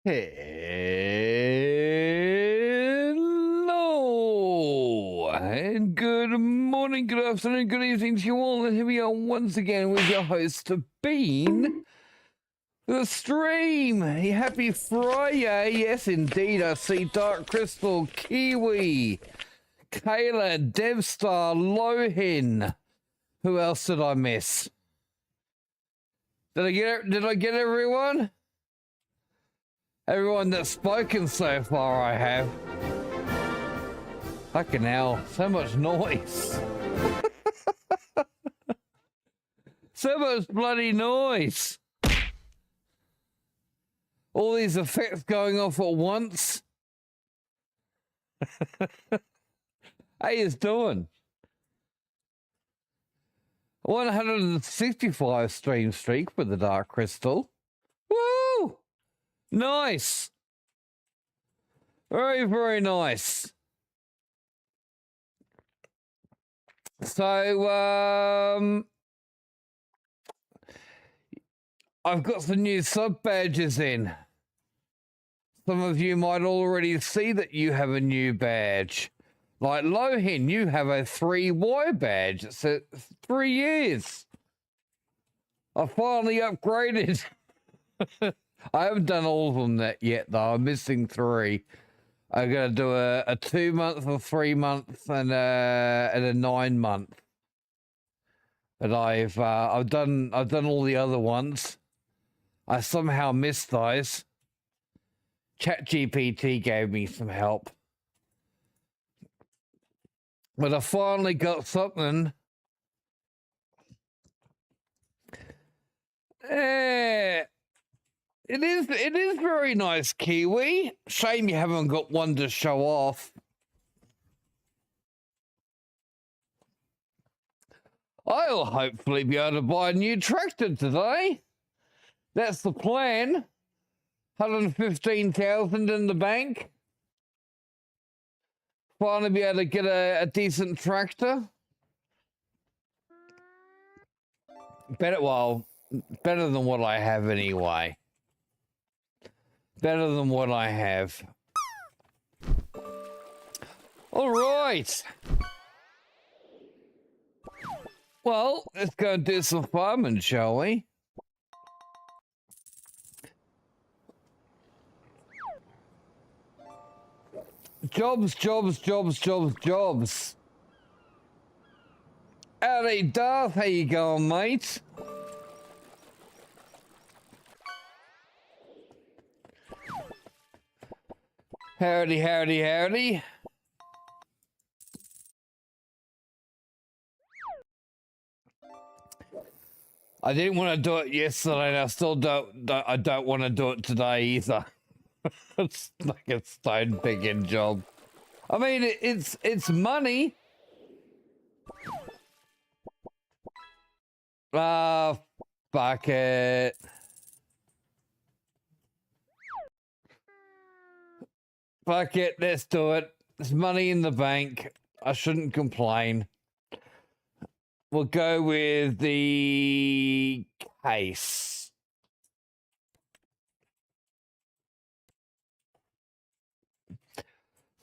Hello, and good morning, good afternoon, good evening to you all, and here we are once again with your host, Bean, the stream. Happy Friday, yes indeed. I see Dark Crystal, Kiwi, Kayla, Devstar, Lohin. Who else did I miss? Did I get everyone? Everyone that's spoken so far, I have. Fucking hell, so much noise. So much bloody noise. All these effects going off at once. How you doing? 165 stream streak with the Dark Crystal. Woo! Nice. Very, very nice. So, I've got some new sub badges in. Some of you might already see that you have a new badge. Like Lohin, you have a 3Y badge. It's 3 years. I finally upgraded. I haven't done all of them yet, though. I'm missing 3. I'm gonna do a 2-month, a 3-month, and a 9-month. But I've done all the other ones. I somehow missed those. ChatGPT gave me some help. But I finally got something. It is very nice, Kiwi. Shame you haven't got one to show off. I'll hopefully be able to buy a new tractor today. That's the plan. 115,000 in the bank. Finally be able to get a decent tractor. Better than what I have anyway. Better than what I have. All right. Well, let's go and do some farming, shall we? Jobs, jobs, jobs, jobs, jobs. Howdy, Darth. How you going, mate? Howdy, howdy, howdy. I didn't want to do it yesterday, and I still don't want to do it today either. It's like a stone picking job. I mean, it's money. Fuck it. Fuck it, let's do it. There's money in the bank. I shouldn't complain. We'll go with the case.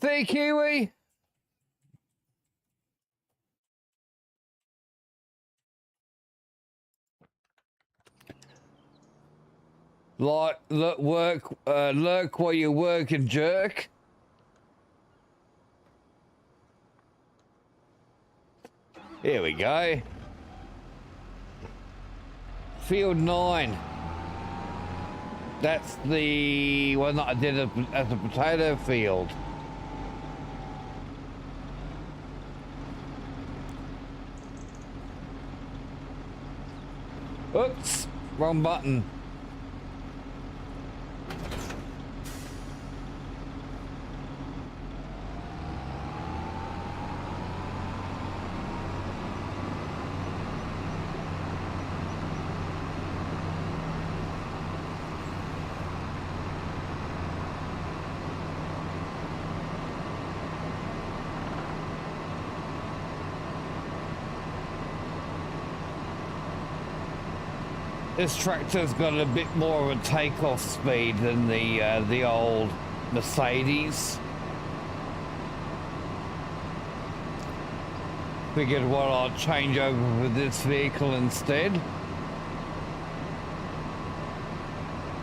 See, Kiwi? Like, lurk while you work and jerk. Here we go. Field 9. That's the one that I did as a potato field. Oops, wrong button. This tractor's got a bit more of a takeoff speed than the old Mercedes. Figured what I'll change over with this vehicle instead.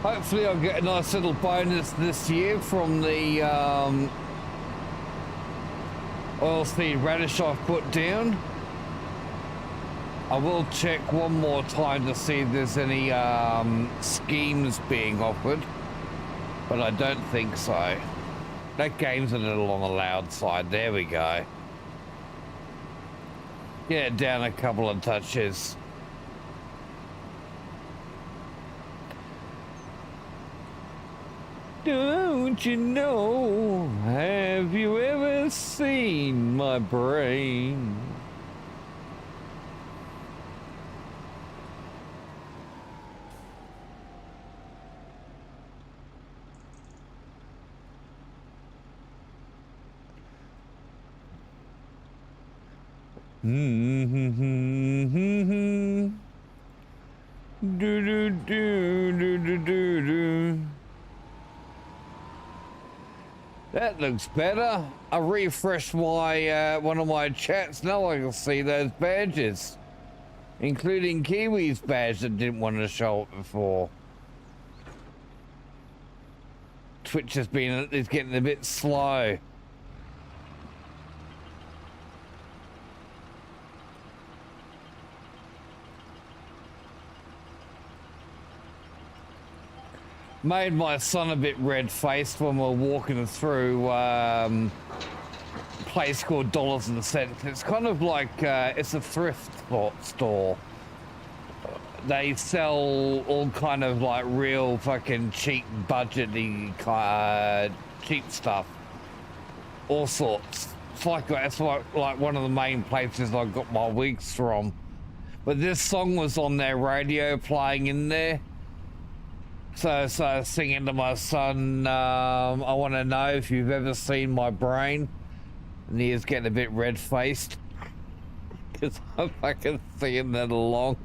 Hopefully I'll get a nice little bonus this year from the oilseed radish I've put down. I will check one more time to see if there's any schemes being offered, but I don't think so. That game's a little on the loud side. There we go. Get it down a couple of touches. Don't you know, have you ever seen my brain? Do do do do do do. That looks better. I refreshed my one of my chats. Now I can see those badges, including Kiwi's badge that didn't want to show up before. Twitch is getting a bit slow. Made my son a bit red-faced when we were walking through place called Dollars and Cents. It's kind of like it's a thrift store. They sell all kind of like real fucking cheap, budgety, cheap stuff, all sorts. It's like one of the main places I got my wigs from. But this song was on their radio playing in there. So I was singing to my son, I want to know if you've ever seen my brain. And he is getting a bit red-faced. Because I'm fucking singing that along.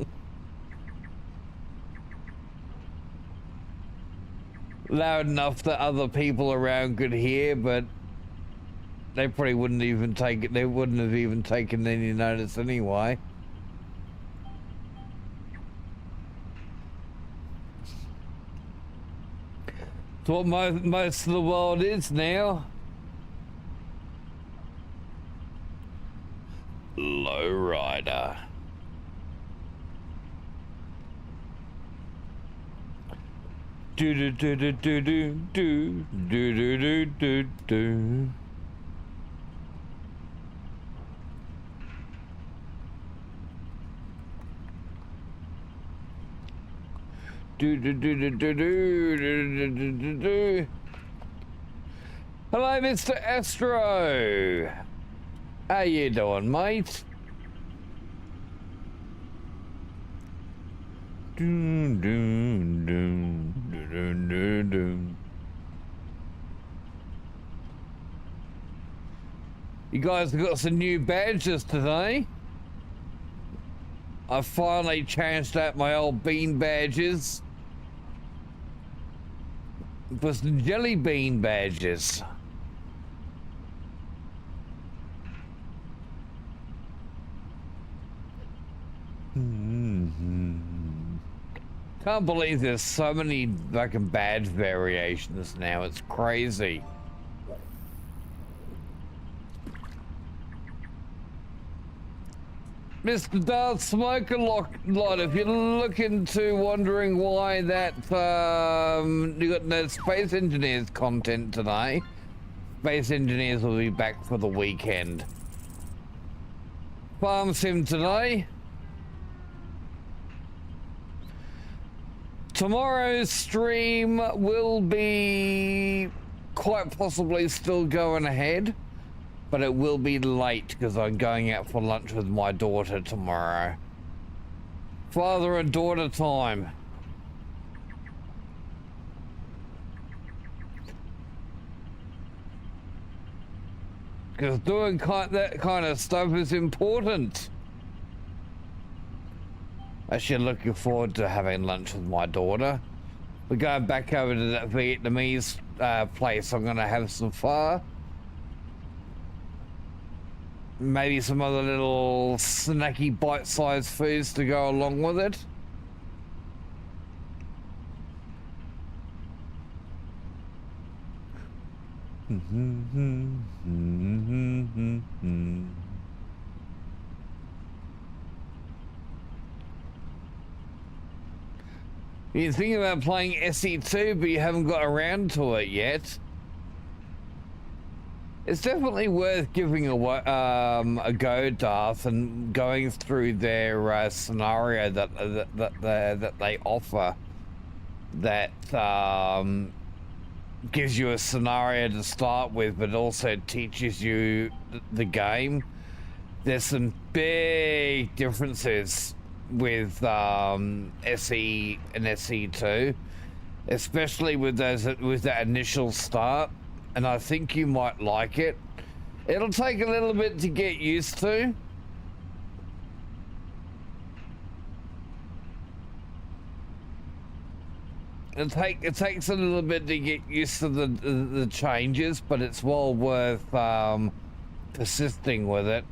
Loud enough that other people around could hear, but they probably wouldn't even take it. They wouldn't have even taken any notice anyway. It's what most of the world is now. Lowrider. Do do do do do do do do do do do. Do do do do do do do do do do. Hello, Mr. Astro. How you doing, mate? Do do do do do do. You guys have got some new badges today. I finally changed out my old bean badges for some jelly bean badges. Can't believe there's so many fucking badge variations now. It's crazy. Mr. Darth Smoker Lot, if you're looking to wondering why that you got no Space Engineers content today, Space Engineers will be back for the weekend. Farm Sim today. Tomorrow's stream will be quite possibly still going ahead, but it will be late because I'm going out for lunch with my daughter tomorrow. Father and daughter time. Because doing that kind of stuff is important. Actually, looking forward to having lunch with my daughter. We're going back over to that Vietnamese place. I'm going to have some pho. Maybe some other little snacky bite-sized foods to go along with it. You're thinking about playing SE2, but you haven't got around to it yet. It's definitely worth giving a go, Darth, and going through their scenario that they offer. That gives you a scenario to start with, but also teaches you the game. There's some big differences with SE and SE2, especially with that initial start. And I think you might like it. It'll take a little bit to get used to. It takes a little bit to get used to the changes, but it's well worth persisting with it.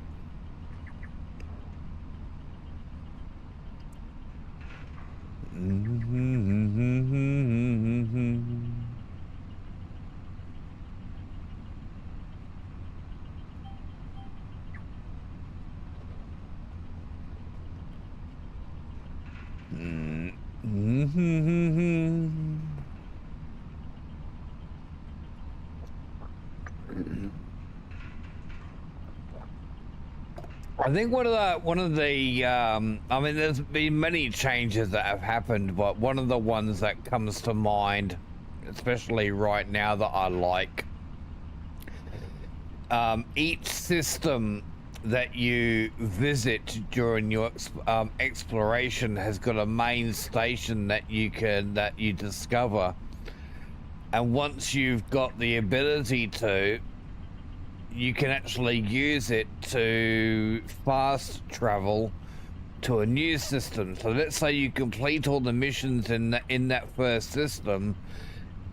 I think one of the I mean, there's been many changes that have happened, but one of the ones that comes to mind, especially right now, that I like, each system that you visit during your exploration has got a main station that you discover, and once you've got the ability to, you can actually use it to fast travel to a new system. So let's say you complete all the missions in that first system,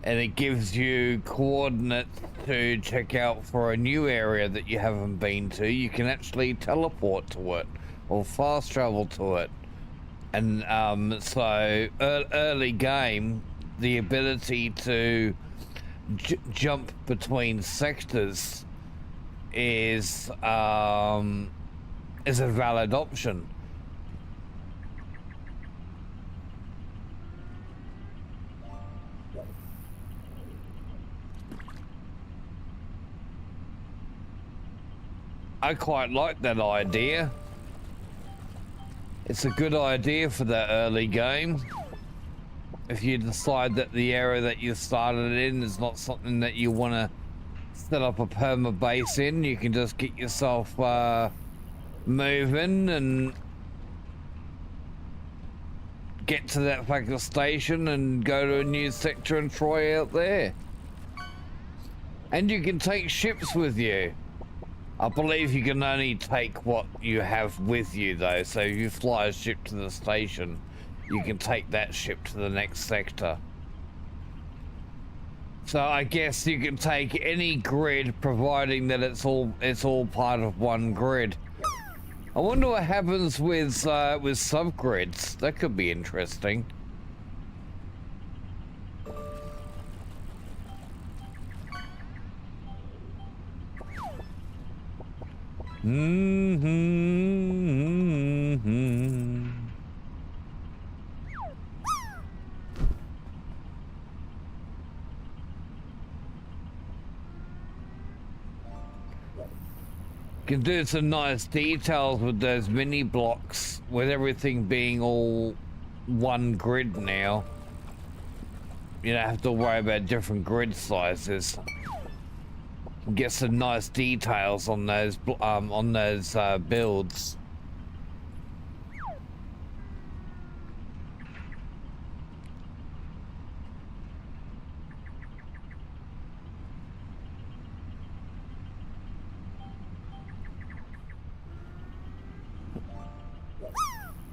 and it gives you coordinates to check out for a new area that you haven't been to. You can actually teleport to it or fast travel to it. And so early game, the ability to jump between sectors is a valid option. I quite like that idea. It's a good idea for that early game. If you decide that the area that you started in is not something that you want to set up a perma base in, you can just get yourself moving and get to that fucking station and go to a new sector and try out there. And you can take ships with you. I believe you can only take what you have with you though, so if you fly a ship to the station, you can take that ship to the next sector. So I guess you can take any grid, providing that it's all part of one grid. I wonder what happens with subgrids. That could be interesting. Can do some nice details with those mini blocks, with everything being all one grid now. You don't have to worry about different grid sizes. Get some nice details on those builds.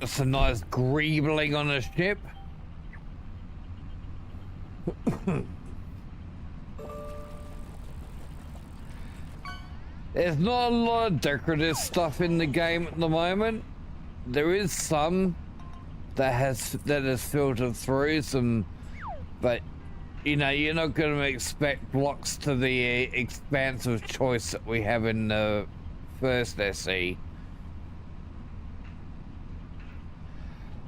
Some nice greebling on a ship. There's not a lot of decorative stuff in the game at the moment. There is some that has filtered through some, but you know, you're not going to expect blocks to the expansive choice that we have in the first SE.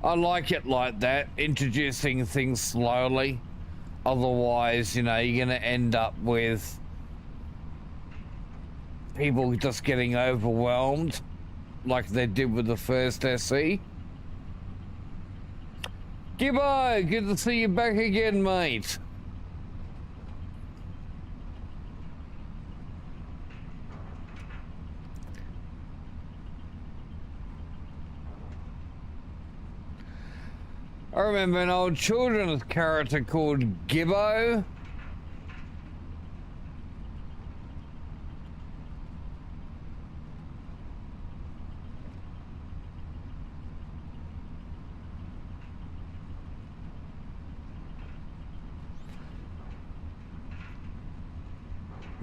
I like it like that, introducing things slowly. Otherwise, you know, you're going to end up with people just getting overwhelmed like they did with the first SE. Gibbo, good to see you back again, mate. I remember an old children's character called Gibbo.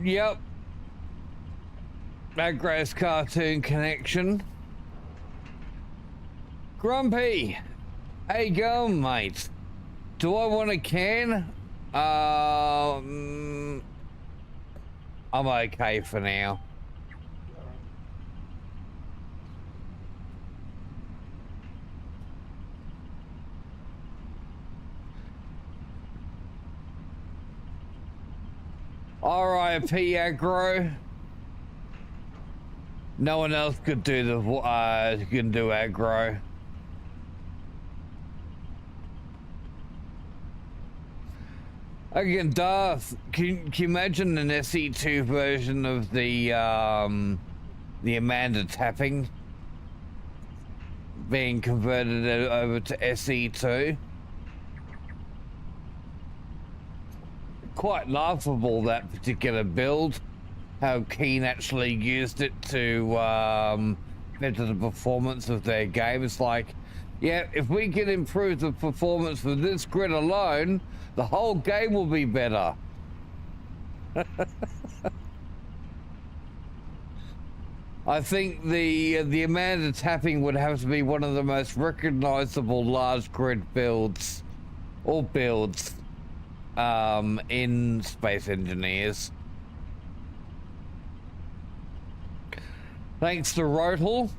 Yep. That gross cartoon connection. Grumpy. How you going, mate? Do I want a can? I'm okay for now. R.I.P. aggro. No one else could do the can do aggro. Again, Darth, can you imagine an SE2 version of the Amanda tapping being converted over to SE2? Quite laughable, that particular build. How Keen actually used it to better the performance of their game. It's like, yeah, if we can improve the performance for this grid alone, the whole game will be better. I think the Amanda tapping would have to be one of the most recognizable large grid builds, or builds, in Space Engineers. Thanks to Rotel.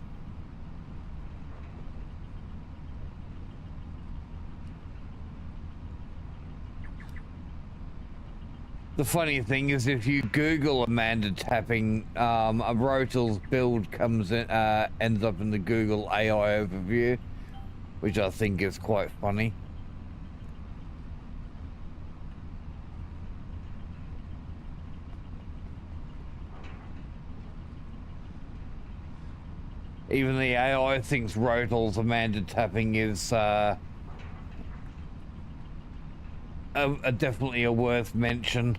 The funny thing is, if you Google Amanda tapping, a Rotel's build comes in, ends up in the Google AI overview, which I think is quite funny. Even the AI thinks Rotel's Amanda tapping is definitely a worth mention.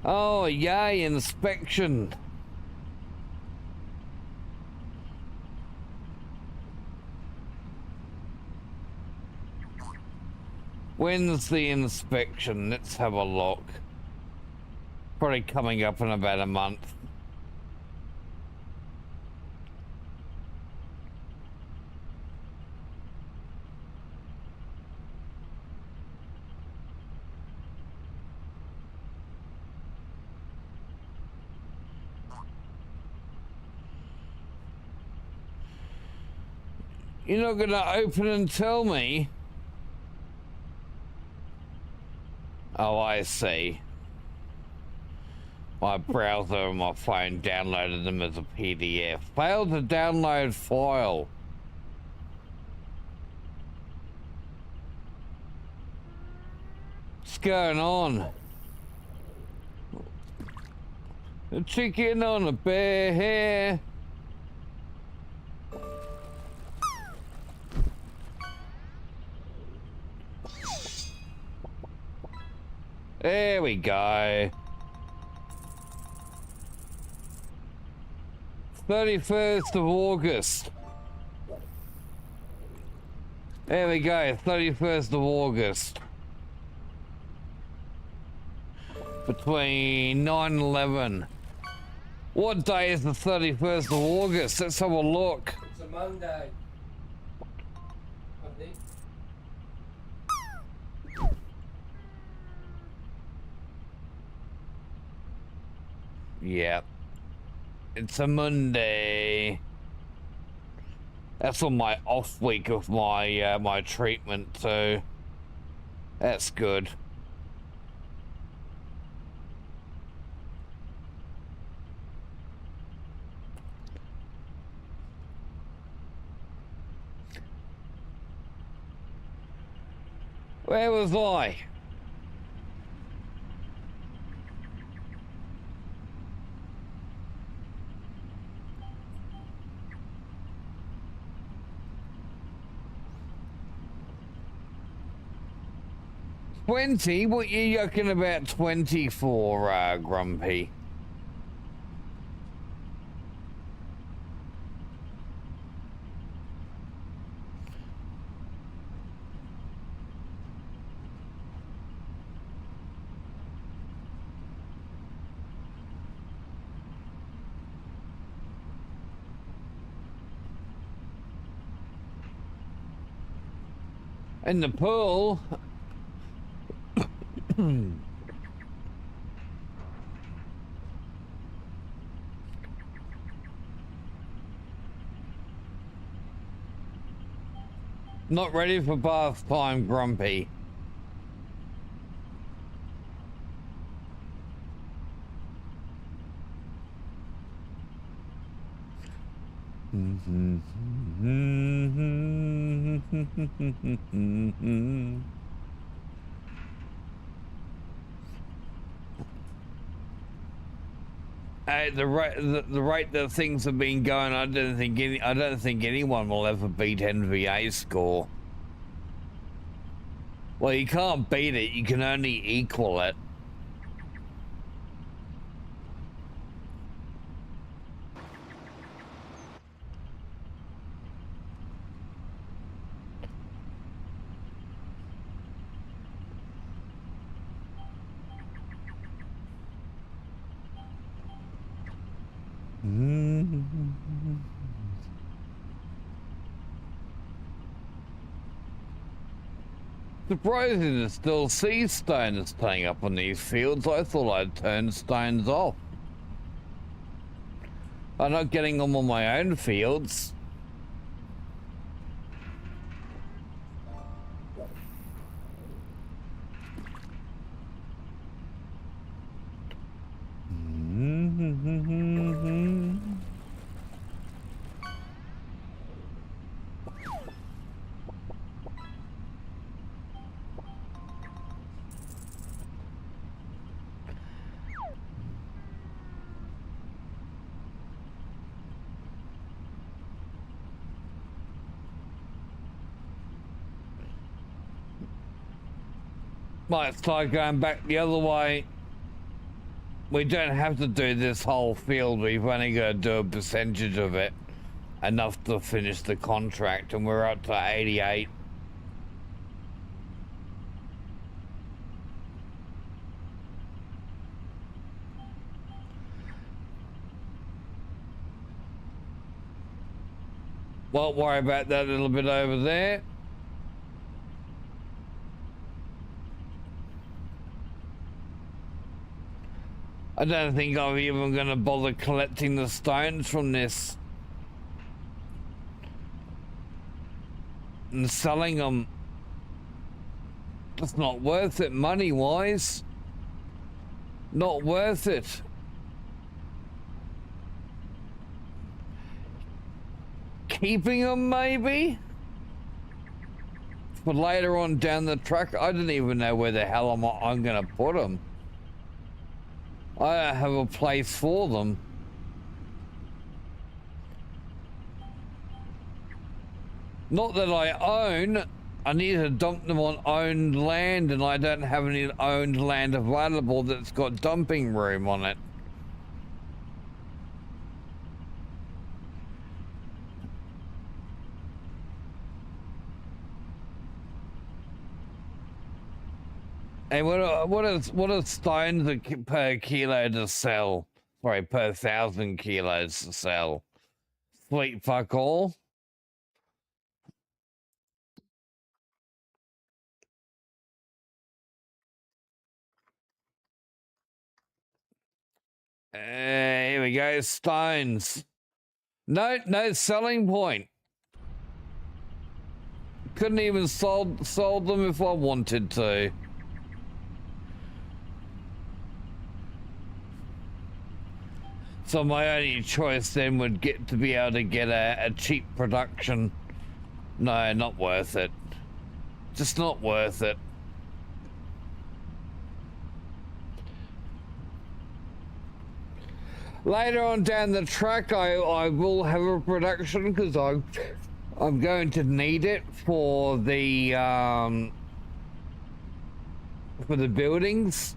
Oh, yay, inspection. When's the inspection? Let's have a look. Probably coming up in about a month. You're not gonna open and tell me? Oh, I see. My browser and my phone downloaded them as a PDF. Failed to download file. What's going on? A chicken on a bare hair. There we go. 31st of August. There we go, 31st of August. Between 9 and 11. What day is the 31st of August? Let's have a look. It's a Monday. I think. Yeah. It's a Monday. That's on my off week of my my treatment, so that's good. Where was I? What you yucking about 24, Grumpy? In the pool? Not ready for bath time, Grumpy. At the rate that things have been going, I don't think anyone will ever beat NVA score. Well, you can't beat it, you can only equal it. Surprising to still see stones staying up on these fields. I thought I'd turn stones off. I'm not getting them on my own fields. Might start going back the other way. We don't have to do this whole field. We've only got to do a percentage of it. Enough to finish the contract, and we're up to 88. Won't worry about that little bit over there. I don't think I'm even going to bother collecting the stones from this and selling them. It's not worth it money-wise. Not worth it. Keeping them, maybe? But later on down the track, I don't even know where the hell I'm going to put them. I don't have a place for them. Not that I own. I need to dump them on owned land, and I don't have any owned land available that's got dumping room on it. And what are stones per kilo to sell? Sorry, per 1,000 kilos to sell. Sweet fuck all. Here we go, stones. No selling point. Couldn't even sold them if I wanted to. So my only choice then would get to be able to get a cheap production. No, not worth it. Just not worth it. Later on down the track, I will have a production because I'm going to need it for the buildings.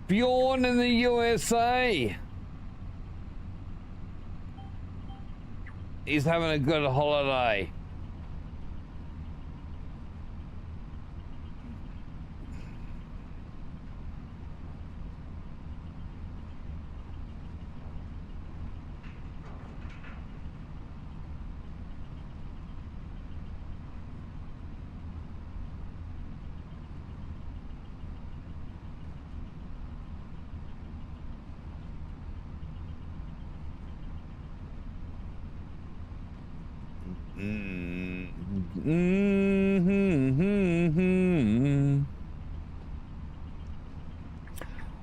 Bjorn in the USA. He's having a good holiday.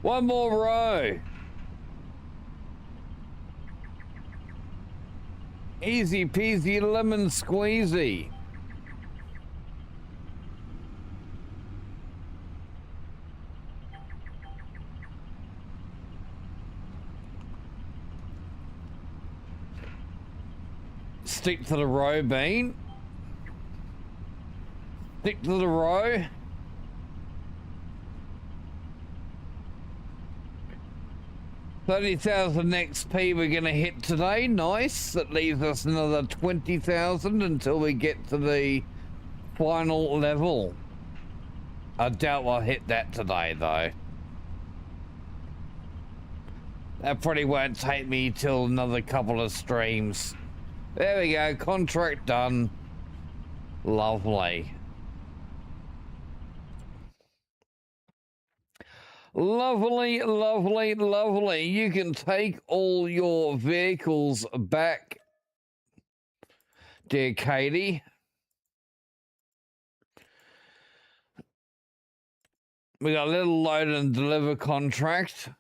One more row. Easy peasy lemon squeezy. Stick to the row, Bean. Stick to the row. $30,000 XP we're gonna hit today. Nice. That leaves us another 20,000 until we get to the final level. I doubt we'll hit that today though. That probably won't take me till another couple of streams. There we go, contract done. Lovely. Lovely, lovely, lovely. You can take all your vehicles back, dear Katie. We got a little load and deliver contract.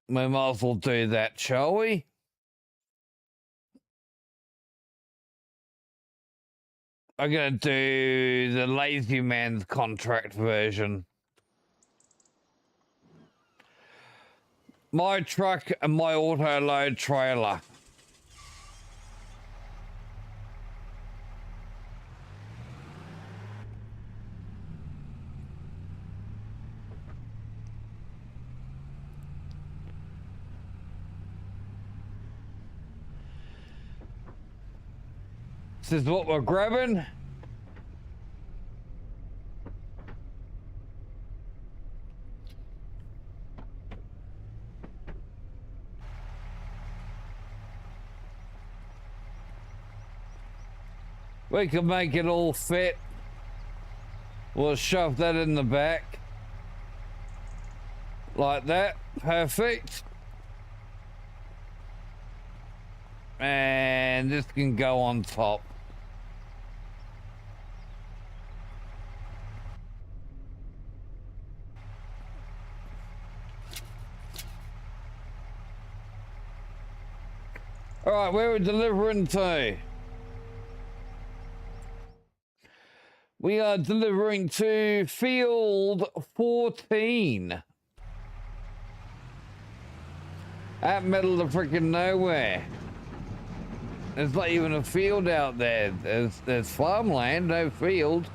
We might as well do that, shall we? I'm gonna do the lazy man's contract version. My truck and my auto load trailer. This is what we're grabbing. We can make it all fit. We'll shove that in the back. Like that. Perfect. And this can go on top. All right, where are we delivering to? We are delivering to field 14. Out middle of freaking nowhere. There's not even a field out there. There's farmland, no field.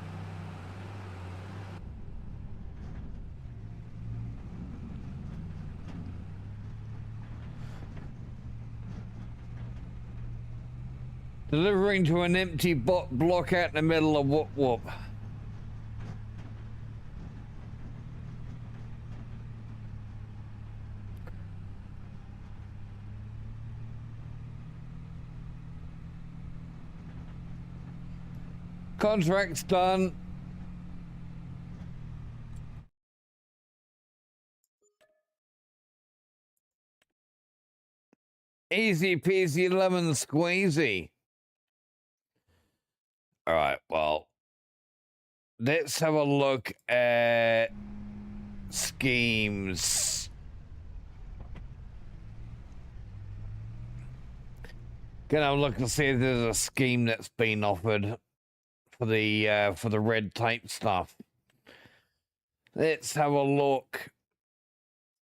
Delivering to an empty block out in the middle of whoop whoop. Contract's done. Easy peasy lemon squeezy. All right, well, let's have a look at schemes. Gonna have a look and see if there's a scheme that's been offered for the red tape stuff. Let's have a look.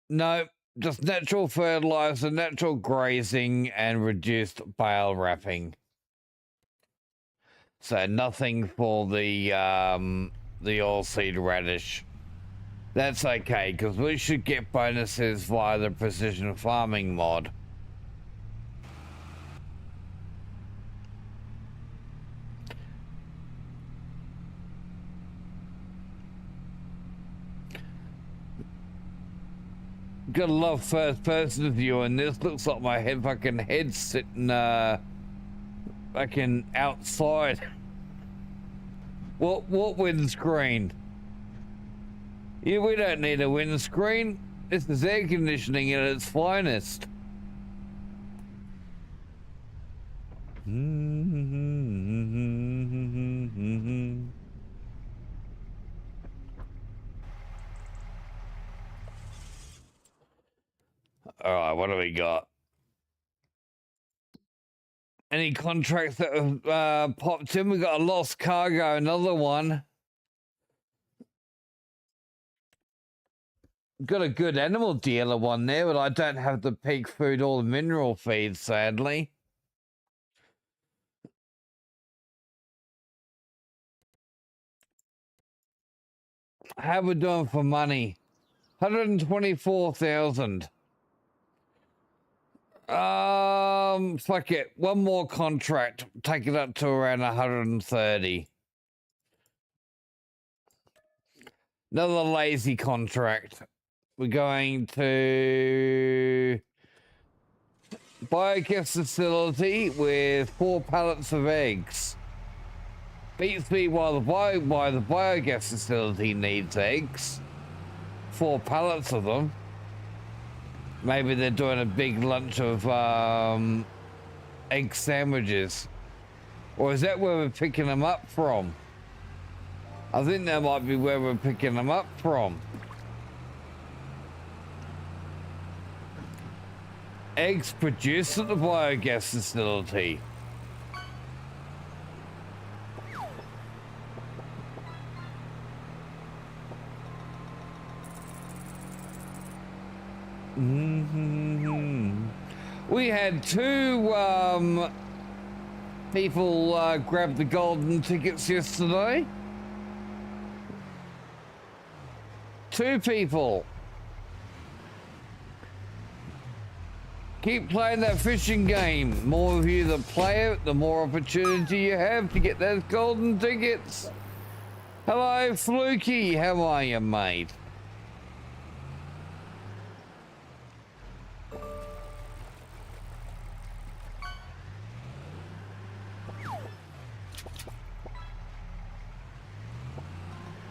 No, just natural fertilizer, natural grazing, and reduced bale wrapping. So nothing for the oilseed radish. That's okay, because we should get bonuses via the precision farming mod. Gotta love first person view, and this looks like my fucking head's sitting fucking outside. What windscreen? Yeah, we don't need a windscreen. This is air conditioning at its finest. All right, what do we got? Any contracts that have popped in? We got a lost cargo, another one. Got a good animal dealer one there, but I don't have the peak food or the mineral feed, sadly. How we doing for money? 124,000. Fuck it. One more contract. Take it up to around 130. Another lazy contract. We're going to biogas facility with 4 pallets of eggs. Beats me while the biogas facility needs eggs. 4 pallets of them. Maybe they're doing a big lunch of egg sandwiches. Or is that where we're picking them up from? I think that might be where we're picking them up from. Eggs produced at the biogas facility. We had 2 people grab the golden tickets yesterday. 2 people. Keep playing that fishing game. More of you that play it, the more opportunity you have to get those golden tickets. Hello, Fluky. How are you, mate?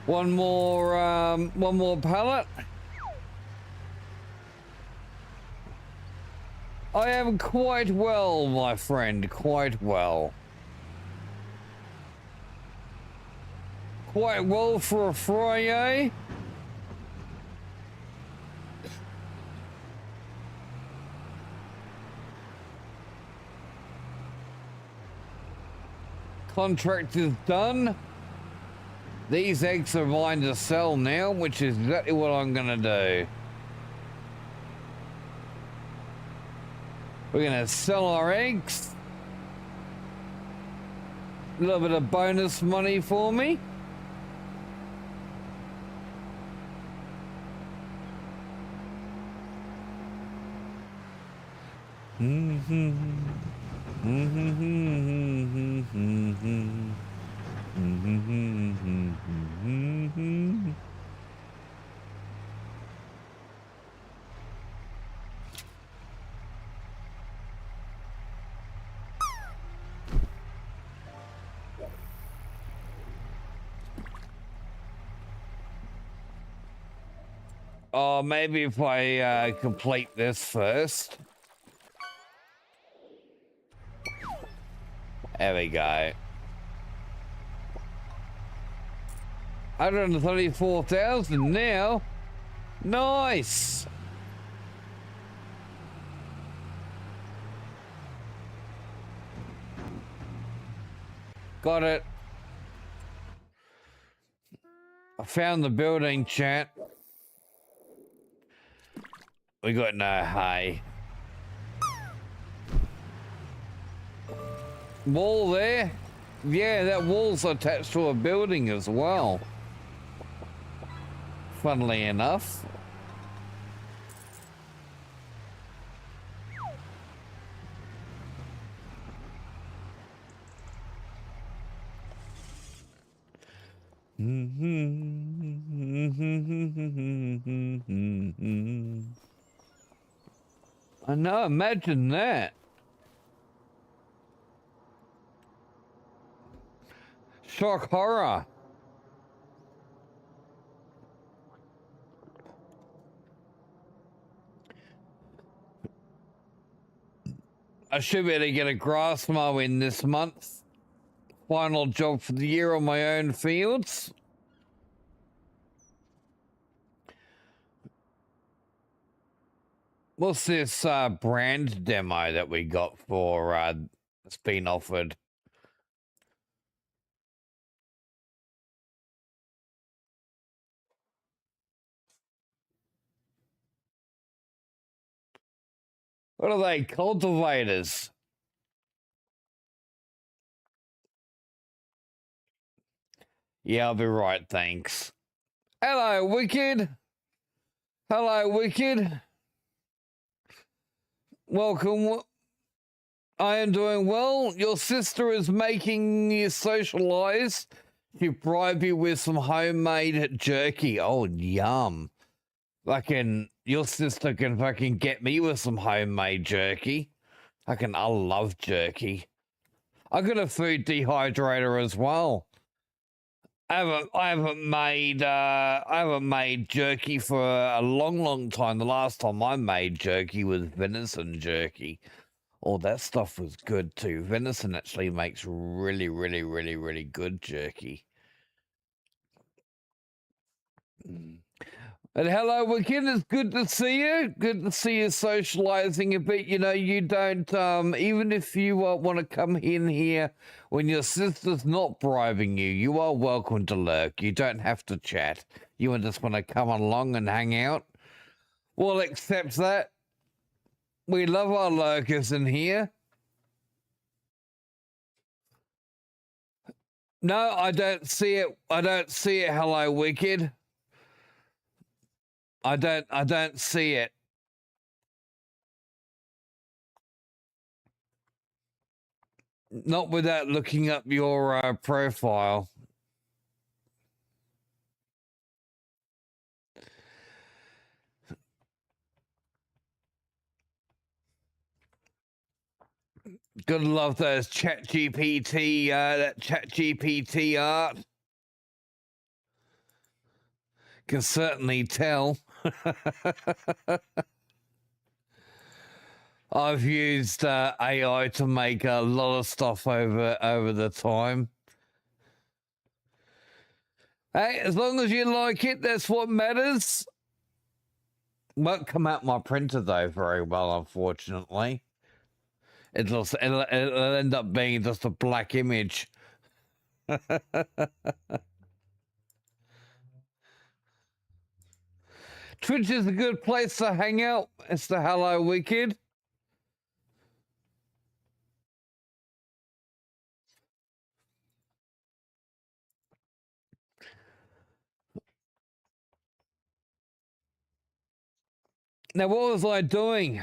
One more pallet. I am quite well, my friend, quite well. Quite well for a Friday. Contract is done. These eggs are mine to sell now, which is exactly what I'm gonna do. We're gonna sell our eggs. A little bit of bonus money for me. Oh, maybe if I complete this first. There we go. 134,000 now. Nice. Got it. I found the building, chat. We got no hay. Wall there? Yeah, that wall's attached to a building as well. Funnily enough. I know, imagine that. Shock horror. I should be able to get a grass mow in this month. Final job for the year on my own fields. What's this brand demo that we got for it's been offered? What are they? Cultivators. Yeah, I'll be right, thanks. Hello, Wicked. Hello, Wicked. Welcome. I am doing well. Your sister is making you socialize. She bribed you with some homemade jerky. Oh, yum. Fucking, your sister can fucking get me with some homemade jerky. I love jerky. I got a food dehydrator as well. I haven't made jerky for a long time. The last time I made jerky was venison jerky. Oh, that stuff was good too. Venison actually makes really good jerky. And hello, Wicked. It's good to see you. Good to see you socializing a bit. You know, you don't, even if you want to come in here when your sister's not bribing you, you are welcome to lurk. You don't have to chat. You just want to come along and hang out. We'll accept that. We love our lurkers in here. No, I don't see it. I don't see it. Hello, Wicked. I don't see it. Not without looking up your profile. Gotta love those chat GPT, that chat GPT art. Can certainly tell. I've used AI to make a lot of stuff over the time. Hey, as long as you like it, that's what matters. Won't come out my printer though very well, unfortunately. It'll end up being just a black image. Twitch is a good place to hang out. It's the Hello Wicked. Now, what was I doing?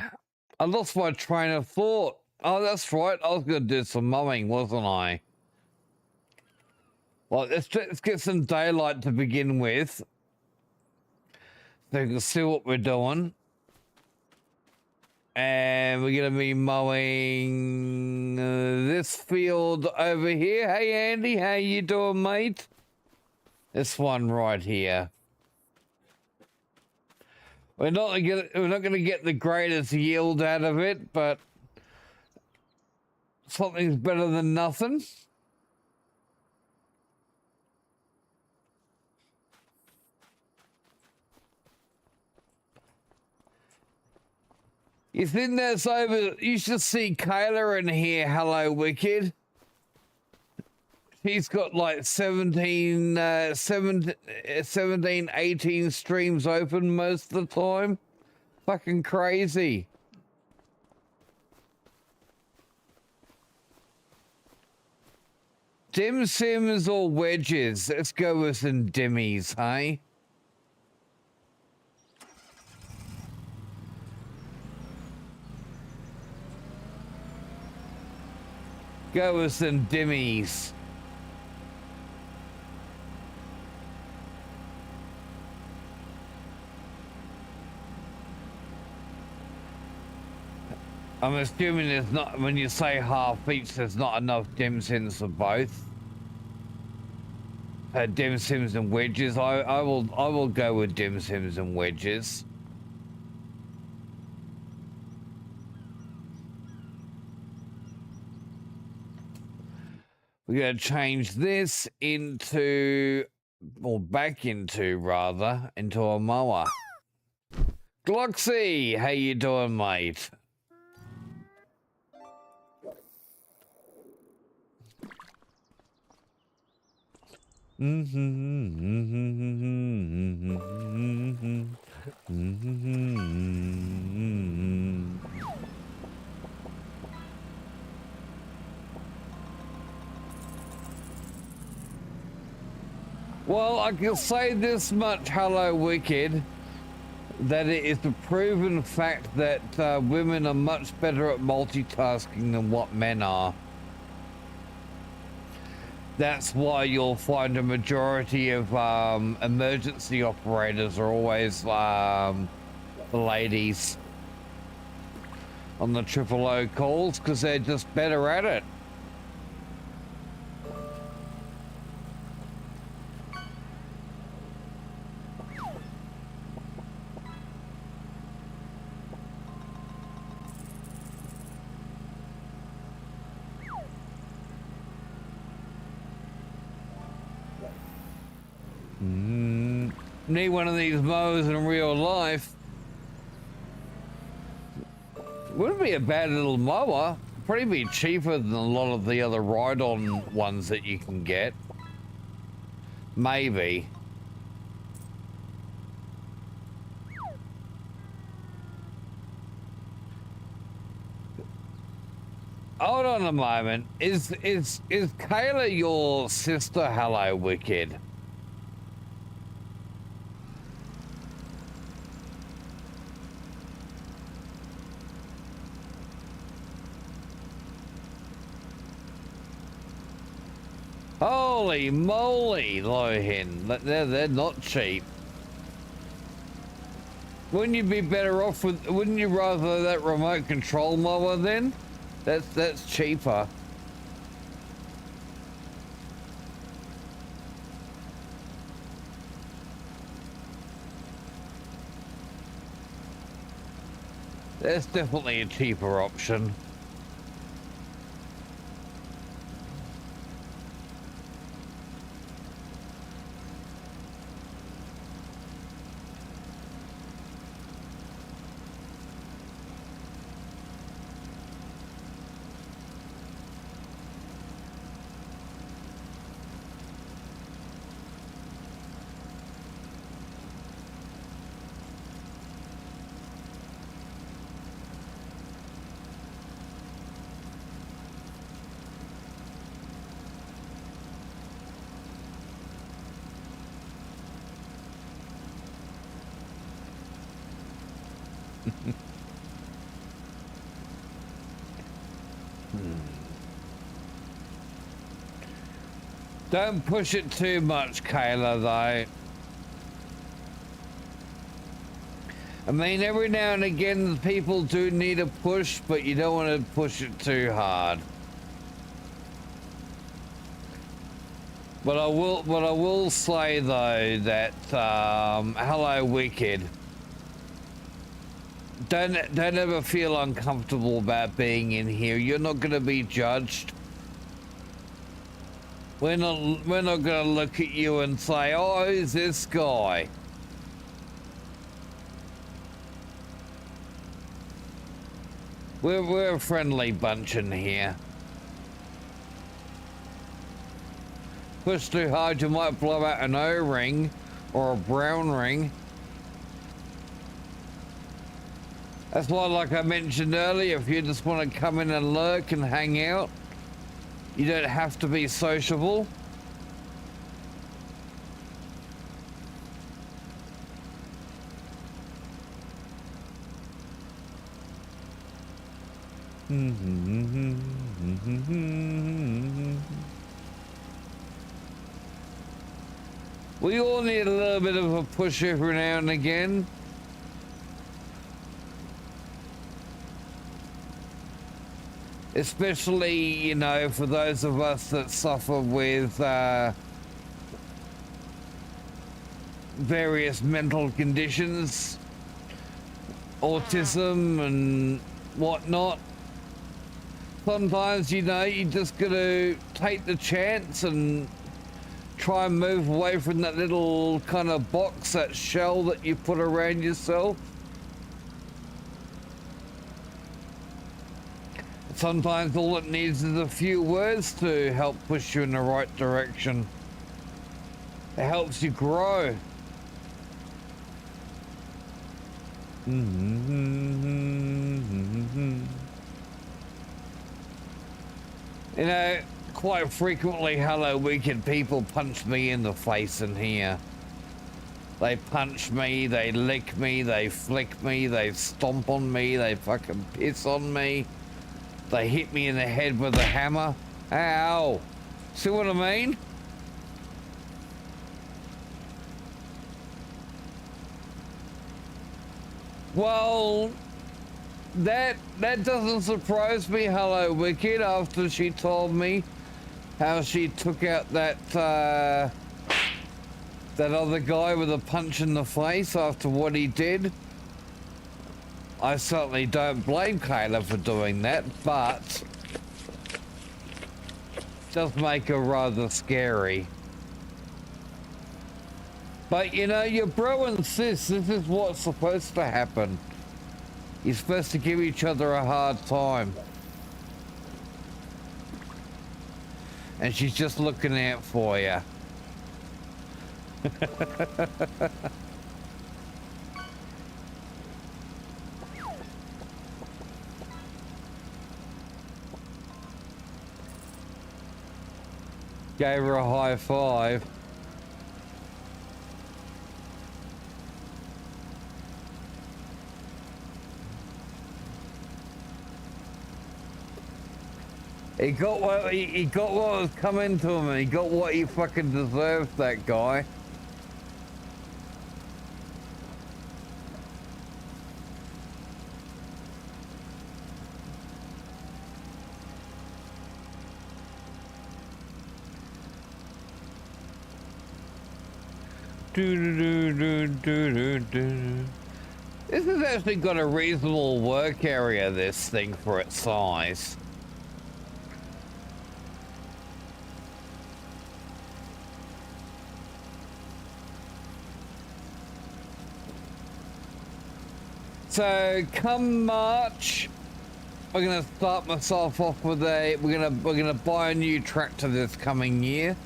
I lost my train of thought. Oh, that's right. I was going to do some mowing, wasn't I? Well, let's get some daylight to begin with, so you can see what we're doing. And we're going to be mowing this field over here. Hey, Andy, how you doing, mate? This one right here. We're not going to get the greatest yield out of it, but something's better than nothing. You think that's over? You should see Kayla in here. Hello, Wicked. She's got like 17, 18 streams open most of the time. Fucking crazy. Dim sims or wedges? Let's go with some dimmies, hey? Go with some dimmies. I'm assuming there's not, when you say half each, there's not enough dim sims for both. Dim sims and wedges. I will go with dim sims and wedges. We're going to change this into, or back into rather, into a mower. Gloxy, how you doing, mate? Well, I can say this much, hello, Wicked, that it is a proven fact that women are much better at multitasking than what men are. That's why you'll find a majority of emergency operators are always the ladies on the 000 calls, because they're just better at it. Need one of these mowers in real life. Wouldn't be a bad little mower. Probably be cheaper than a lot of the other ride-on ones that you can get. Maybe. Hold on a moment. Is Kayla your sister? Hello, Wicked. Holy moly, Lohin. They're not cheap. Wouldn't you be better off with, wouldn't you rather that remote control mower then? That's cheaper. That's definitely a cheaper option. Don't push it too much, Kayla, though. I mean, every now and again, people do need a push, but you don't want to push it too hard. But I will say though that hello, Wicked. Don't ever feel uncomfortable about being in here. You're not going to be judged. We're not going to look at you and say, "Oh, who's this guy?" We're a friendly bunch in here. Push too hard, you might blow out an O-ring or a brown ring. That's why, like I mentioned earlier, if you just want to come in and lurk and hang out, you don't have to be sociable. We all need a little bit of a push every now and again. Especially, you know, for those of us that suffer with various mental conditions, autism and whatnot. Sometimes, you know, you just gotta take the chance and try and move away from that little kind of box, that shell that you put around yourself. Sometimes all it needs is a few words to help push you in the right direction. It helps you grow. You know, quite frequently, hello wicked people punch me in the face in here. They punch me, they lick me, they flick me, they stomp on me, they fucking piss on me. They hit me in the head with a hammer. Ow! See what I mean? Well, that doesn't surprise me, hello wicked, after she told me how she took out that other guy with a punch in the face after what he did. I certainly don't blame Kayla for doing that, but it does make her rather scary. But you know, your bro and sis, this is what's supposed to happen. You're supposed to give each other a hard time. And she's just looking out for you. Gave her a high five. He got what was coming to him, and he got what he fucking deserved, that guy. This has actually got a reasonable work area, this thing, for its size. So come March, we're gonna start myself off with a we're gonna buy a new tractor this coming year.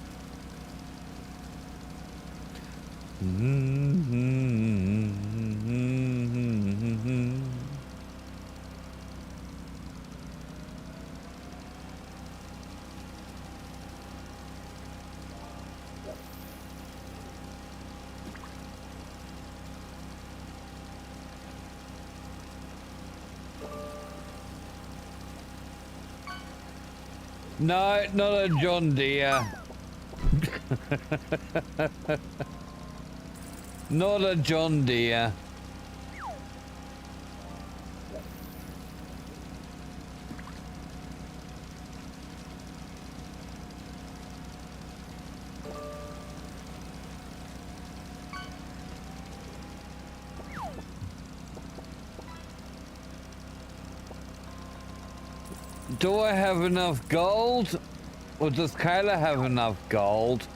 No, not a John Deere. Not a John Deere. Do I have enough gold? Or does Kayla have enough gold?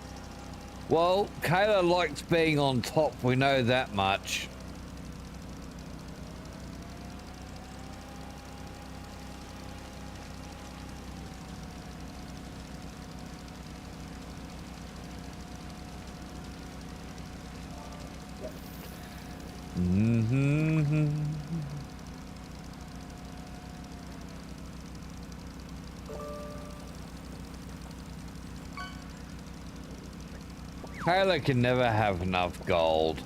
Well, Kayla likes being on top, we know that much. Kayla can never have enough gold.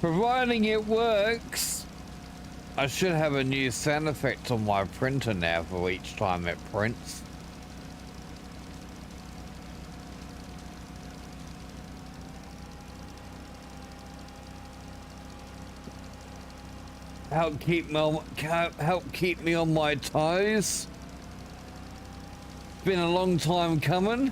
Providing it works, I should have a new sound effect on my printer now for each time it prints. Help keep me on my toes. It's been a long time coming.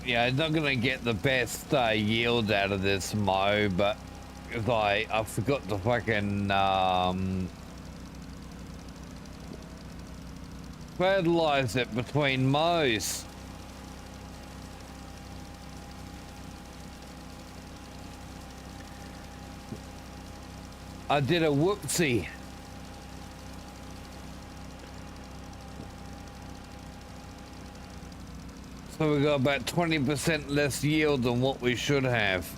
Yeah, I'm not gonna get the best yield out of this mow, but if I forgot to fucking fertilize it between mows. I did a whoopsie. So we got about 20% less yield than what we should have.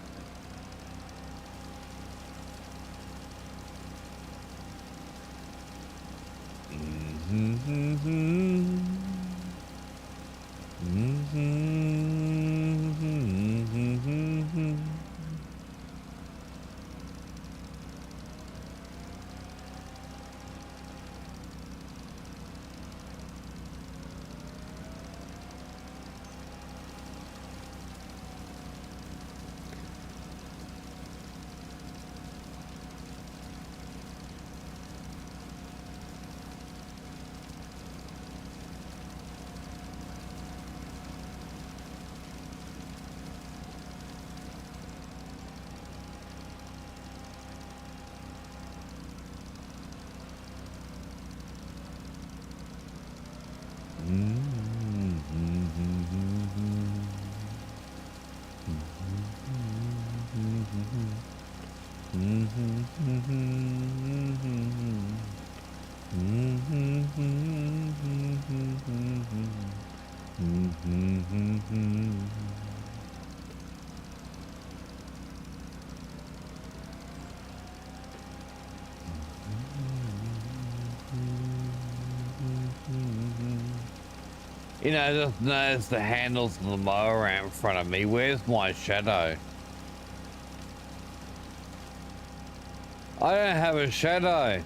You know, I just noticed the handles of the mower out in front of me. Where's my shadow? I don't have a shadow.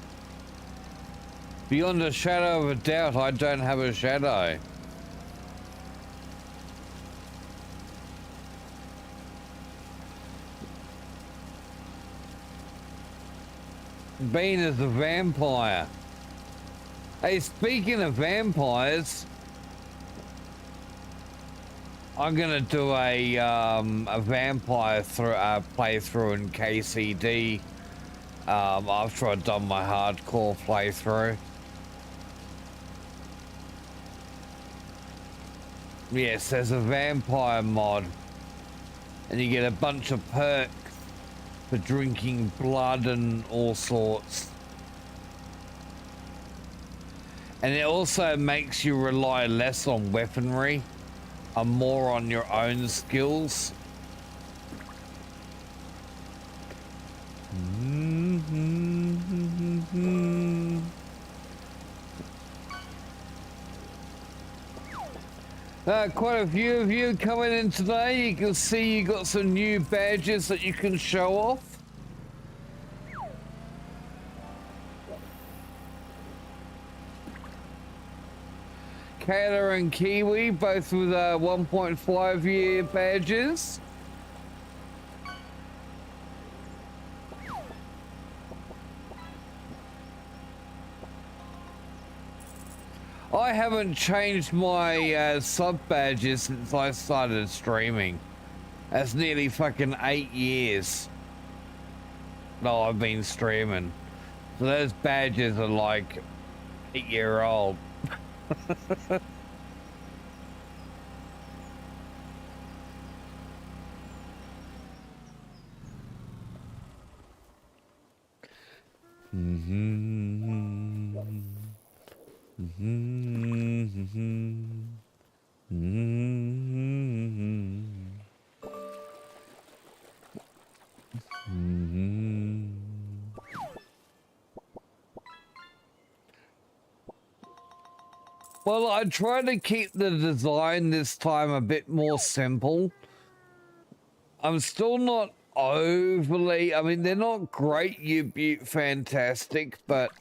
Beyond a shadow of a doubt, I don't have a shadow. Bean is a vampire. Hey, speaking of vampires, I'm gonna do a vampire playthrough in KCD after I've done my hardcore playthrough. Yes, there's a vampire mod, and you get a bunch of perks for drinking blood and all sorts. And it also makes you rely less on weaponry and more on your own skills. Quite a few of you coming in today. You can see you got some new badges that you can show off. Kayla and Kiwi, both with 1.5 year badges. I haven't changed my sub badges since I started streaming. That's nearly fucking 8 years. No, I've been streaming. So those badges are like 8-year-old. Well, I tried to keep the design this time a bit more simple. I'm still not overly, I mean, they're not great, fantastic, but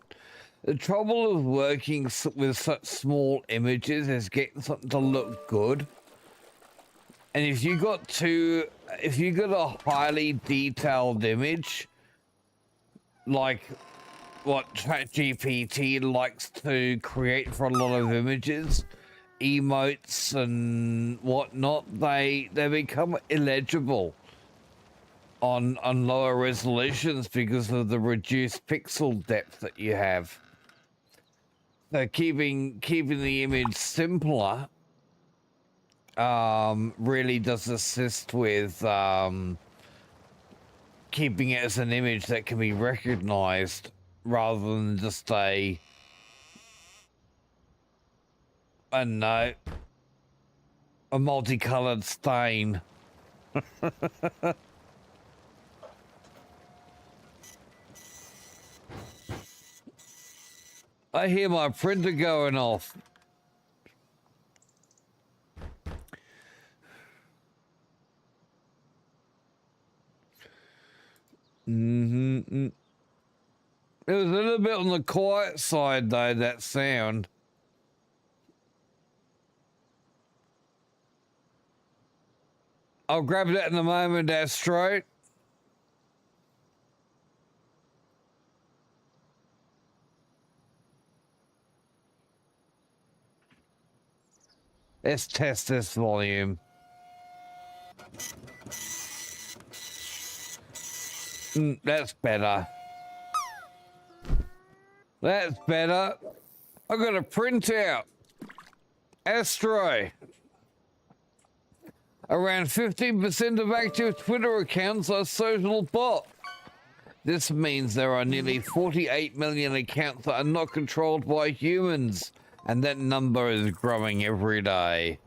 the trouble of working with such small images is getting something to look good. And if you got a highly detailed image, like what ChatGPT likes to create for a lot of images, emotes and whatnot, they become illegible on lower resolutions because of the reduced pixel depth that you have. So keeping the image simpler really does assist with keeping it as an image that can be recognized rather than just a multicolored stain. I hear my printer going off. It was a little bit on the quiet side though, that sound. I'll grab that in a moment, Astro. Let's test this volume. That's better. That's better. I got a printout. Astro. Around 15% of active Twitter accounts are social bot. This means there are nearly 48 million accounts that are not controlled by humans, and that number is growing every day.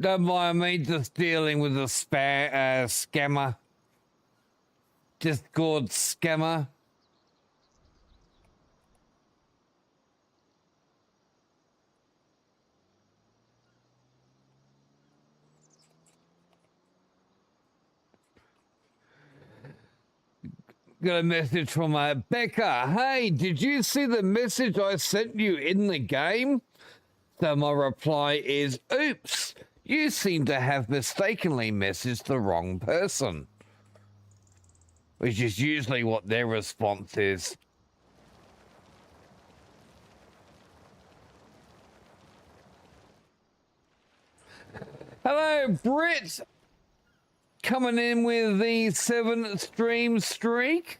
Don't mind me just dealing with a scammer. Discord scammer. Got a message from Becca. Hey, did you see the message I sent you in the game? So my reply is, oops, you seem to have mistakenly messaged the wrong person. Which is usually what their response is. Hello, Brit. Coming in with the 7 stream streak.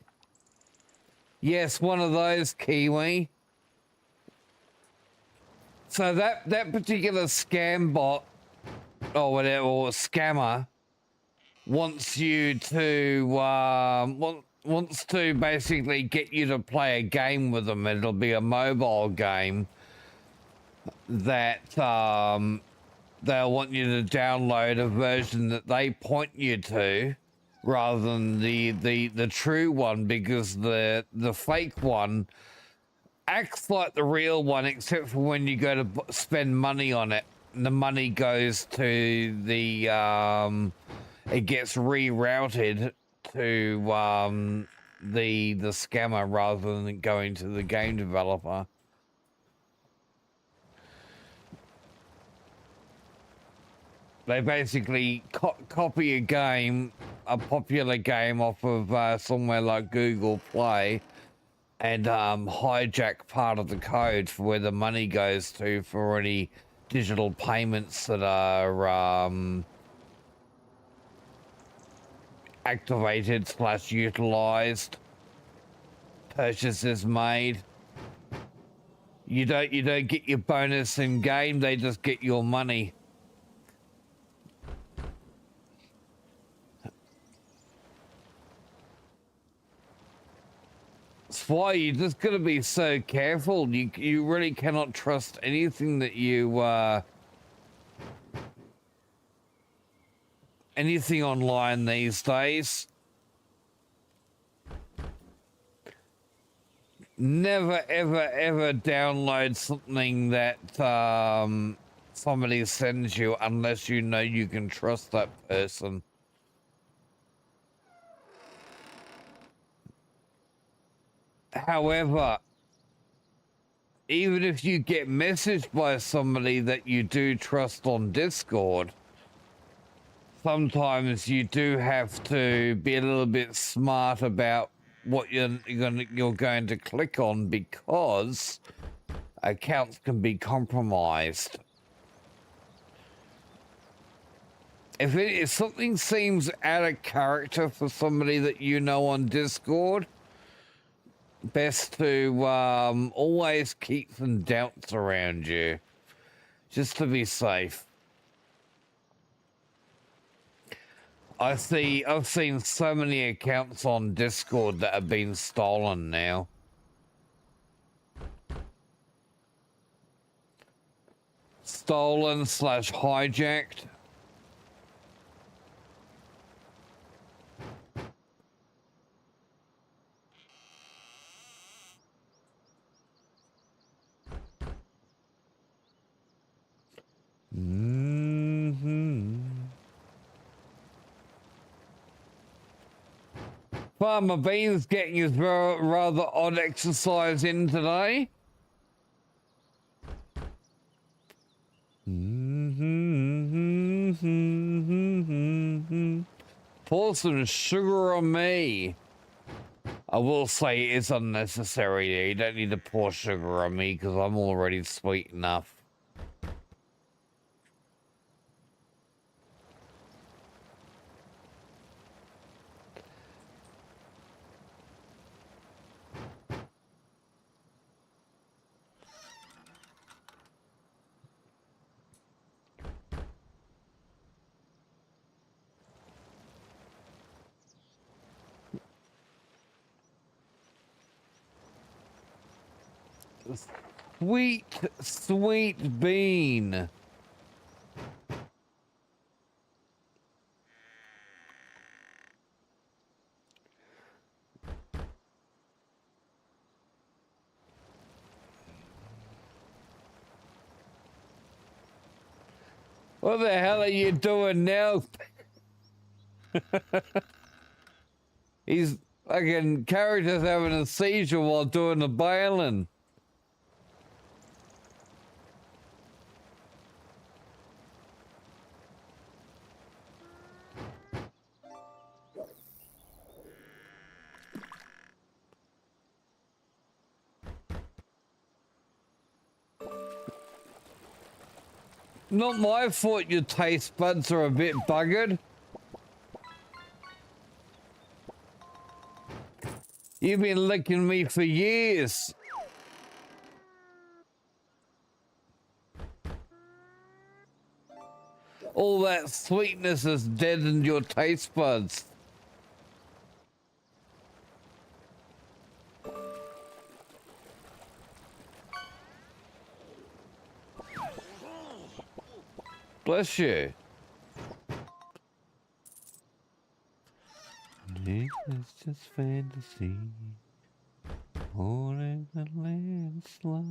Yes, one of those, Kiwi. So that particular scam bot, or whatever, or scammer, wants you to wants to basically get you to play a game with them. It'll be a mobile game that they'll want you to download a version that they point you to rather than the true one, because the fake one acts like the real one, except for when you go to spend money on it. The money goes to the it gets rerouted to the scammer rather than going to the game developer. They basically copy a popular game off of somewhere like Google Play, and hijack part of the code for where the money goes to for any digital payments that are activated / utilized, purchases made. You don't get your bonus in game, they just get your money. That's why you just gotta be so careful. You really cannot trust anything that you anything online these days. Never ever download something that somebody sends you unless you know you can trust that person. However, even if you get messaged by somebody that you do trust on Discord, sometimes you do have to be a little bit smart about what you're going to click on, because accounts can be compromised. If something seems out of character for somebody that you know on Discord, best to always keep some doubts around you, just to be safe. I've seen so many accounts on Discord that have been stolen now. Stolen / hijacked. Farmer Bean's getting his rather odd exercise in today. Pour some sugar on me. I will say it's unnecessary. You don't need to pour sugar on me because I'm already sweet enough. Sweet bean. What the hell are you doing now? He's fucking character's having a seizure while doing the bailing. Not my fault your taste buds are a bit buggered. You've been licking me for years. All that sweetness has deadened your taste buds. Bless you. It's just fantasy. Holding the landslide.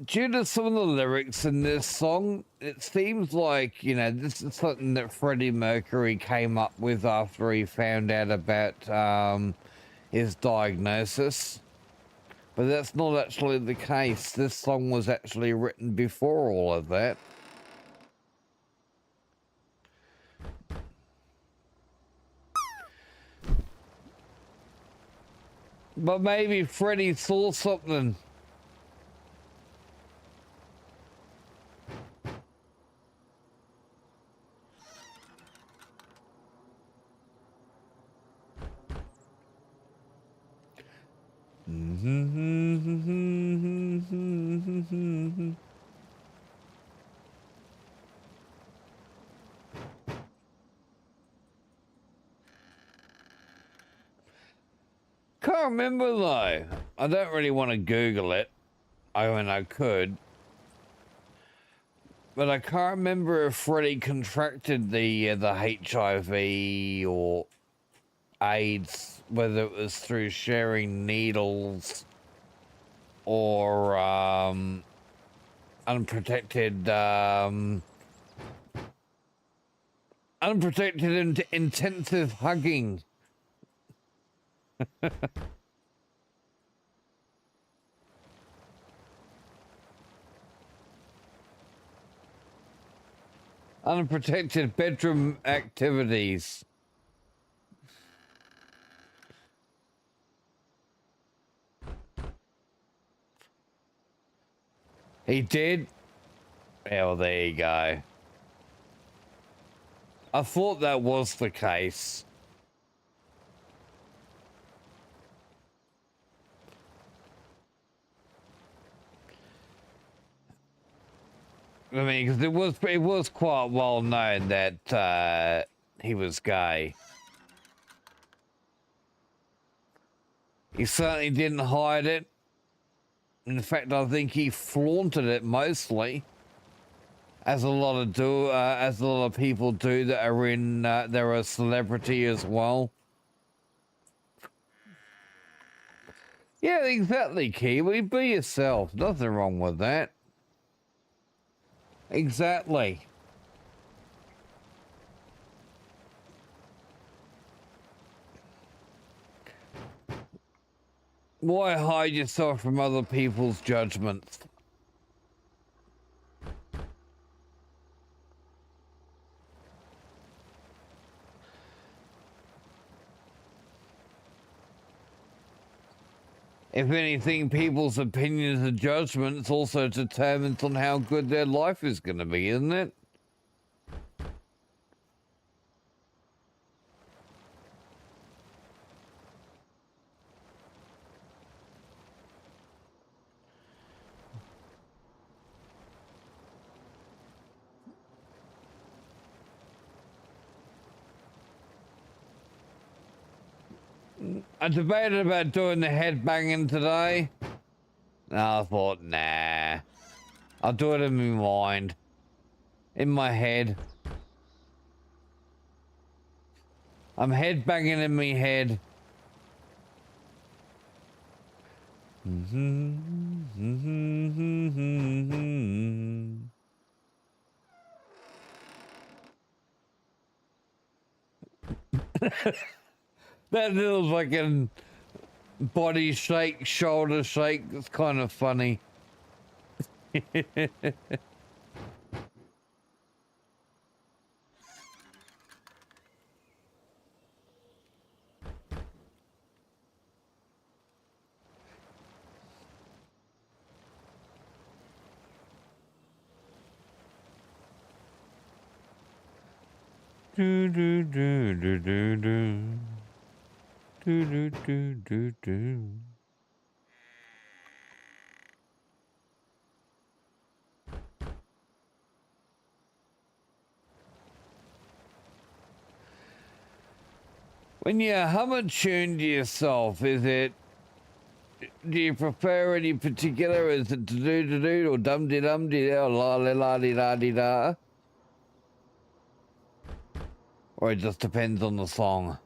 due to some of the lyrics in this song, it seems like, you know, this is something that Freddie Mercury came up with after he found out about his diagnosis. But that's not actually the case. This song was actually written before all of that. But maybe Freddie saw something. Can't remember though. I don't really want to Google it. I mean, I could. But I can't remember if Freddie contracted the HIV or AIDS, whether it was through sharing needles or unprotected intensive hugging. Unprotected bedroom activities. He did? Well, there you go. I thought that was the case. I mean, because it was quite well known that he was gay. He certainly didn't hide it. In fact, I think he flaunted it mostly, as a lot of people do that are in. They're a celebrity as well. Yeah, exactly, Kiwi. Be yourself. Nothing wrong with that. Exactly. Why hide yourself from other people's judgments? If anything, people's opinions and judgments also determines on how good their life is going to be, isn't it? I debated about doing the head banging today. I thought, nah. I'll do it in my mind. In my head. I'm head banging in my head. That little fucking body shake, shoulder shake, it's kind of funny. Do do do do do do. Do do do do do. When you hum a tune to yourself, do you prefer any particular? Is it do do do or dum de dum de or la la la de da de da? Or it just depends on the song?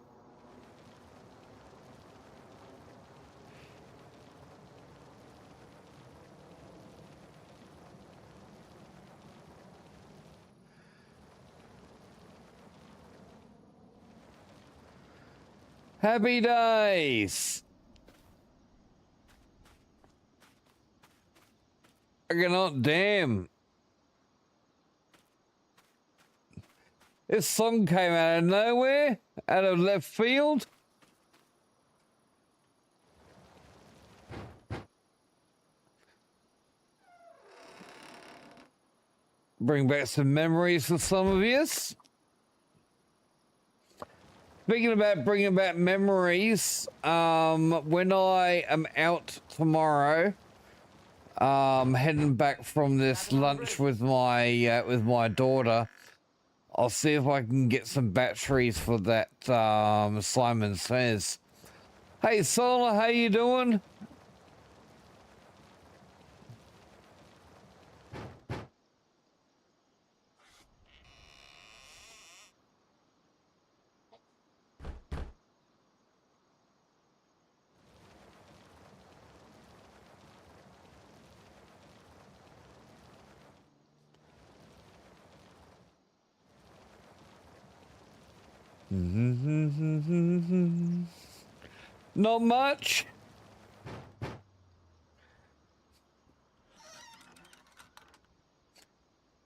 Happy days. I cannot damn. This song came out of nowhere, out of left field. Bring back some memories for some of you. Speaking about bringing back memories, when I am out tomorrow, heading back from this lunch with my daughter, I'll see if I can get some batteries for that Simon Says. Hey Solar, how you doing? Not much.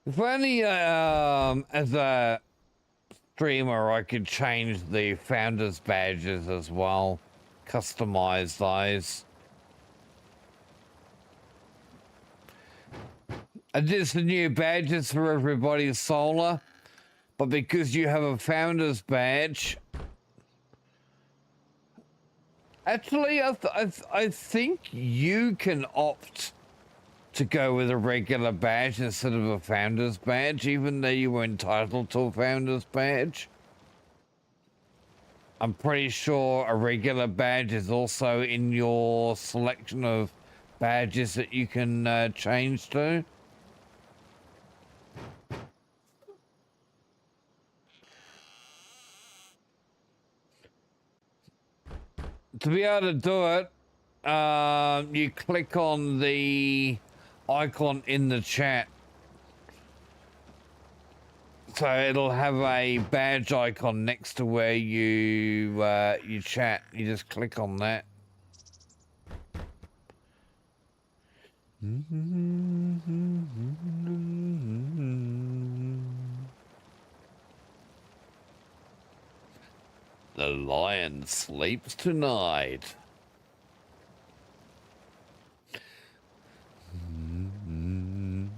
If only as a streamer I could change the founders badges as well, customize those. I did some new badges for everybody's Solar, but because you have a founder's badge, actually I think you can opt to go with a regular badge instead of a founder's badge, even though you were entitled to a founder's badge. I'm pretty sure a regular badge is also in your selection of badges that you can change to. To be able to do it, you click on the icon in the chat. So it'll have a badge icon next to where you chat. You just click on that. The lion sleeps tonight.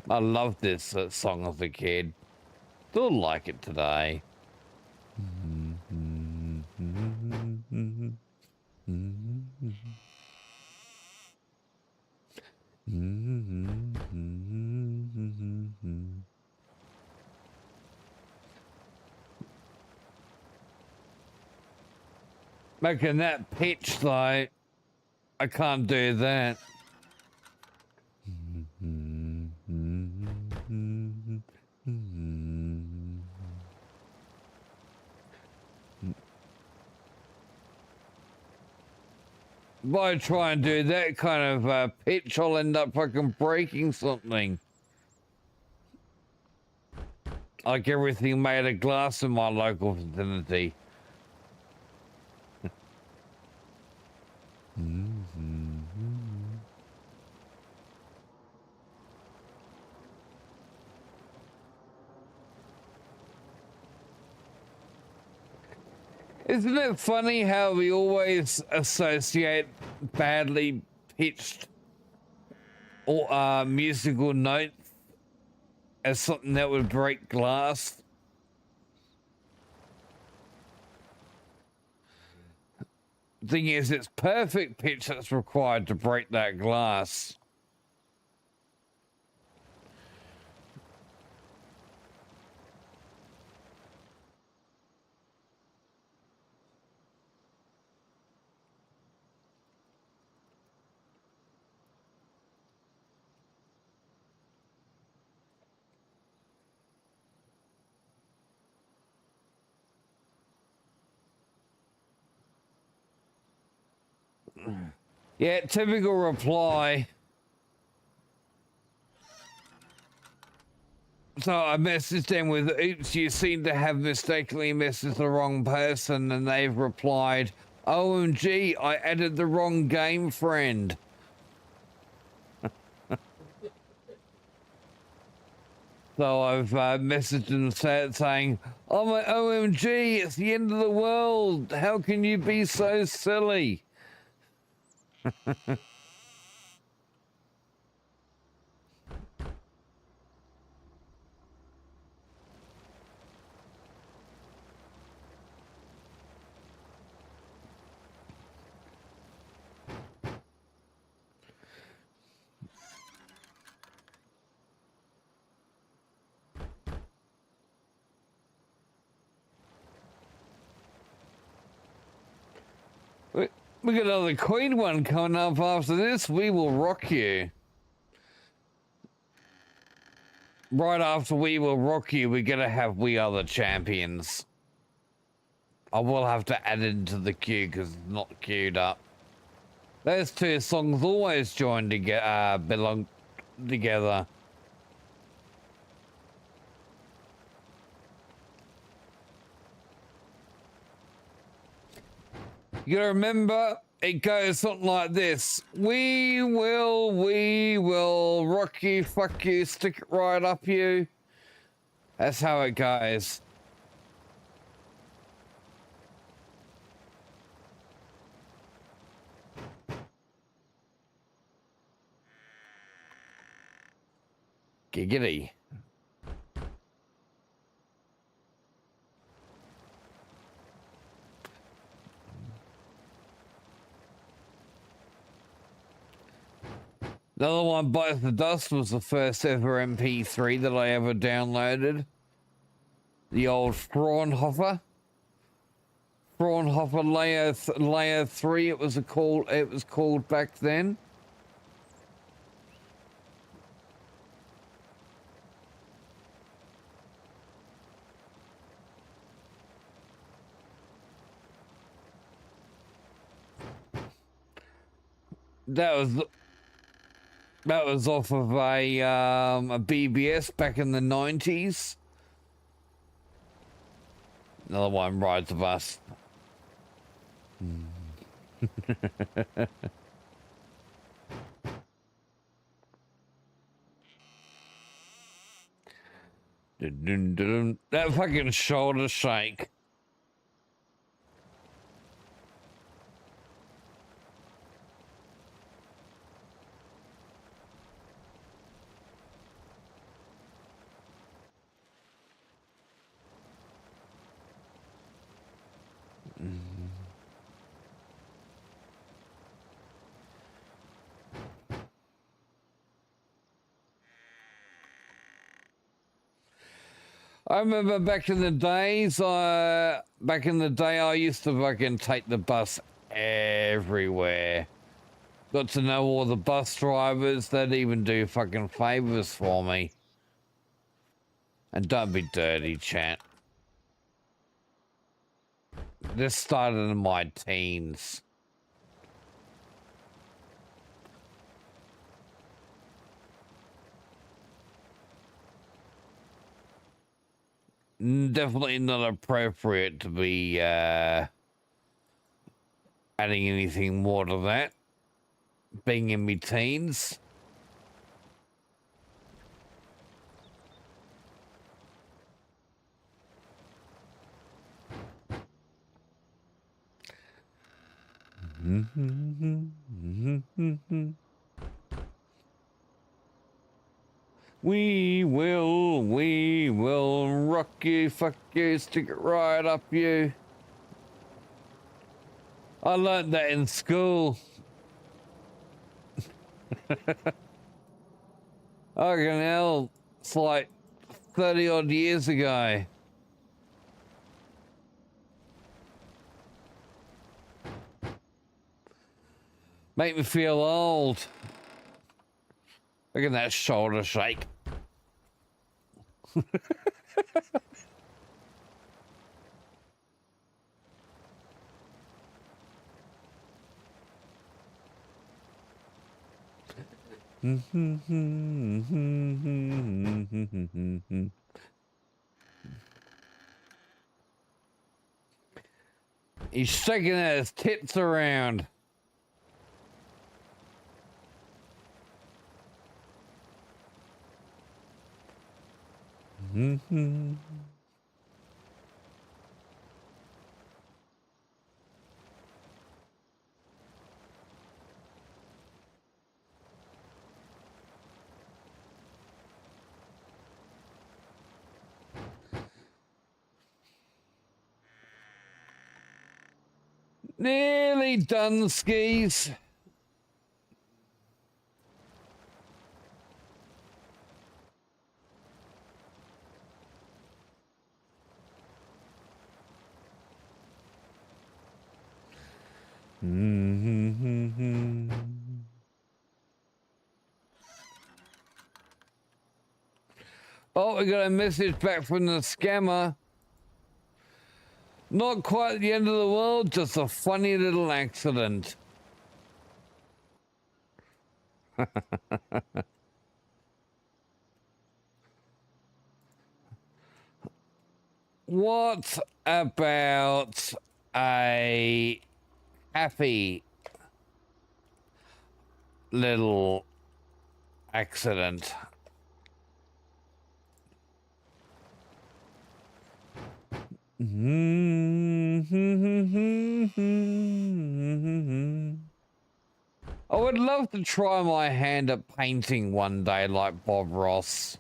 I loved this song as a kid. Still like it today. Making that pitch though, I can't do that. If I try and do that kind of pitch, I'll end up fucking breaking something. Like everything made of glass in my local vicinity. Isn't it funny how we always associate badly pitched or musical notes as something that would break glass? Thing is, it's perfect pitch that's required to break that glass. Yeah, typical reply. So I messaged them with, oops, you seem to have mistakenly messaged the wrong person, and they've replied, OMG, I added the wrong game, friend. So I've messaged him saying, oh my OMG, it's the end of the world. How can you be so silly? We got another Queen one coming up after this. We will rock you. Right after We Will Rock You, we're going to have We Are the Champions. I will have to add it into the queue because it's not queued up. Those two songs always join together, belong together. You gotta remember, it goes something like this. We will rock you, fuck you, stick it right up you. That's how it goes. Giggity. Another one, Bites the Dust, was the first ever MP3 that I ever downloaded. The old Fraunhofer layer 3. It was called back then. That was off of a BBS back in the 90s. Another one, Ride the Bus. That fucking shoulder shake. I remember back in the days, I used to fucking take the bus everywhere. Got to know all the bus drivers. They'd even do fucking favors for me. And don't be dirty, chat. This started in my teens. Definitely not appropriate to be adding anything more to that. Being in my teens. We will rock you, fuck you, stick it right up you. I learned that in school. Fucking hell, it's like 30 odd years ago. Make me feel old. Look at that shoulder shake. He's shaking his tits around. Mm-hmm. Nearly done, skis. Mm-hmm. Oh, we got a message back from the scammer. Not quite the end of the world, just a funny little accident. What about a happy little accident? I would love to try my hand at painting one day like Bob Ross.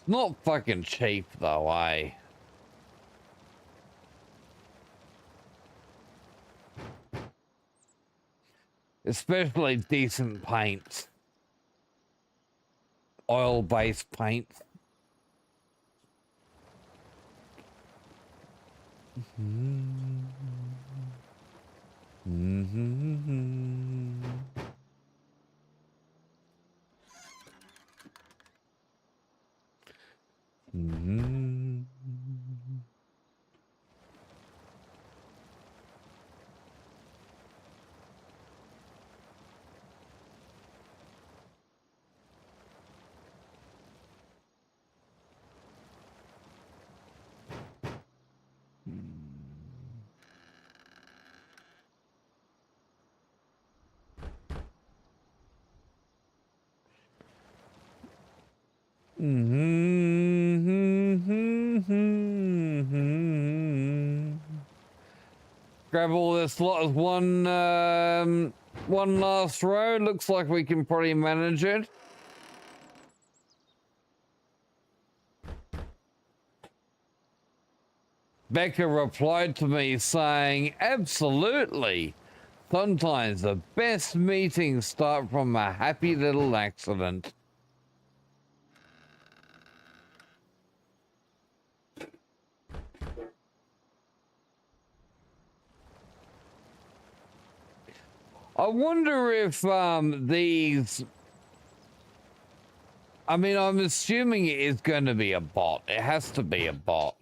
Not fucking cheap though, eh? Especially decent paints. Oil-based paints. Grab all this lot as one last row. Looks like we can probably manage it. Becca replied to me saying, absolutely. Sometimes the best meetings start from a happy little accident. I wonder if these... I mean, I'm assuming it is going to be a bot. It has to be a bot.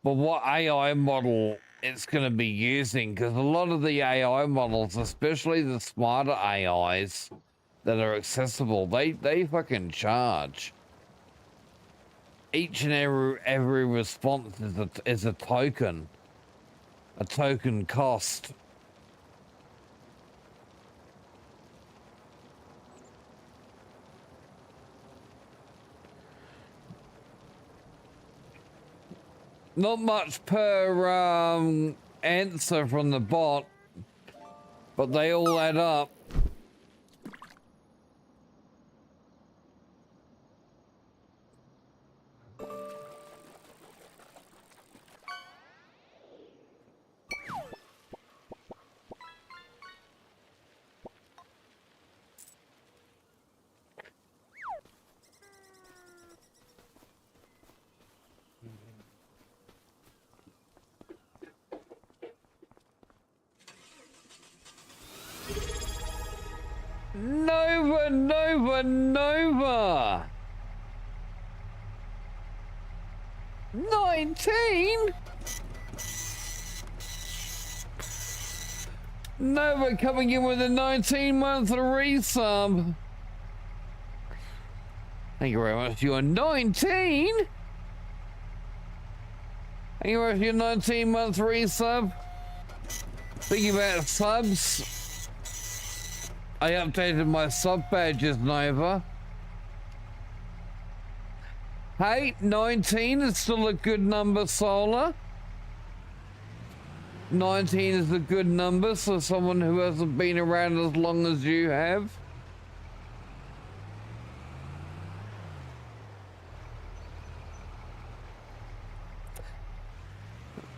But what AI model it's going to be using, because a lot of the AI models, especially the smarter AIs that are accessible, they fucking charge. Each and every response is a token cost. Not much per answer from the bot, but they all add up. Nova! 19? Nova coming in with a 19-month resub. Thank you very much. You're 19. Thank you very much for your 19-month resub. Thinking about subs, I updated my sub badges, Nova. Hey, 19 is still a good number, Solar. 19 is a good number for someone who hasn't been around as long as you have.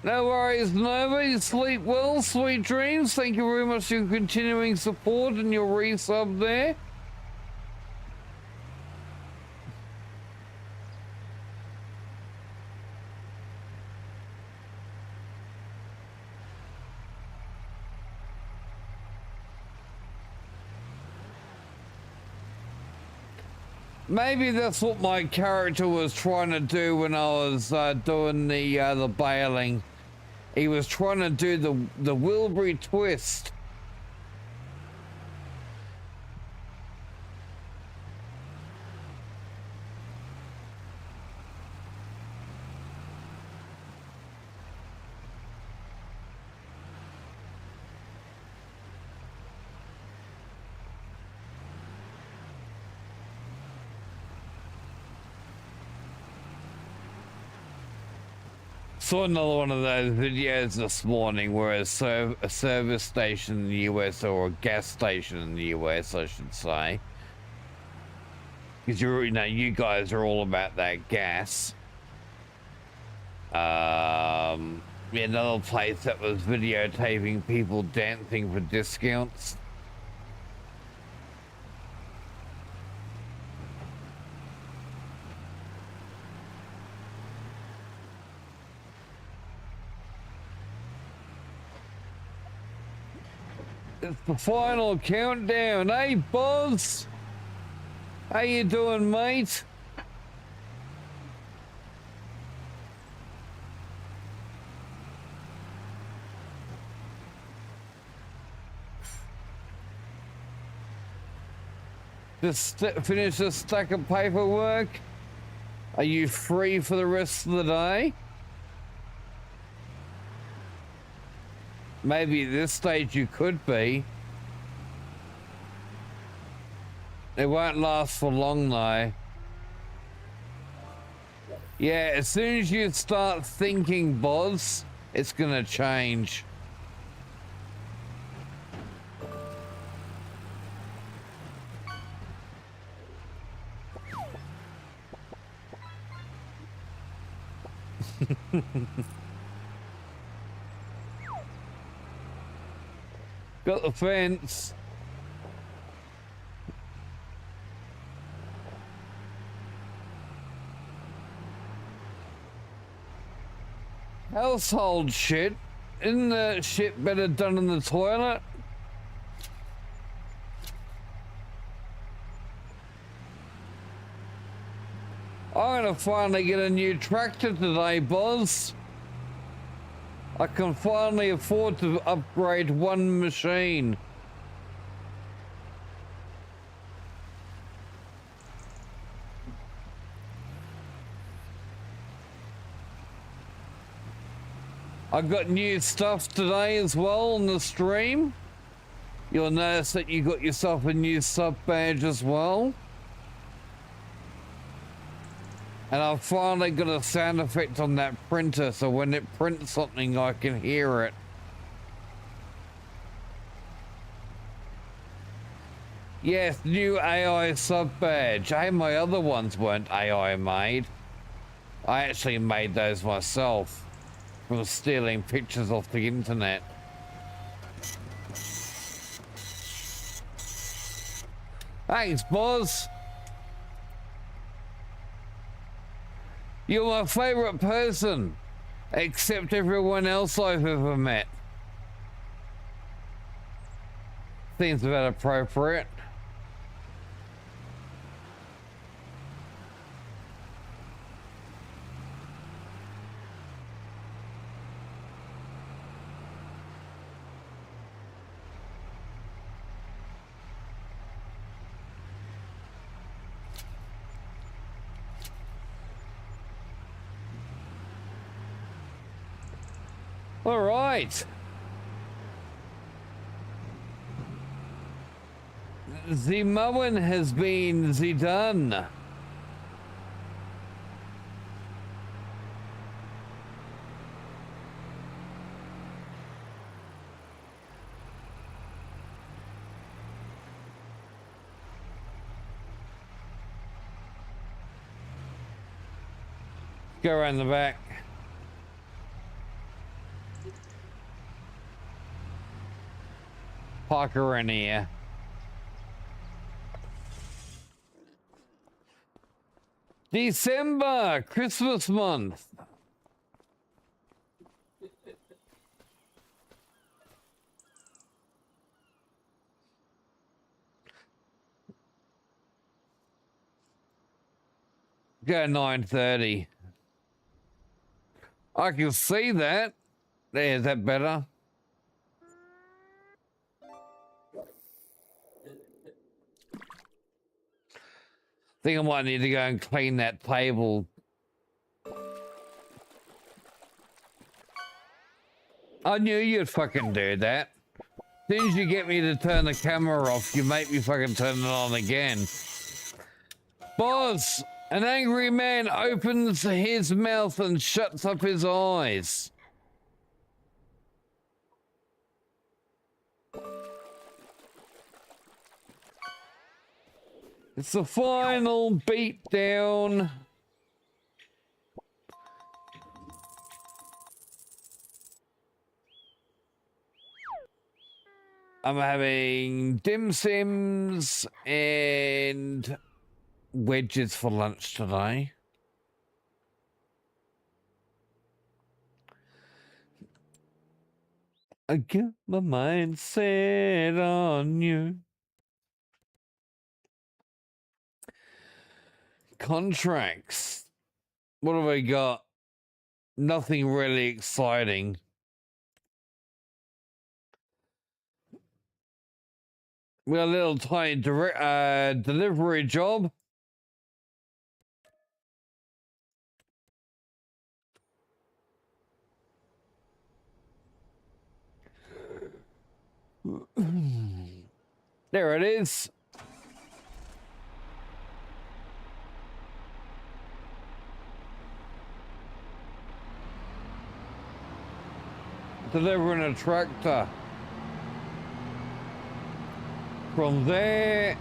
No worries, Nova. You sleep well, sweet dreams. Thank you very much for your continuing support and your resub there. Maybe that's what my character was trying to do when I was doing the bailing. He was trying to do the Wilbury twist. Saw another one of those videos this morning where a service station in the US, or a gas station in the US, I should say, because you guys are all about that gas. Another place that was videotaping people dancing for discounts. It's the final countdown. Hey, Boz. How you doing, mate? Just finish this stack of paperwork. Are you free for the rest of the day? Maybe at this stage you could be. It won't last for long though. Yeah, as soon as you start thinking, Boz, it's gonna change. Got the fence. Household shit. Isn't the shit better done in the toilet? I'm gonna finally get a new tractor today, Boz. I can finally afford to upgrade one machine. I got new stuff today as well on the stream. You'll notice that you got yourself a new sub badge as well. And I've finally got a sound effect on that printer, so when it prints something, I can hear it. Yes, new AI sub badge. Hey, my other ones weren't AI made. I actually made those myself from stealing pictures off the internet. Thanks, Boz. You're my favorite person, except everyone else I've ever met. Seems about appropriate. All right. The mowing has been done. Go around the back. Park around here. December, Christmas month. Go 9:30. I can see that. There, is that better? Think I might need to go and clean that table. I knew you'd fucking do that. As soon as you get me to turn the camera off, you make me fucking turn it on again. Boss, an angry man opens his mouth and shuts up his eyes. It's the final beatdown. I'm having dim sims and wedges for lunch today. I get my mind set on you. Contracts. What have we got? Nothing really exciting. We got a little tiny delivery job. There it is. Delivering a tractor. From there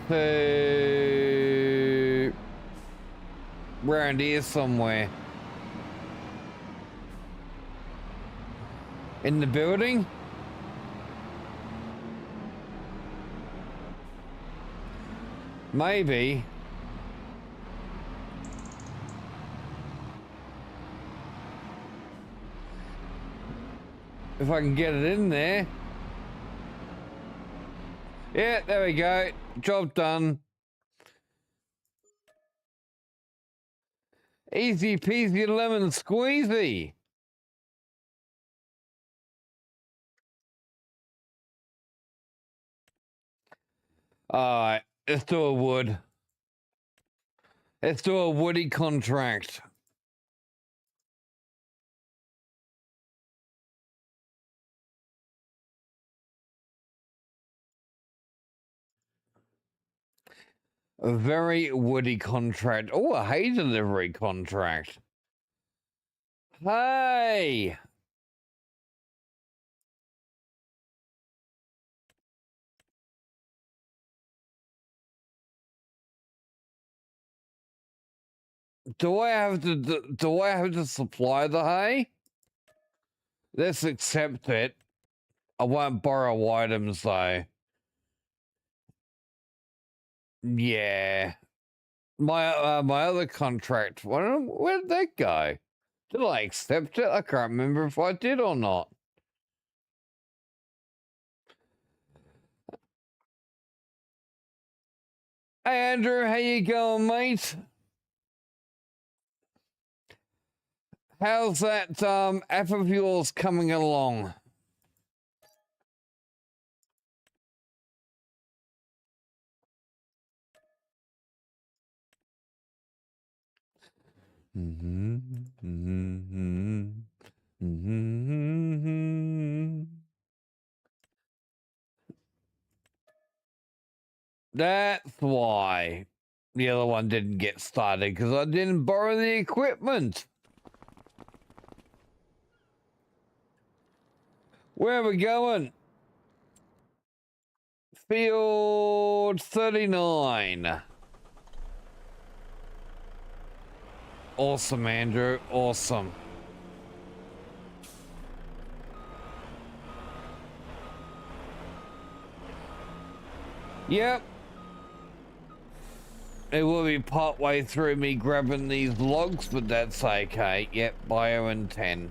to around here somewhere. In the building? Maybe. If I can get it in there. Yeah, there we go. Job done. Easy peasy lemon squeezy. Alright, let's do a wood. Let's do a woody contract. A very woody contract. Oh, a hay delivery contract. Hey! Do I have to supply the hay? Let's accept it. I won't borrow items though. Yeah. My other contract. Where did that go? Did I accept it? I can't remember if I did or not. Hey Andrew, how you going, mate? How's that app of yours coming along? That's why the other one didn't get started, because I didn't borrow the equipment. Where are we going? Field 39. Awesome, Andrew. Awesome. Yep. It will be part way through me grabbing these logs, but that's okay. Yep, bio and 10.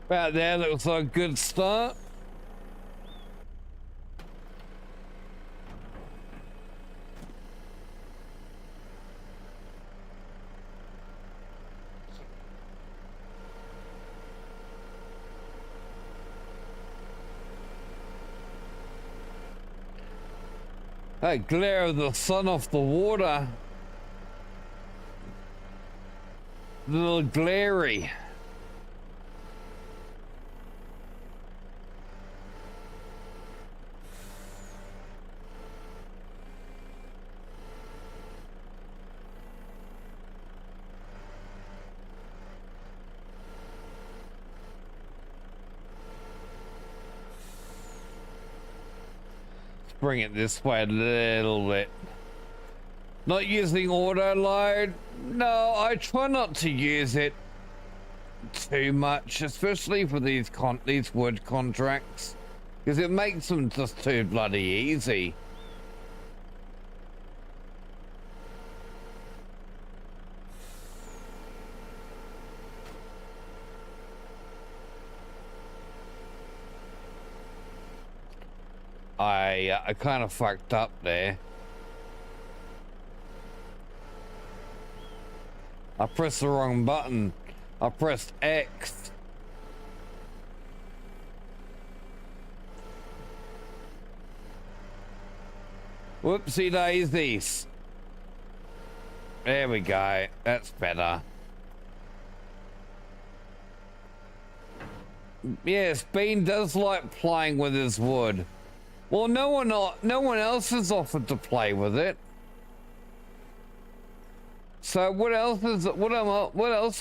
About there, looks like a good start. That glare of the sun off the water. A little glary. Bring it this way a little bit. Not using auto load. No, I try not to use it too much, especially for these wood contracts, because it makes them just too bloody easy. I kind of fucked up there. I pressed the wrong button. I pressed X. Whoopsie daisies. There we go. That's better. Yes, Bean does like playing with his wood. Well, no one else has offered to play with it. So what else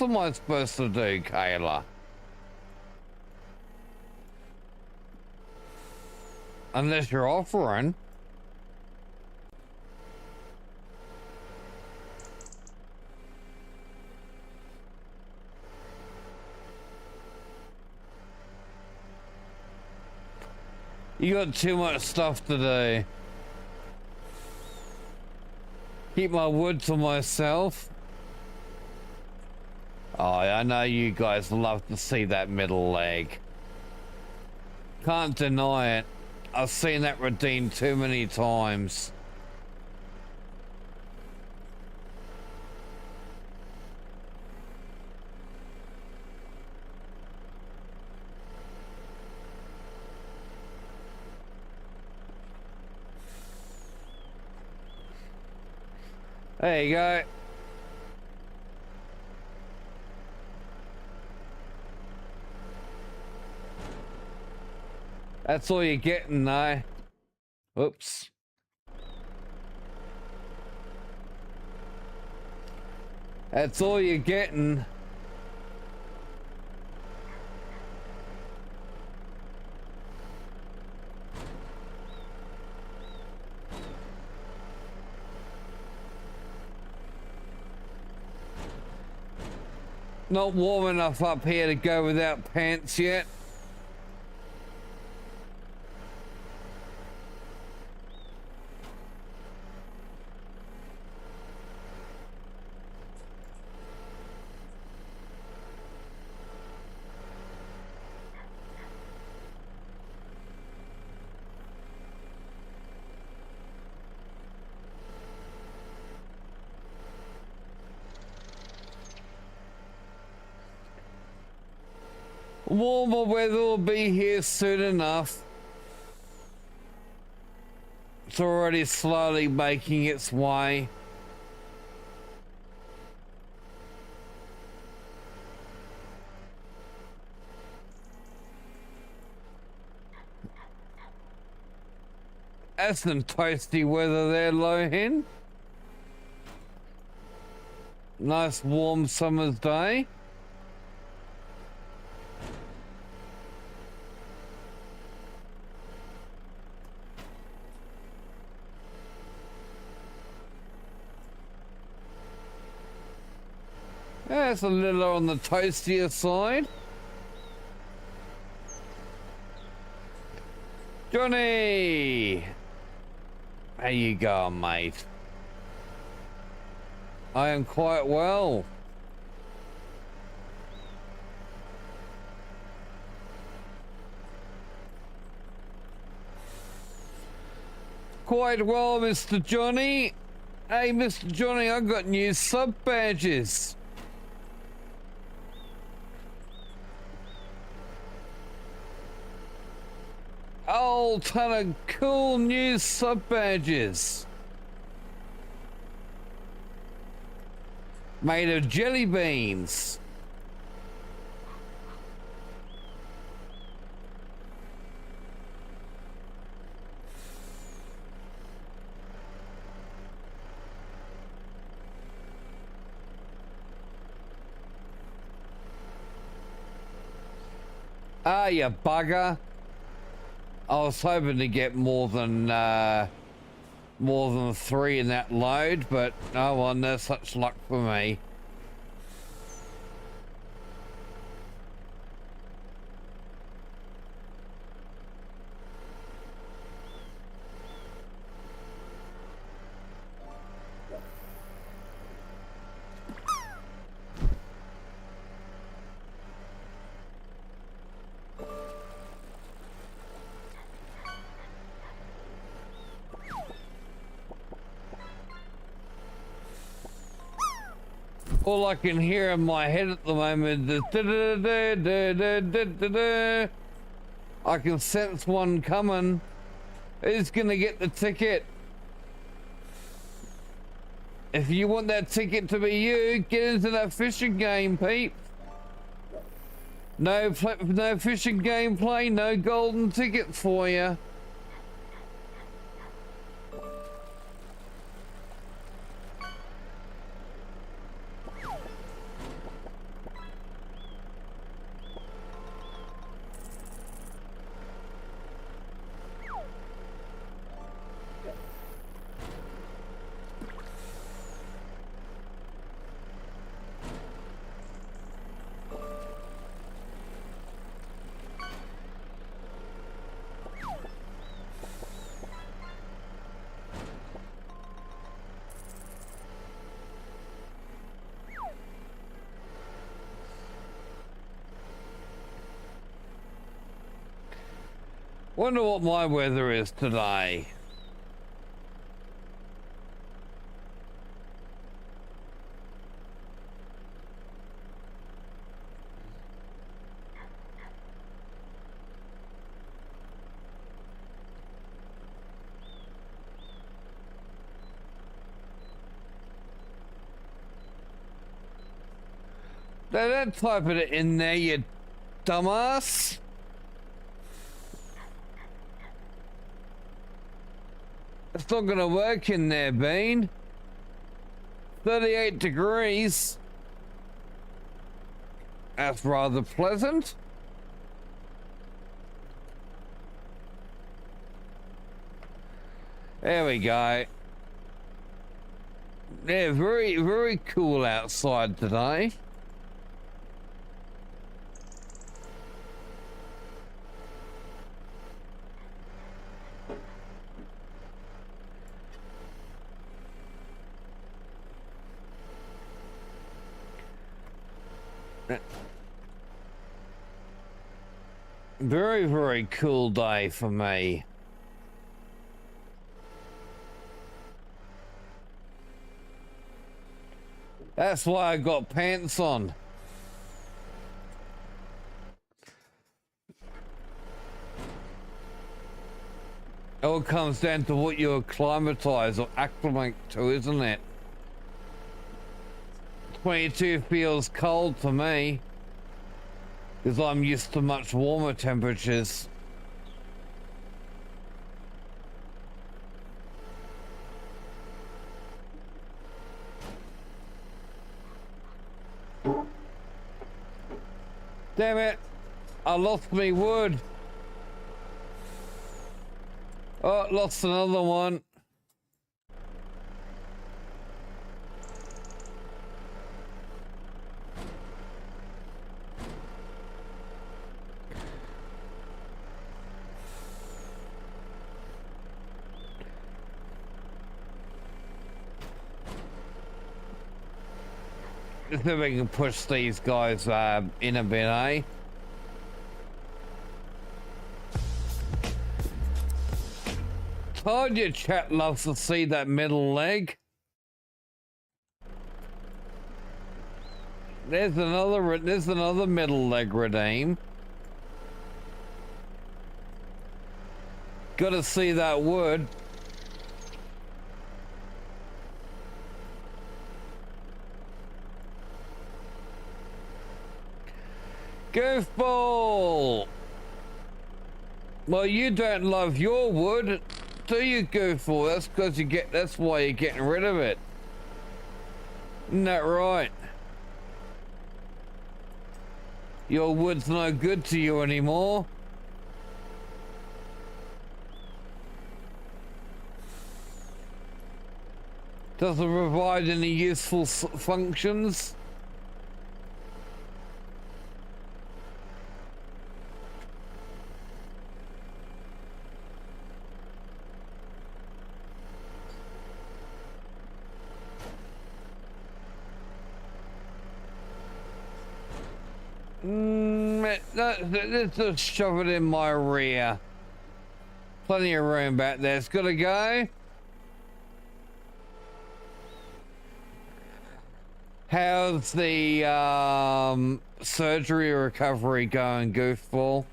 am I supposed to do, Kayla? Unless you're offering. You got too much stuff to do. Keep my wood to myself. Oh, I know you guys love to see that middle leg. Can't deny it. I've seen that redeemed too many times. There you go. That's all you're getting, though. Oops. That's all you're getting. Not warm enough up here to go without pants yet. Warmer weather will be here soon enough. It's already slowly making its way. That's some toasty weather there, Lohin. Nice warm summer's day. That's a little on the toastier side. Johnny! How you going, mate? I am quite well. Quite well, Mr. Johnny. Hey, Mr. Johnny, I've got new sub badges. Whole ton of cool new sub badges. Made of jelly beans. Ah, you bugger. I was hoping to get more than 3 in that load, but oh well, no such luck for me. All I can hear in my head at the moment is da-da-da-da-da-da-da-da. I can sense one coming. Who's gonna get the ticket? If you want that ticket to be you, get into that fishing game, Pete. No fishing gameplay, no golden ticket for you. Wonder what my weather is today. Don't type it in there, you dumbass. It's not gonna work in there, Bean. 38 degrees. That's rather pleasant. There we go. Yeah, very, very cool outside today. Very, very cool day for me. That's why I got pants on. It all comes down to what you acclimatize or acclimate to, isn't it? 22 feels cold to me because I'm used to much warmer temperatures. Damn it, I lost me wood. Oh, lost another one. Let's see if we can push these guys in a bit, eh? Told you chat loves to see that middle leg. There's another middle leg redeem. Gotta see that wood. Goofball! Well, you don't love your wood, do you, Goofball? That's because that's why you're getting rid of it. Isn't that right? Your wood's no good to you anymore. Doesn't provide any useful functions. Let's just shove it in my rear. Plenty of room back there. It's gotta go. How's the surgery recovery going, Goofball?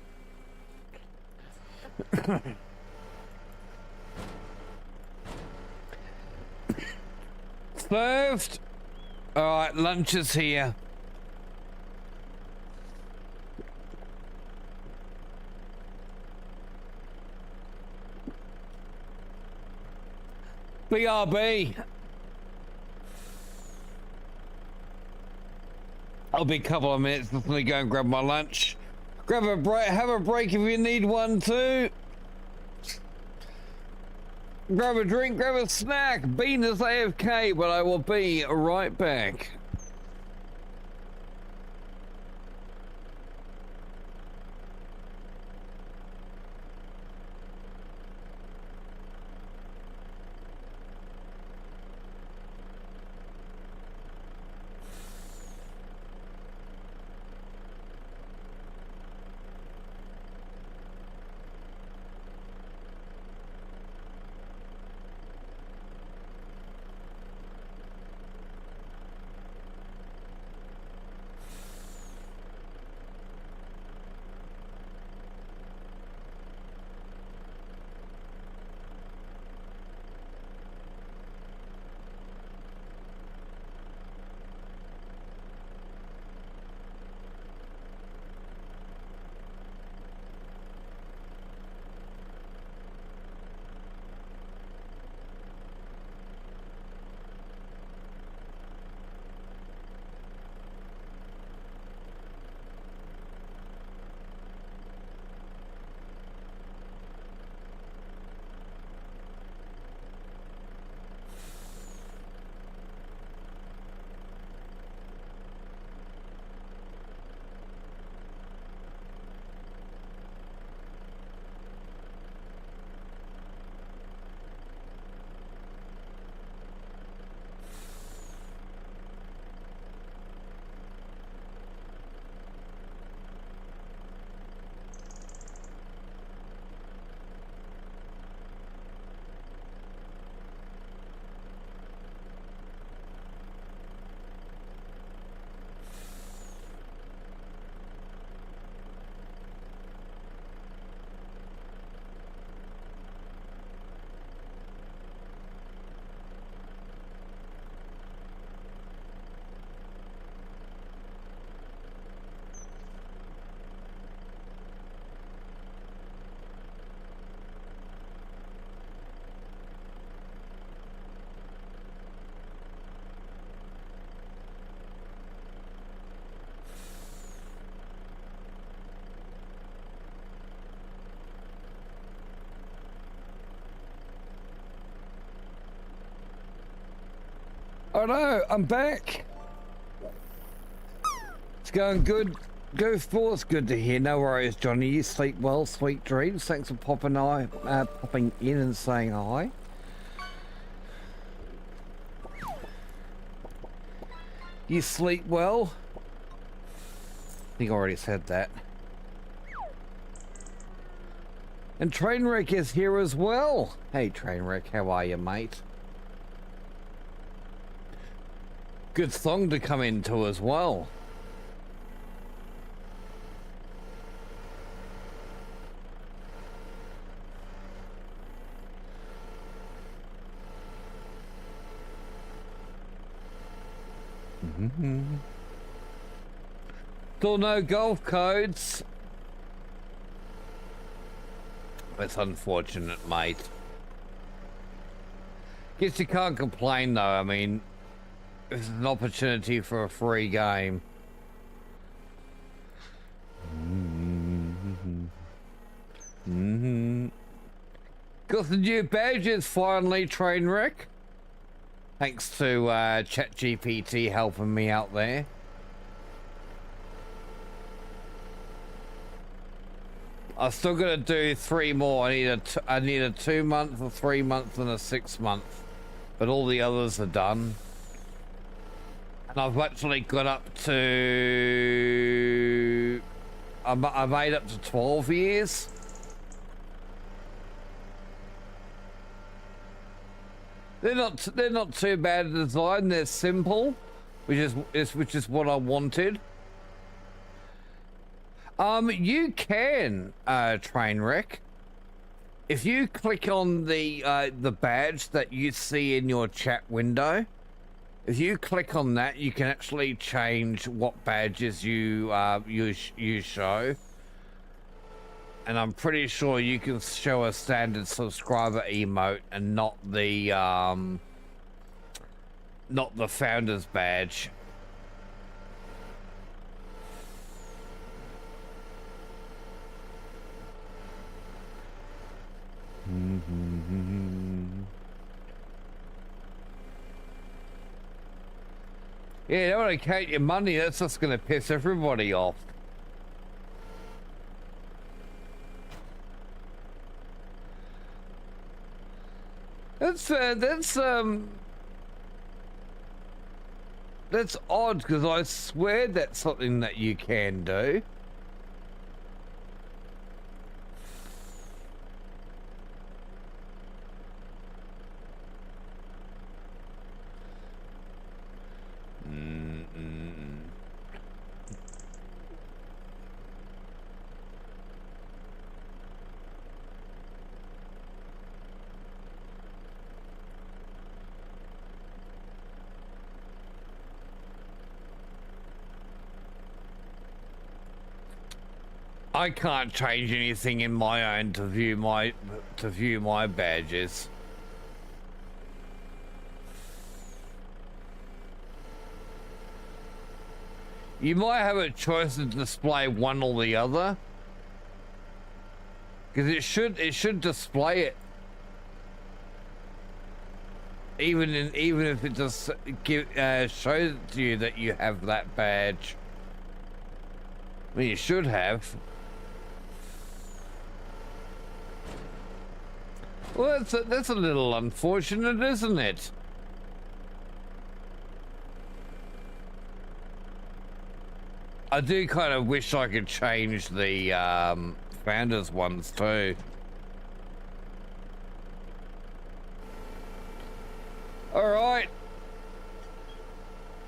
Served. All right, lunch is here. BRB. I'll be a couple of minutes. Let me go and grab my lunch. Grab a break. Have a break if you need one too. Grab a drink. Grab a snack. Bean is AFK, but I will be right back. Oh no, I'm back. It's going good. Go forth. Good to hear. No worries, Johnny. You sleep well. Sweet dreams. Thanks for popping in and saying hi. You sleep well? I think I already said that. And Trainwreck is here as well. Hey Trainwreck, how are you, mate? Good song to come into as well. Still no golf codes. That's unfortunate, mate. Guess you can't complain though. I mean, it's an opportunity for a free game. Got the new badges finally, Trainwreck. Thanks to ChatGPT helping me out there. I've still got to do 3 more. I need a 2 month, a 3 month, and a 6 month. But all the others are done. And I've actually got up to... I made up to 12 years. They're not too bad to design. They're simple, which is what I wanted. You can Trainwreck. If you click on the badge that you see in your chat window, if you click on that, you can actually change what badges you show. And I'm pretty sure you can show a standard subscriber emote and not the founder's badge. Yeah, you don't want to count your money. That's just going to piss everybody off. That's odd, because I swear that's something that you can do. I can't change anything in my own to view my badges. You might have a choice to display one or the other, because it should display it, even if it just shows it to you that you have that badge. I mean, you should have. Well, that's a little unfortunate, isn't it? I do kind of wish I could change the founders ones too. All right,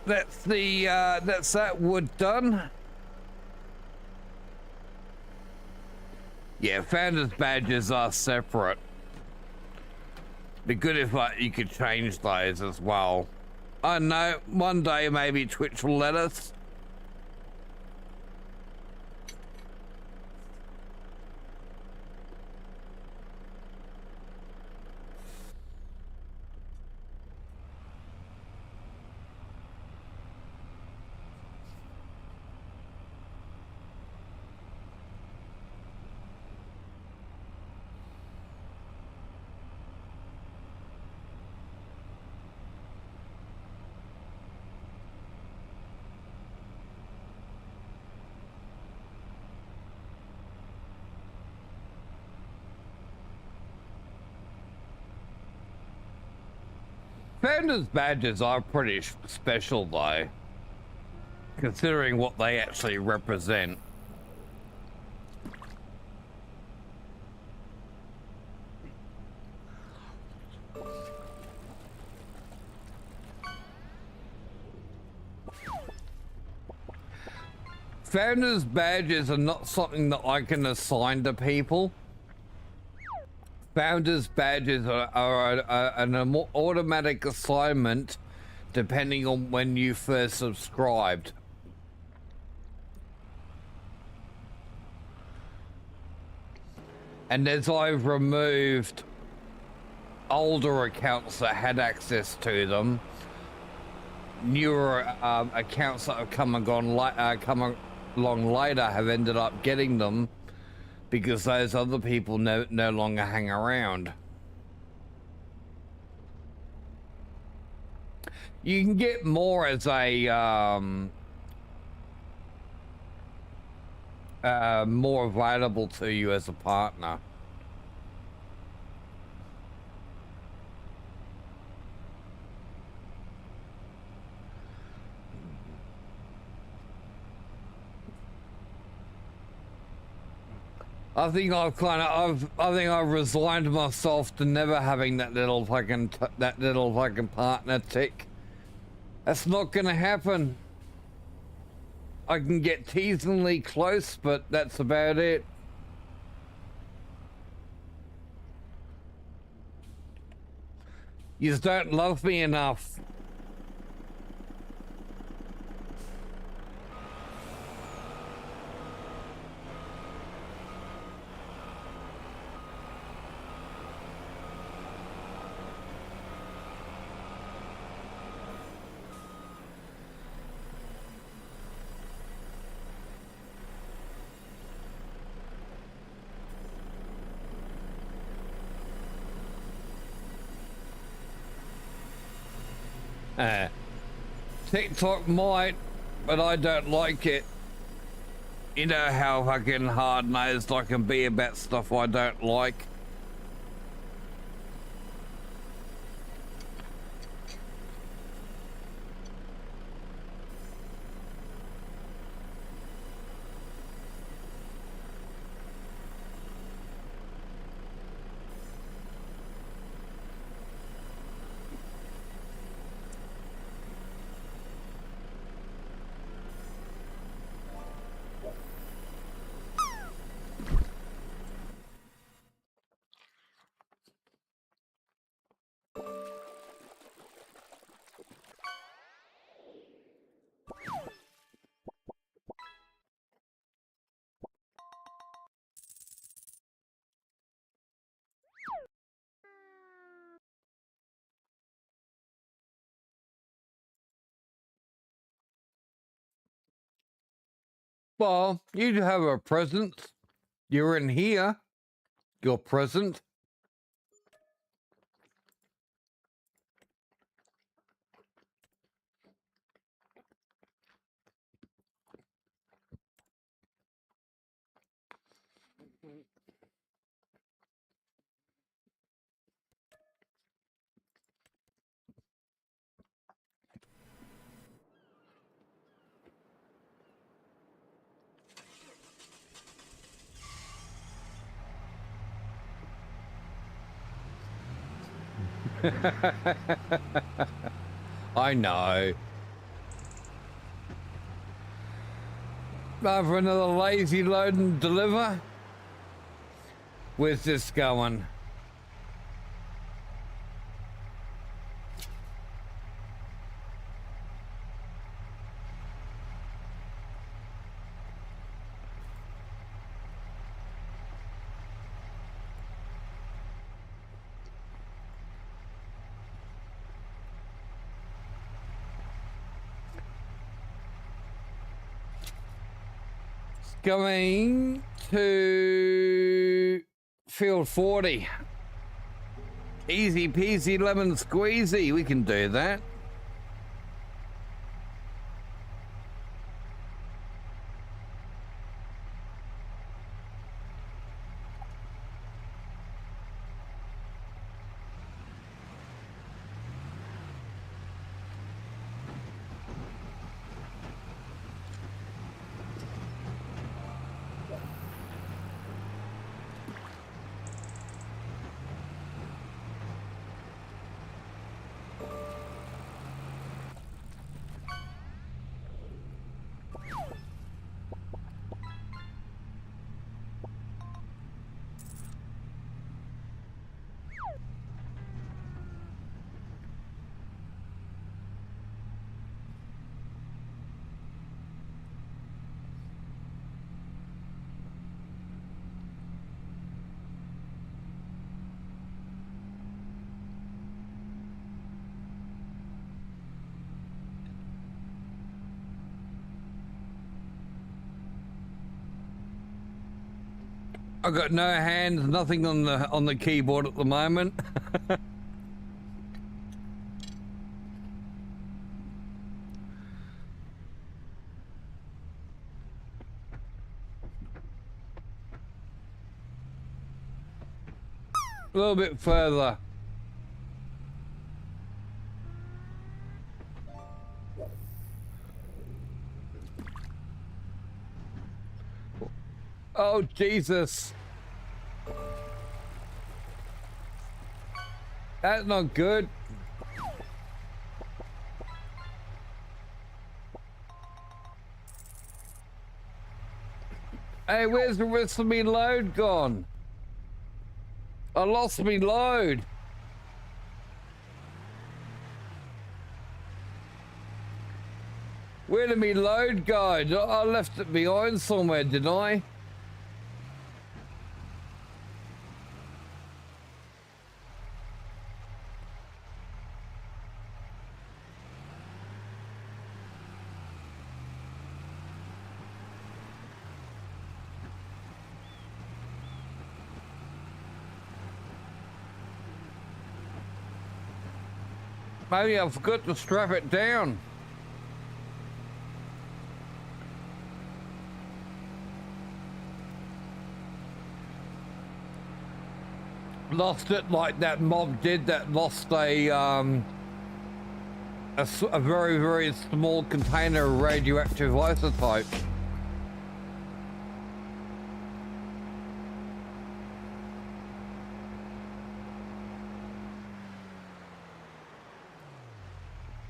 that's that wood done. Yeah, founders badges are separate. Be good if you could change those as well. I don't know, one day maybe Twitch will let us. Founders badges are pretty special though, considering what they actually represent. Founders badges are not something that I can assign to people. Founders badges are an automatic assignment depending on when you first subscribed. And as I've removed older accounts that had access to them, newer accounts that have come along later have ended up getting them because those other people no longer hang around. You can get more as a more available to you as a partner. I think I've resigned myself to never having that little fucking partner tick. That's not gonna happen. I can get teasingly close, but that's about it. You just don't love me enough. TikTok might, but I don't like it. You know how fucking hard-nosed I can be about stuff I don't like. Well, you have a present. You're in here. You're present. I know. Time for another lazy load and deliver. Where's this going? Going to field 40. Easy peasy lemon squeezy. We can do that. I've got no hands, nothing on the keyboard at the moment. A little bit further. Oh, Jesus. That's not good. Hey, where's the rest of me load gone? I lost me load. Where did me load go? I left it behind somewhere, didn't I? Maybe I forgot to strap it down. Lost it like that mob did that lost a very, very small container of radioactive isotope.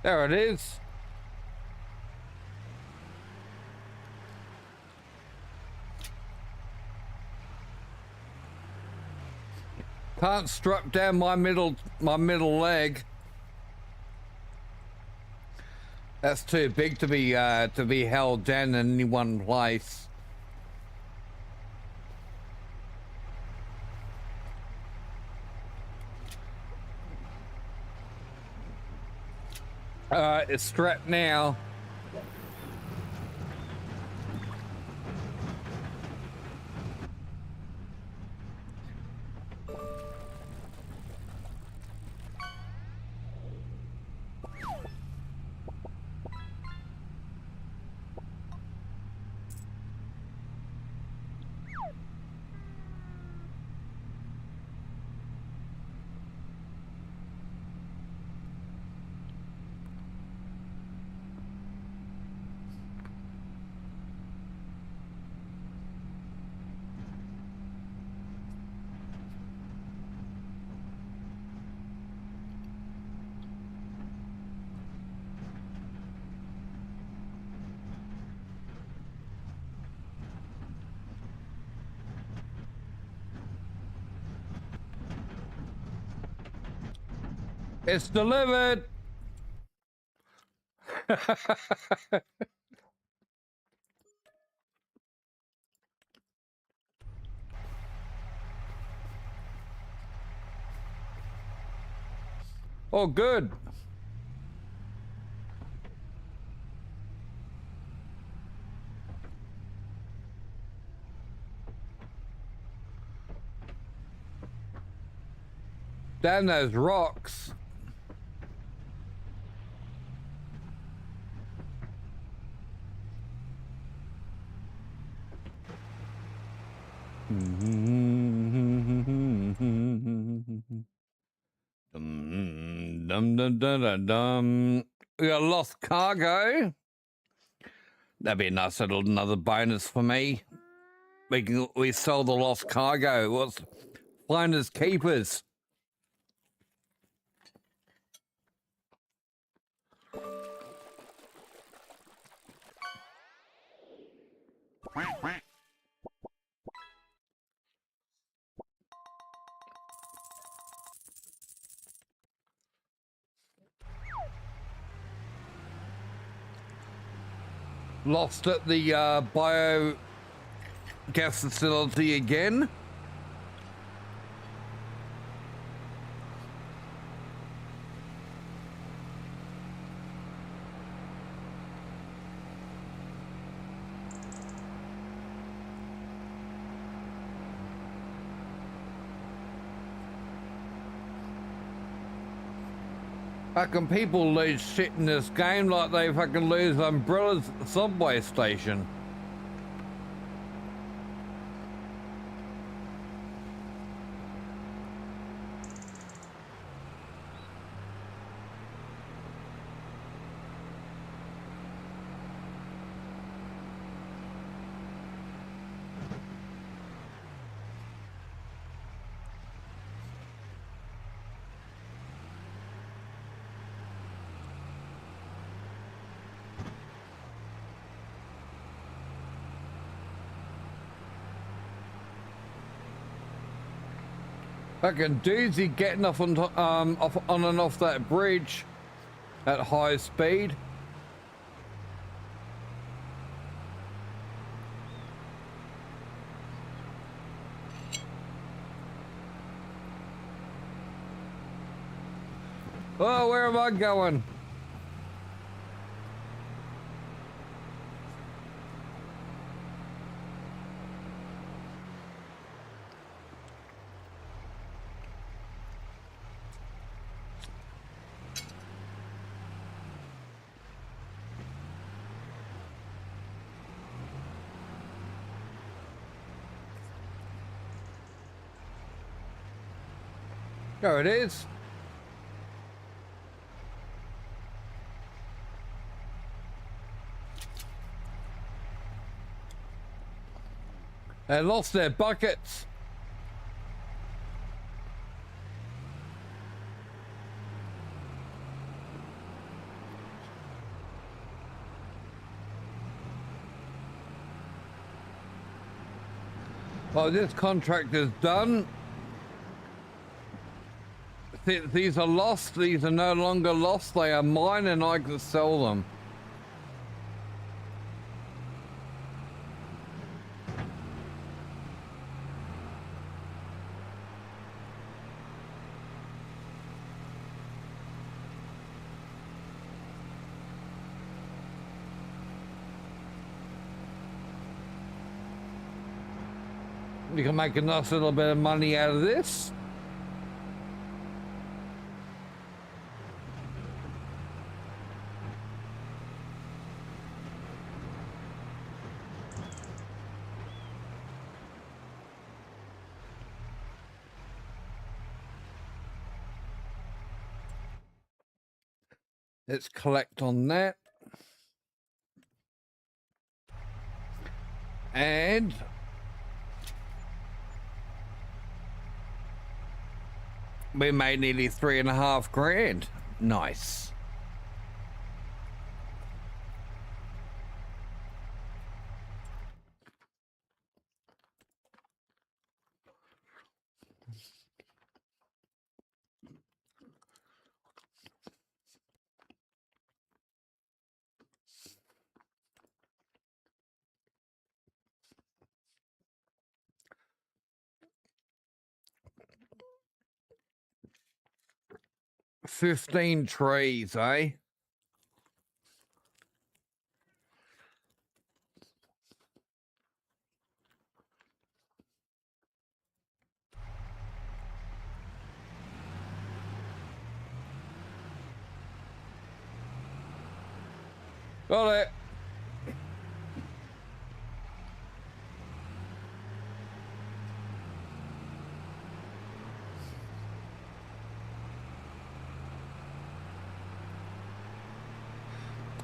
There it is. Can't strap down my middle leg. That's too big to be held down in any one place. It's strapped now. It's delivered. Oh, good. Damn those rocks. We got lost cargo. That'd be a nice little another bonus for me. We sell the lost cargo. What's finders keepers? Lost at the biogas facility again. Fucking people lose shit in this game like they fucking lose umbrellas at the subway station. Fucking doozy getting off on and off that bridge at high speed. Oh, where am I going? There it is. They lost their buckets. Well, this contract is done. These are lost. These are no longer lost. They are mine and I can sell them. You can make a nice little bit of money out of this. Let's collect on that. And we made nearly 3.5 grand. Nice. $15 trees, eh? Got it.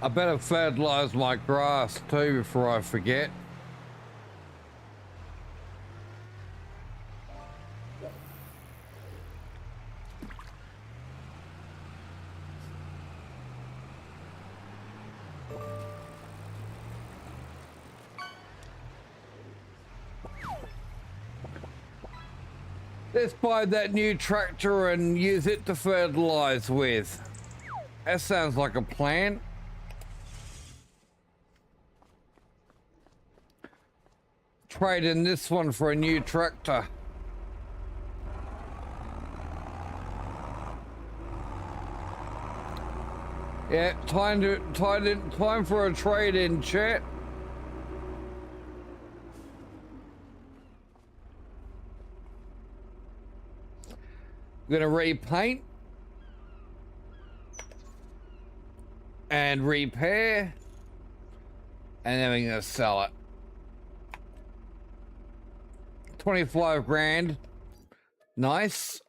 I better fertilize my grass too before I forget. Let's buy that new tractor and use it to fertilize with. That sounds like a plan. Trade in this one for a new tractor. Yeah, time for a trade-in, chat. Gonna repaint. and repair, and then we're gonna sell it. 25 grand. Nice.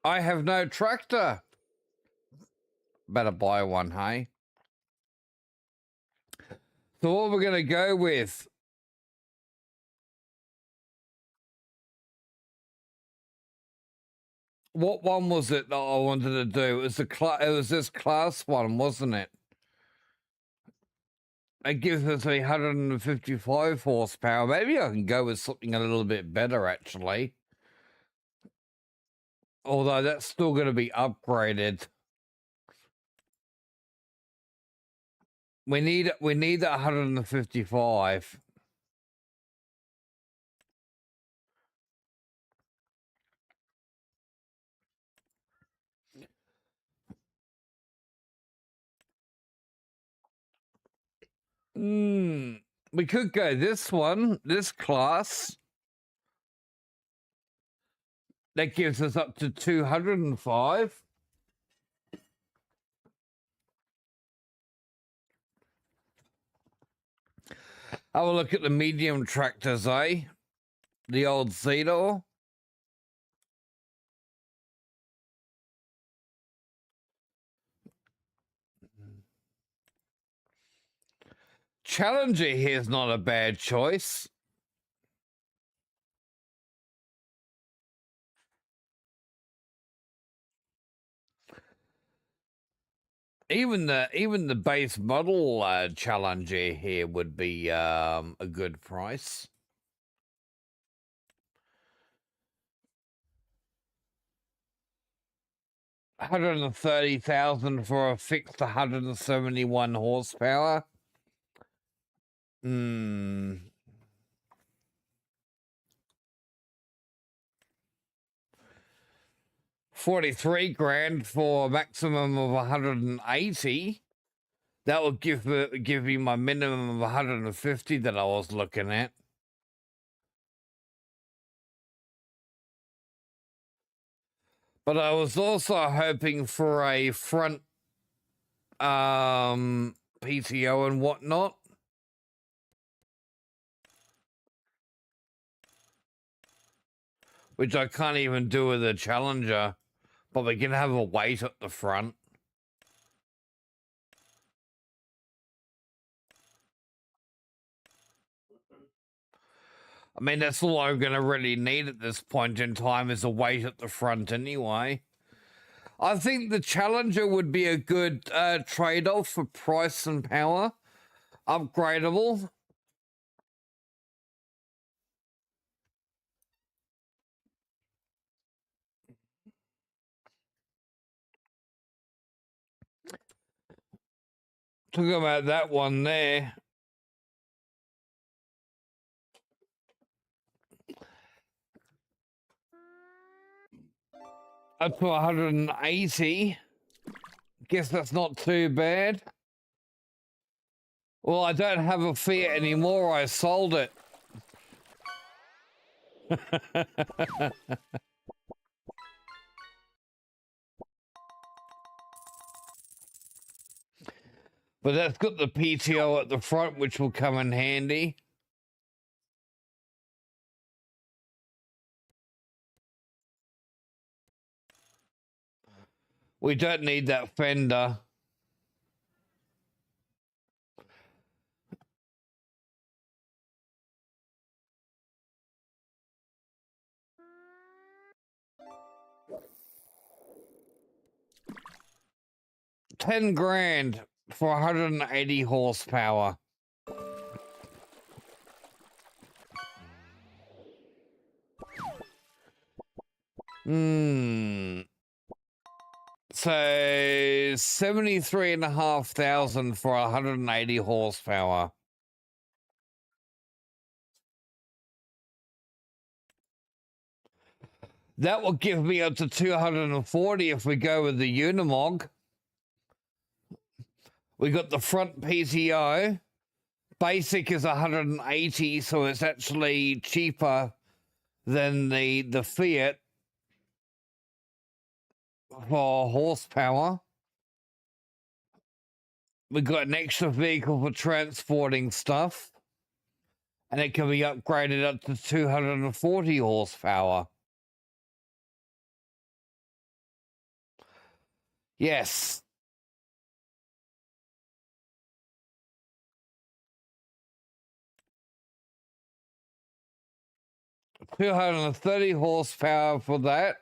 I have no tractor. Better buy one, hey? So what we're gonna go with? What one was it that I wanted to do? It was it was this class one, wasn't it? It gives us 155 horsepower. Maybe I can go with something a little bit better, actually. Although that's still going to be upgraded. We need 155. We could go this one, this class. That gives us up to 205. Have a look at the medium tractors, eh? The old Zedor. Challenger here's not a bad choice. Even the base model Challenger here would be a good price. $130,000 for a fixed 171 horsepower. 43 grand for a maximum of 180. That would give me my minimum of 150 that I was looking at. But I was also hoping for a front PTO and whatnot. Which I can't even do with a Challenger. But we can have a weight at the front. I mean, that's all I'm going to really need at this point in time is a weight at the front anyway. I think the Challenger would be a good trade-off for price and power. Upgradable. Talk about that one there. Up to 180. Guess that's not too bad. Well, I don't have a Fiat anymore. I sold it. But that's got the PTO at the front, which will come in handy. We don't need that fender. $10 grand for 180 horsepower. So 73,500 for 180 horsepower. That will give me up to 240 if we go with the Unimog. We got the front PTO. Basic is 180, so it's actually cheaper than the Fiat for horsepower. we got an extra vehicle for transporting stuff, and it can be upgraded up to 240 horsepower. Yes. $230 horsepower for that.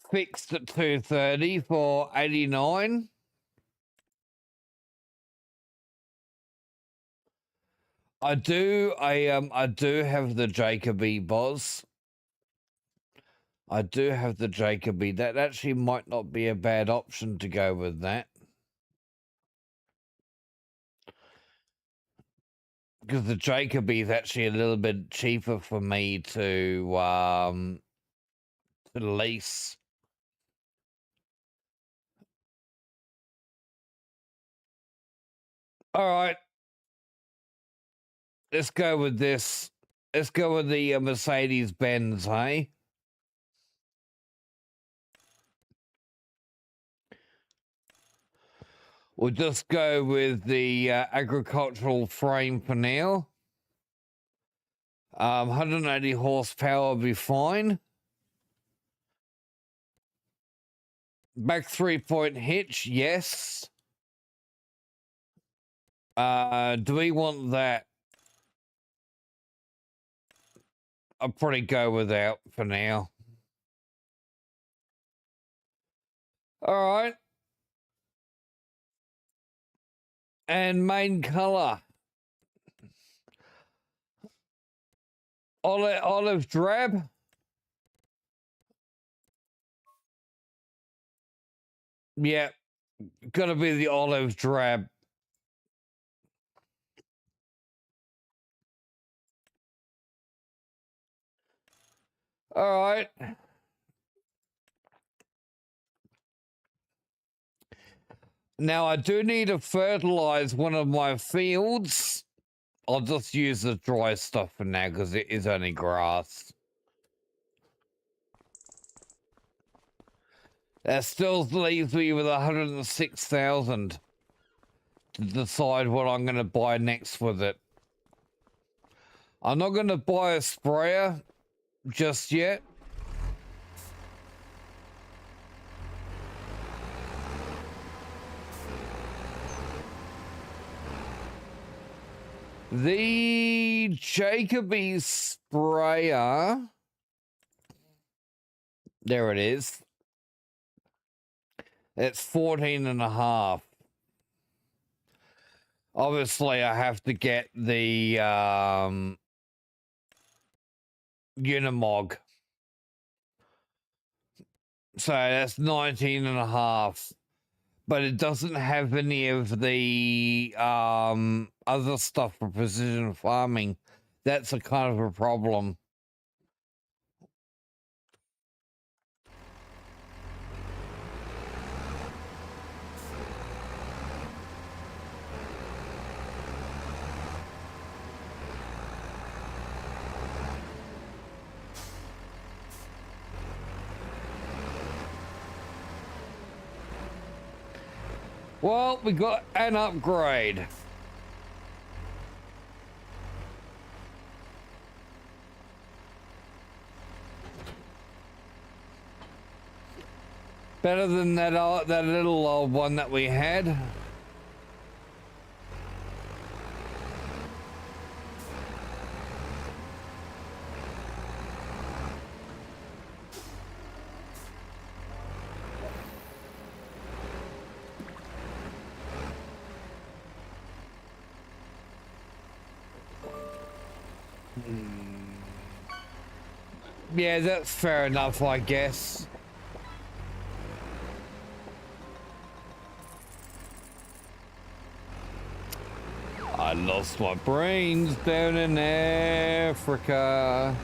Fixed at 230 for 89. I do have the Jacoby Boz. I do have the Jacoby. That actually might not be a bad option to go with that. Because the Jacoby is actually a little bit cheaper for me to lease. All right. Let's go with this. Let's go with the Mercedes-Benz, hey? We'll just go with the agricultural frame for now. 180 horsepower will be fine. Back 3-point hitch, yes. Do we want that? I'll probably go without for now. All right. And main color. Olive drab. Yeah. Gotta be the olive drab. All right. Now, I do need to fertilize one of my fields. I'll just use the dry stuff for now because it is only grass. That still leaves me with 106,000 to decide what I'm going to buy next with it. I'm not going to buy a sprayer just yet. The Jacoby sprayer, there it is. It's 14.5. Obviously, I have to get the Unimog. So that's 19.5. But it doesn't have any of the other stuff for precision farming. That's a kind of a problem. Well, we got an upgrade. Better than that little old one that we had. Yeah, that's fair enough, I guess. I lost my brains down in Africa.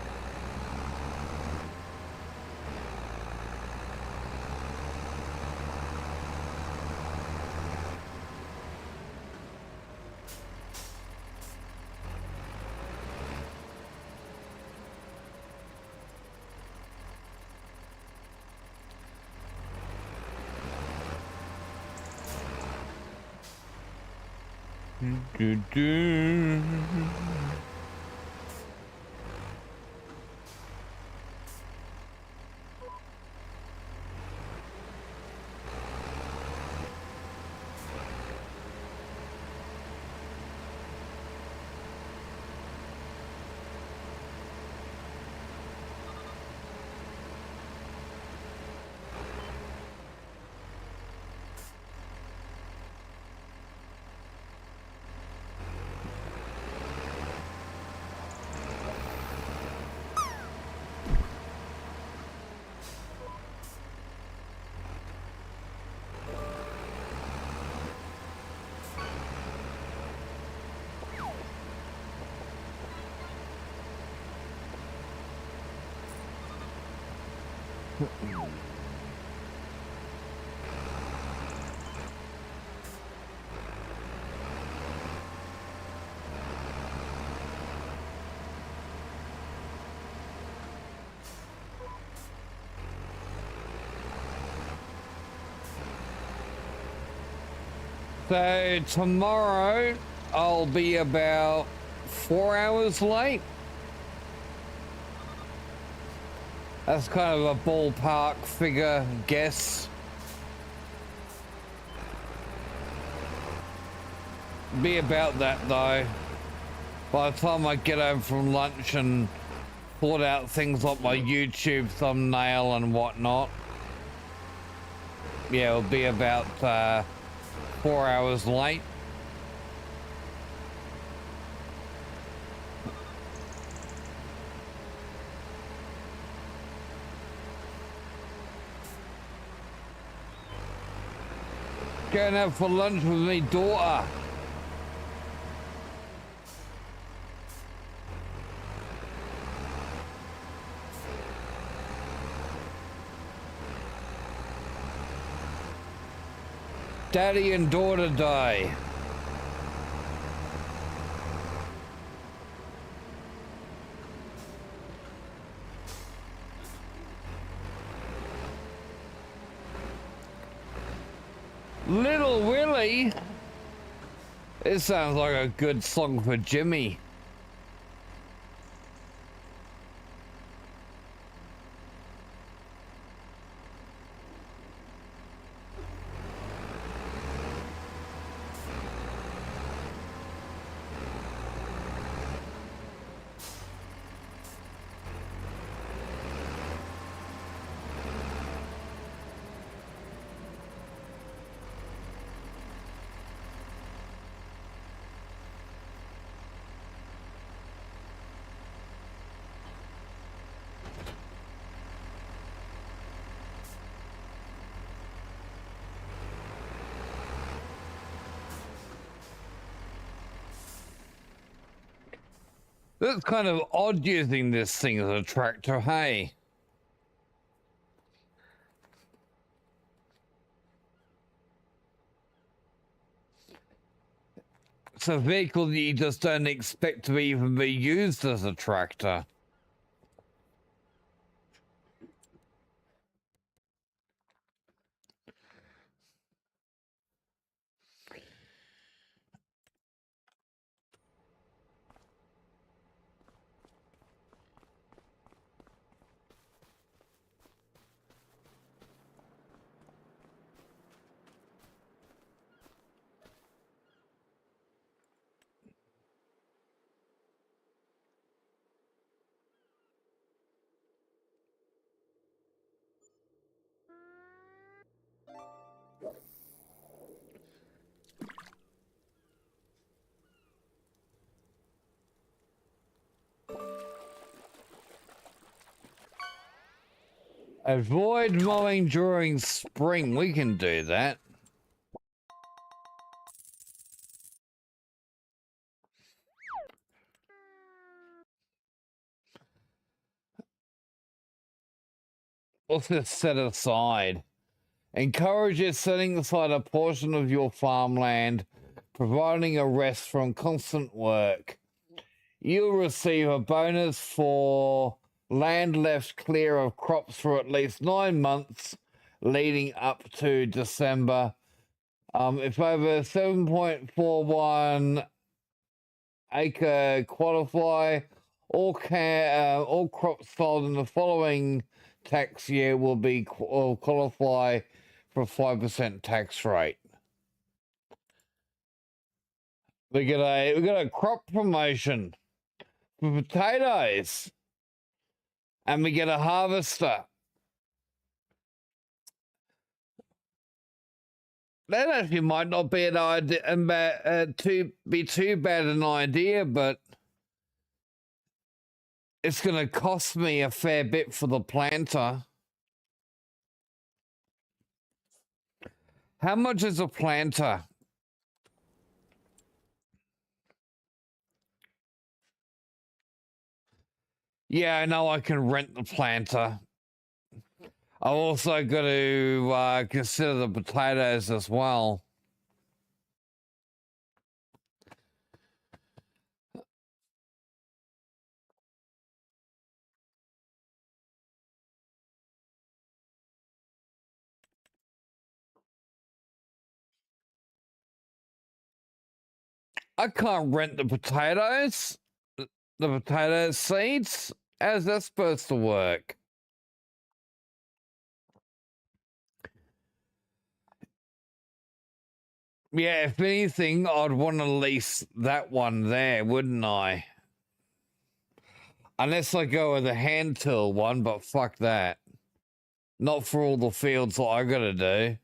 So tomorrow I'll be about 4 hours late. That's kind of a ballpark figure guess. Be about that though. By the time I get home from lunch and sort out things like my YouTube thumbnail and whatnot. Yeah, it'll be about 4 hours late. Going out for lunch with me daughter. Daddy and daughter day. Little Willie. It sounds like a good song for Jimmy. That's kind of odd using this thing as a tractor, hey? It's a vehicle that you just don't expect to even be used as a tractor. Avoid mowing during spring. We can do that. What's this set aside? Encourages setting aside a portion of your farmland, providing a rest from constant work. You'll receive a bonus for land left clear of crops for at least 9 months leading up to December. If over 7.41 acre qualify, all crops sold in the following tax year will qualify for a 5% tax rate. We got a crop promotion for potatoes, and we get a harvester. That actually might not be an idea, too bad an idea, but it's going to cost me a fair bit for the planter. How much is a planter? Yeah, I know I can rent the planter. I've also got to consider the potatoes as well. I can't rent the potatoes, the potato seeds. How's that supposed to work? Yeah, if anything, I'd want to lease that one there, wouldn't I? Unless I go with a hand tool one, but fuck that. Not for all the fields that I gotta do.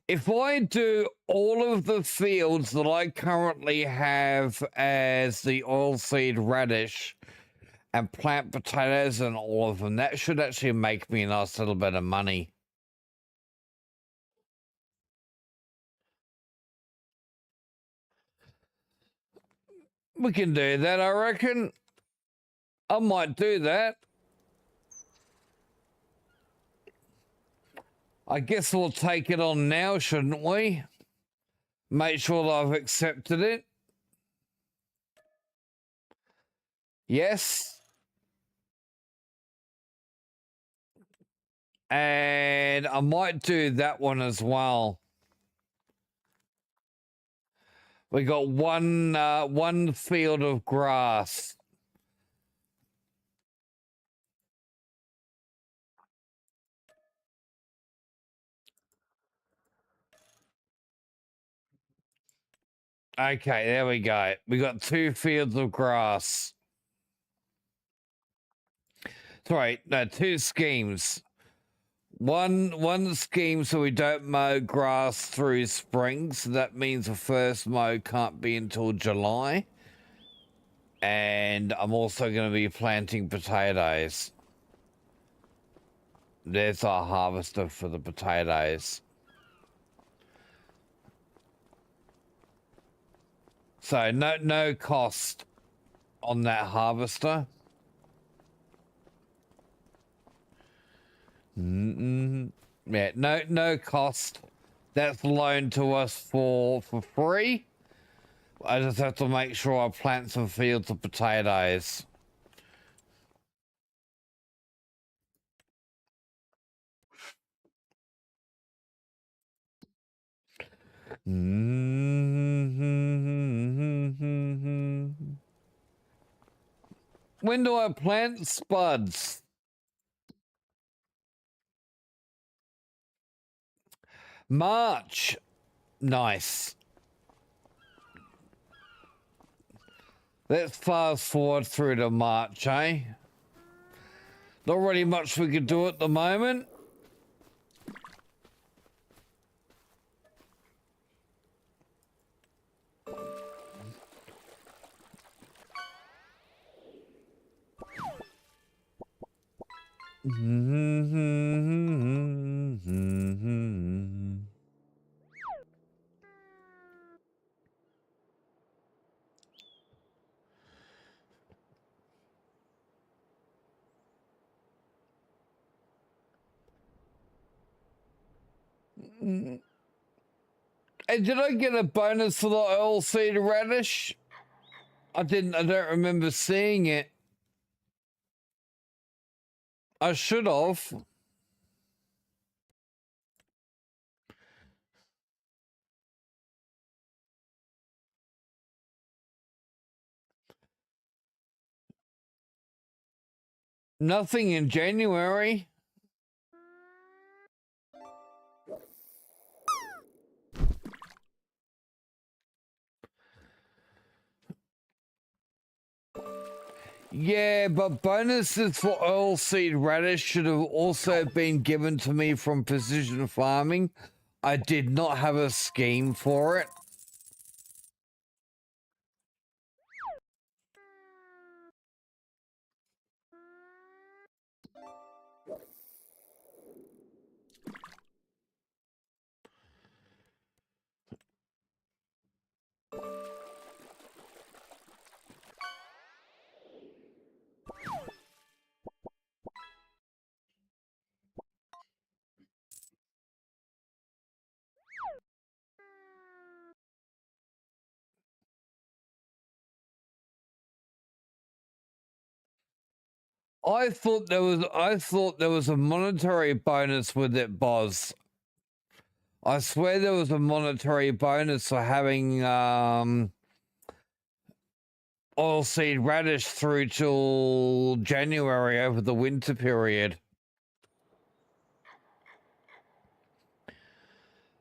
If I do all of the fields that I currently have as the oilseed radish and plant potatoes and all of them, that should actually make me a nice little bit of money. We can do that, I reckon. I might do that. I guess we'll take it on now, shouldn't we? Make sure that I've accepted it. Yes. And I might do that one as well. We got one field of grass. Okay, there we go. We got 2 fields of grass. Sorry, no, 2 schemes. One scheme so we don't mow grass through spring, so that means the first mow can't be until July. And I'm also going to be planting potatoes. There's our harvester for the potatoes. So no cost on that harvester. Yeah, no cost. That's loaned to us for free. I just have to make sure I plant some fields of potatoes. When do I plant spuds? March. Nice. Let's fast forward through to March, eh? Not really much we could do at the moment. Hey, did I get a bonus for the oilseed radish? I don't remember seeing it. I should have. Nothing in January. Yeah, but bonuses for oilseed radish should have also been given to me from precision farming. I did not have a scheme for it. I thought there was a monetary bonus with it, Boz. I swear there was a monetary bonus for having oilseed radish through till January over the winter period.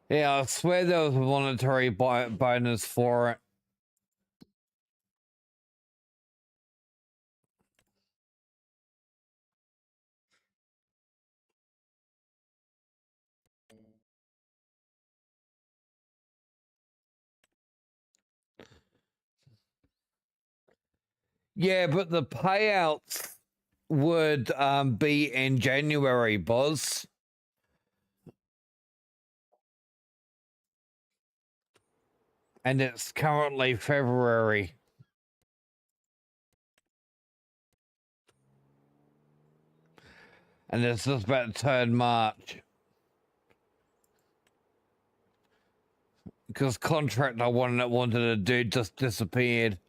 Yeah, I swear there was a monetary bonus for it. Yeah, but the payouts would be in January, Boz. And it's currently February. And it's just about to turn March. Because contract I wanted to do just disappeared.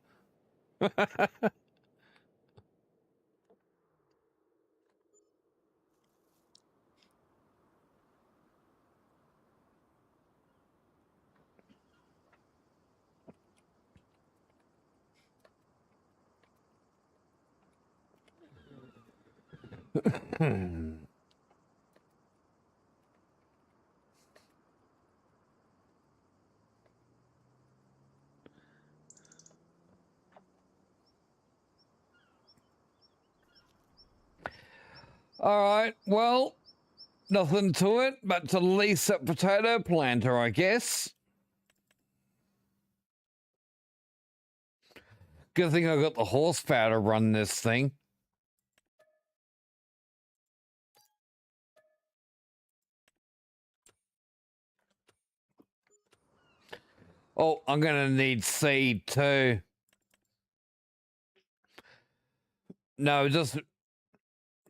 All right, well, nothing to it but to lease that potato planter, I guess. Good thing I got the horsepower to run this thing. Oh, I'm gonna need seed too. No, just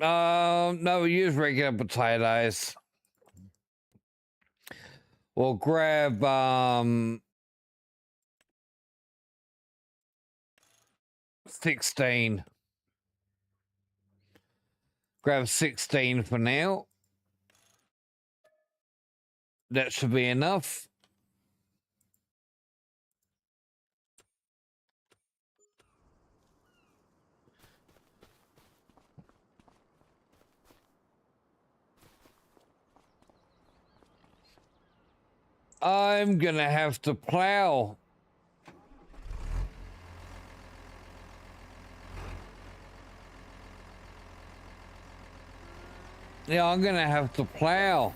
no, use regular potatoes. We'll grab 16. Grab 16 for now. That should be enough. I'm gonna have to plow. Yeah, I'm gonna have to plow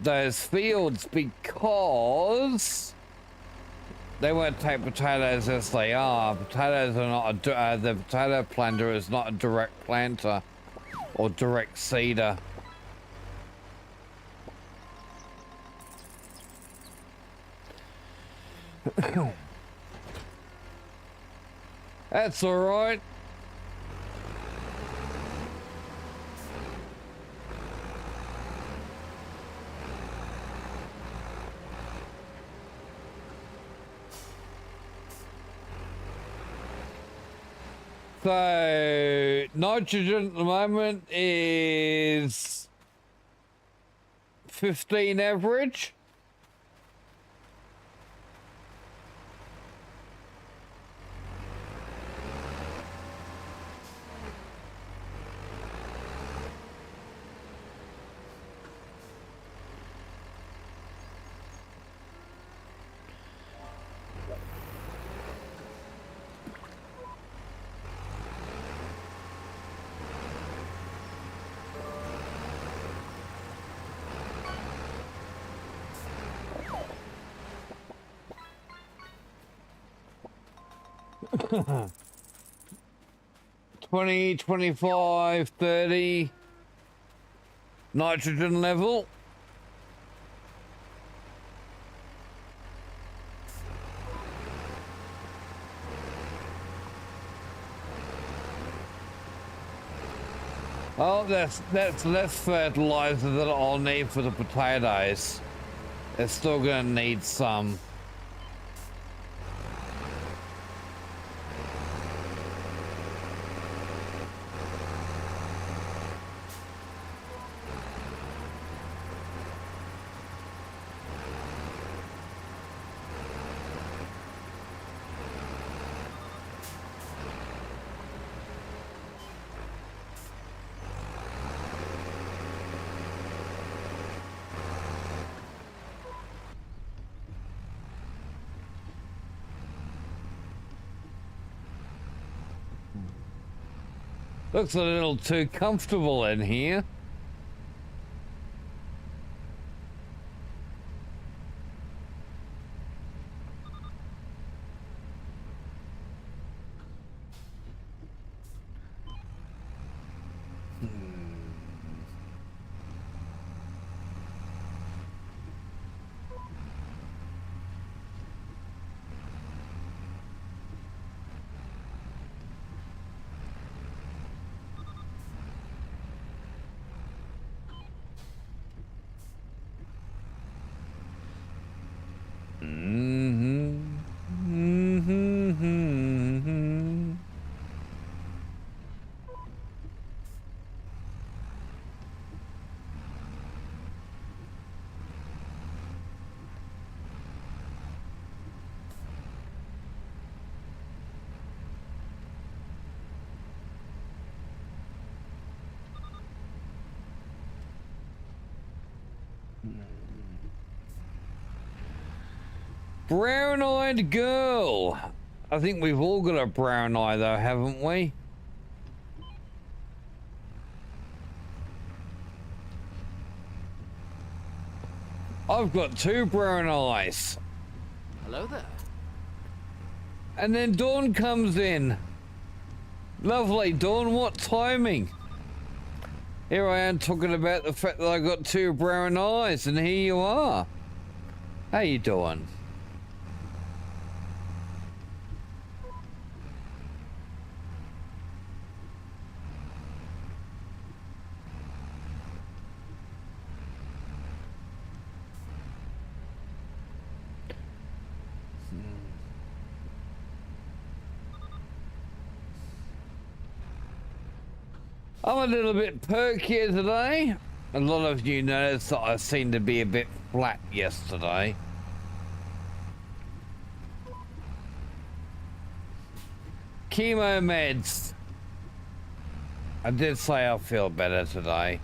those fields because they won't take potatoes as they are. Potatoes are not the potato planter is not a direct planter or direct seeder. That's all right. So Nitrogen at the moment is 15 average. $20, $25, $30 nitrogen level. Oh, that's less fertilizer that I'll need for the potatoes. They're still gonna need some. Looks a little too comfortable in here. Brown-eyed girl. I think we've all got a brown eye though, haven't we? I've got 2 brown eyes. Hello there. And then Dawn comes in. Lovely, Dawn, what timing? Here I am talking about the fact that I got 2 brown eyes, and here you are. How you doing? I'm a little bit perkier today. A lot of you noticed that I seemed to be a bit flat yesterday. Chemo meds. I did say I feel better today.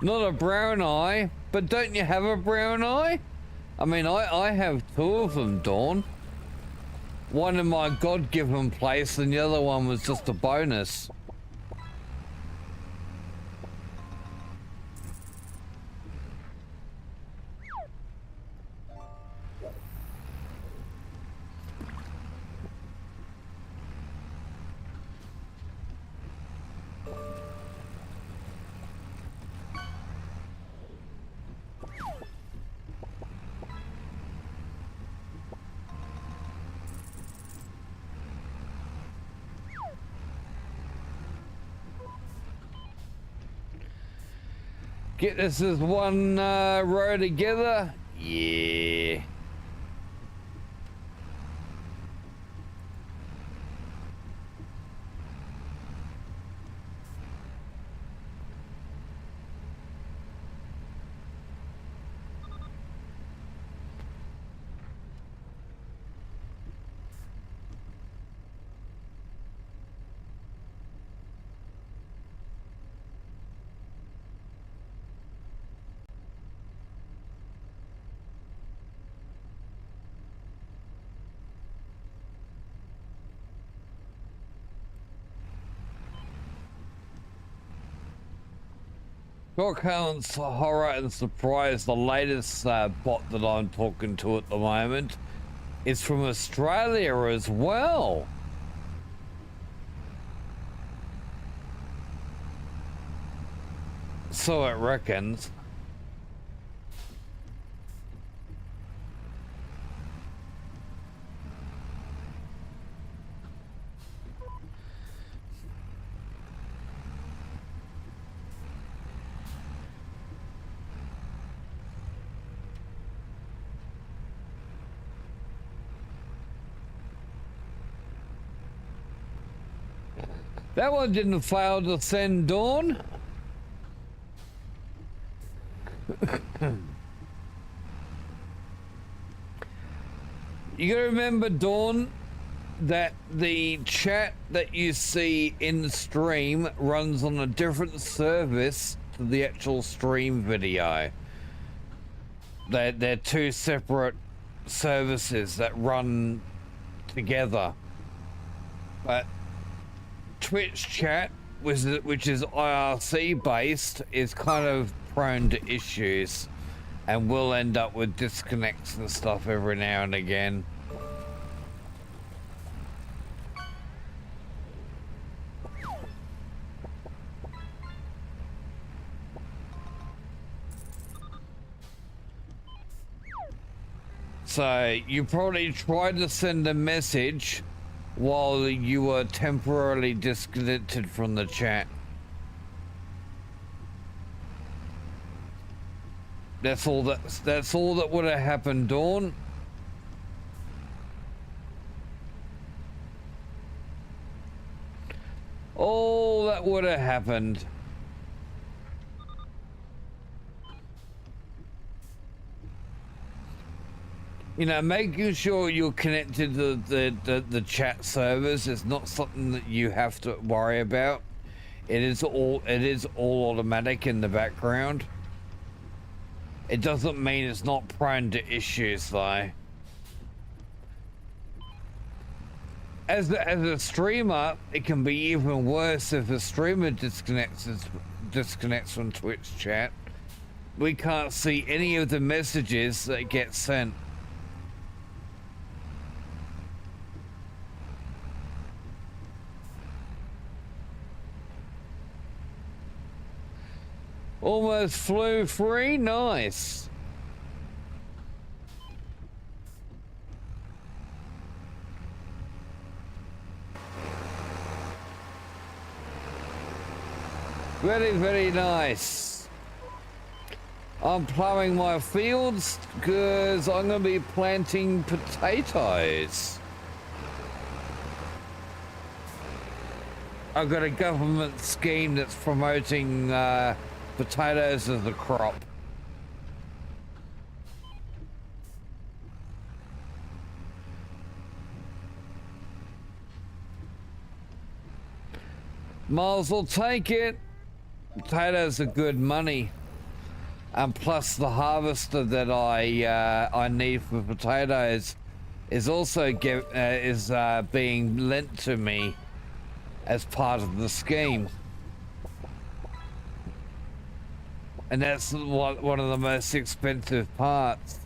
Not a brown eye, but don't you have a brown eye? I mean, I have 2 of them, Dawn. One in my God-given place, and the other one was just a bonus. Get this as one row together. Yeah. Shock Hounds Horror and Surprise, the latest bot that I'm talking to at the moment, is from Australia as well. So it reckons. That one didn't fail to send Dawn. You gotta remember, Dawn, that the chat that you see in stream runs on a different service to the actual stream video. They're two separate services that run together. But Twitch chat, which is IRC based, is kind of prone to issues and will end up with disconnects and stuff every now and again. So you probably tried to send a message while you were temporarily disconnected from the chat. That's all that would have happened, Dawn. All that would have happened. You know, making sure you're connected to the chat servers is not something that you have to worry about. It is all automatic in the background. It doesn't mean it's not prone to issues though. As a streamer, it can be even worse if a streamer disconnects from Twitch chat. We can't see any of the messages that get sent. Almost flew free, nice. Very, very nice. I'm plowing my fields because I'm going to be planting potatoes. I've got a government scheme that's promoting potatoes as a crop. Miles will take it. Potatoes are good money, and plus the harvester that I need for potatoes is also being lent to me as part of the scheme. And that's one of the most expensive parts.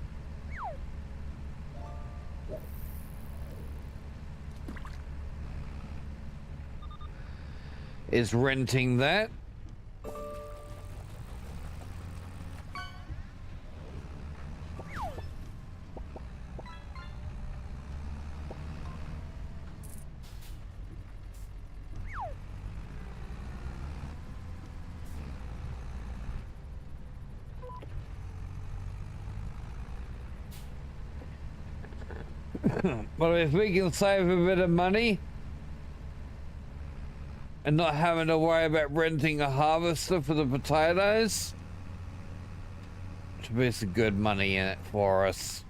Is renting that. But if we can save a bit of money and not having to worry about renting a harvester for the potatoes, should be some good money in it for us.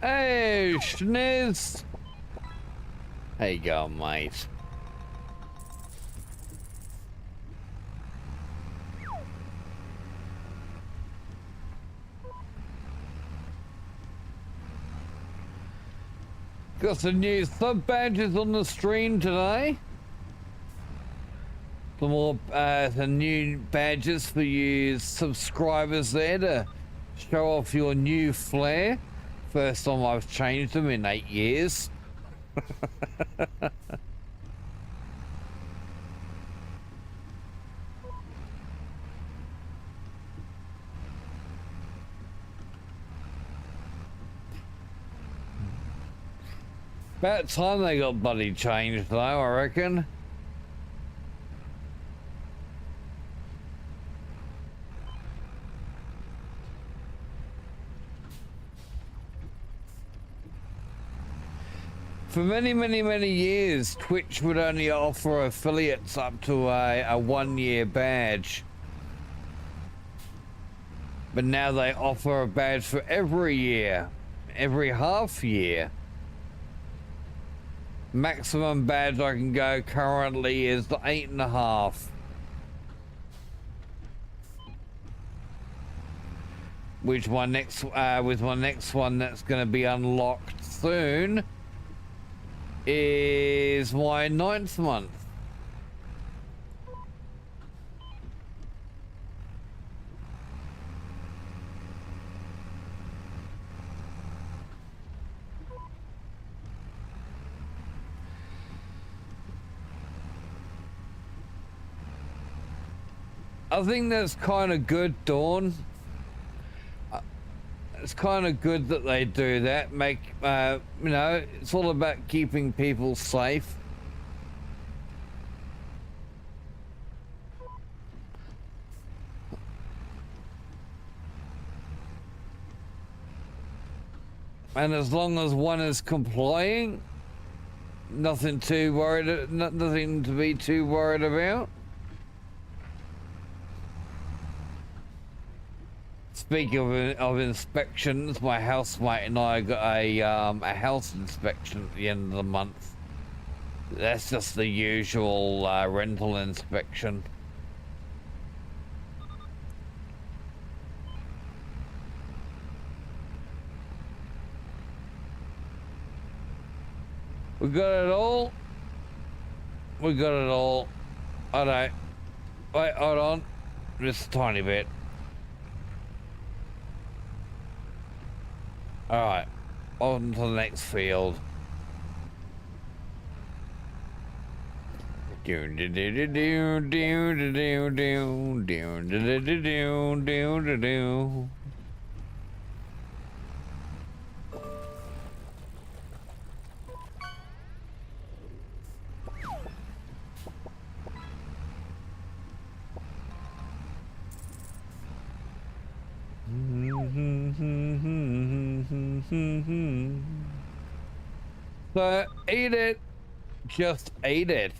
Hey, Schniz! How you going, mate? Got some new sub badges on the stream today. Some new badges for you subscribers there to show off your new flair. First time I've changed them in 8 years. About time they got bloody changed though, I reckon. For many years, Twitch would only offer affiliates up to a 1 year badge. But now they offer a badge for every year, every half year. Maximum badge I can go currently is the 8.5. Which my next, with my next one that's going to be unlocked soon is my 9th month. I think that's kind of good, Dawn. It's kind of good that they do that. Make, you know, it's all about keeping people safe. And as long as one is complying, nothing to be too worried about. Speaking of inspections, my housemate and I got a house inspection at the end of the month. That's just the usual rental inspection. We got it all. We got it all. Alright. Wait, hold on. Just a tiny bit. Alright, on to the next field. So eat it, just eat it.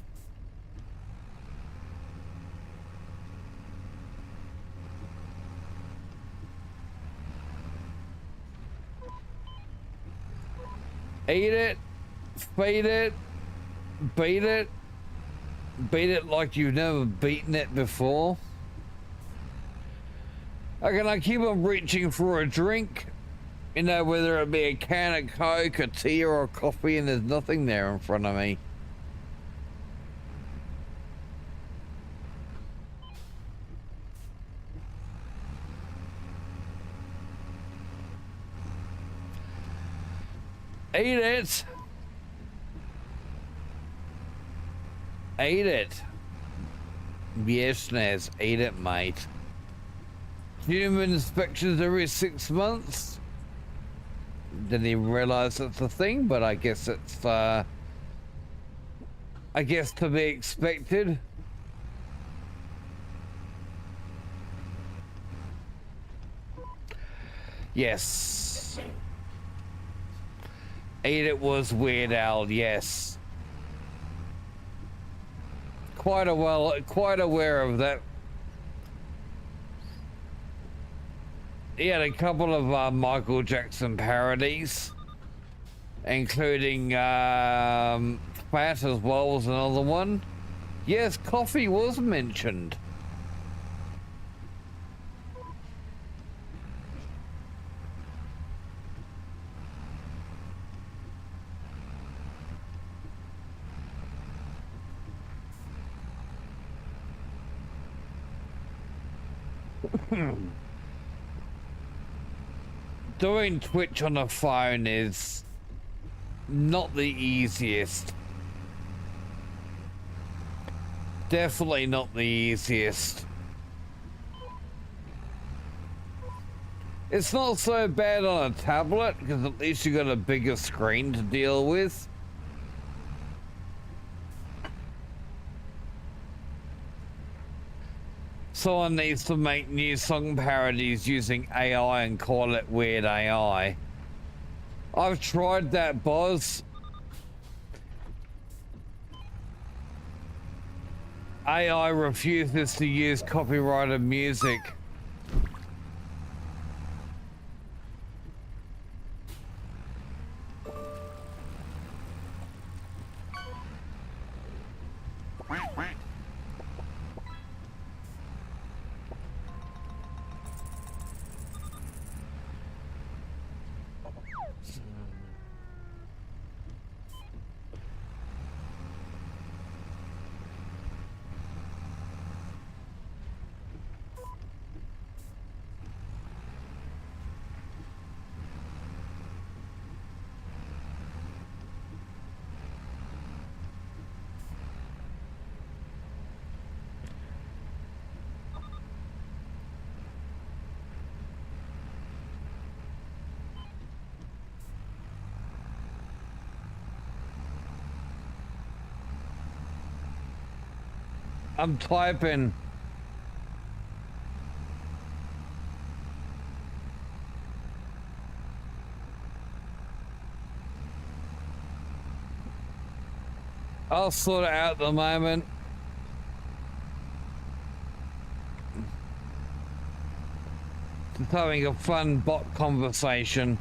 Eat it, feed it, beat it like you've never beaten it before. Again, I keep on reaching for a drink, you know, whether it be a can of Coke, a tea, or a coffee, and there's nothing there in front of me. Eat it! Eat it! Yes, Nez, eat it, mate. Human inspections every 6 months? Didn't even realize it's a thing, but I guess it's, I guess to be expected. Yes. Eat It was Weird Al, yes. Quite aware of that. He had a couple of Michael Jackson parodies, including Fat as well was another one. Yes, coffee was mentioned. Doing Twitch on a phone is not the easiest. Definitely not the easiest. It's not so bad on a tablet because at least you got a bigger screen to deal with. Someone needs to make new song parodies using AI and call it Weird AI. I've tried that, Boz. AI refuses to use copyrighted music. I'm typing. I'll sort it out at the moment. Just having a fun bot conversation.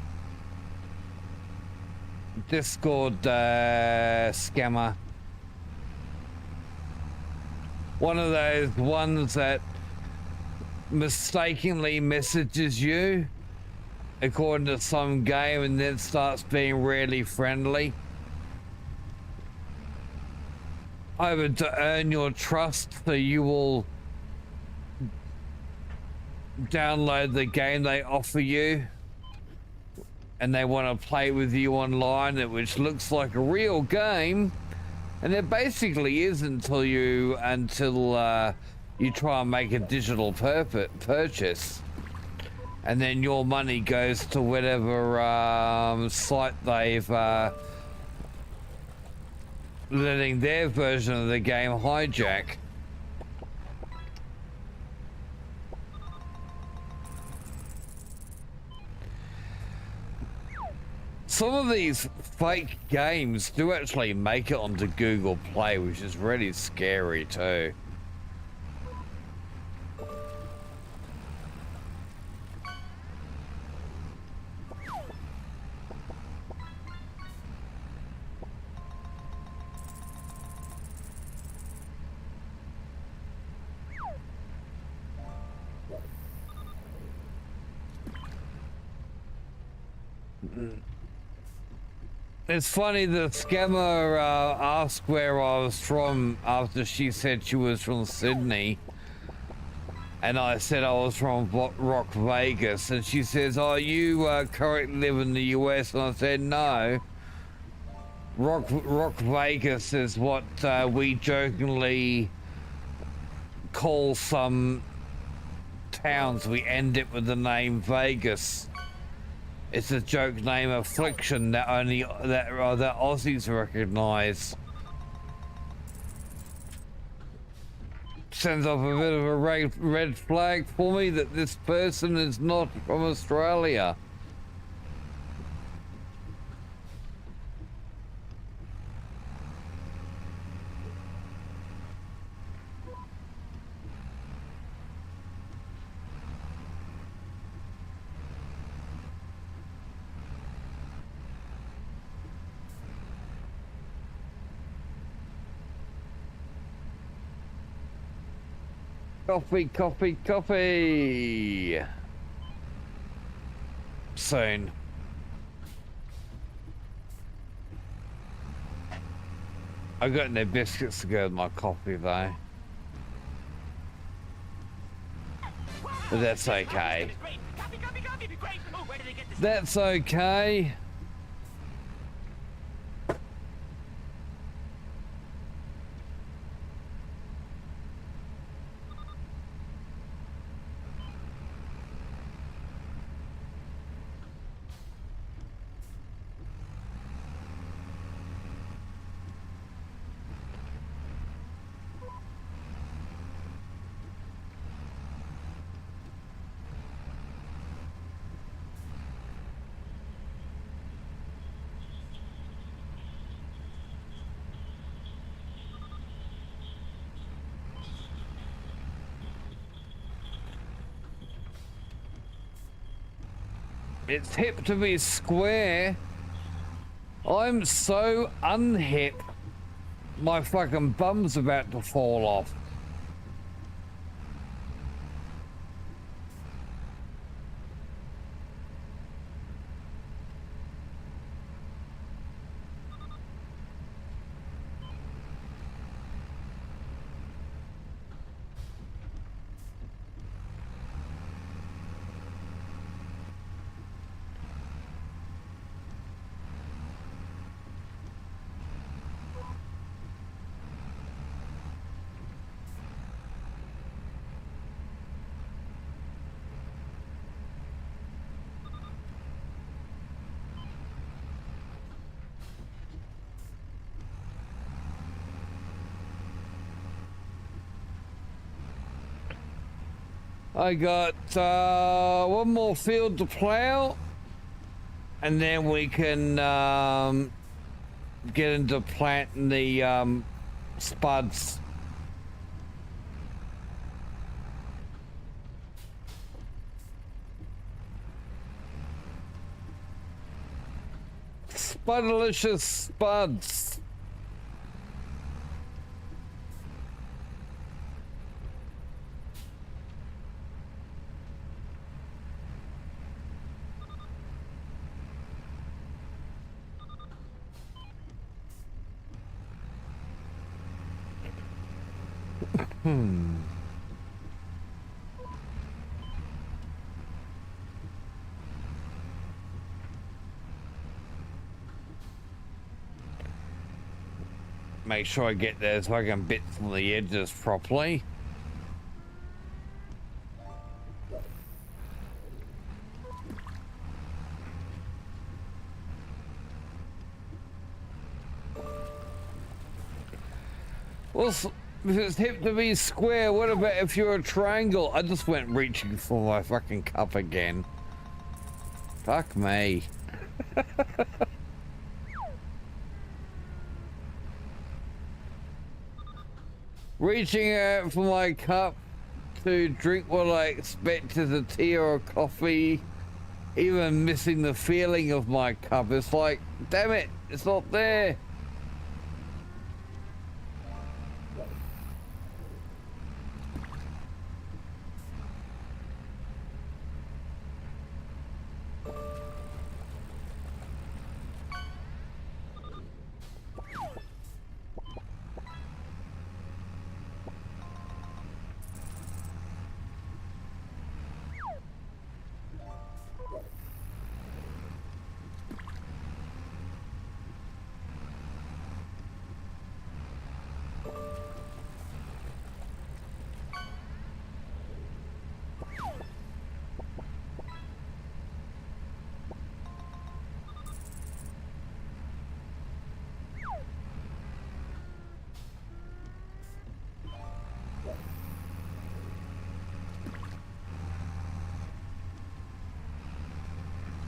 Discord scammer. One of those ones that mistakenly messages you according to some game and then starts being really friendly. Either to earn your trust so you will download the game they offer you and they want to play with you online, which looks like a real game. And it basically is until you try and make a digital purchase, and then your money goes to whatever site they've letting their version of the game hijack. Some of these fake games do actually make it onto Google Play, which is really scary too. It's funny, the scammer asked where I was from after she said she was from Sydney. And I said I was from Rock Vegas. And she says, oh, you currently live in the US? And I said, no. Rock Vegas is what we jokingly call some towns. We end it with the name Vegas. It's a joke name affliction that only that Aussies recognise. Sends off a bit of a red flag for me that this person is not from Australia. Coffee, coffee, coffee. Soon. I got no biscuits to go with my coffee though. But that's okay. That's okay. It's hip to be square. I'm so unhip. My fucking bum's about to fall off. I got one more field to plow, and then we can get into planting the spuds. Spudalicious spuds. Make sure I get those fucking bits on the edges properly. Well, if it's hip to be square, what about if you're a triangle? I just went reaching for my fucking cup again. Fuck me. Reaching out for my cup to drink what I expect is a tea or a coffee, even missing the feeling of my cup. It's like, damn it, it's not there.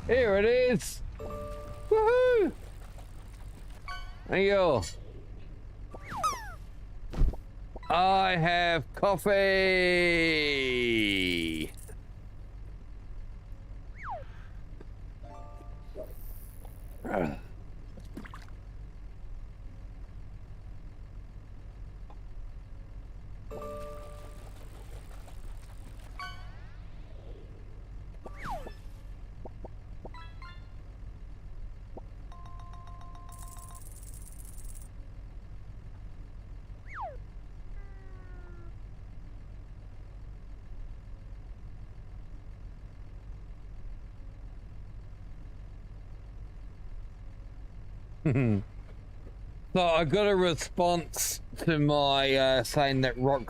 Here it is. Woohoo! There you go. I have coffee. So I got a response to my saying that Rock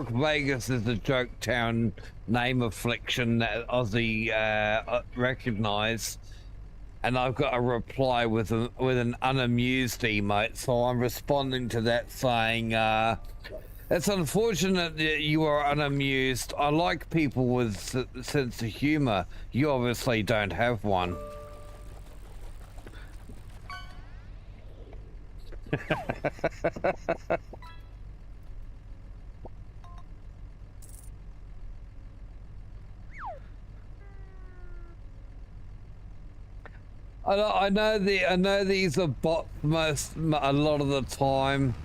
Vegas is a joke town name affliction that Aussie recognise, and I've got a reply with an unamused emote. So I'm responding to that saying, "It's unfortunate that you are unamused. I like people with a sense of humour. You obviously don't have one." I know these are bots a lot of the time.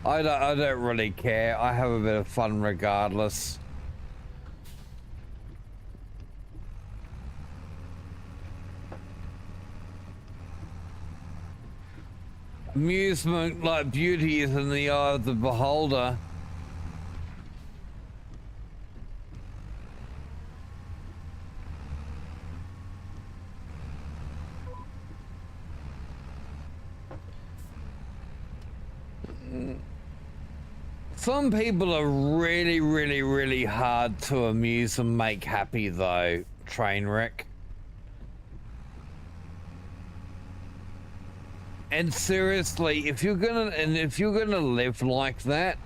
I don't really care. I have a bit of fun regardless. Amusement, like beauty, is in the eye of the beholder. Some people are really hard to amuse and make happy though, Trainwreck. And seriously, if you're gonna live like that,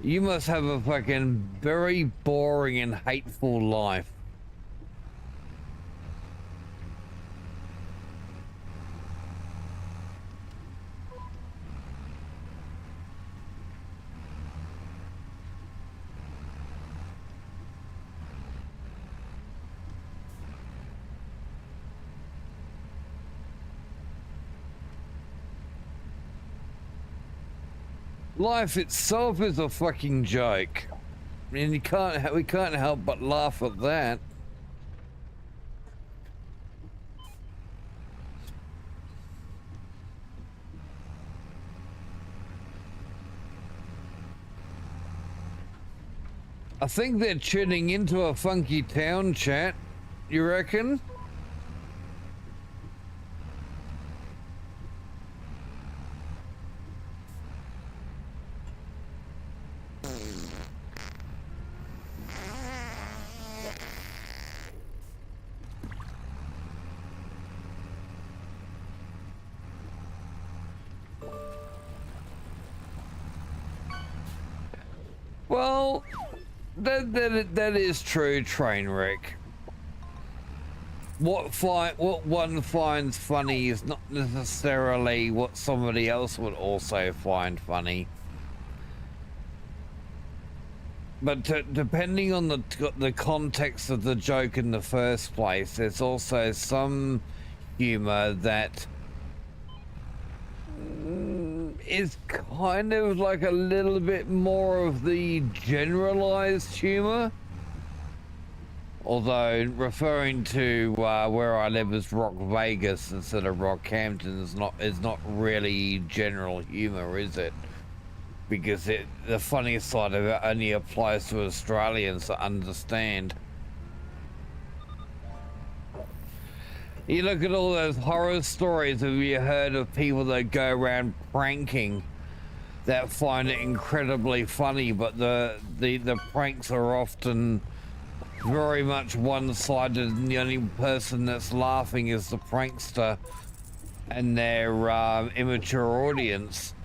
you must have a fucking very boring and hateful life. Life itself is a fucking joke. I mean, we can't help but laugh at that. I think they're tuning into a funky town, chat. You reckon? Well, that is true, Trainwreck. What one finds funny is not necessarily what somebody else would also find funny. But depending on the context of the joke in the first place, there's also some humor that is kind of like a little bit more of the generalized humor. Although referring to where I live as Rock Vegas instead of Rockhampton is not really general humor, is it? Because the funny side of it only applies to Australians to understand. You look at all those horror stories. Have you heard of people that go around pranking that find it incredibly funny, but the pranks are often very much one-sided, and the only person that's laughing is the prankster and their immature audience.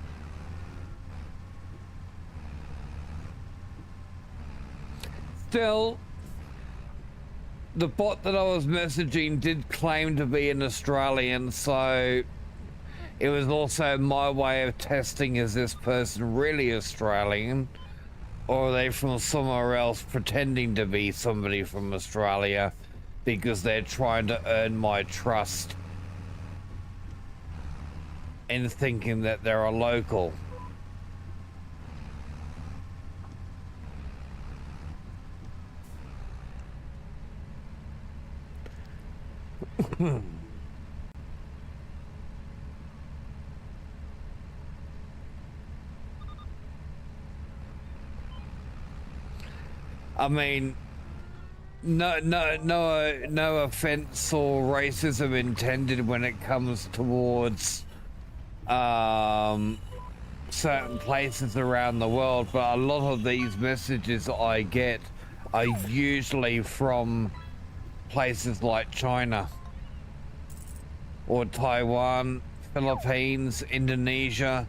Still, the bot that I was messaging did claim to be an Australian, so it was also my way of testing, is this person really Australian, or are they from somewhere else pretending to be somebody from Australia because they're trying to earn my trust in thinking that they're a local. I mean, no offense or racism intended when it comes towards certain places around the world, but a lot of these messages I get are usually from places like China or Taiwan, Philippines, Indonesia,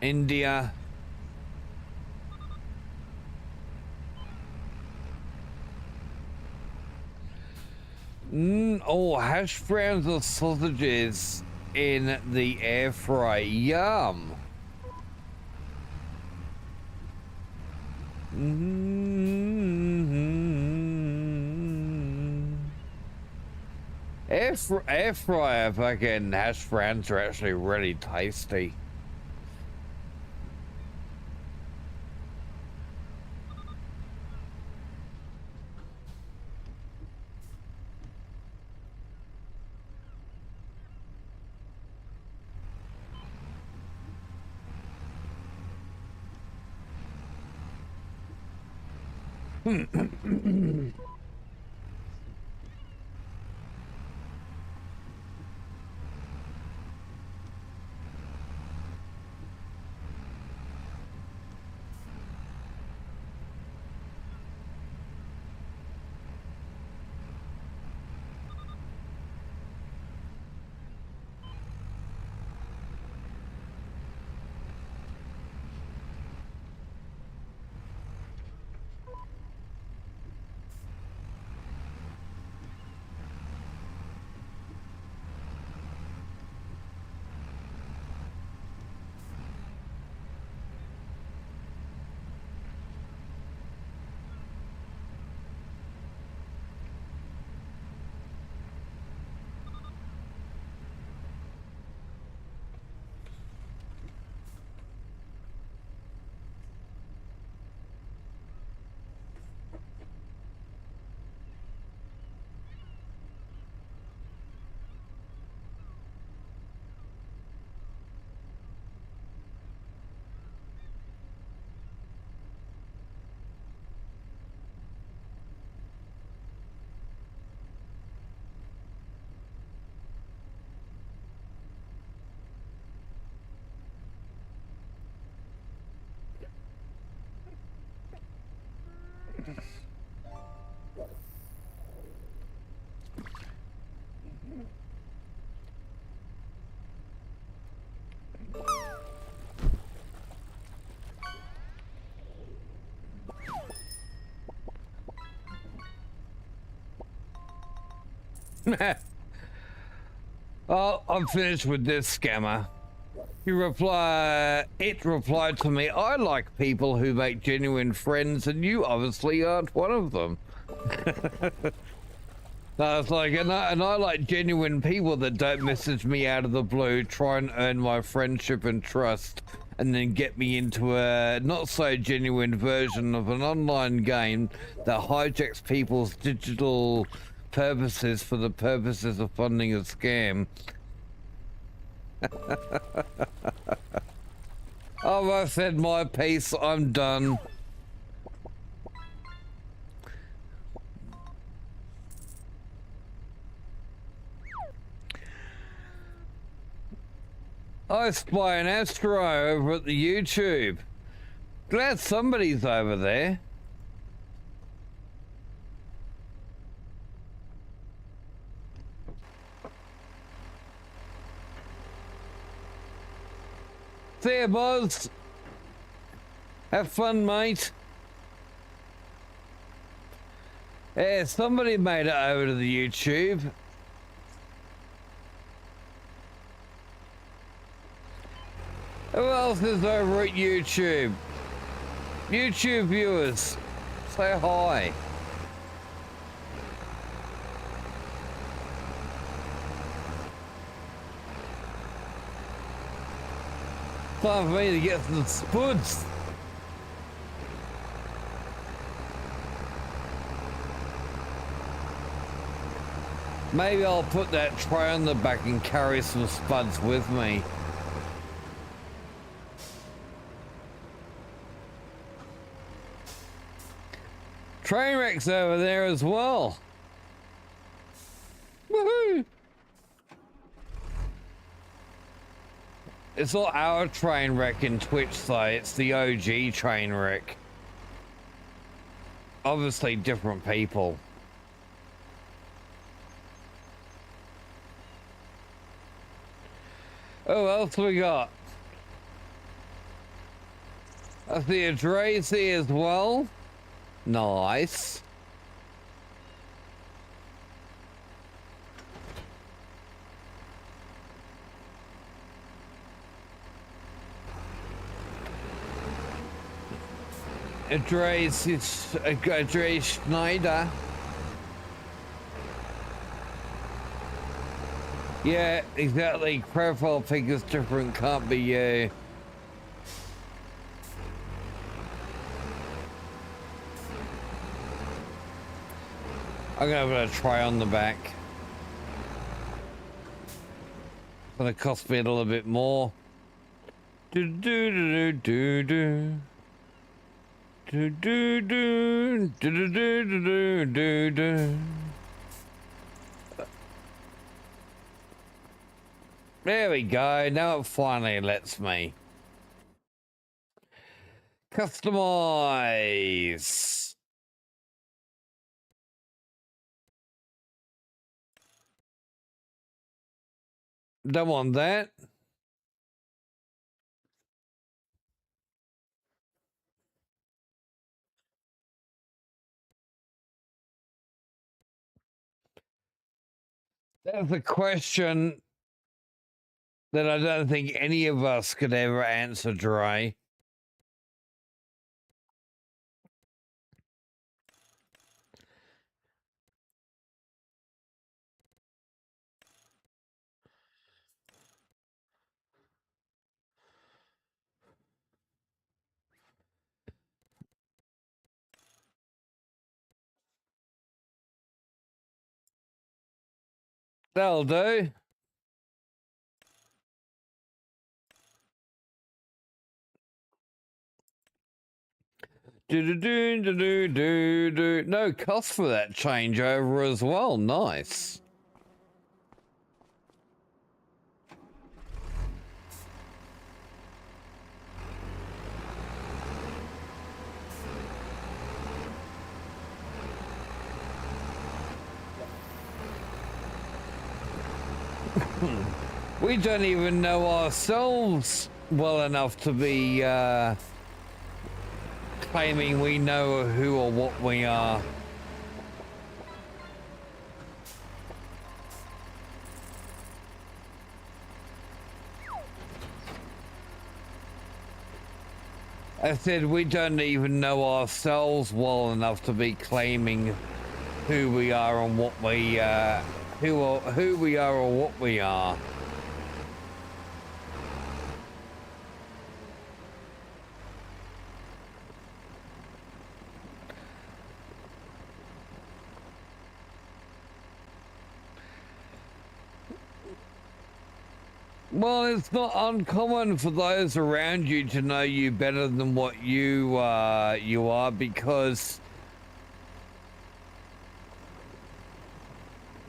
India. Oh, hash browns or sausages in the air fryer. Yum. Air fryer fucking hash browns are actually really tasty. Oh, I'm finished with this scammer. It replied to me, I like people who make genuine friends, and you obviously aren't one of them. I was like, and I like genuine people that don't message me out of the blue, try and earn my friendship and trust, and then get me into a not so genuine version of an online game that hijacks people's digital purposes for the purposes of funding a scam. Oh, I've said my piece, I'm done. I spy an Astro over at the YouTube. Glad somebody's over there. See ya, Buzz. Have fun, mate. Yeah, somebody made it over to the YouTube. Who else is over at YouTube? YouTube viewers, say hi. Time for me to get some spuds. Maybe I'll put that tray on the back and carry some spuds with me. Train wrecks over there as well. Woohoo! It's not our train wreck in Twitch though, it's the OG train wreck. Obviously different people. Oh, what else we got? I see a Tracy as well. Nice. Dre Schneider. Yeah, exactly. Profile pic is different, can't be you. I'm gonna have a try on the back. It's gonna cost me a little bit more. Do do do do do. Do do do do do do do do. There we go. Now it finally lets me customize. Don't want that. That's a question that I don't think any of us could ever answer, Dre. That'll do. Do. No cost for that changeover as well. Nice. We don't even know ourselves well enough to be claiming we know who or what we are. I said we don't even know ourselves well enough to be claiming who we are and what we who we are or what we are. Well, it's not uncommon for those around you to know you better than what you are, because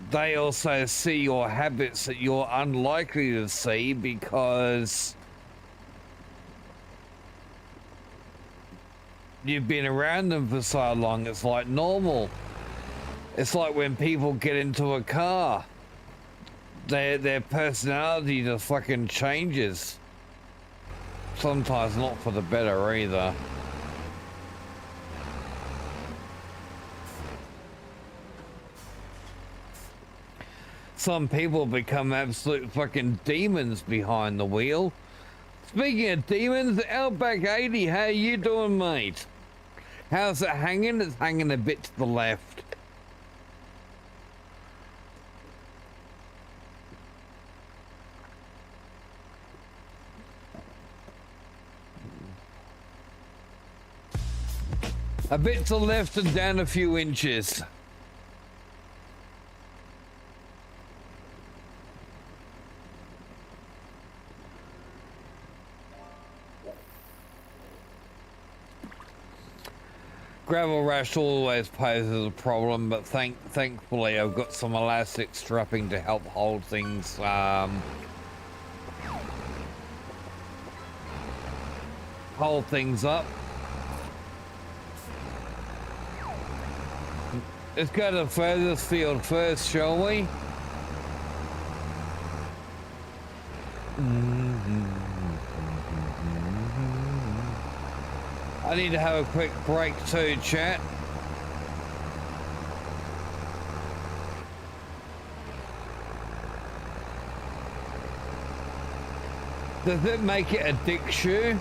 they also see your habits that you're unlikely to see because you've been around them for so long. It's like normal. It's like when people get into a car. Their personality just fucking changes. Sometimes not for the better either. Some people become absolute fucking demons behind the wheel. Speaking of demons, Outback 80, how you doing, mate? How's it hanging? It's hanging a bit to the left. A bit to the left and down a few inches. Gravel rash always poses a problem, but thankfully I've got some elastic strapping to help hold things up. Let's go to the furthest field first, shall we? I need to have a quick break too, chat. Does it make it a dick shoe?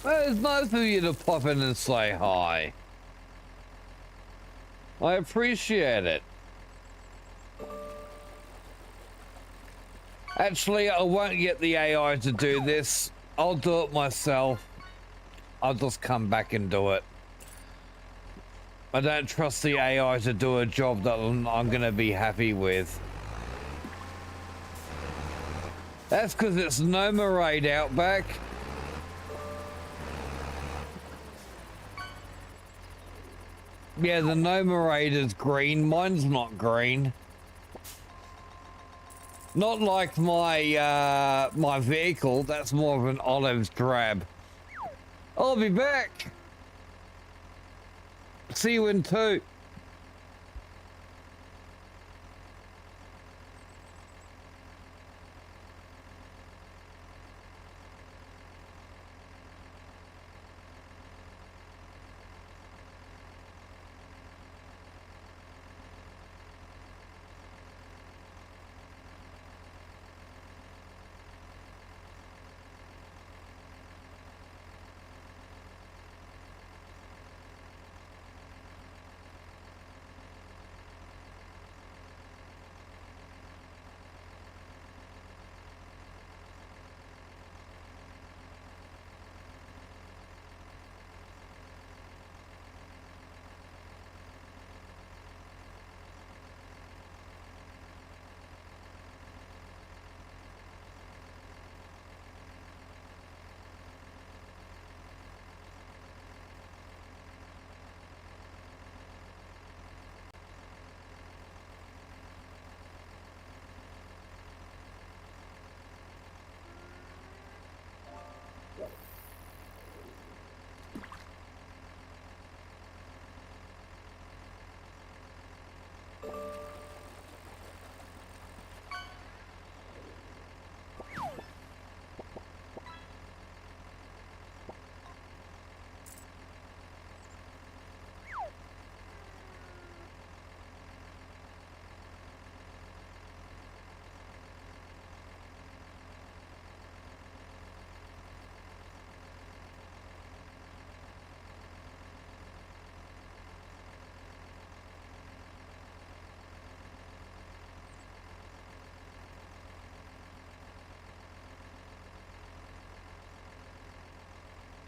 Well, it's nice of you to pop in and say hi. I appreciate it. Actually, I won't get the AI to do this. I'll do it myself. I'll just come back and do it. I don't trust the AI to do a job that I'm going to be happy with. That's because it's no Marade Outback. Yeah, the no Marade is green. Mine's not green. Not like my my vehicle. That's more of an olive drab. I'll be back. See you in 2.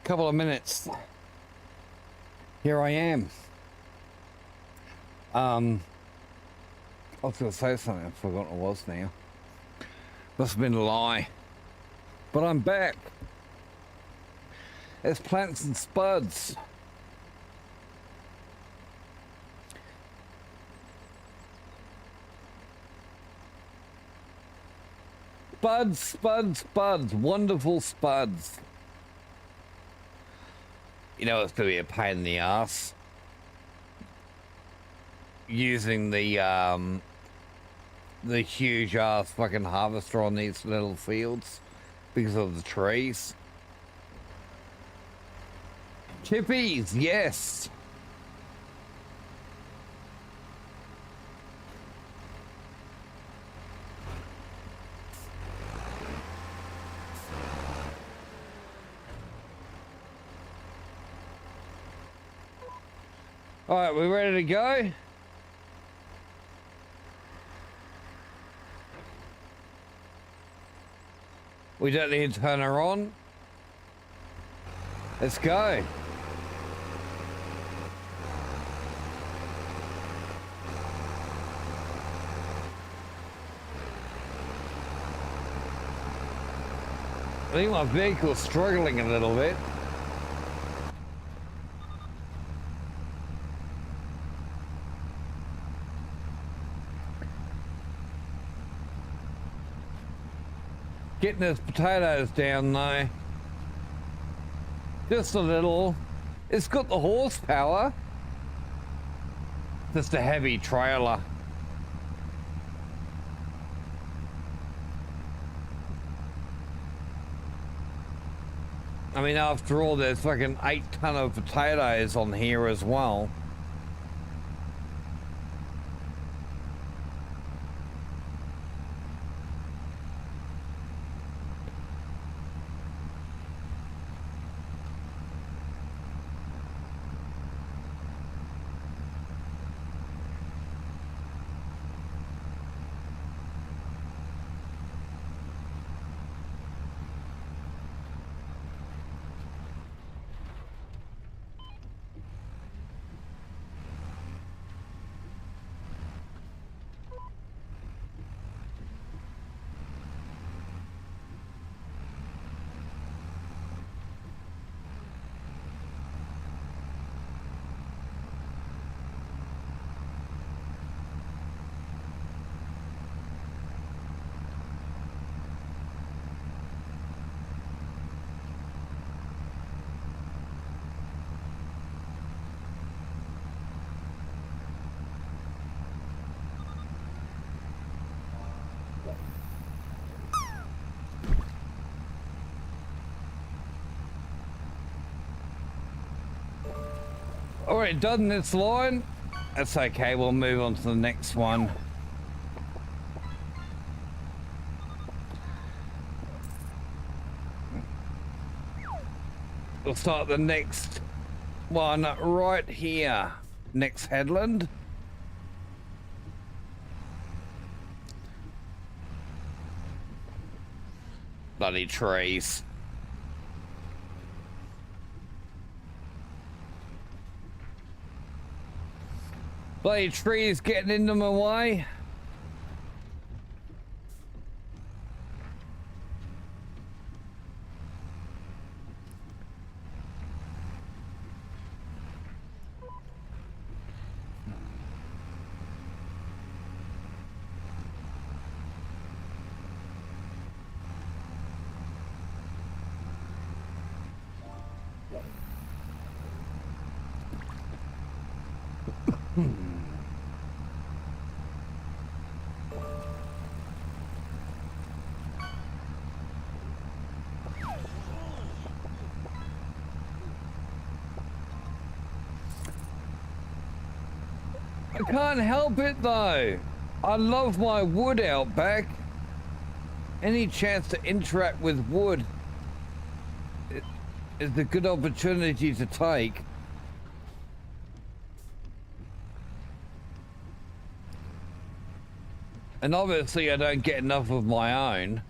Couple of minutes. Here I am. I was going to say something. I've forgotten what it was now. Must have been a lie. But I'm back. It's Plants and Spuds. Spuds, spuds, spuds. Wonderful spuds. You know, it's going to be a pain in the ass using the huge ass fucking harvester on these little fields because of the trees. Chippies, yes. All right, we ready to go? We don't need to turn her on. Let's go. I think my vehicle's struggling a little bit. Getting those potatoes down though. Just a little. It's got the horsepower. Just a heavy trailer. I mean, after all, there's fucking 8 ton of potatoes on here as well. All right, done this line. That's okay, we'll move on to the next one. We'll start the next one right here. Next headland. Bloody trees. Bloody trees getting into my way. I can't help it though. I love my wood out back. Any chance to interact with wood is a good opportunity to take. And obviously I don't get enough of my own.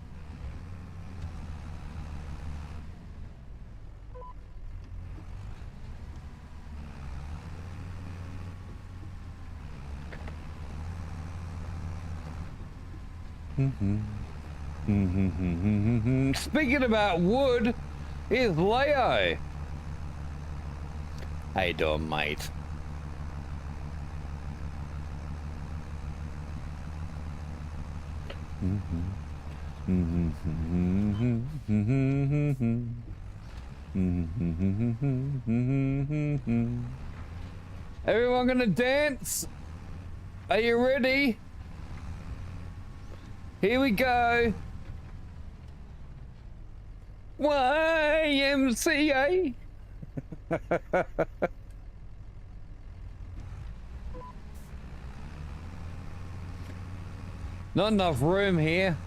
Speaking about wood, here's Leo. How you doing, mate? Everyone gonna dance? Are you ready? Here we go. YMCA. Not enough room here.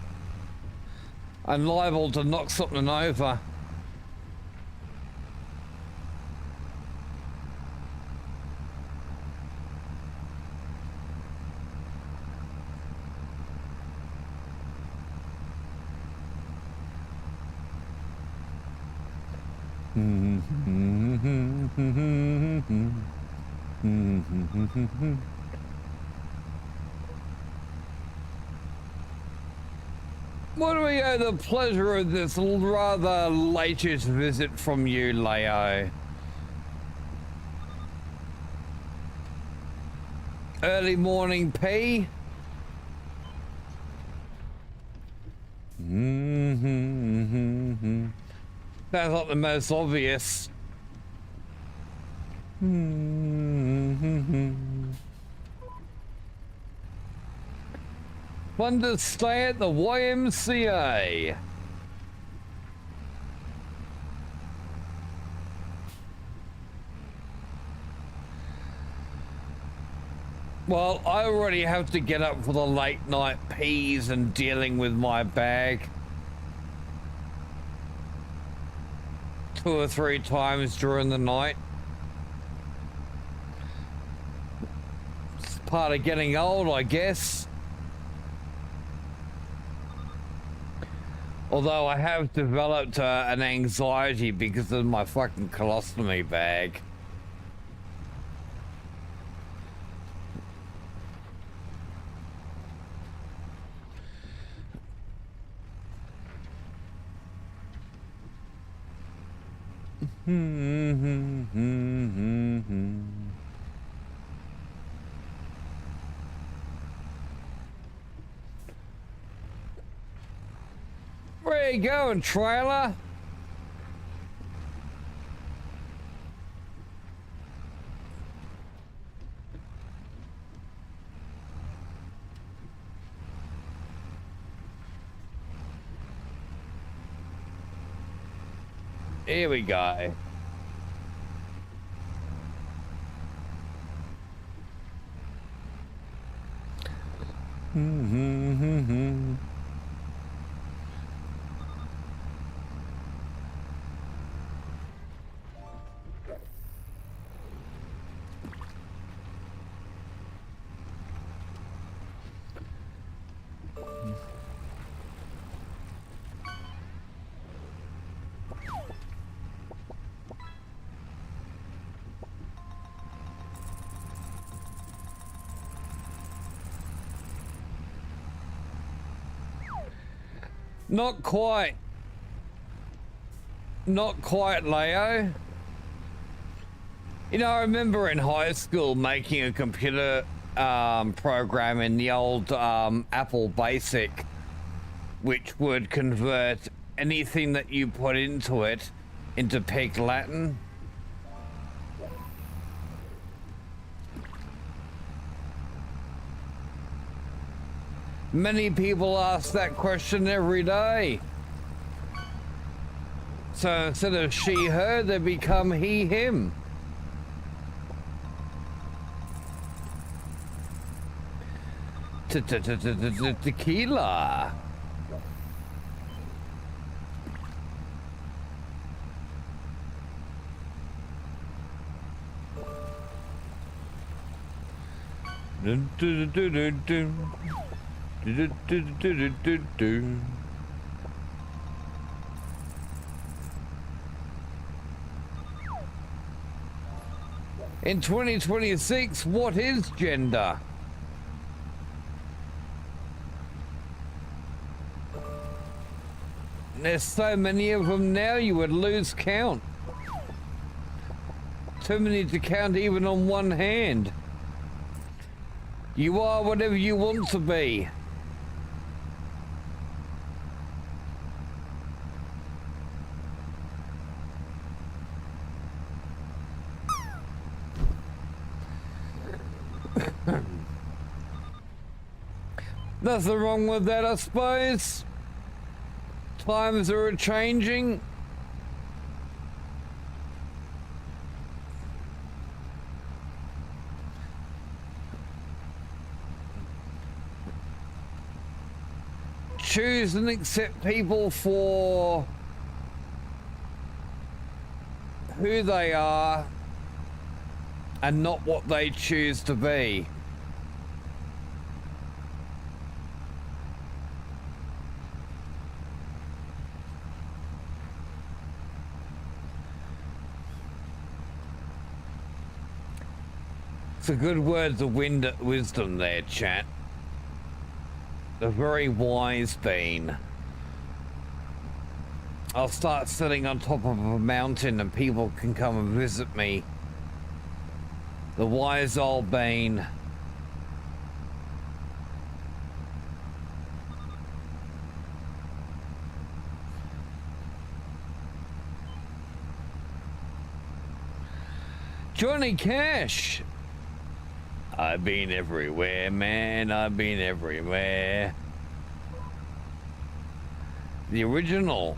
I'm liable to knock something over. What do we owe the pleasure of this rather latest visit from you, Leo? Early morning pee? Sounds like the most obvious. Fun to stay at the YMCA. Well, I already have to get up for the late night peas and dealing with my bag 2 or 3 times during the night. It's part of getting old, I guess. Although I have developed an anxiety because of my fucking colostomy bag. Where you going, trailer? Here we go. Not quite. Not quite, Leo. You know, I remember in high school making a computer program in the old Apple Basic, which would convert anything that you put into it into Pig Latin. Many people ask that question every day. So instead of she, her, they become he, him. Tequila. In 2026, what is gender? There's so many of them now, you would lose count. Too many to count even on one hand. You are whatever you want to be. Nothing wrong with that, I suppose. Times are changing. choose and accept people for who they are and not what they choose to be. It's a good words of wisdom there, chat. A very wise bean. I'll start sitting on top of a mountain and people can come and visit me. The wise old bean. Johnny Cash. I've been everywhere, man. I've been everywhere. The original.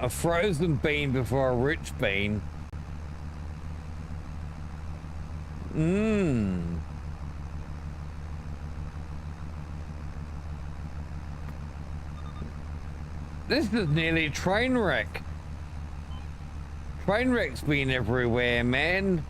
A frozen bean before a rich bean. This is nearly train wreck. Train wreck's been everywhere, man.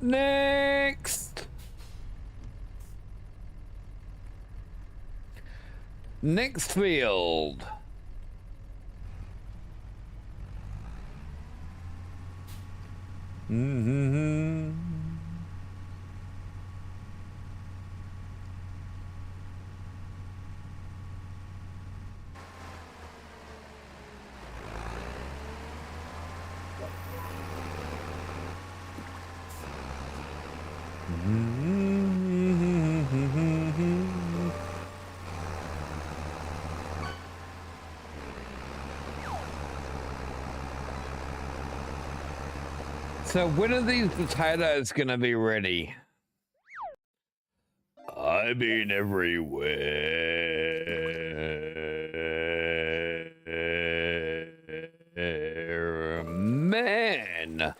Next. Next field. So when are these potatoes gonna be ready? I've been everywhere. Man.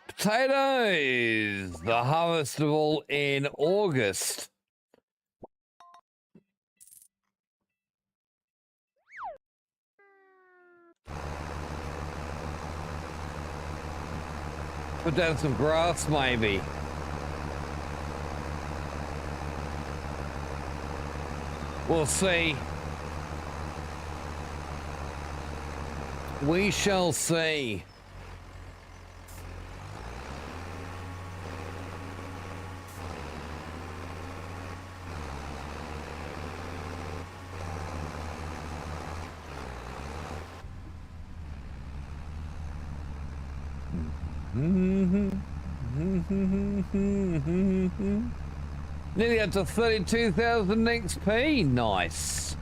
Potatoes, the harvestable in August. Put down some grass, maybe. We'll see. We shall see. Nearly up to 32,000 XP. Nice.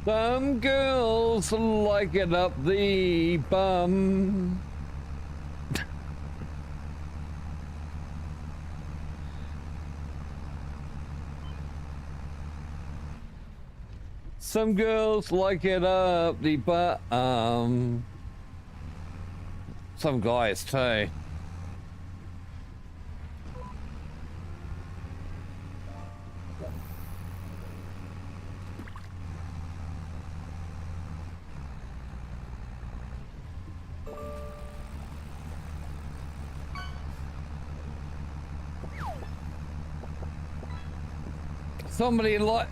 Some girls like it up the bum. Some girls like it up the bum. Some guys too.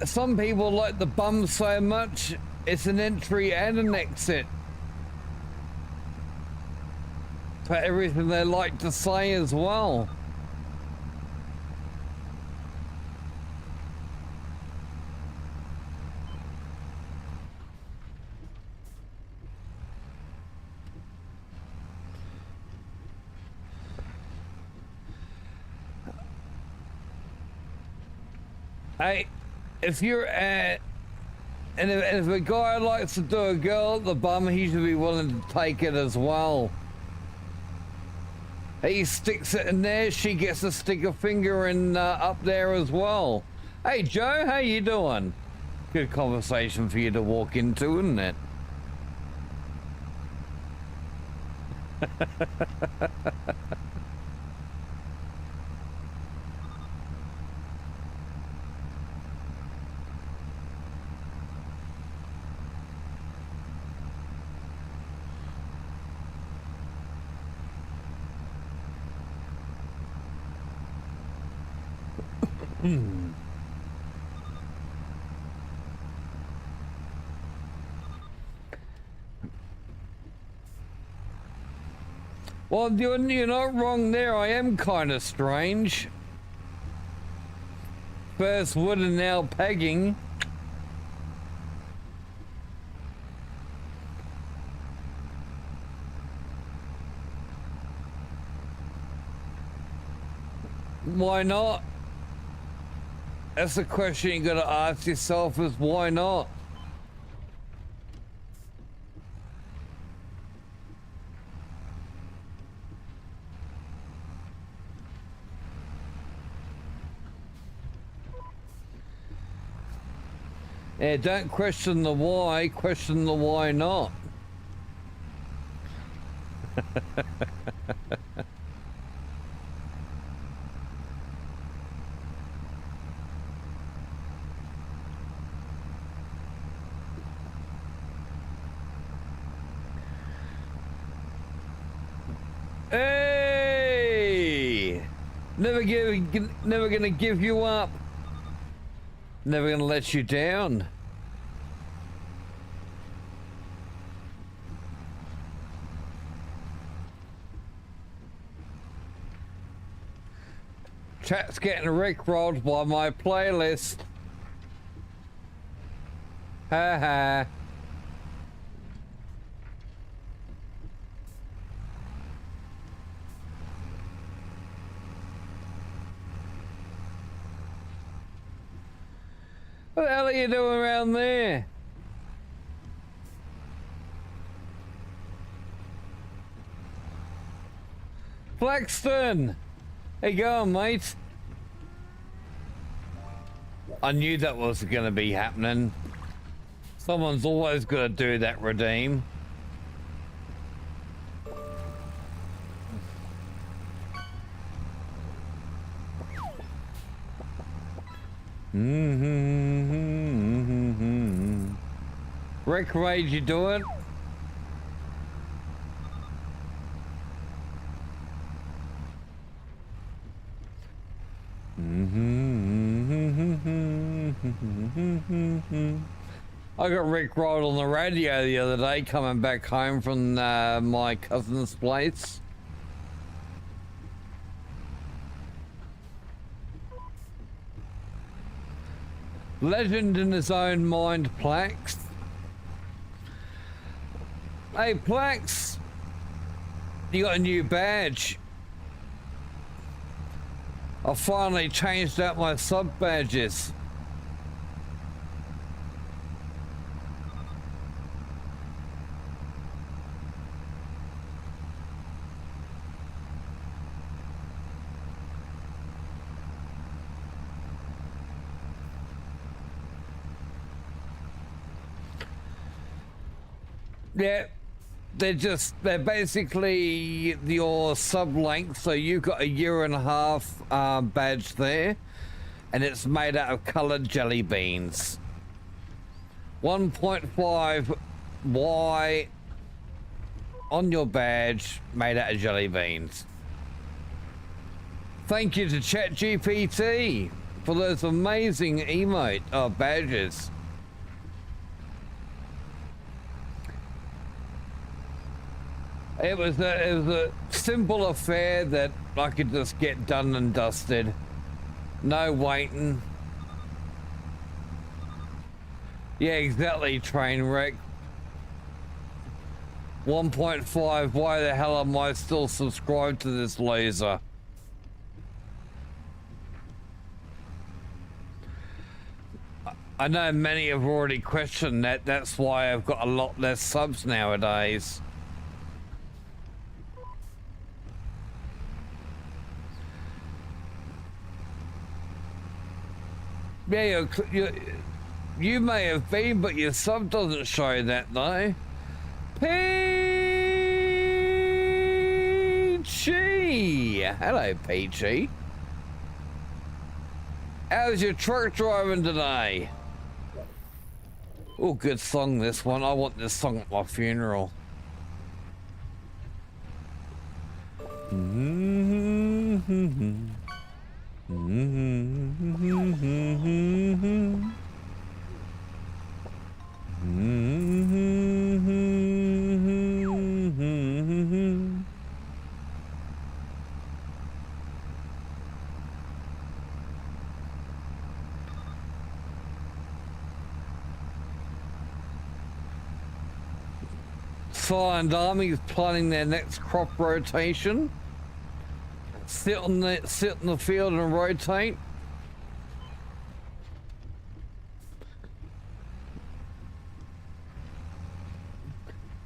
Some people like the bum so much, it's an entry and an exit for everything they like to say as well. Hey, if you're and if a guy likes to do a girl at the bum, he should be willing to take it as well. He sticks it in there, she gets to stick a finger in up there as well. Hey Joe, how you doing? Good conversation for you to walk into, isn't it? Well, you're not wrong there. I am kind of strange. First wood and now pegging. Why not? That's the question you gotta ask yourself, is why not? Yeah, don't question the why, question the why not. Hey! Never gonna give you up. Never gonna let you down. Chat's getting rickrolled by my playlist. Ha ha. What the hell are you doing around there? Flaxton! How you going, mate? I knew that was gonna be happening. Someone's always gonna do that, redeem. Rick Rage, you do it? I got rickrolled on the radio the other day coming back home from my cousin's place. Legend in his own mind, Plax. Hey, Plax, you got a new badge. I finally changed out my sub badges. Yeah, they're basically your sub length. So you've got a 1.5 year badge there, and it's made out of colored jelly beans. 1.5 Y on your badge, made out of jelly beans. Thank you to ChatGPT for those amazing badges. It was a simple affair that I could just get done and dusted. No waiting. Yeah, exactly, train wreck. 1.5, why the hell am I still subscribed to this loser? I know many have already questioned that. That's why I've got a lot less subs nowadays. Yeah, you may have been, but your sub doesn't show that though. Peachy! Hello, Peachy. How's your truck driving today? Oh, good song, this one. I want this song at my funeral. Silent Army is planning their next crop rotation. Sit in the field and rotate.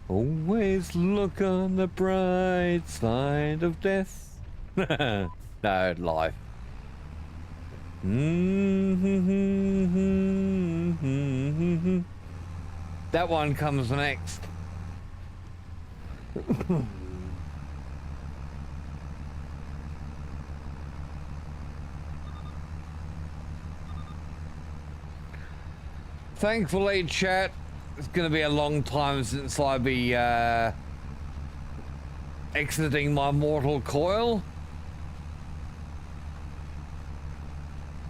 Always look on the bright side of death. No, life. That one comes next. Thankfully, chat, it's going to be a long time since I'll be exiting my mortal coil.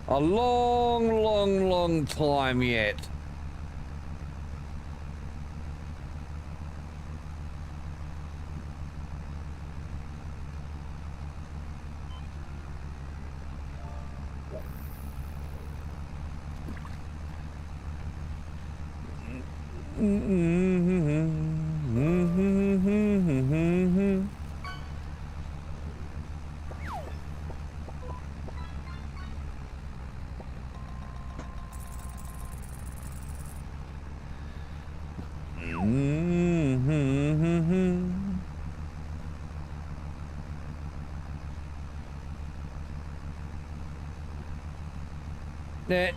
A long time yet.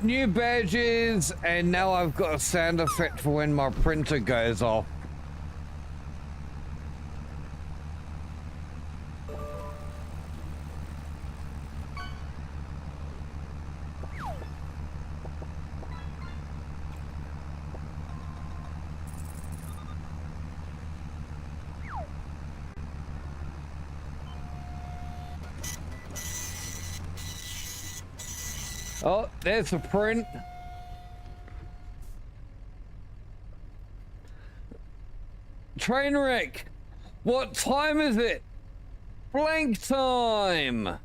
New badges, and now I've got a sound effect for when my printer goes off. Oh, there's a print. Train wreck. What time is it? Blank time.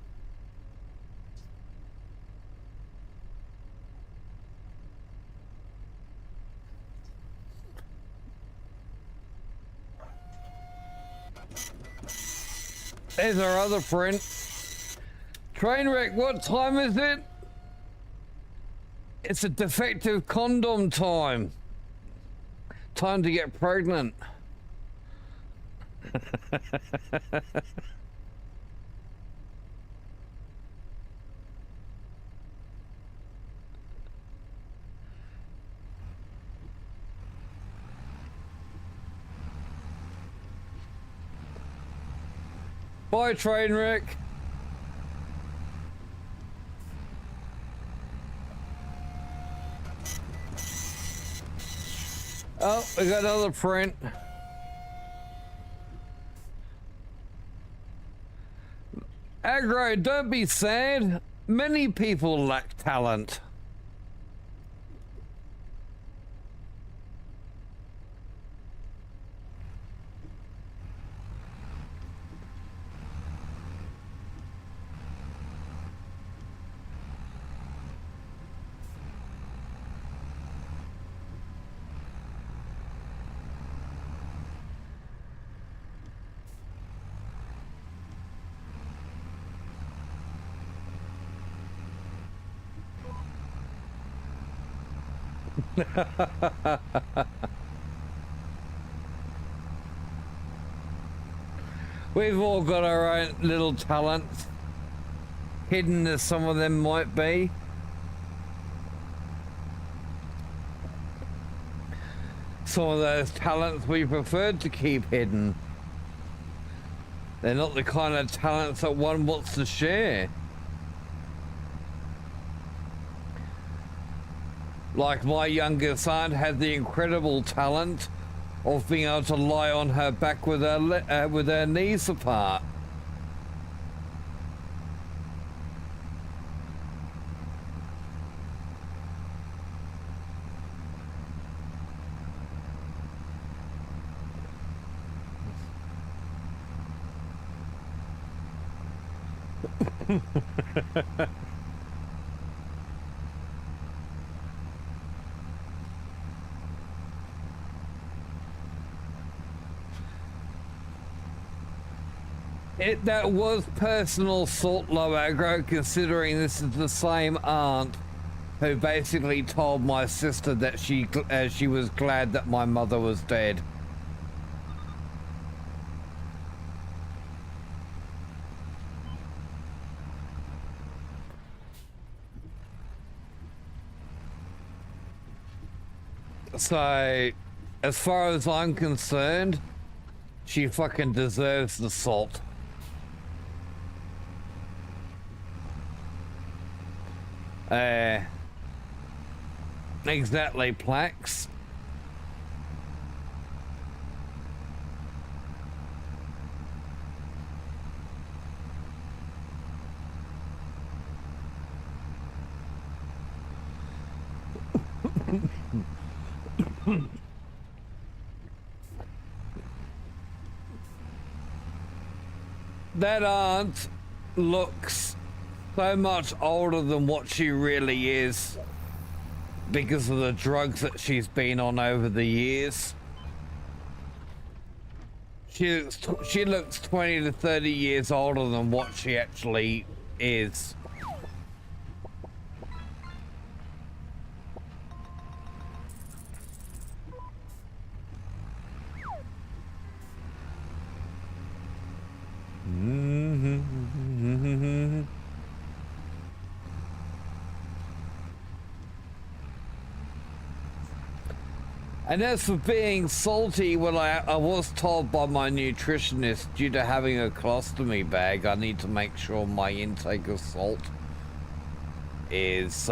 There's our other print. Train wreck, what time is it? It's a defective condom time. Time to get pregnant. Bye, Trainwreck. Oh, we got another print. Aggro, don't be sad. Many people lack talent. We've all got our own little talents, hidden as some of them might be. Some of those talents we prefer to keep hidden. They're not the kind of talents that one wants to share. Like my youngest aunt had the incredible talent of being able to lie on her back with her knees apart. That was personal salt low aggro, considering this is the same aunt who basically told my sister that she was glad that my mother was dead. So, as far as I'm concerned, she fucking deserves the salt. Exactly, Plax. That aunt looks so much older than what she really is because of the drugs that she's been on over the years. She looks 20 to 30 years older than what she actually is. And as for being salty, well, I was told by my nutritionist, due to having a colostomy bag, I need to make sure my intake of salt is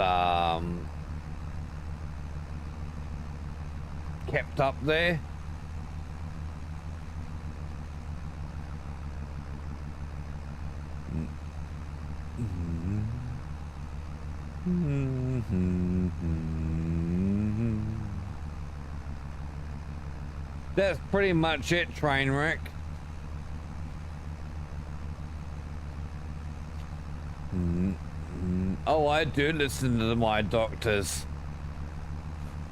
kept up there. That's pretty much it, Trainwreck. Oh, I do listen to my doctors.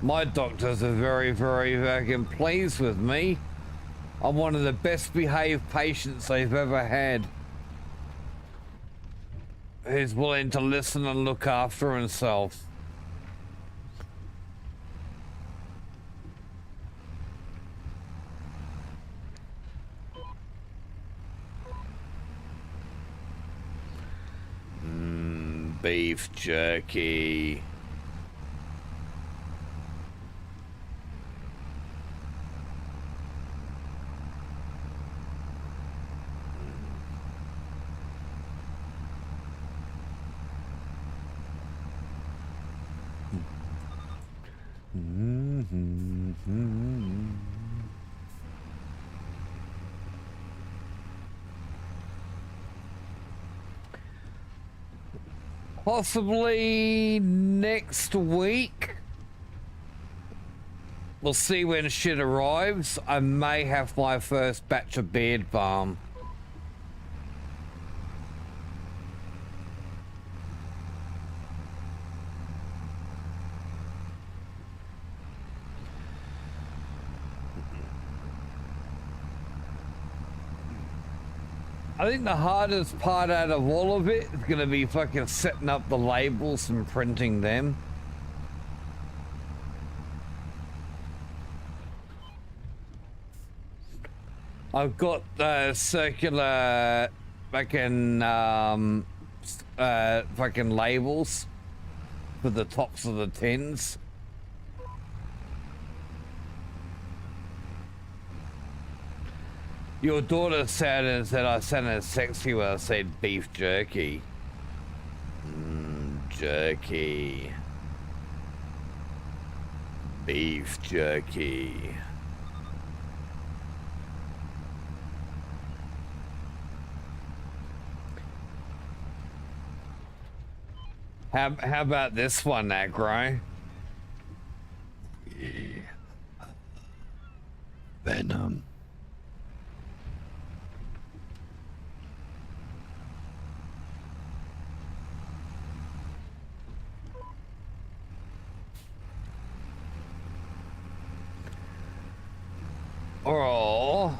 My doctors are very, very fucking pleased with me. I'm one of the best behaved patients they've ever had. Who's willing to listen and look after himself. Beef jerky. Possibly next week. We'll see when shit arrives. I may have my first batch of beard balm. I think the hardest part out of all of it is going to be fucking setting up the labels and printing them. I've got the circular fucking fucking labels for the tops of the tins. Your daughter said I sounded sexy when I said beef jerky. Jerky. Beef jerky. How about this one, Aggro? Venom. Oh,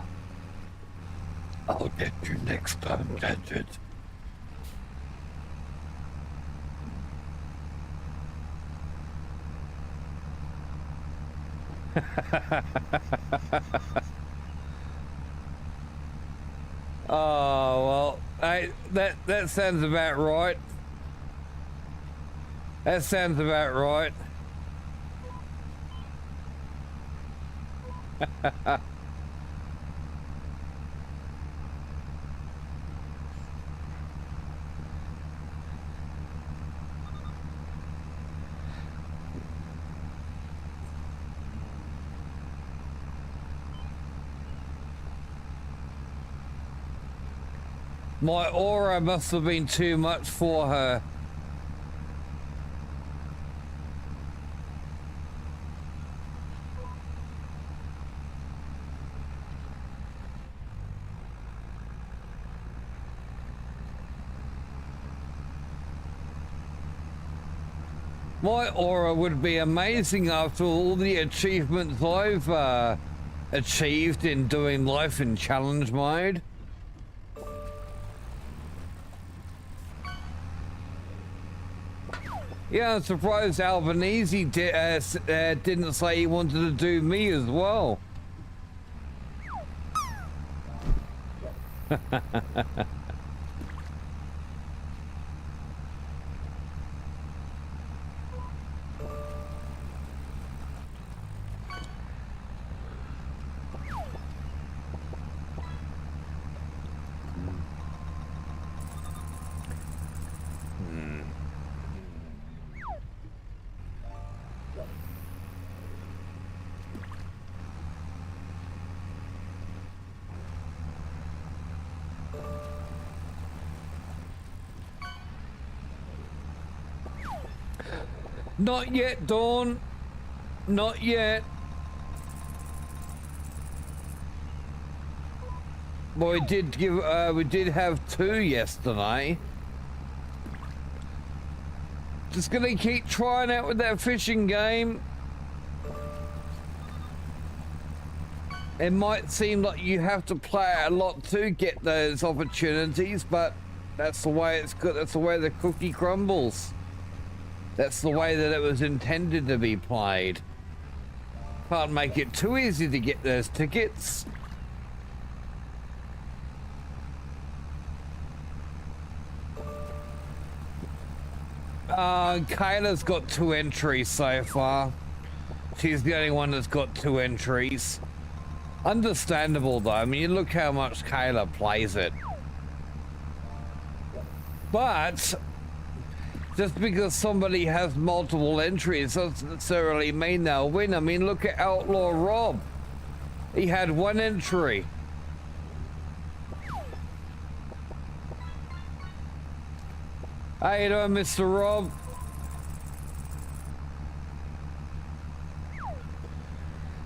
I'll get you next time, Gadget. Oh well, hey, that sounds about right. That sounds about right. My aura must have been too much for her. My aura would be amazing after all the achievements I've achieved in doing life in challenge mode. Yeah, I'm surprised Albanese didn't say he wanted to do me as well. Not yet, Dawn. Not yet. Well, we did have 2 yesterday. Just gonna keep trying out with that fishing game. It might seem like you have to play a lot to get those opportunities, but that's the way it's good. That's the way the cookie crumbles. That's the way that it was intended to be played. Can't make it too easy to get those tickets. Kayla's got 2 entries so far. She's the only one that's got 2 entries. Understandable though. I mean, you look how much Kayla plays it. But just because somebody has multiple entries doesn't necessarily mean they'll win. I mean, look at Outlaw Rob. He had 1 entry. How you doing, Mr. Rob?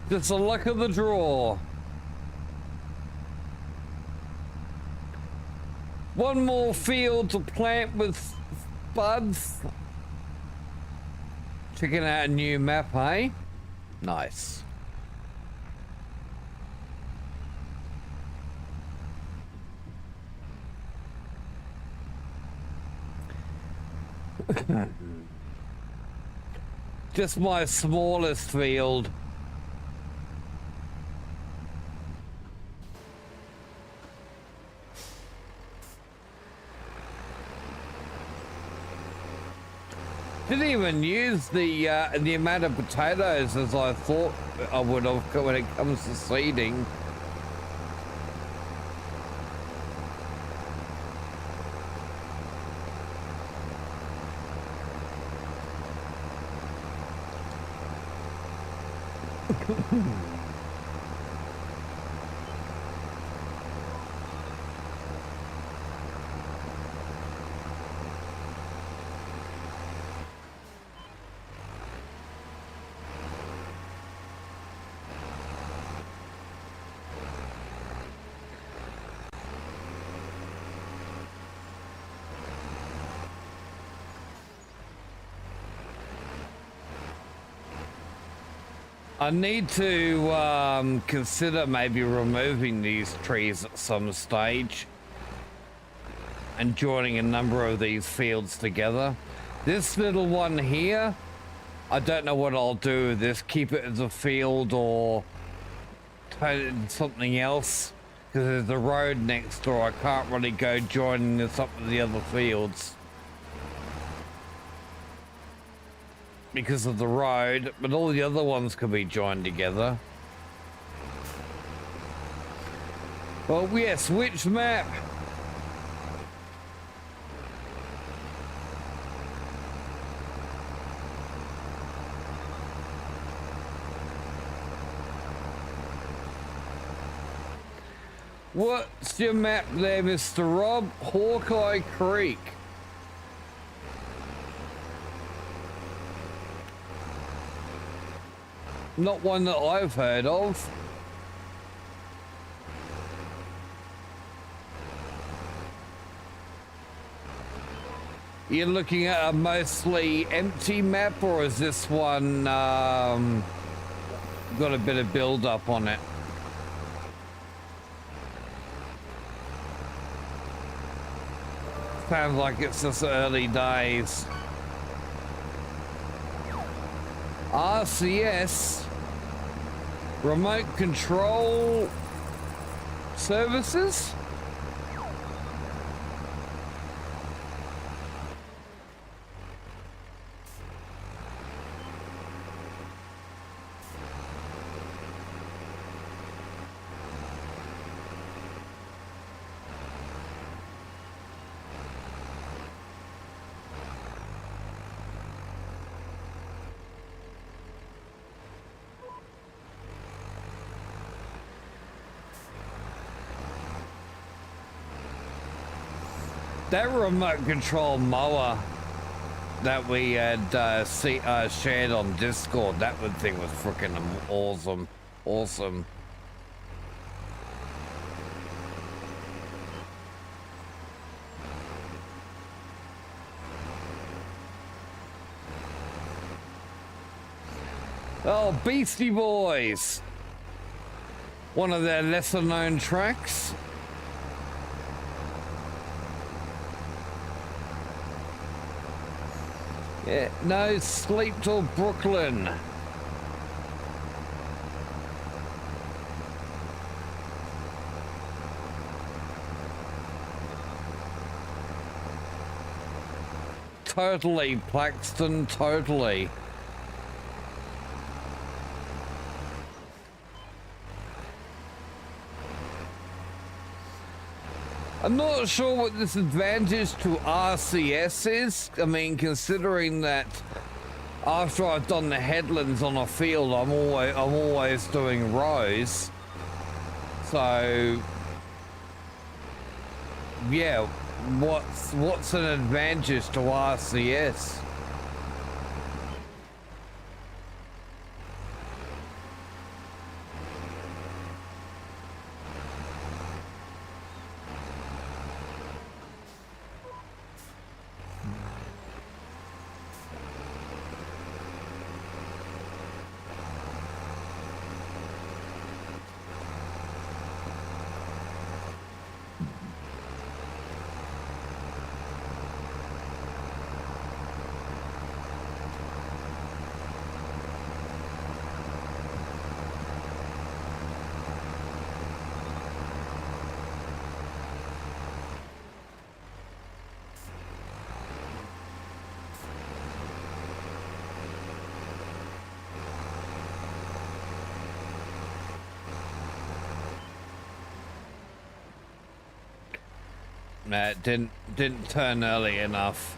Just the luck of the draw. One more field to plant with buds. Checking out a new map, eh? Nice. Just my smallest field. Didn't even use the amount of potatoes as I thought I would have when it comes to seeding. I need to consider maybe removing these trees at some stage and joining a number of these fields together. This little one here, I don't know what I'll do with this. Keep it as a field or turn it into something else, because there's a road next door. I can't really go joining this up with the other fields because of the road, but all the other ones can be joined together. Well, yes, which map? What's your map there, Mr. Rob? Hawkeye Creek. Not one that I've heard of. You're looking at a mostly empty map, or is this one got a bit of build up on it? Sounds like it's just early days. RCS, remote control services? That remote control mower that we had shared on Discord, that thing was freaking awesome. Awesome. Oh, Beastie Boys. One of their lesser known tracks. Yeah, no sleep till Brooklyn. Totally, Plaxton, totally. I'm not sure what this advantage to RCS is. I mean, considering that after I've done the headlands on a field, I'm always doing rows. So yeah, what's an advantage to RCS? Nah, it didn't turn early enough.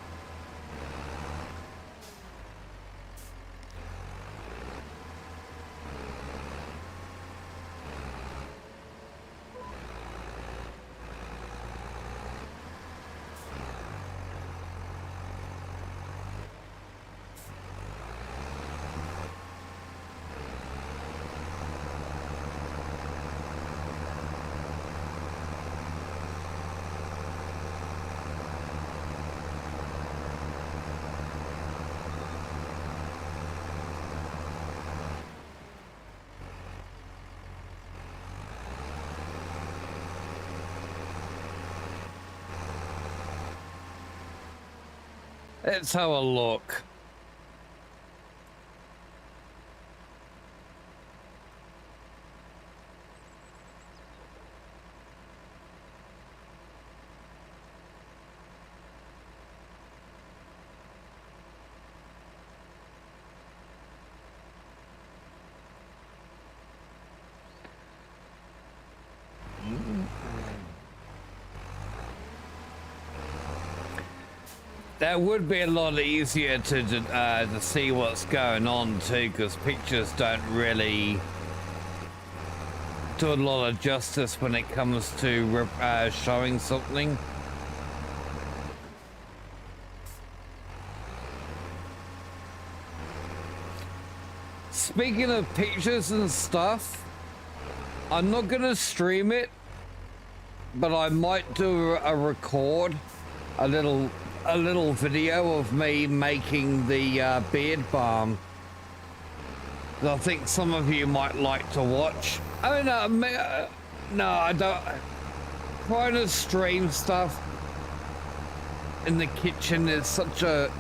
Let's have a look. That would be a lot easier to see what's going on too, because pictures don't really do a lot of justice when it comes to showing something. Speaking of pictures and stuff, I'm not gonna stream it, but I might do a record, a little video of me making the beard balm that I think some of you might like to watch. I mean, no, I don't. Trying to stream stuff in the kitchen is such a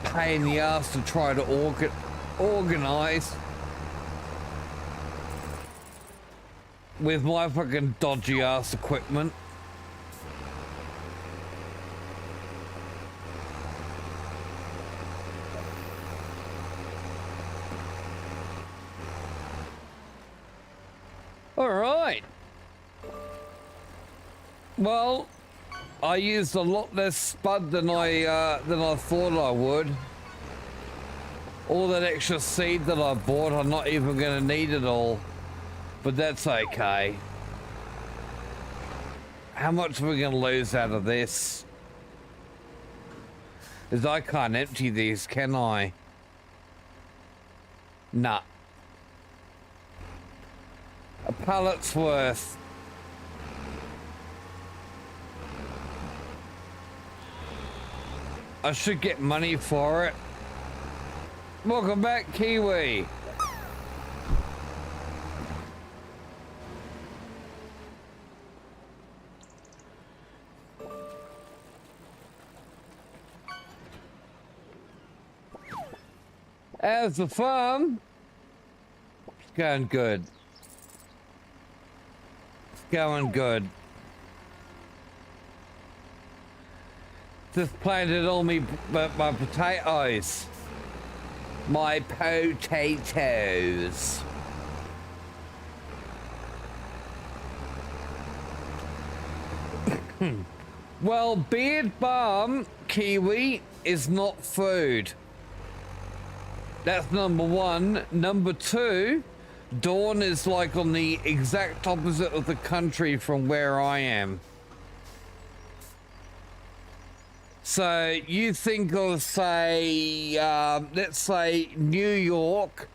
pain in the ass to try to organize with my fucking dodgy ass equipment. All right. Well, I used a lot less spud than I thought I would. All that extra seed that I bought, I'm not even going to need it all, but that's okay. How much are we going to lose out of this? Because I can't empty these, can I? Nah. A pallet's worth. I should get money for it. Welcome back, Kiwi. How's the farm? It's going good. It's going good. Just planted all my potatoes. My potatoes. Well, beard balm, Kiwi, is not food. That's number one. Number two, Dawn is like on the exact opposite of the country from where I am. So you think of, say, let's say New York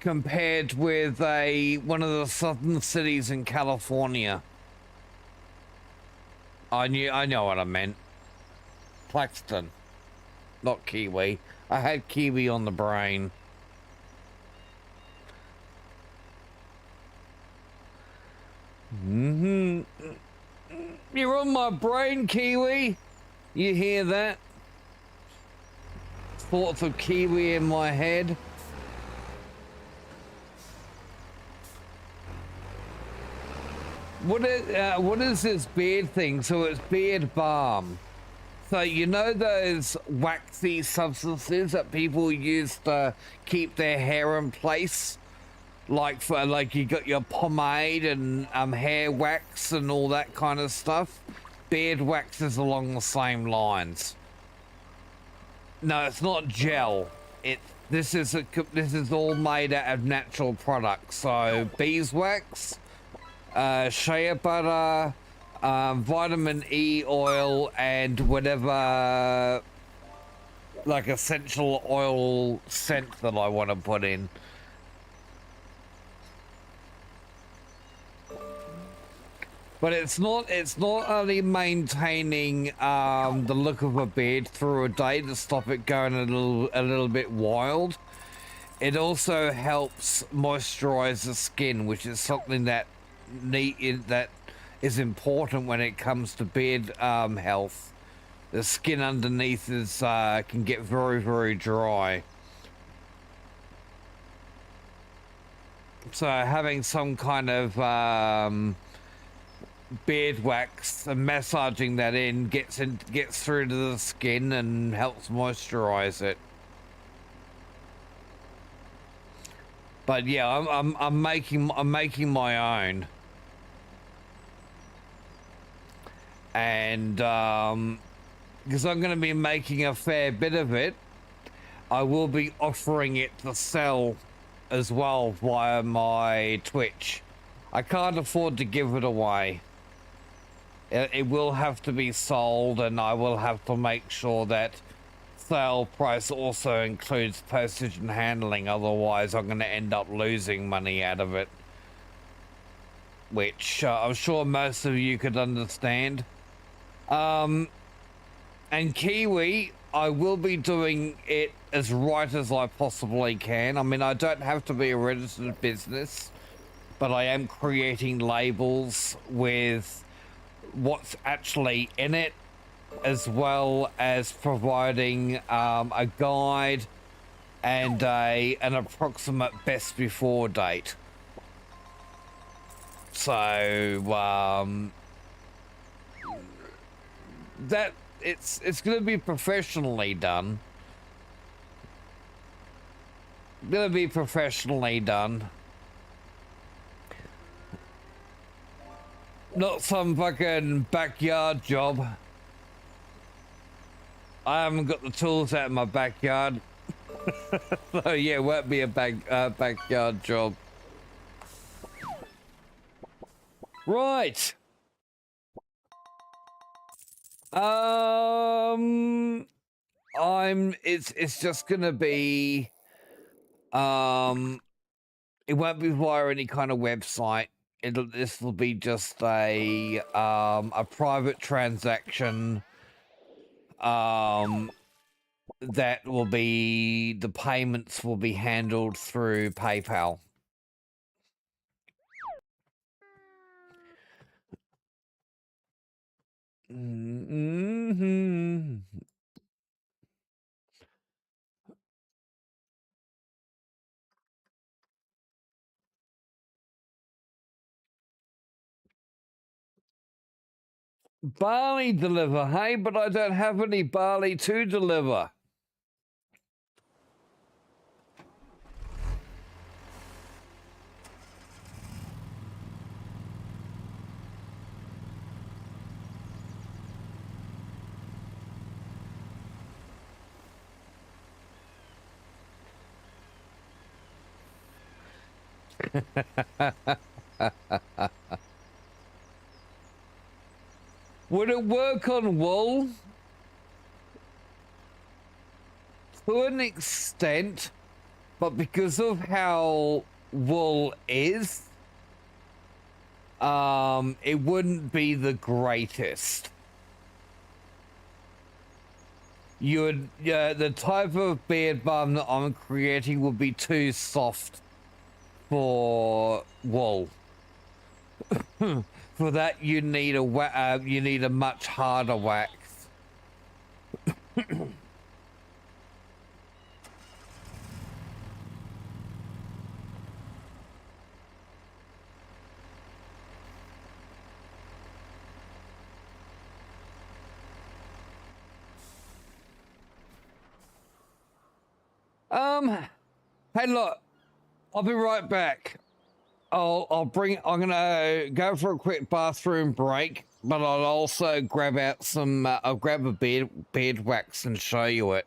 compared with one of the southern cities in California. I know what I meant. Claxton, not Kiwi. I had Kiwi on the brain. You're on my brain, Kiwi. You hear that? Thoughts of Kiwi in my head. What is this beard thing? So it's beard balm. So you know those waxy substances that people use to keep their hair in place? Like you got your pomade and hair wax and all that kind of stuff. Beard wax is along the same lines. No, it's not gel. This is all made out of natural products. So beeswax, shea butter, vitamin E oil, and whatever like essential oil scent that I want to put in. But it's not only maintaining the look of a beard through a day to stop it going a little bit wild. It also helps moisturize the skin, which is something that is important when it comes to beard health. The skin underneath can get very, very dry. So having some kind of beard wax and massaging that in gets through to the skin and helps moisturize it. But yeah, I'm making my own, and because I'm going to be making a fair bit of it, I will be offering it to sell as well via my Twitch. I can't afford to give it away. It will have to be sold, and I will have to make sure that sale price also includes postage and handling. Otherwise, I'm going to end up losing money out of it, which I'm sure most of you could understand. And Kiwi, I will be doing it as right as I possibly can. I mean, I don't have to be a registered business, but I am creating labels with what's actually in it, as well as providing a guide and an approximate best before date. So that it's going to be professionally done. Going to be professionally done. Not some fucking backyard job. I haven't got the tools out in my backyard. So yeah, it won't be a backyard job. Right. It's just gonna be it won't be via any kind of website. This will be just a private transaction. That will be, the payments will be handled through PayPal. Mm-hmm. Barley deliver, hey, but I don't have any barley to deliver. Would it work on wool? To an extent, but because of how wool is, it wouldn't be the greatest. The type of beard balm that I'm creating would be too soft for wool. For that, you need a much harder wax. Hey, look, I'll be right back. I'm gonna go for a quick bathroom break, but I'll also grab out some. I'll grab a beard wax and show you it.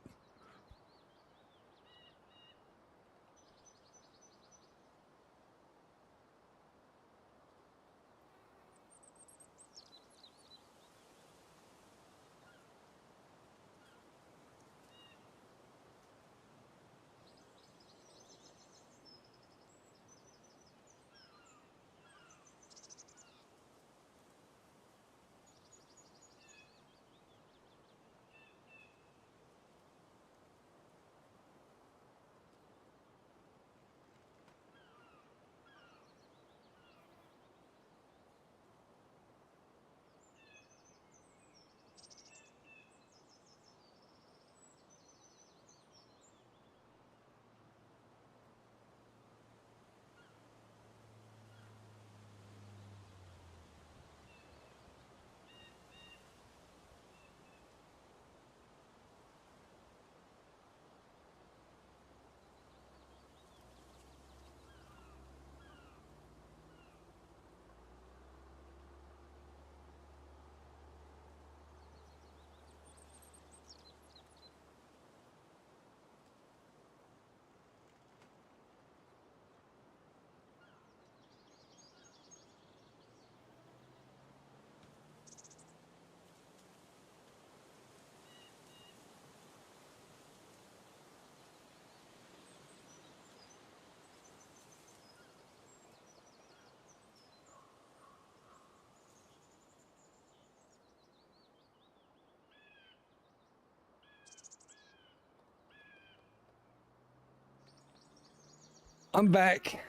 I'm back.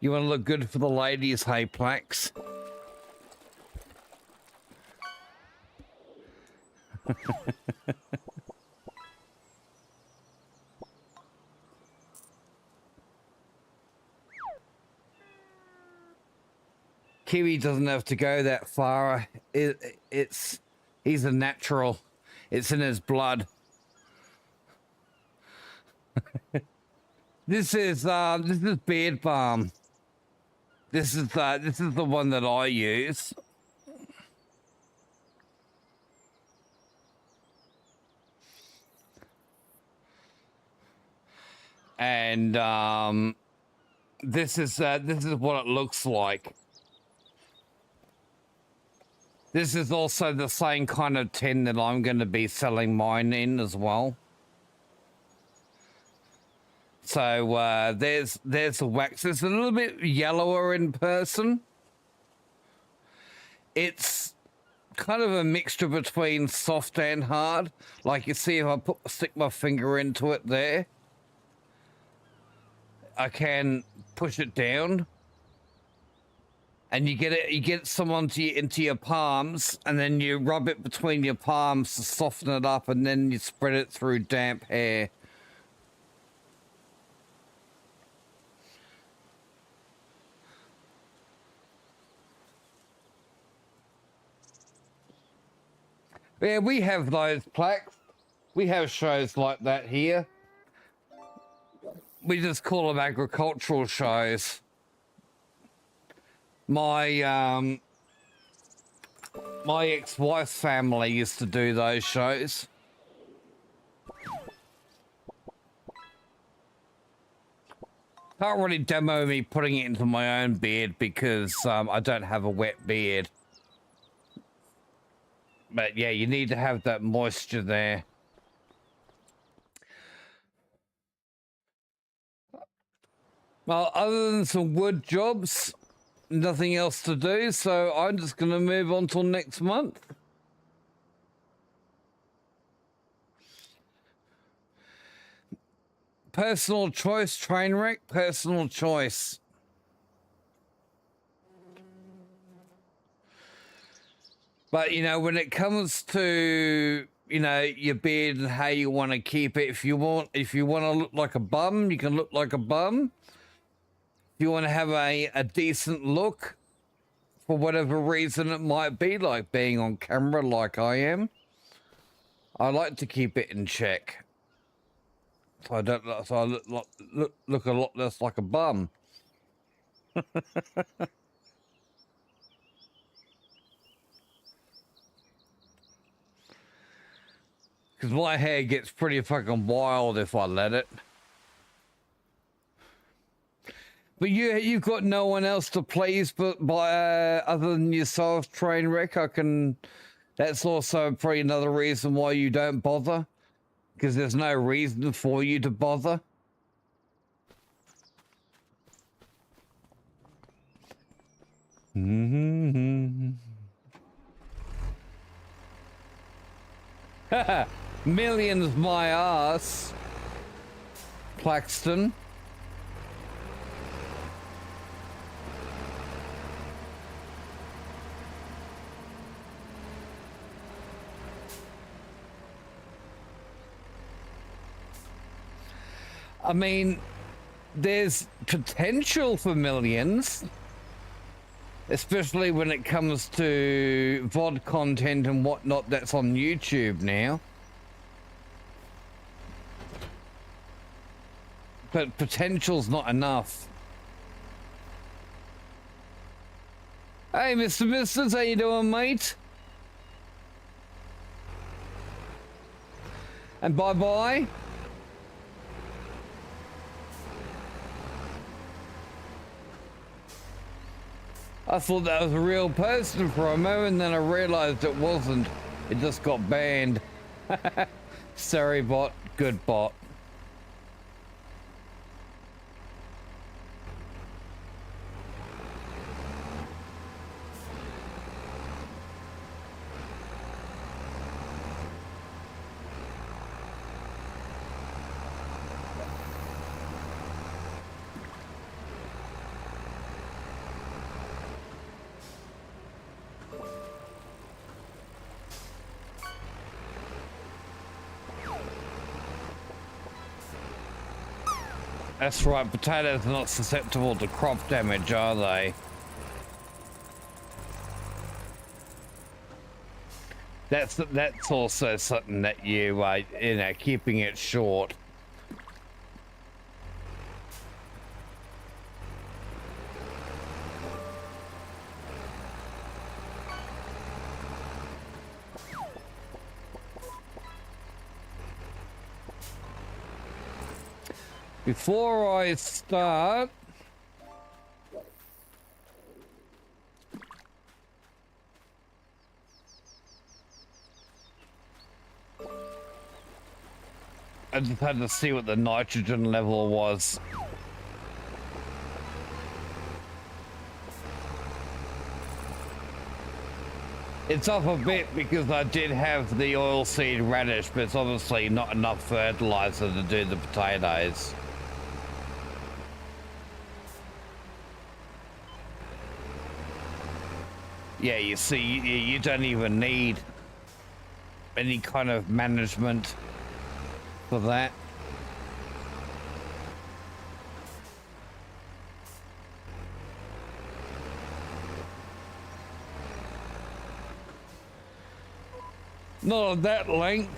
You want to look good for the ladies, hey, Plax? Kiwi doesn't have to go that far. He's a natural. It's in his blood. This is beard balm. This is the one that I use. And this is what it looks like. This is also the same kind of tin that I'm going to be selling mine in as well. So there's the wax. It's a little bit yellower in person. It's kind of a mixture between soft and hard. Like you see if I stick my finger into it there, I can push it down. And you get some into your palms, and then you rub it between your palms to soften it up, and then you spread it through damp hair. Yeah, we have those plaques. We have shows like that here. We just call them agricultural shows. My my ex-wife's family used to do those shows. Can't really demo me putting it into my own beard because I don't have a wet beard. But yeah, you need to have that moisture there. Well, other than some wood jobs, nothing else to do, so I'm just going to move on till next month. Personal choice, train wreck, personal choice. But, you know, when it comes to, you know, your beard and how you want to keep it, if you want to look like a bum, you can look like a bum. If you want to have a decent look, for whatever reason it might be, like being on camera like I am, I like to keep it in check. So I don't, so I look a lot less like a bum. Because my hair gets pretty fucking wild if I let it. But you've got no one else to please but by other than yourself, train wreck. That's also probably another reason why you don't bother, because there's no reason for you to bother. Millions my ass, Claxton. I mean, there's potential for millions, especially when it comes to VOD content and whatnot that's on YouTube now. But potential's not enough. Hey, Mr. Misters, how you doing, mate? And bye-bye. I thought that was a real person for a moment, then I realized it wasn't. It just got banned. Sorry, bot. Good bot. That's right, potatoes are not susceptible to crop damage, are they? That's also something that you know, keeping it short. Before I start, I just had to see what the nitrogen level was. It's up a bit because I did have the oilseed radish, but it's obviously not enough fertilizer to do the potatoes. Yeah, you see, you don't even need any kind of management for that. Not at that length.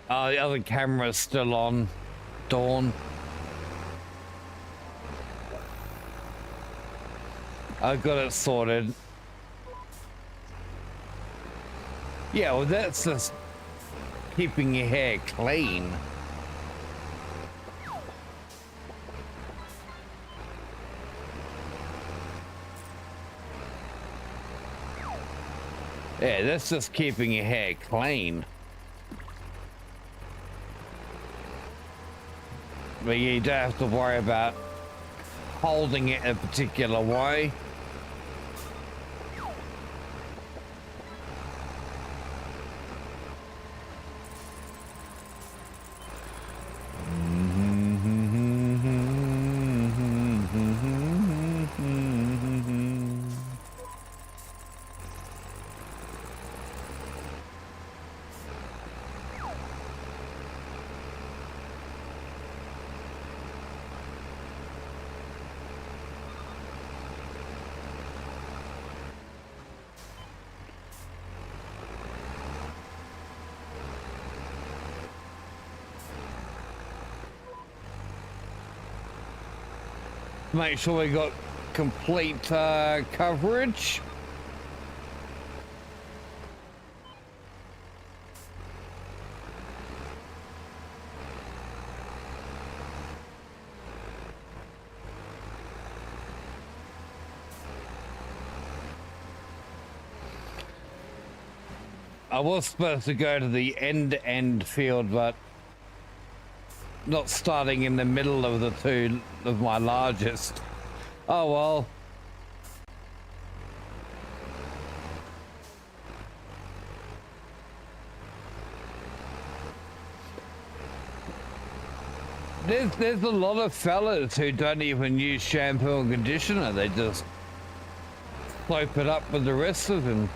Oh, the other camera's still on. Dawn. I got it sorted. Yeah, well, that's just keeping your hair clean. Yeah, that's just keeping your hair clean. But you don't have to worry about holding it a particular way. Make sure we got complete coverage. I was supposed to go to the end field, but not starting in the middle of the two of my largest. Oh well. There's a lot of fellas who don't even use shampoo and conditioner. They just soap it up with the rest of them.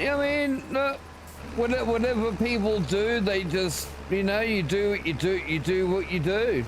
I mean, whatever people do, they just, you know, you do what you do.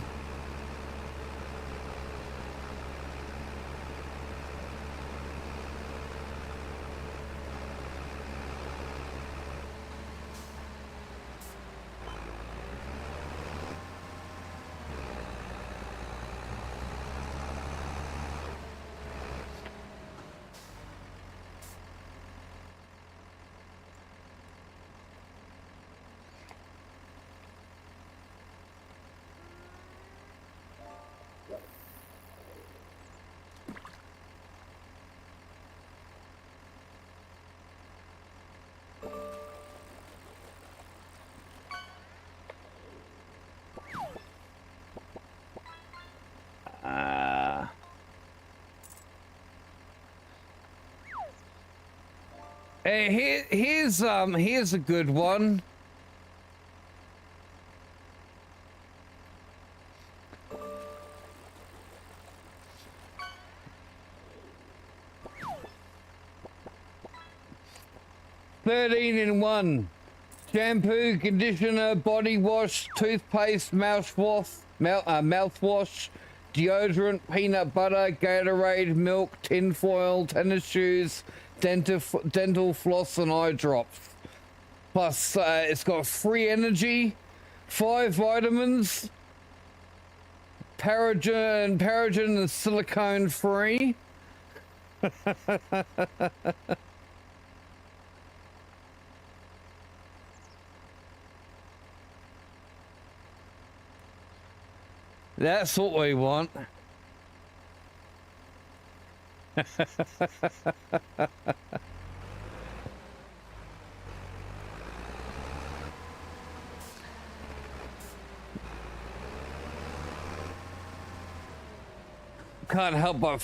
Here's a good one. Thirteen in one. Shampoo, conditioner, body wash, toothpaste, mouthwash, deodorant, peanut butter, Gatorade, milk, tinfoil, tennis shoes, dental floss, and eye drops. Plus, it's got free energy, 5 vitamins, paragen and silicone free. That's what we want. Can't help but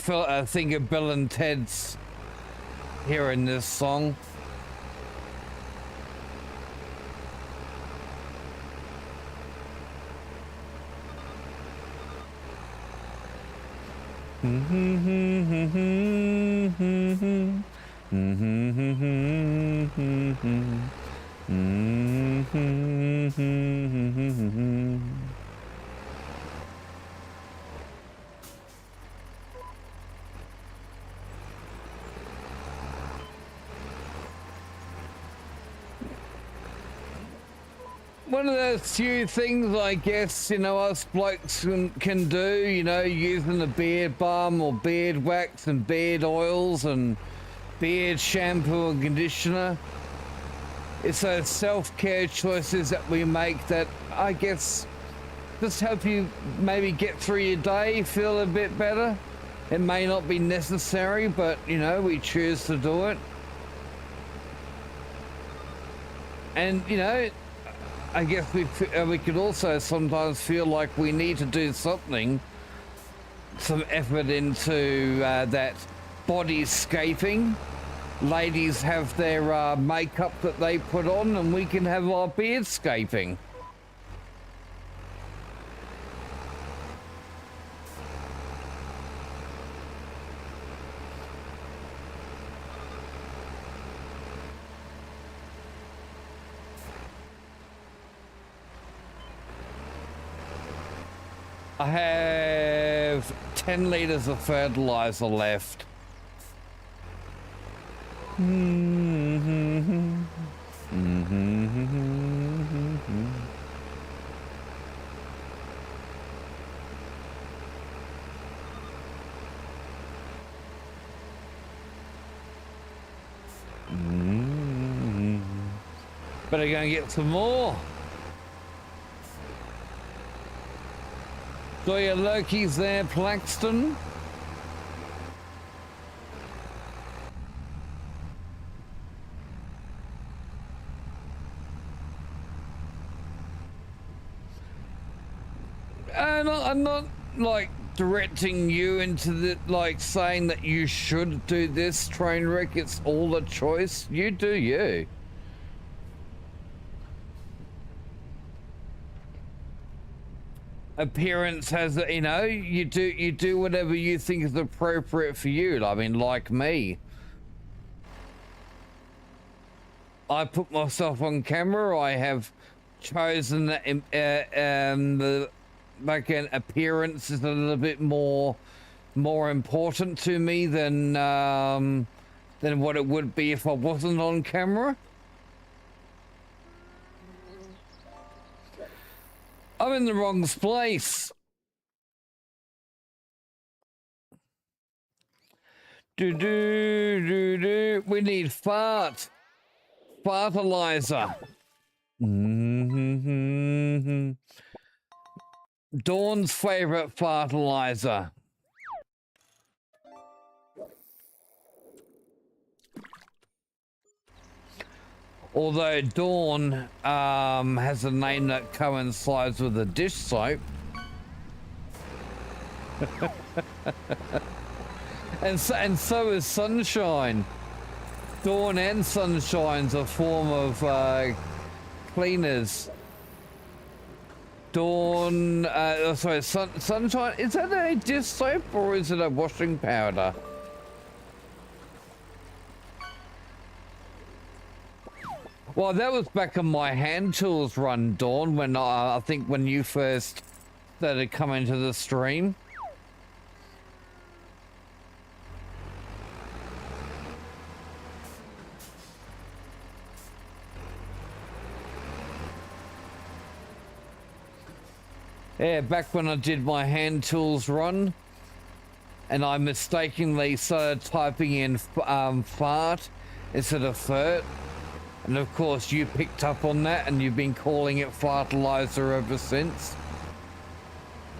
think of Bill and Ted's hearing this song. one of those few things, I guess, you know, us blokes can do, you know, using the beard balm or beard wax and beard oils and beard shampoo and conditioner. It's those self-care choices that we make that, I guess, just help you maybe get through your day, feel a bit better. It may not be necessary, but, you know, we choose to do it. And, you know, I guess we could also sometimes feel like we need to do something, some effort into that bodyscaping. Ladies have their makeup that they put on, and we can have our beardscaping. I have 10 litres of fertilizer left. Better go and get some more. Got your Lokis there, Plaxton. I'm not like directing you into the, like saying that you should do this, Trainwreck. It's all a choice. You do you. Appearance has, you know, you do whatever you think is appropriate for you. I mean, like me, I put myself on camera. I have chosen that the like an appearance is a little bit more important to me than what it would be if I wasn't on camera. I'm in the wrong place. We need fertilizer. Dawn's favorite fertilizer. Although Dawn has a name that coincides with the dish soap. and so is Sunshine. Dawn and Sunshine's a form of cleaners. Dawn, sorry, Sunshine, is that a dish soap or is it a washing powder? Well, that was back on my hand tools run, Dawn, when I think when you first started coming to the stream. Yeah, back when I did my hand tools run, and I mistakenly started typing in fart instead of furt. And of course you picked up on that and you've been calling it fertilizer ever since.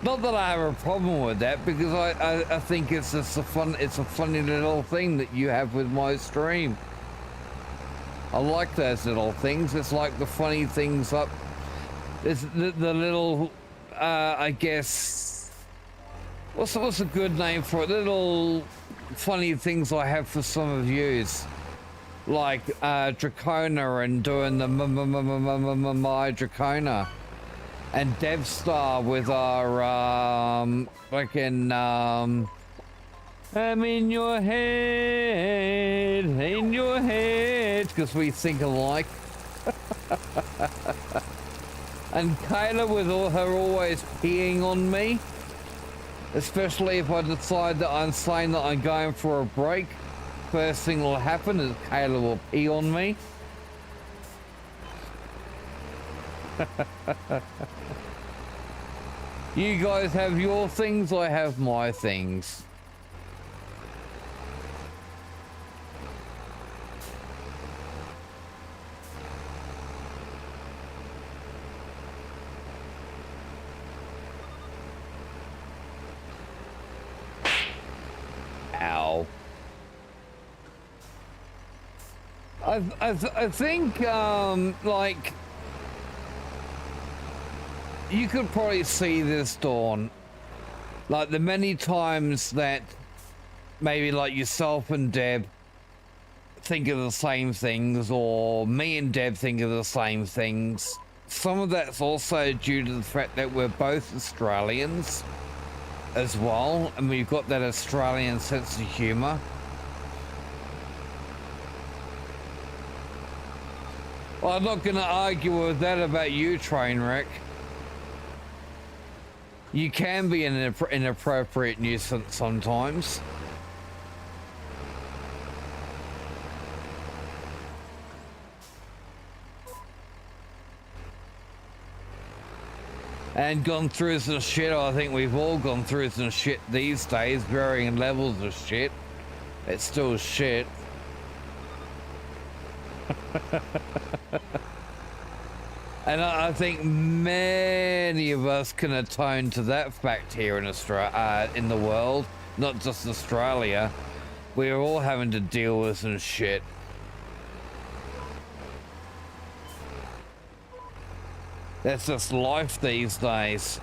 Not that I have a problem with that, because I think it's just a funny little thing that you have with my stream. I like those little things. It's like the funny things up. It's the little I guess what's a good name for it? Little funny things I have for some of yous. Like Dracona and doing the my Dracona, and Devstar with our fucking I'm in your head, because we think alike. And Kayla with her always peeing on me, especially if I decide that I'm saying that I'm going for a break. First thing will happen is Kayla will pee on me. You guys have your things, I have my things. Ow. I think, like, you could probably see this, Dawn. Like, the many times that maybe, like, yourself and Deb think of the same things, or me and Deb think of the same things. Some of that's also due to the fact that we're both Australians as well, and we've got that Australian sense of humour. Well, I'm not going to argue with that about you, Trainwreck. You can be an inappropriate nuisance sometimes. And gone through some shit. I think we've all gone through some shit these days, varying levels of shit. It's still shit. And I think many of us can atone to that fact here in Australia, in the world, not just Australia. We're all having to deal with some shit. That's just life these days.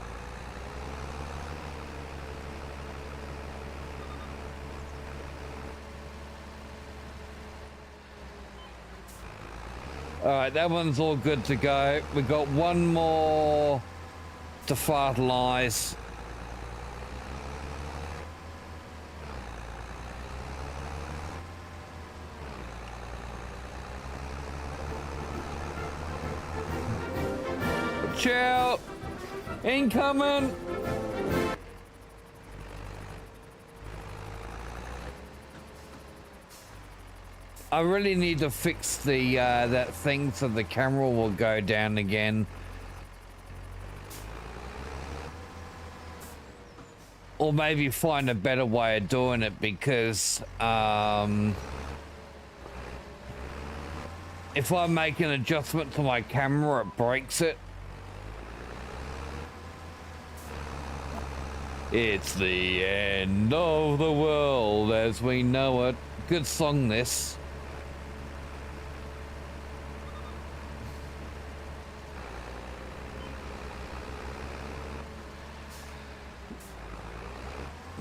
All right, that one's all good to go. We've got one more to fertilize. Ciao! Incoming! I really need to fix the that thing so the camera will go down again. Or maybe find a better way of doing it, because if I make an adjustment to my camera, it breaks it. It's the end of the world as we know it. Good song, this.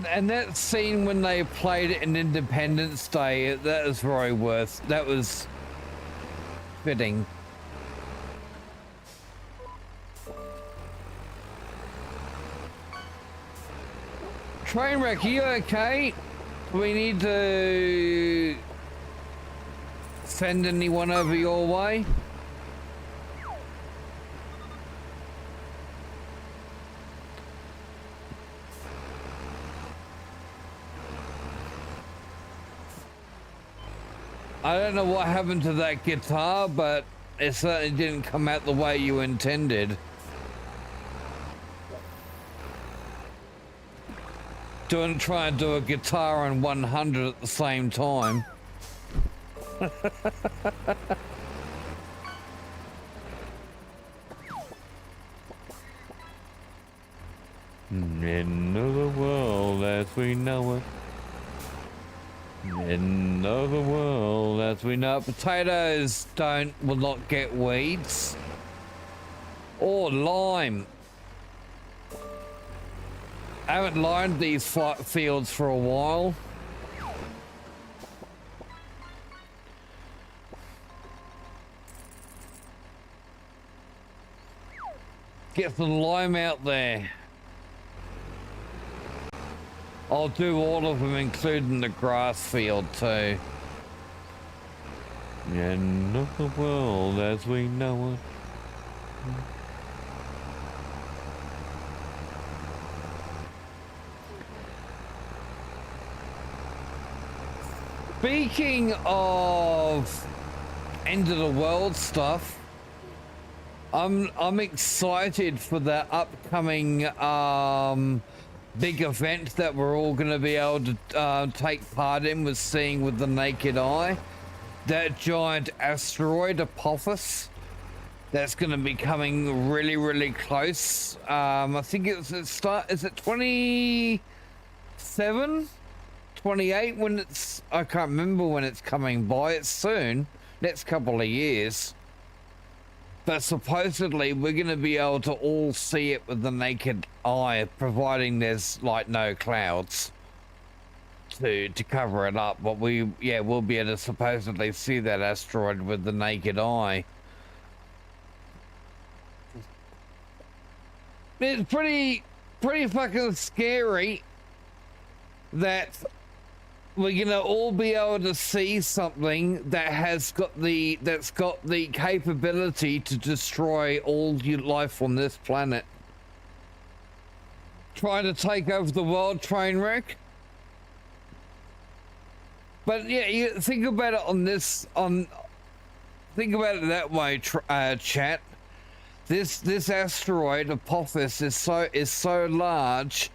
And that scene when they played it in Independence Day, that was very worth. That was fitting. Trainwreck, are you okay? We need to send anyone over your way? I don't know what happened to that guitar, but it certainly didn't come out the way you intended. Don't try and do a guitar on 100 at the same time. End of the world as we know it. End of the world as we know it. Potatoes will not get weeds. Or lime. I haven't limed these fields for a while. Get some lime out there. I'll do all of them, including the grass field too. End of the world as we know it. Speaking of end of the world stuff, I'm excited for the upcoming big event that we're all going to be able to take part in with seeing with the naked eye. That giant asteroid Apophis that's going to be coming really, really close. I think is it 27, 28 when it's, I can't remember when it's coming by. It's soon, next couple of years. But supposedly we're going to be able to all see it with the naked eye, providing there's like no clouds to cover it up. But we'll be able to supposedly see that asteroid with the naked eye. It's pretty fucking scary that we're gonna all be able to see something that has got the capability to destroy all life on this planet. Trying to take over the world, train wreck. But yeah, you think about it think about it that way, chat. This asteroid Apophis is so large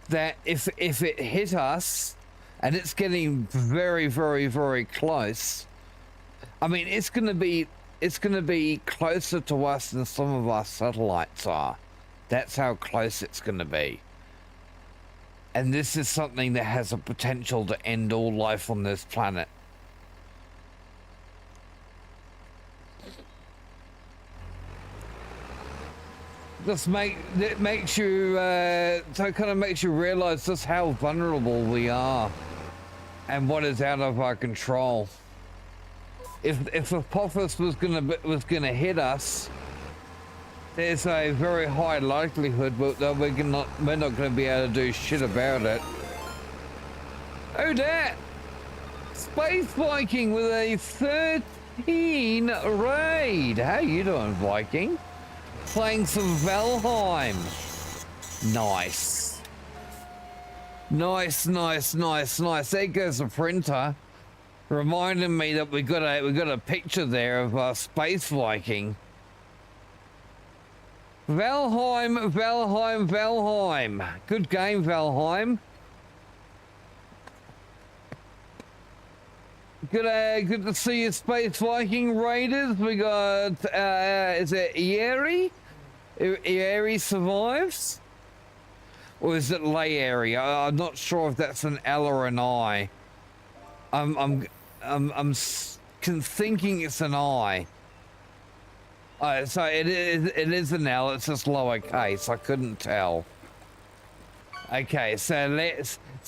that if it hit us, and it's getting very, very, very close. I mean, it's gonna be closer to us than some of our satellites are. That's how close it's gonna be. And this is something that has a potential to end all life on this planet. Just it makes you so it kind of makes you realize just how vulnerable we are and what is out of our control. If Apophis was gonna hit us, there's a very high likelihood that we're not gonna be able to do shit about it. Oh, that Space Viking with a 13 raid. How you doing, Viking? Playing some Valheim. Nice. Nice. There goes the printer, reminding me that we got a picture there of Space Viking. Valheim. Good game, Valheim. Good to see you, Space Viking Raiders. We got is it Ieri? Ieri survives, or is it Layeri? I'm not sure if that's an L or an I. I'm thinking it's an I. So it is an L. It's just lowercase. I couldn't tell. Okay, so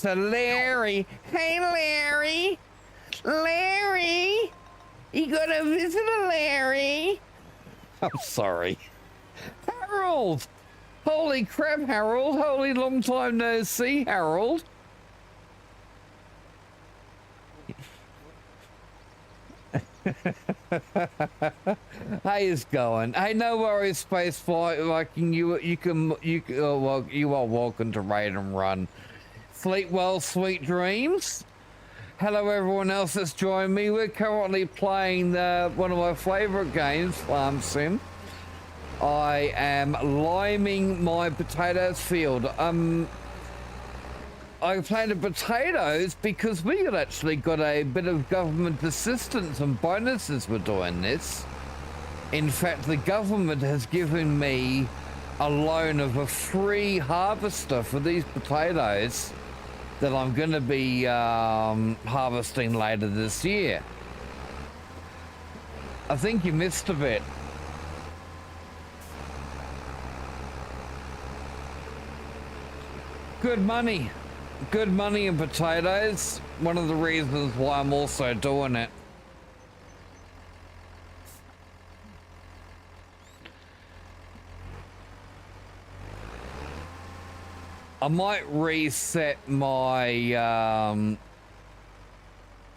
Larry. Hey, Larry. Larry, you got a visitor, Larry. I'm sorry. Harold. Holy crap, Harold. Holy long time no see, Harold. Hey, it's going. Hey, no worries, Space Viking. You are welcome to raid and run. Sleep well, sweet dreams. Hello everyone else that's joined me. We're currently playing one of my favourite games, Farm Sim. I am liming my potatoes field. I planted potatoes because we had actually got a bit of government assistance and bonuses for doing this. In fact, the government has given me a loan of a free harvester for these potatoes that I'm going to be harvesting later this year. I think you missed a bit. Good money in potatoes. One of the reasons why I'm also doing it. I might reset my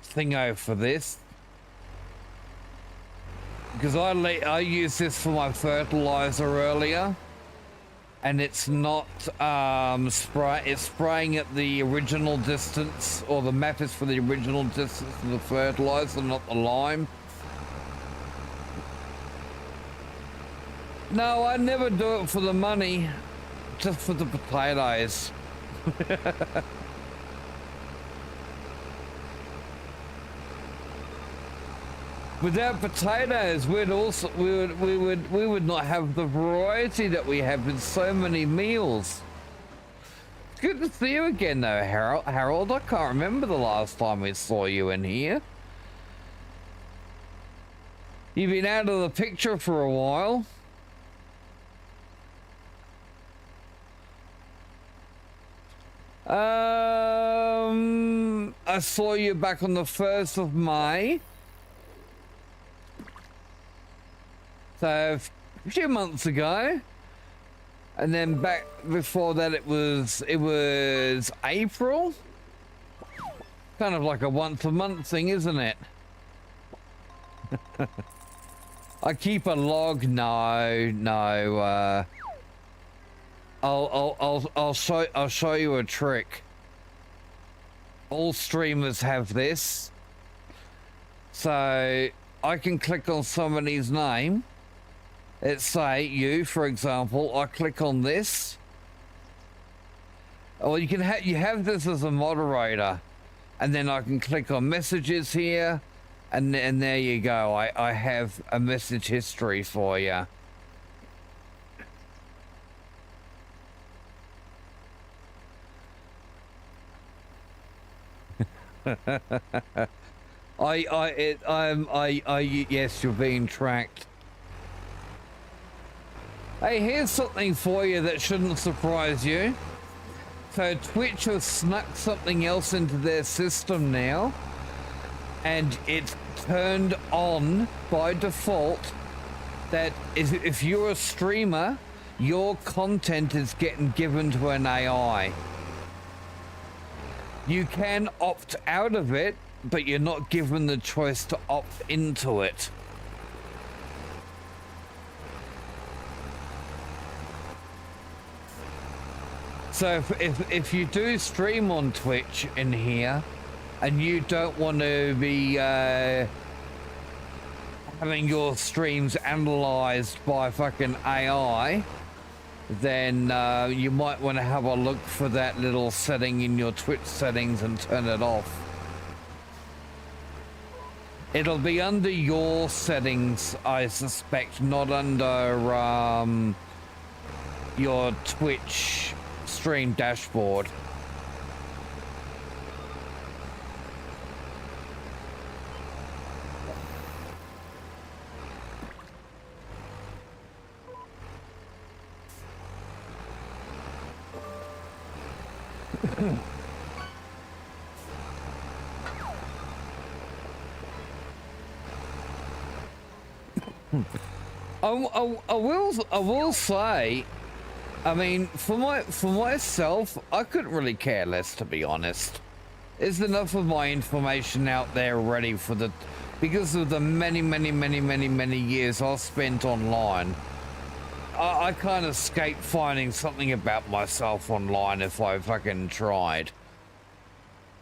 thingo for this, because I used this for my fertilizer earlier, and it's not it's spraying at the original distance, or the map is for the original distance of the fertilizer, not the lime. No, I never do it for the money, just for the potatoes. Without potatoes, we would not have the variety that we have in so many meals. It's good to see you again, though, Harold. I can't remember the last time we saw you in here. You've been out of the picture for a while. I saw you back on the 1st of May. So a few months ago. And then back before that it was April. Kind of like a once a month thing, isn't it? I keep a log. No. I'll show you a trick. All streamers have this. So I can click on somebody's name. Let's say you, for example. I click on this. Or you have this as a moderator, and then I can click on messages here, and there you go. I have a message history for you. Yes, you're being tracked. Hey, here's something for you that shouldn't surprise you. So Twitch has snuck something else into their system now, and it's turned on by default that if you're a streamer, your content is getting given to an AI. You can opt out of it, but you're not given the choice to opt into it. So if you do stream on Twitch in here, and you don't want to be having your streams analyzed by fucking AI, then you might want to have a look for that little setting in your Twitch settings and turn it off. It'll be under your settings, I suspect, not under your Twitch stream dashboard. I will say, I mean, for myself, I couldn't really care less, to be honest. There's enough of my information out there ready for because of the many years I've spent online. I can't escape finding something about myself online if I fucking tried.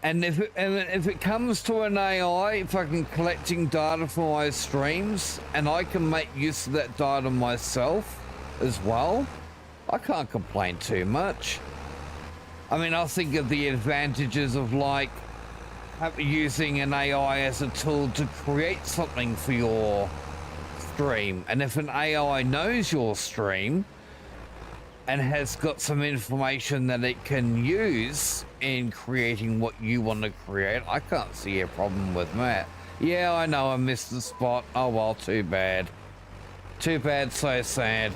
And if it comes to an AI fucking collecting data for my streams, and I can make use of that data myself as well, I can't complain too much. I mean, I think of the advantages of like using an AI as a tool to create something for your stream. And if an AI knows your stream and has got some information that it can use in creating what you want to create, I can't see a problem with that. Yeah, I know I missed the spot. Oh well, too bad. Too bad, so sad.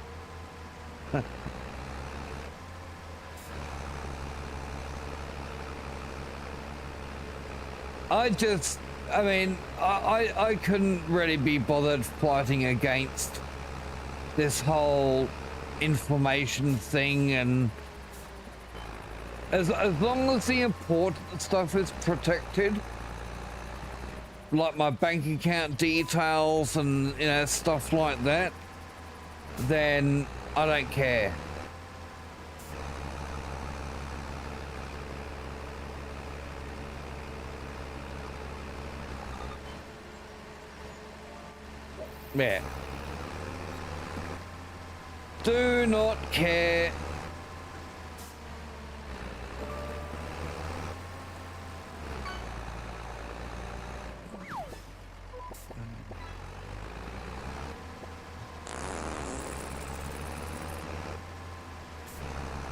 I mean, I couldn't really be bothered fighting against this whole information thing, and as long as the important stuff is protected, like my bank account details and, you know, stuff like that, then I don't care. Yeah. Do not care.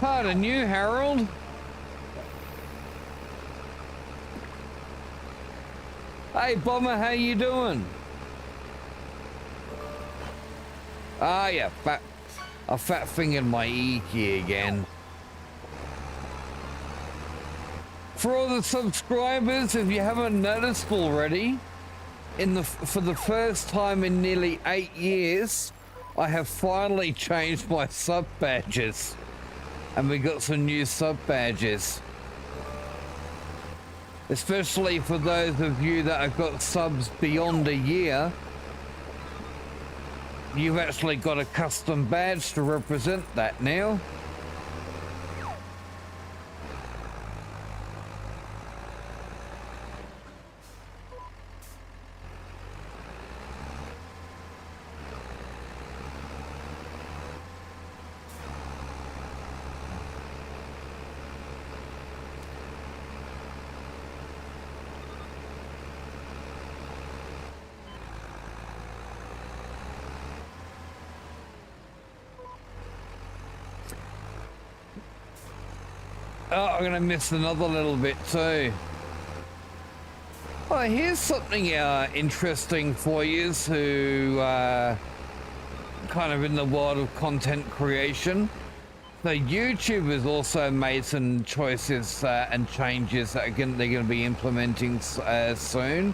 Pardon you, Harold. Hey, Bomber, how you doing? Ah, yeah, I fat fingered my E key again. For all the subscribers, if you haven't noticed already, for the first time in nearly 8 years, I have finally changed my sub badges. And we got some new sub badges. Especially for those of you that have got subs beyond a year, you've actually got a custom badge to represent that now. Oh, I'm gonna miss another little bit too. Well, here's something interesting for you who kind of in the world of content creation. So YouTube has also made some choices and changes that they're going to be implementing soon.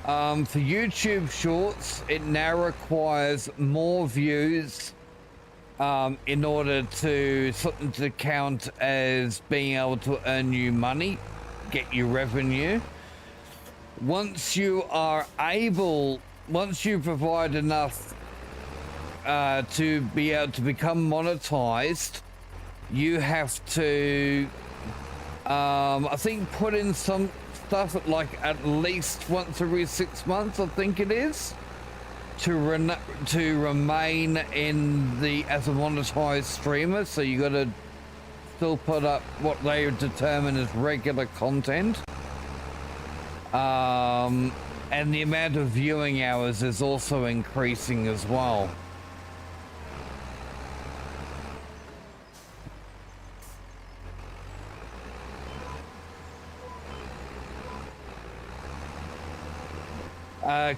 For YouTube Shorts, it now requires more views in order to something to count as being able to earn you money, get you revenue. Once you provide enough to be able to become monetized, you have to I think put in some stuff like at least once every 6 months, I think it is, to remain as a monetized streamer. So you got to still put up what they determine as regular content, and the amount of viewing hours is also increasing as well.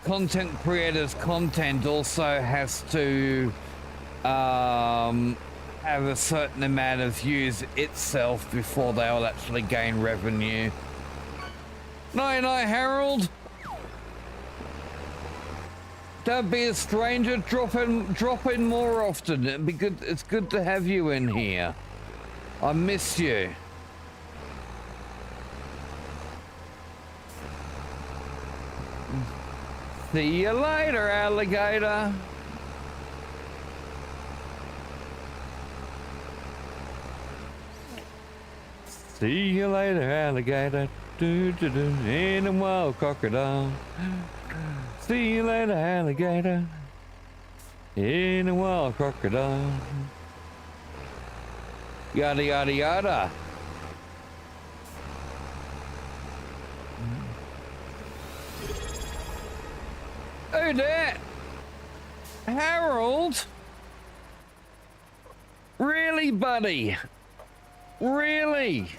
Content creators' content also has to have a certain amount of views itself before they'll actually gain revenue. Night night, Harold. Don't be a stranger. Drop in more often. It'd be good. It's good to have you in here. I miss you. See you later, alligator. See you later, alligator. In a wild crocodile. See you later, alligator. In a wild crocodile. Yada yada yada. Who that? Harold? Really, buddy? Really?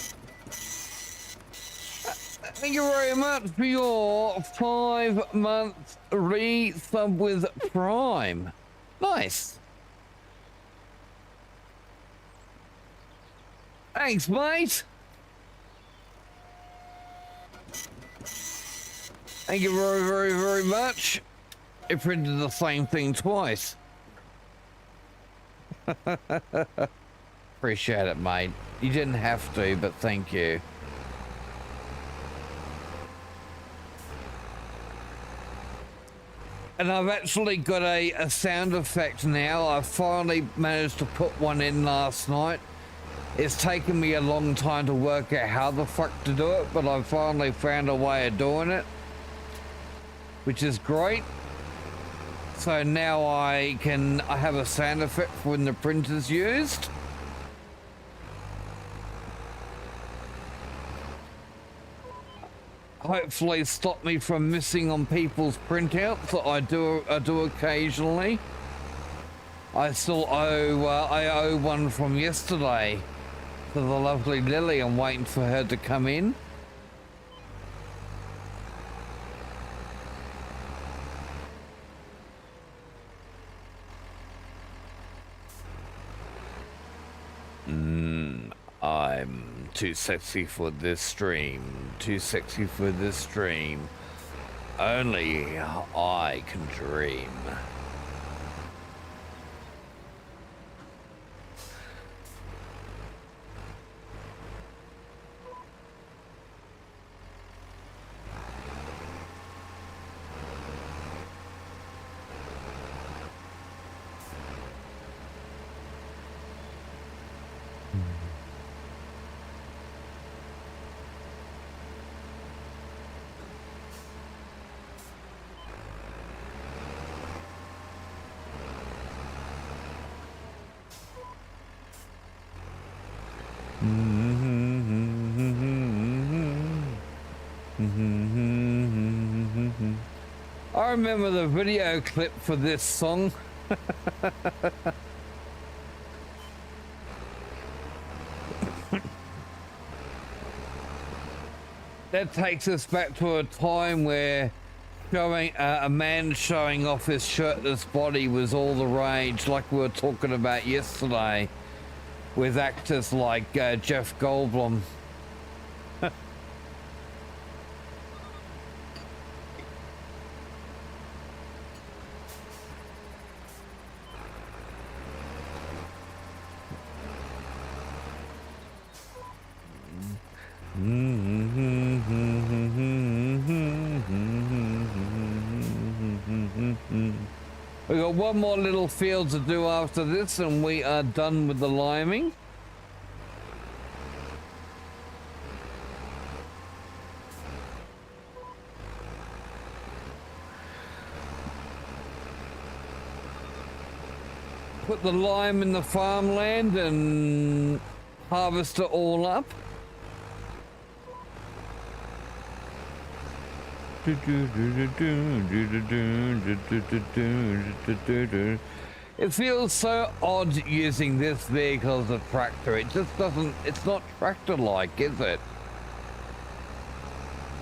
Thank you very much for your 5 months resub with Prime. Nice. Thanks, mate. Thank you very, very, very much. It printed the same thing twice. Appreciate it, mate. You didn't have to, but thank you. And I've actually got a sound effect now. I finally managed to put one in last night. It's taken me a long time to work out how the fuck to do it, but I finally found a way of doing it, which is great. So now I have a sound effect for when the printer's used. Hopefully stop me from missing on people's printouts that I do occasionally. I still owe one from yesterday to the lovely Lily. I'm waiting for her to come in. I'm too sexy for this stream. Too sexy for this stream. Only I can dream. I remember the video clip for this song. That takes us back to a time where showing a man showing off his shirtless body was all the rage, like we were talking about yesterday with actors like Jeff Goldblum. We got one more little field to do after this and we are done with the liming. Put the lime in the farmland and harvest it all up. It feels so odd using this vehicle as a tractor. It just doesn't, it's not tractor-like, is it?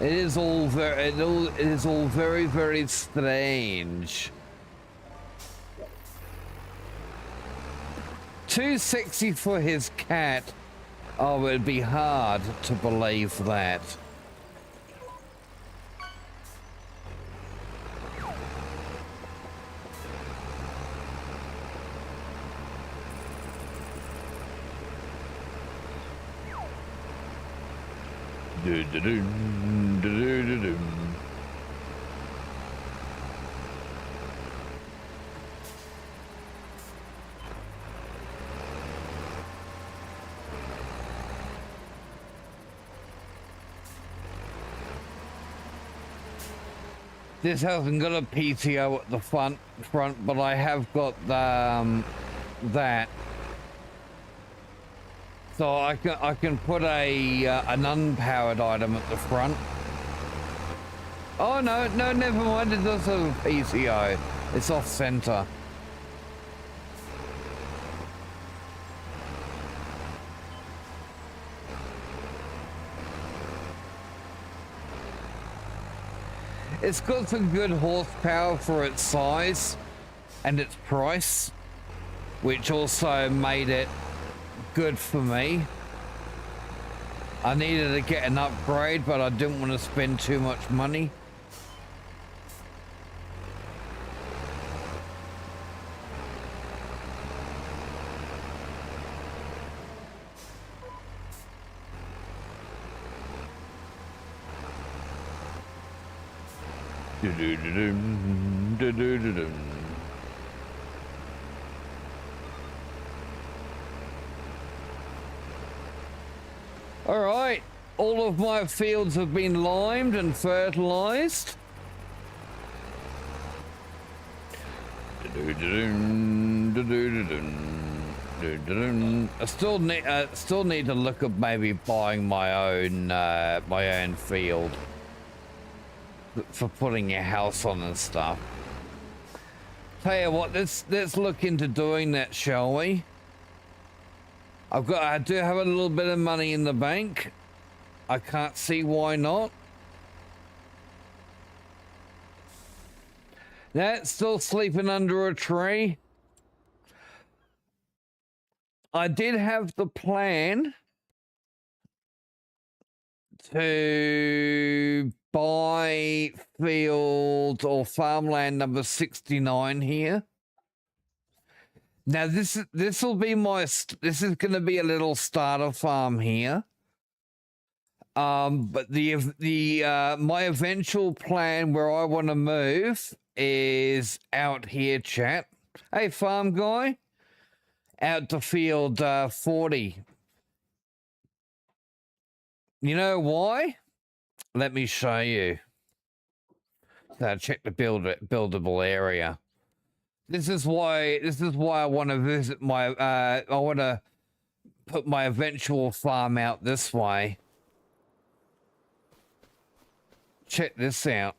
It is all very, very strange. Too sexy for his cat. Oh, it'd be hard to believe that. This hasn't got a PTO at the front, but I have got that. So I can put an unpowered item at the front. Oh no, never mind. It does have a PTO. It's off center. It's got some good horsepower for its size and its price, which also made it good for me. I needed to get an upgrade, but I didn't want to spend too much money. All right, all of my fields have been limed and fertilized. I still need to look at maybe buying my own field for putting your house on and stuff. Tell you what, let's look into doing that, shall we? I do have a little bit of money in the bank. I can't see why not. That's still sleeping under a tree. I did have the plan to buy field or farmland number 69 here. Now this is going to be a little starter farm here. But my eventual plan where I want to move is out here, chat. Hey, farm guy, out to field 40. You know why? Let me show you. So check the buildable area. This is why I want to visit my I want to put my eventual farm out this way. Check this out.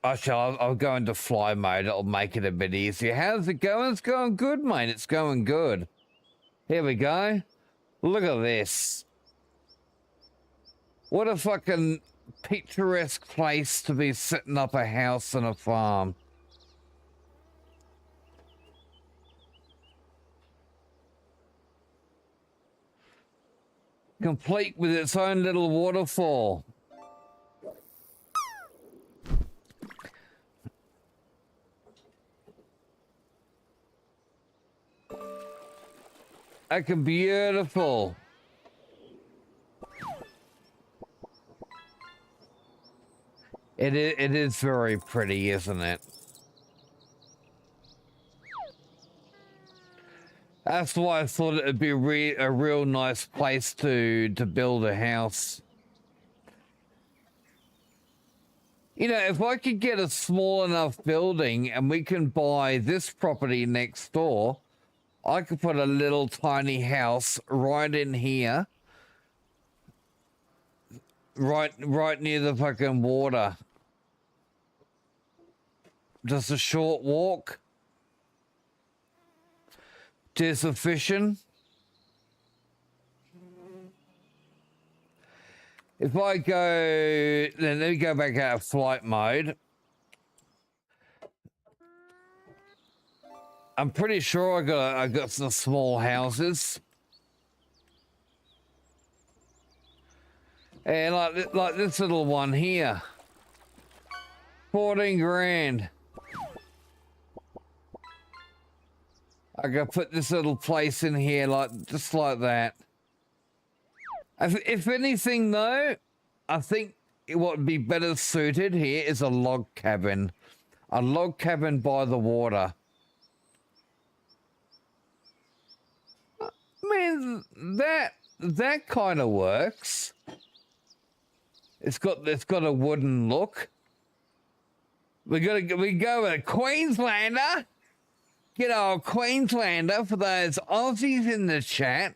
Actually, I'll go into fly mode. It'll make it a bit easier. How's it going? It's going good, mate. It's going good. Here we go. Look at this. What a fucking picturesque place to be setting up a house and a farm. Complete with its own little waterfall. Looking beautiful. It is very pretty, isn't it? That's why I thought it'd be a real nice place to build a house. You know, if I could get a small enough building and we can buy this property next door, I could put a little tiny house right in here. Right near the fucking water. Just a short walk. Do some fishing. If I go, then let me go back out of flight mode. I'm pretty sure I got some small houses. And like this little one here. 14 grand. I could put this little place in here just like that. If anything though, I think what would be better suited here is a log cabin. A log cabin by the water. I mean, that kind of works. It's got a wooden look. We go with a Queenslander. Get our Queenslander for those Aussies in the chat.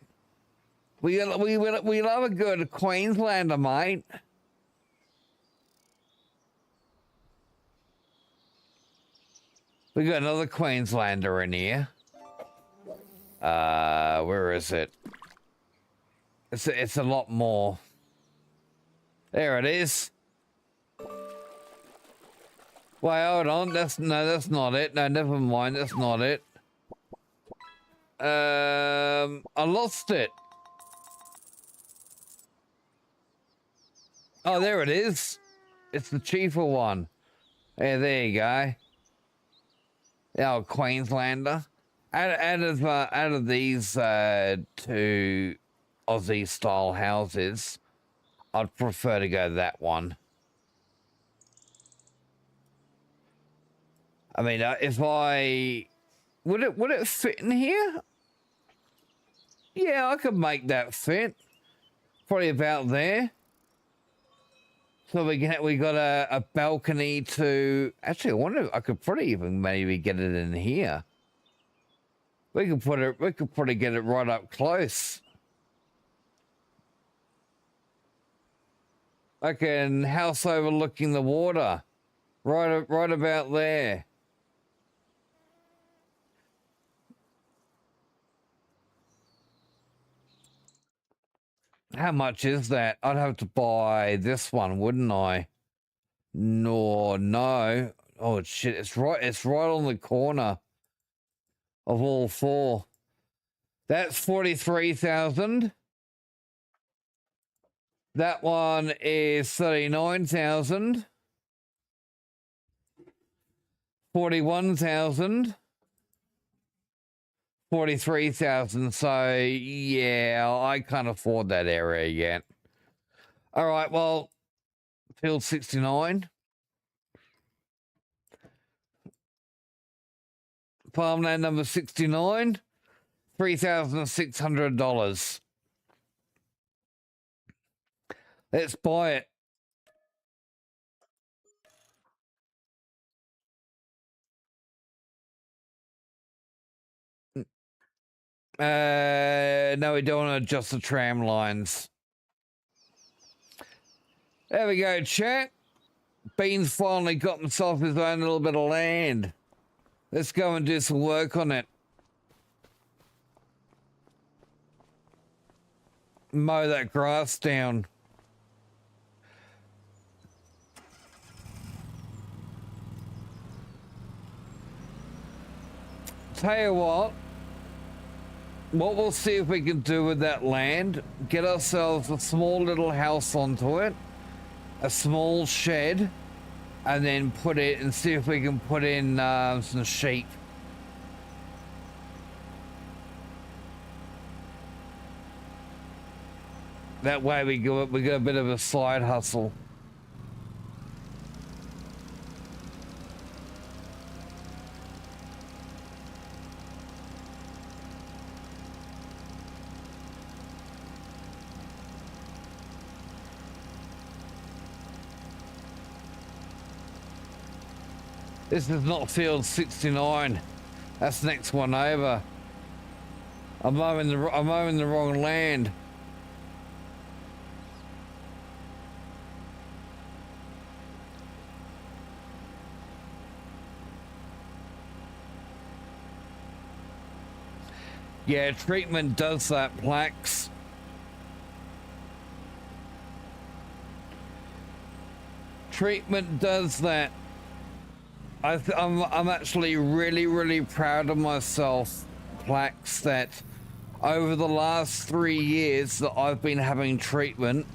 We love a good Queenslander, mate. We got another Queenslander in here. Where is it? It's a lot more. There it is. Wait, hold on. That's not it. No, never mind. That's not it. I lost it. Oh, there it is. It's the cheaper one. Yeah, there you go. Our Queenslander. Out of these two Aussie style houses, I'd prefer to go that one. I mean, if I would it fit in here? Yeah, I could make that fit. Probably about there. So we got a balcony to. Actually, I wonder if I could probably even maybe get it in here. We could probably get it right up close. Like a house overlooking the water, right about there. How much is that? I'd have to buy this one, wouldn't I? No. Oh shit! It's right on the corner of all four. That's 43,000. That one is 39,000. 41,000. 43,000. So yeah, I can't afford that area yet. All right, well, field 69. Farmland number 69, $3,600. Let's buy it. No, we don't want to adjust the tram lines. There we go, chat. Bean's finally got himself his own little bit of land. Let's go and do some work on it. Mow that grass down. Tell you what we'll see if we can do with that land, get ourselves a small little house onto it, a small shed, and then put it and see if we can put in some sheep. That way we got a bit of a side hustle. This is not field 69. That's the next one over. I'm mowing the wrong land. Yeah, treatment does that, Plax. Treatment does that. I'm actually really proud of myself, Plax, that over the last 3 years that I've been having treatment,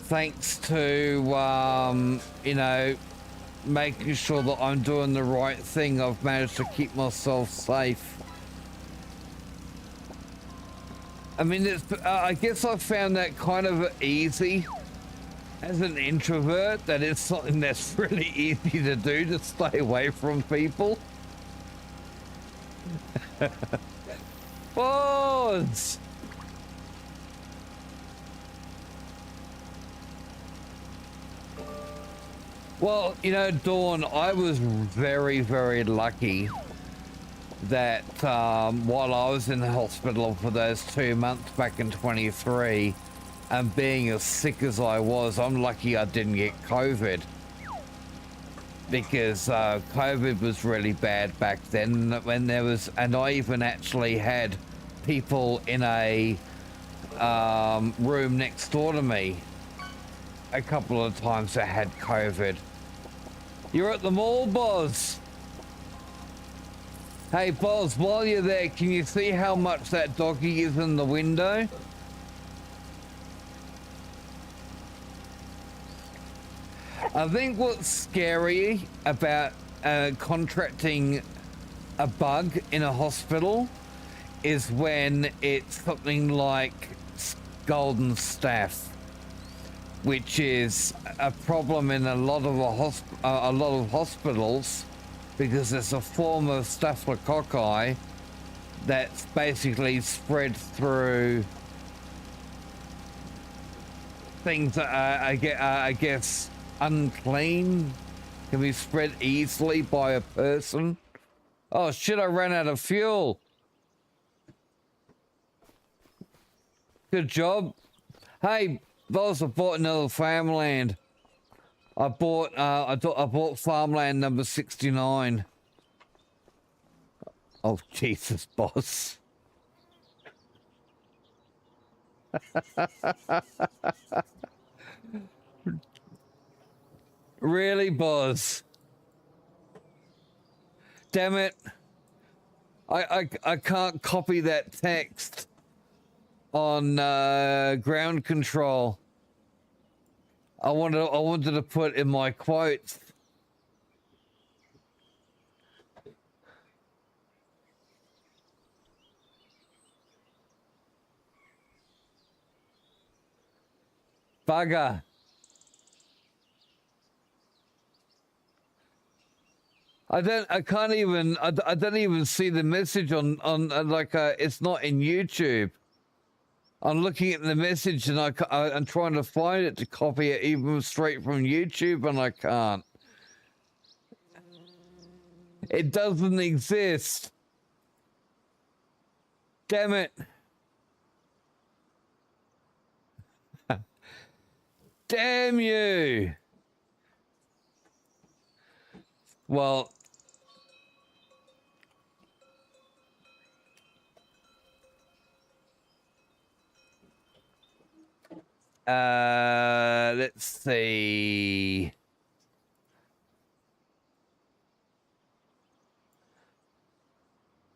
thanks to you know, making sure that I'm doing the right thing, I've managed to keep myself safe. I mean, it's I guess I found that kind of easy as an introvert, that it's something that's really easy to do, to stay away from people. Pause! Well, you know, Dawn, I was very lucky that while I was in the hospital for those 2 months back in 23, and being as sick as I was, I'm lucky I didn't get COVID, because COVID was really bad back then. When there was, and I even actually had people in a room next door to me a couple of times that had COVID. You're at the mall, Boz. Hey, Boz, while you're there, can you see how much that doggy is in the window? I think what's scary about contracting a bug in a hospital is when it's something like golden staph, which is a problem in a lot of hospitals, because it's a form of staphylococci that's basically spread through things that I guess unclean can be spread easily by a person. Oh shit, I ran out of fuel. Good job. Hey, boss, I bought another farmland. I bought farmland number 69. Oh Jesus, boss. Really, boss? Damn it. I can't copy that text on ground control. I wanted to put in my quotes. Bugger. I don't even see the message on like it's not in YouTube. I'm looking at the message and I'm trying to find it to copy it even straight from YouTube and I can't. It doesn't exist. Damn it. Damn you. Well, let's see.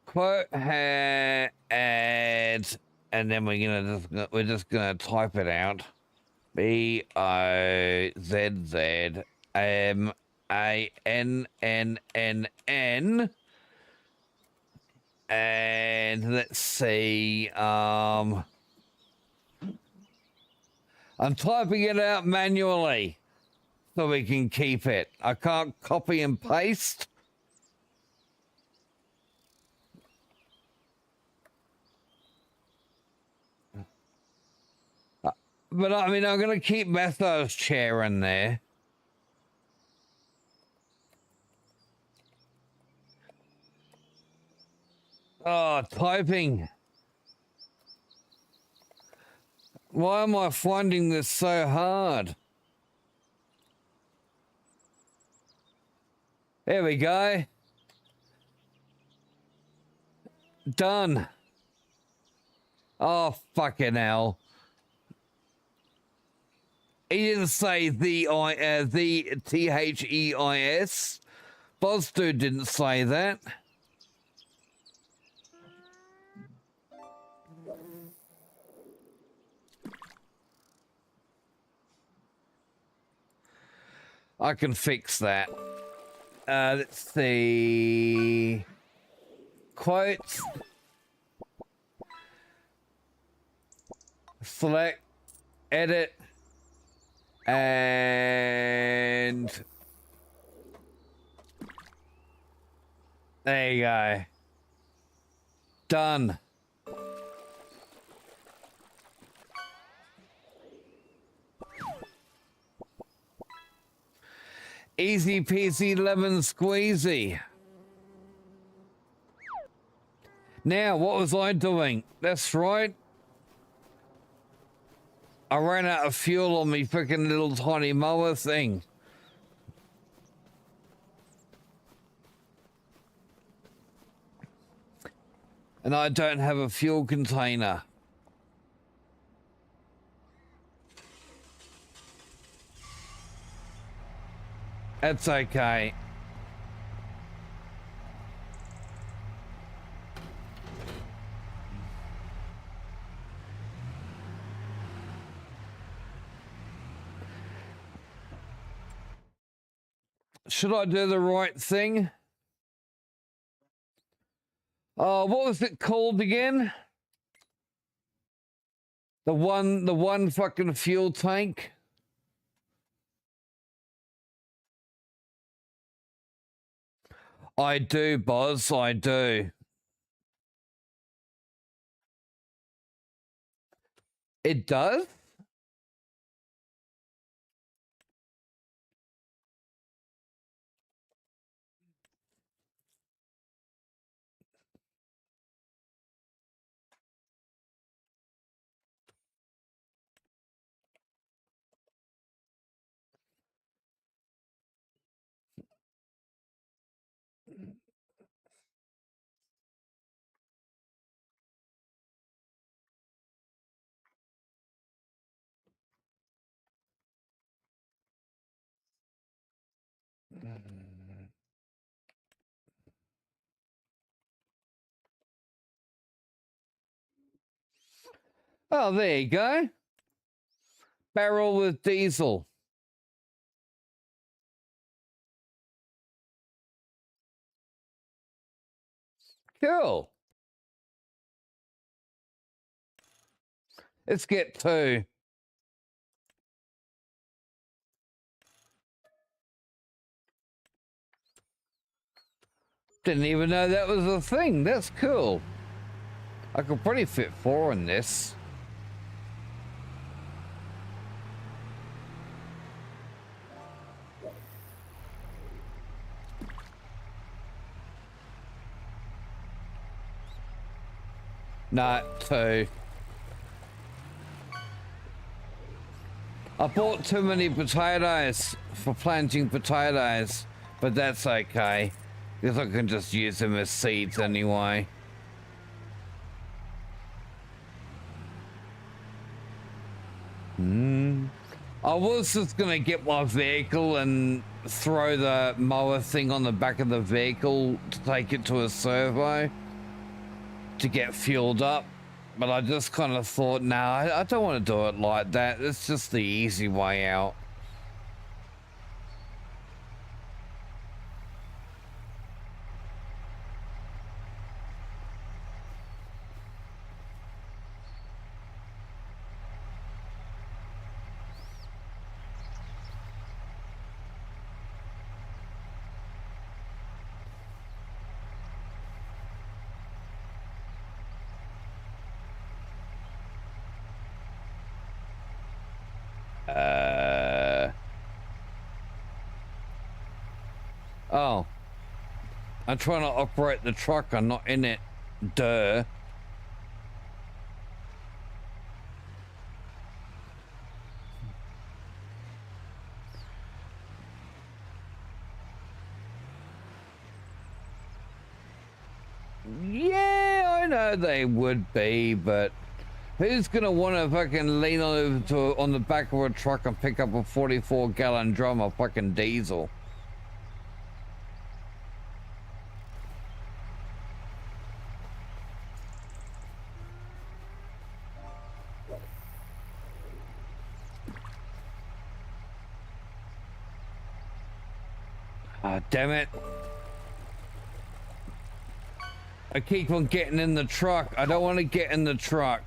Quote add, and then we're just gonna type it out. BOZZMANNNN, and let's see. I'm typing it out manually so we can keep it. I can't copy and paste. But I mean, I'm going to keep Matho's chair in there. Oh, typing. Why am I finding this so hard? There we go. Done. Oh, fucking hell. He didn't say the THEIS. Bozdude didn't say that. I can fix that. Let's see. Quotes. Select. Edit. And there you go. Done. Easy peasy lemon squeezy. Now, what was I doing? That's right. I ran out of fuel on me freaking little tiny mower thing. And I don't have a fuel container. That's okay. Should I do the right thing? Oh, what was it called again? The one fucking fuel tank? I do, Boz, I do. It does? Oh, there you go. Barrel with diesel. Cool. Let's get 2. Didn't even know that was a thing. That's cool. I could probably fit 4 in this. Nah, 2. I bought too many potatoes for planting potatoes, but that's okay, because I can just use them as seeds anyway. I was just gonna get my vehicle and throw the mower thing on the back of the vehicle to take it to a servo to get fueled up, but I just kind of thought, nah, I don't want to do it like that. It's just the easy way out. Oh. I'm trying to operate the truck. I'm not in it. Duh. Yeah, I know they would be, but who's gonna want to fucking lean on the back of a truck and pick up a 44-gallon drum of fucking diesel? Ah, damn it. I keep on getting in the truck. I don't want to get in the truck.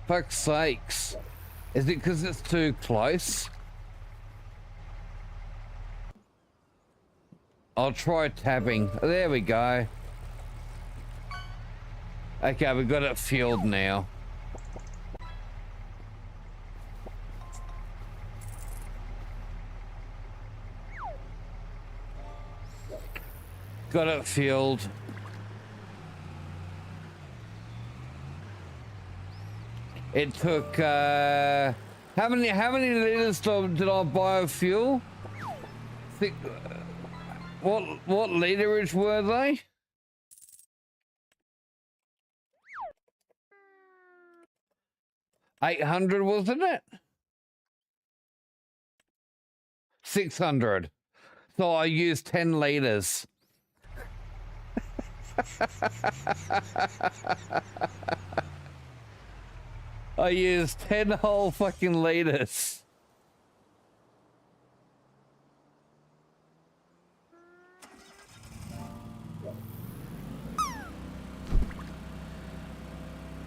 Fuck's sakes. Is it because it's too close? I'll try tabbing. There we go. Okay, we've got it fueled now. Got it fueled. It took how many liters did I buy of fuel? What literage were they? 800, wasn't it? 600. So I used 10 liters. I used 10 whole fucking liters.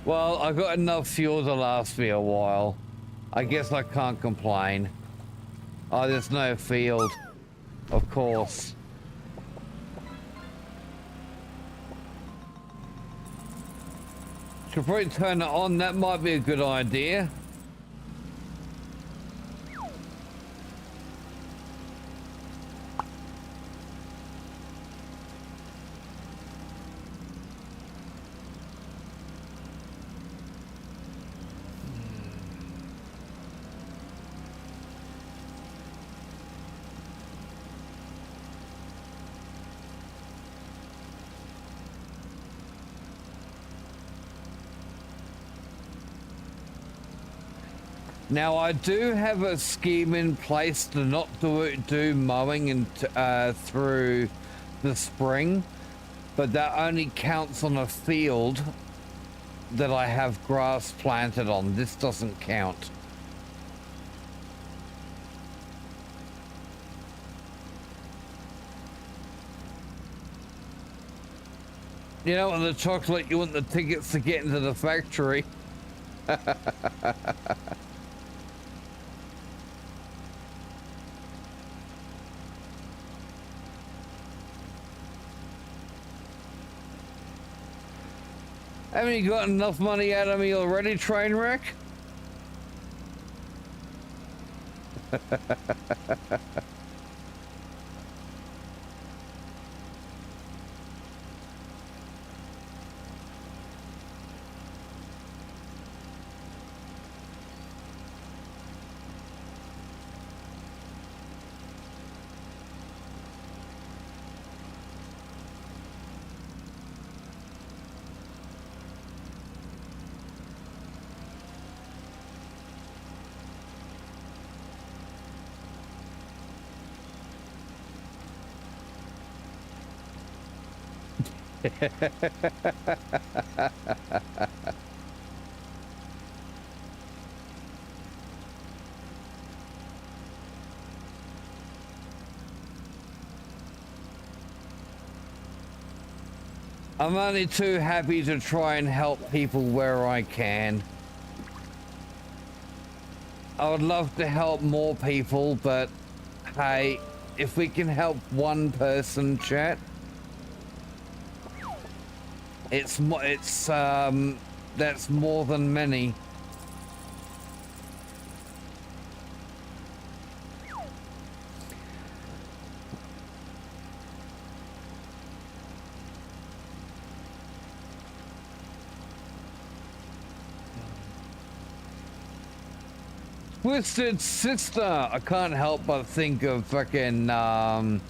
Well, I got enough fuel to last me a while. I guess I can't complain. Oh, there's no field. Of course. Should probably turn it on. That might be a good idea. Now I do have a scheme in place to not do mowing and through the spring, but that only counts on a field that I have grass planted on. This doesn't count. You know, on the chocolate, you want the tickets to get into the factory. Haven't you got enough money out of me already, Trainwreck? I'm only too happy to try and help people where I can. I would love to help more people, but hey, if we can help one person, chat, that's more than many. Twisted Sister, I can't help but think of fucking SpongeBob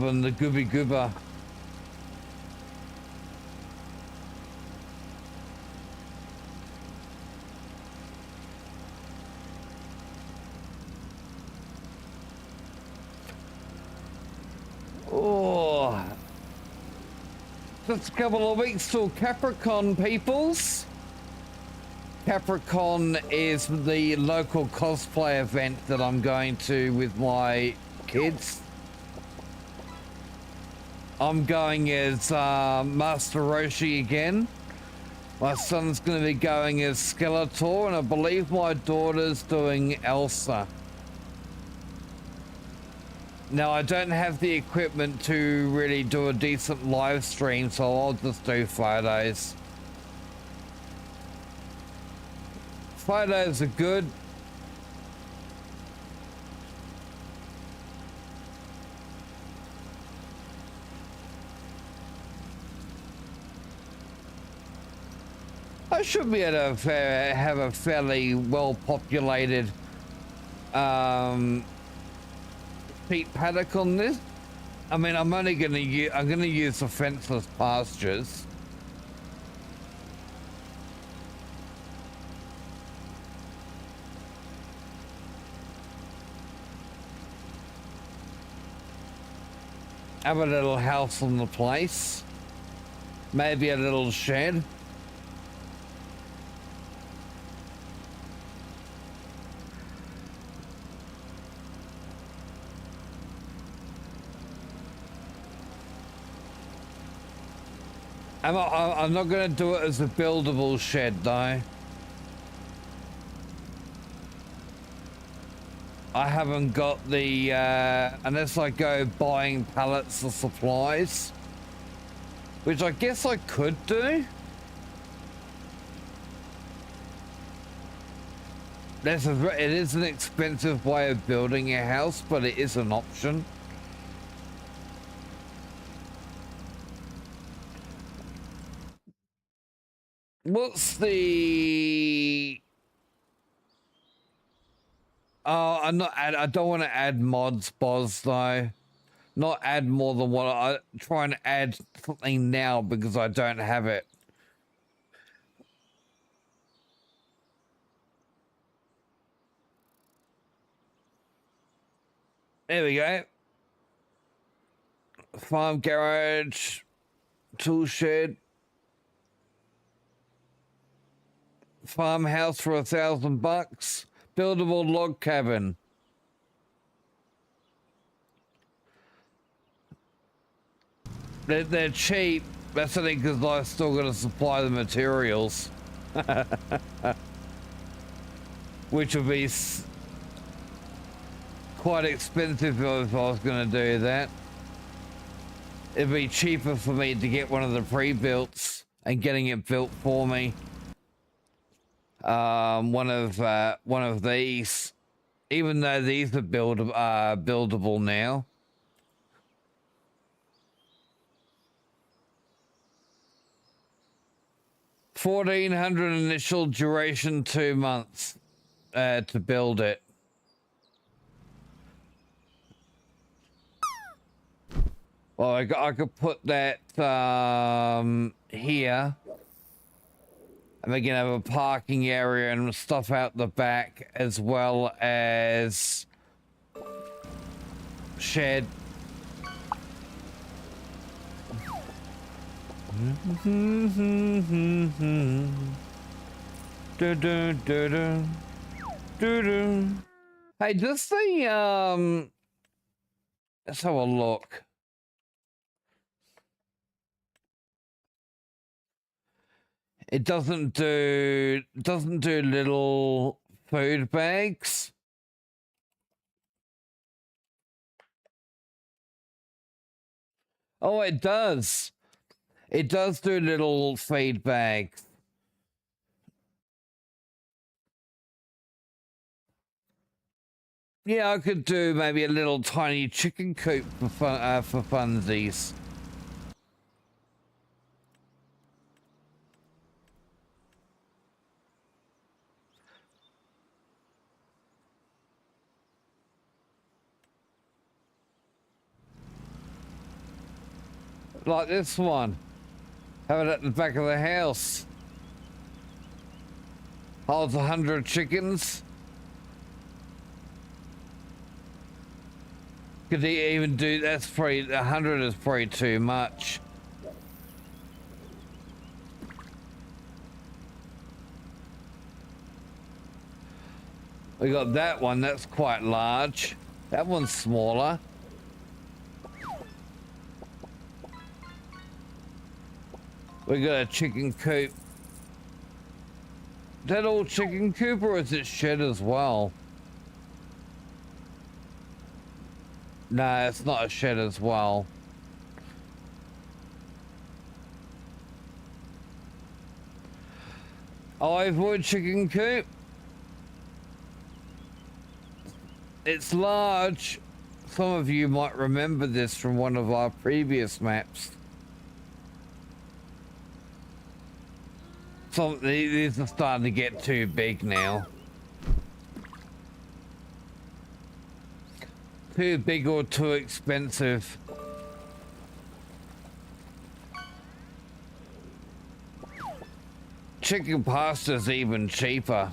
and the Gooby Goober. Oh, just a couple of weeks till Capricorn, peoples. Capricorn is the local cosplay event that I'm going to with my kids. I'm going as Master Roshi again. My son's going to be going as Skeletor, and I believe my daughter's doing Elsa. Now, I don't have the equipment to really do a decent live stream, so I'll just do photos. Photos are good. I should be able to have a fairly well-populated sheep paddock on this. I mean, I'm only going to use the fenceless pastures. Have a little house on the place. Maybe a little shed. I'm not going to do it as a buildable shed, though. I haven't got the, unless I go buying pallets of supplies, which I guess I could do. It is an expensive way of building a house, but it is an option. What's the... Oh, I don't want to add mods, Boz, though. Not add more than what I try and add something now because I don't have it. There we go. Farm garage, tool shed, farmhouse for $1,000, buildable log cabin. They're cheap. That's only because I've still got to supply the materials, which would be quite expensive if I was going to do that. It'd be cheaper for me to get one of the pre-builts and getting it built for me. One of these, even though these are buildable now. $1,400 initial duration, 2 months to build it. Well, I could put that here. And we can have a parking area and stuff out the back, as well as shed. Hey, just the let's have a look. It doesn't do little food bags. Oh, it does. It does do little feed bags. Yeah, I could do maybe a little tiny chicken coop for funsies. Like this one. Have it at the back of the house. Holds 100 chickens. Could he even do, that's probably, 100 is probably too much. We got that one, that's quite large. That one's smaller. We got a chicken coop. Is that all chicken coop or is it shed as well? No, it's not a shed as well. Ivory chicken coop. It's large. Some of you might remember this from one of our previous maps. These are starting to get too big now. Too big or too expensive. Chicken pasta's even cheaper.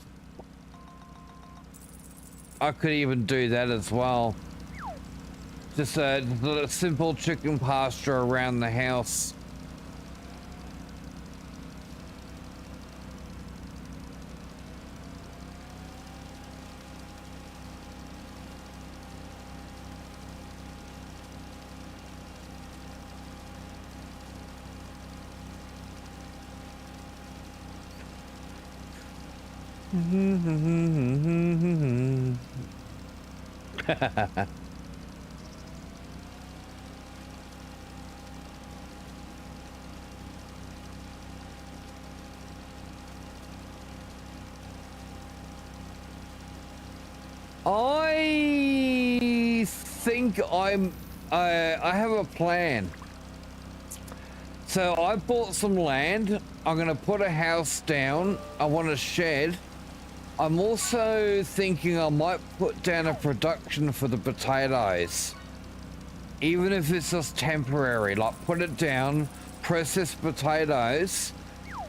I could even do that as well. Just a simple chicken pasture around the house. I think I have a plan. So I bought some land. I'm gonna put a house down. I want a shed. I'm also thinking I might put down a production for the potatoes. Even if it's just temporary, like put it down, process potatoes,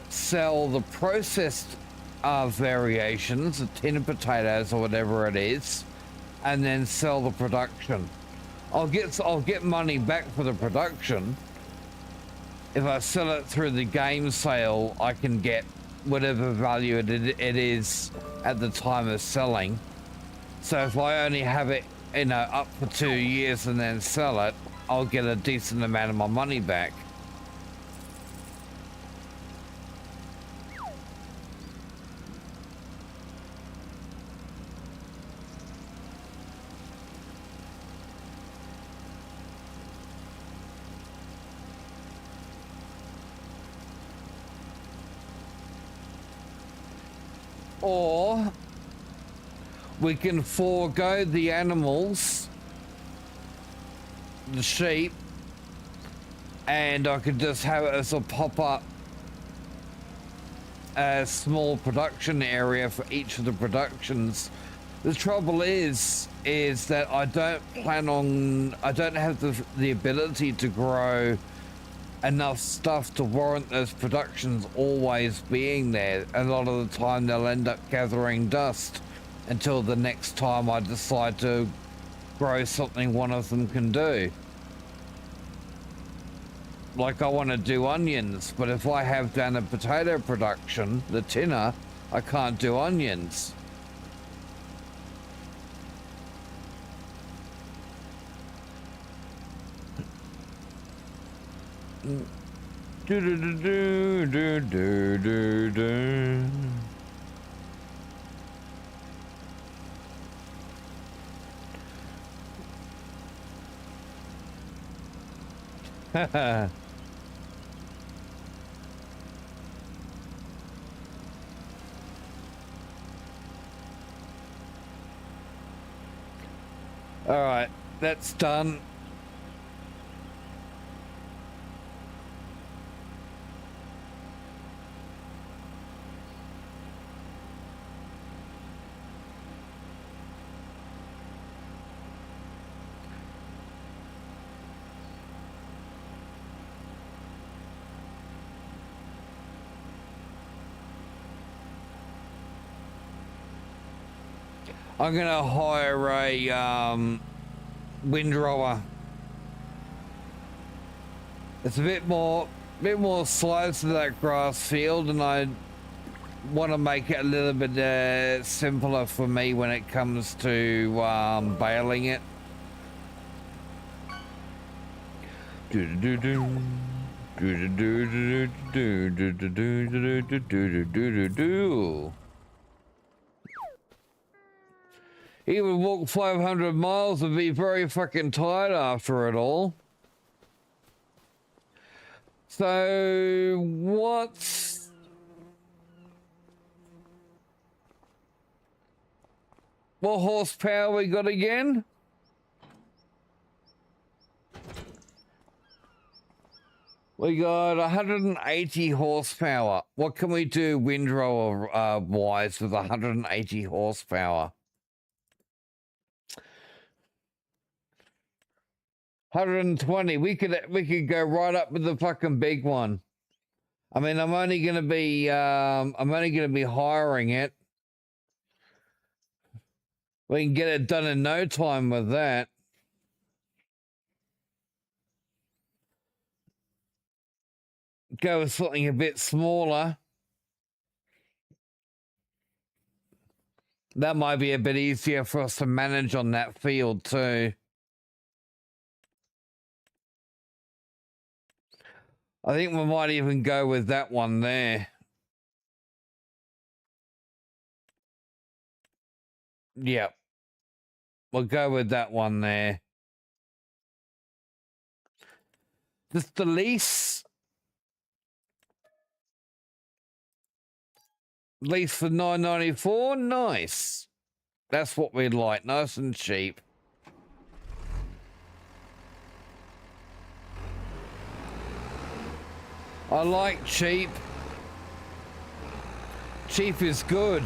sell the processed variations, a tin of potatoes or whatever it is, and then sell the production. I'll get money back for the production. If I sell it through the game sale, I can get whatever value it is at the time of selling. So if I only have it, you know, up for 2 years and then sell it, I'll get a decent amount of my money back. Or we can forego the animals, the sheep, and I could just have it as a pop-up small production area for each of the productions. The trouble is that I don't have the ability to grow enough stuff to warrant those productions always being there. A lot of the time they'll end up gathering dust until the next time I decide to grow something one of them can do. Like I want to do onions, but if I have done a potato production, the tinner, I can't do onions. Do do do do do do do. Haha. All right, that's done. I'm gonna hire a windrower. It's a bit more slides to that grass field, and I want to make it a little bit simpler for me when it comes to baling it. Do do do do do do do do do do do do do do. He would walk 500 miles and be very fucking tired after it all. So, what horsepower we got again? We got 180 horsepower. What can we do windrower wise with 180 horsepower? 120. We could go right up with the fucking big one. I mean, I'm only gonna be hiring it. We can get it done in no time with that. Go with something a bit smaller. That might be a bit easier for us to manage on that field too. I think we might even go with that one there. Yep. We'll go with that one there. Just the lease. Lease for $9.94. Nice. That's what we'd like. Nice and cheap. I like cheap. Cheap is good.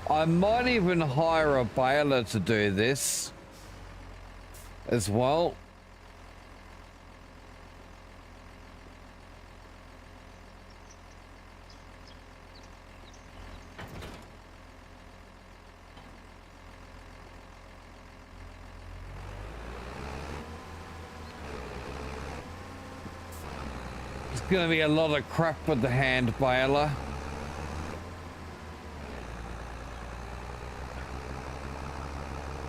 I might even hire a baler to do this as well. going to be a lot of crap with the hand baler.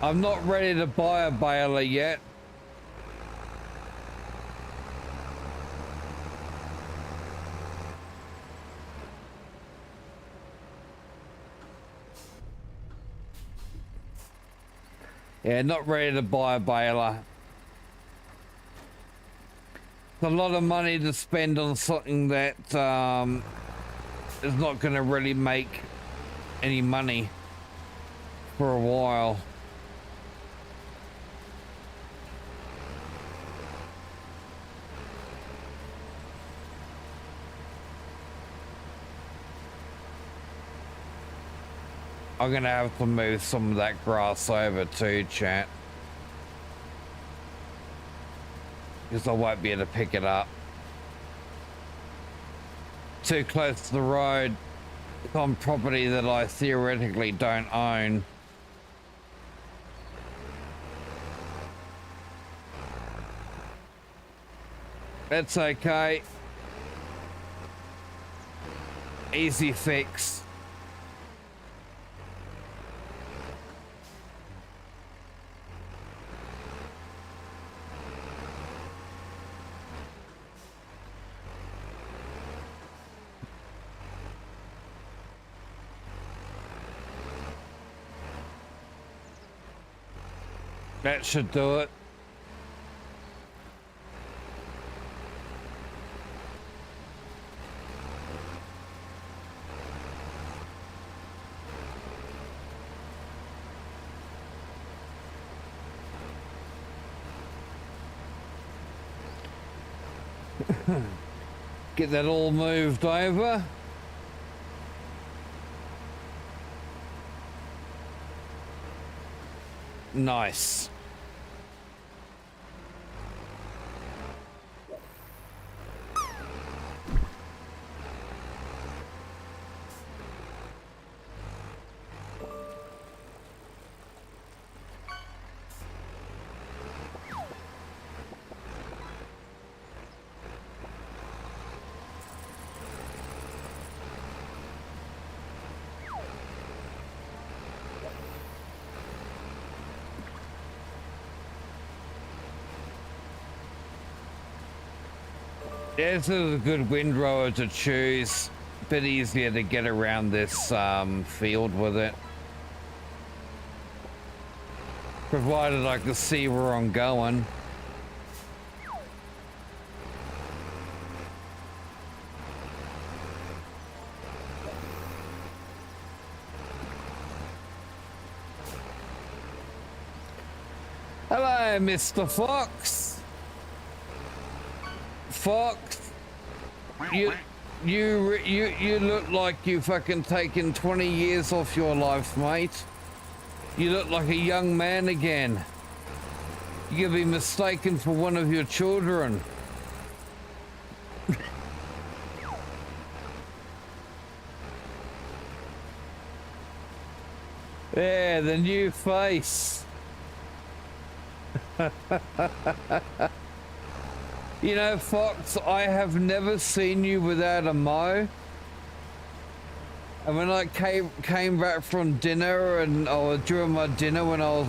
I'm not ready to buy a baler yet. Yeah, not ready to buy a baler. It's a lot of money to spend on something that is not going to really make any money for a while. I'm going to have to move some of that grass over too, chat. Because I won't be able to pick it up. Too close to the road. It's on property that I theoretically don't own. That's okay. Easy fix. That should do it. Get that all moved over. Nice. This is a good windrower to choose. A bit easier to get around this field with it. Provided I can see where I'm going. Hello, Mr. Fox. Fox, you look like you fucking taken 20 years off your life, mate. You look like a young man again. You could be mistaken for one of your children. Yeah, the new face. You know, Fox, I have never seen you without a mow. And when I came back from dinner or during my dinner when I was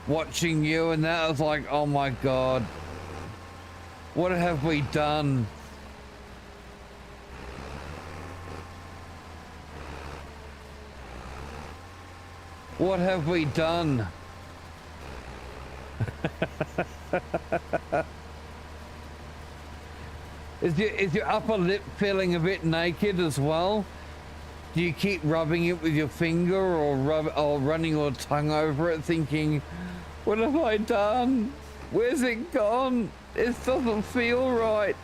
watching you and that, I was like, oh my God, what have we done? What have we done? Is your upper lip feeling a bit naked as well? Do you keep rubbing it with your finger or running your tongue over it thinking, what have I done? Where's it gone? It doesn't feel right.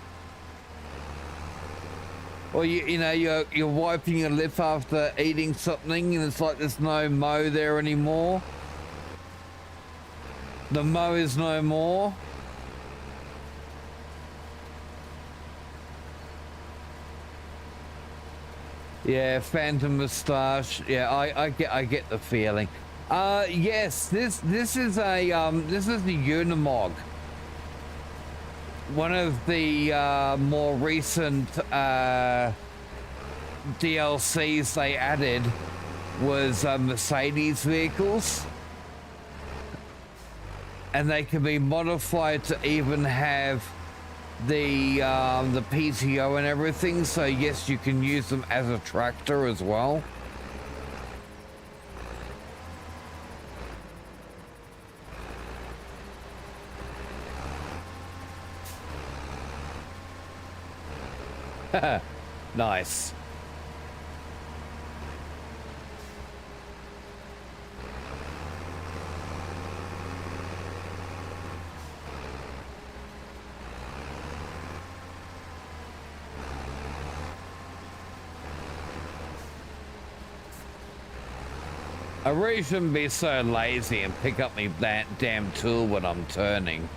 Or you're wiping your lip after eating something and it's like there's no mo there anymore. The mo is no more. Yeah, phantom moustache. Yeah, I get the feeling. Yes, this is a Unimog. One of the more recent DLCs they added was Mercedes vehicles, and they can be modified to even have the PTO and everything. So yes, you can use them as a tractor as well. Nice. I really shouldn't be so lazy and pick up me that damn tool when I'm turning.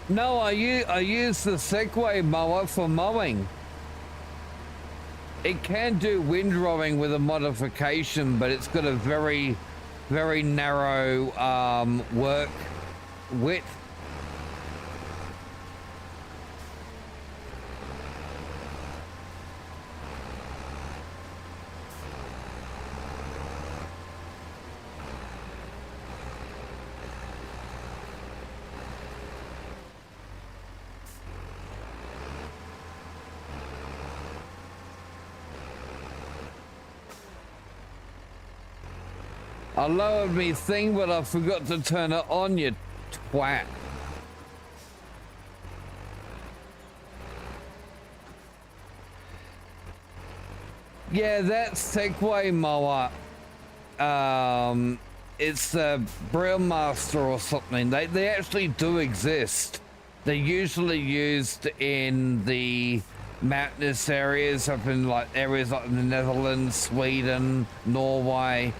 No, I use the Segway mower for mowing. It can do windrowing with a modification, but it's got a very, very narrow work width. I lowered me thing, but I forgot to turn it on, you twat. Yeah, that Segway mower, it's a Brewmaster or something. They actually do exist. They're usually used in the mountainous areas, up in like areas like the Netherlands, Sweden, Norway,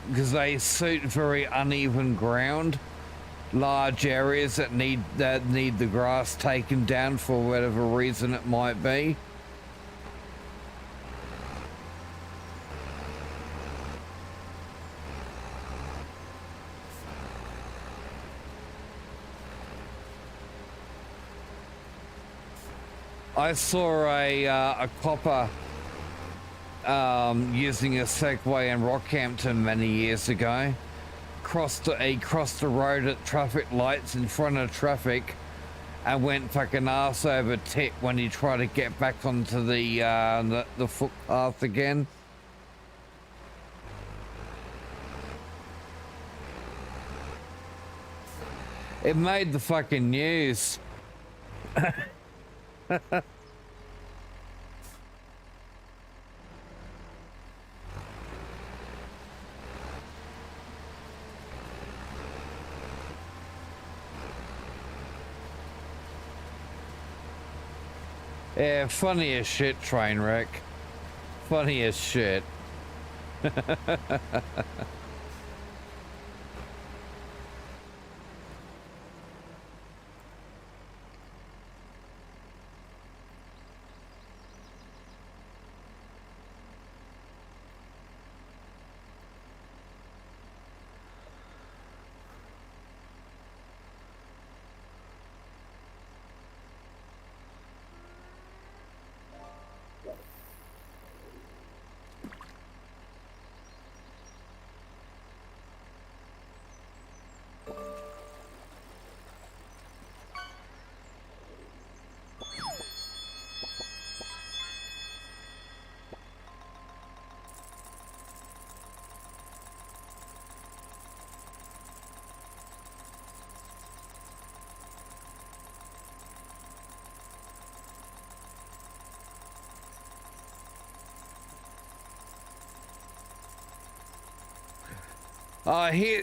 because they suit very uneven ground, large areas that need the grass taken down for whatever reason it might be. I saw a copper using a Segway in Rockhampton many years ago. Crossed the road at traffic lights in front of traffic and went fucking arse over tit when he tried to get back onto the footpath again. It made the fucking news. Yeah, funny as shit, train wreck. Funny as shit.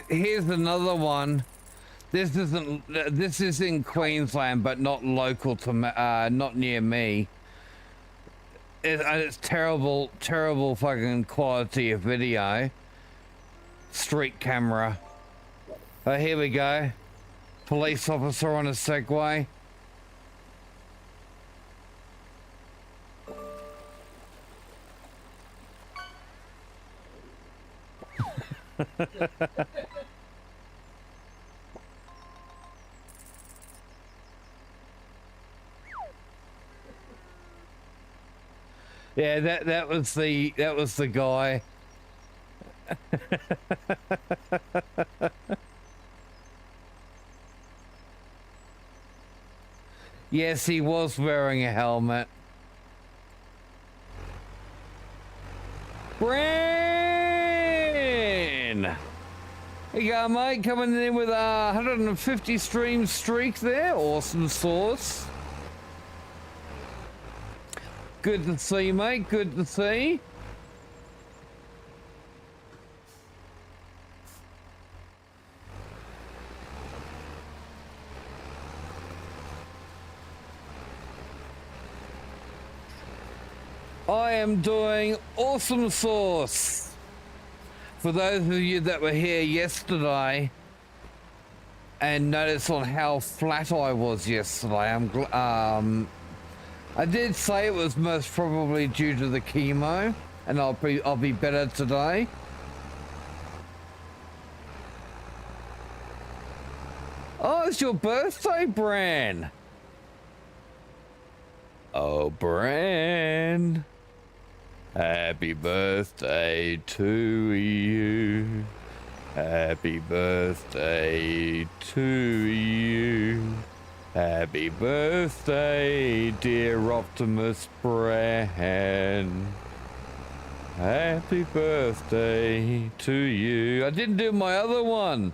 Here's another one. This is in Queensland, but not local to not near me. It's terrible fucking quality of video. Street camera. Oh, here we go. Police officer on a Segway. Yeah, that was the guy. Yes, he was wearing a helmet. Brain! Here you go, mate. Coming in with a 150 stream streak there. Awesome sauce. Good to see, mate. Good to see. I am doing awesome sauce. For those of you that were here yesterday and noticed on how flat I was yesterday, I did say it was most probably due to the chemo, and I'll be better today. Oh, it's your birthday, Bran. Oh, Bran. Happy birthday to you. Happy birthday to you. Happy birthday, dear Optimus Bran. Happy birthday to you. I didn't do my other one.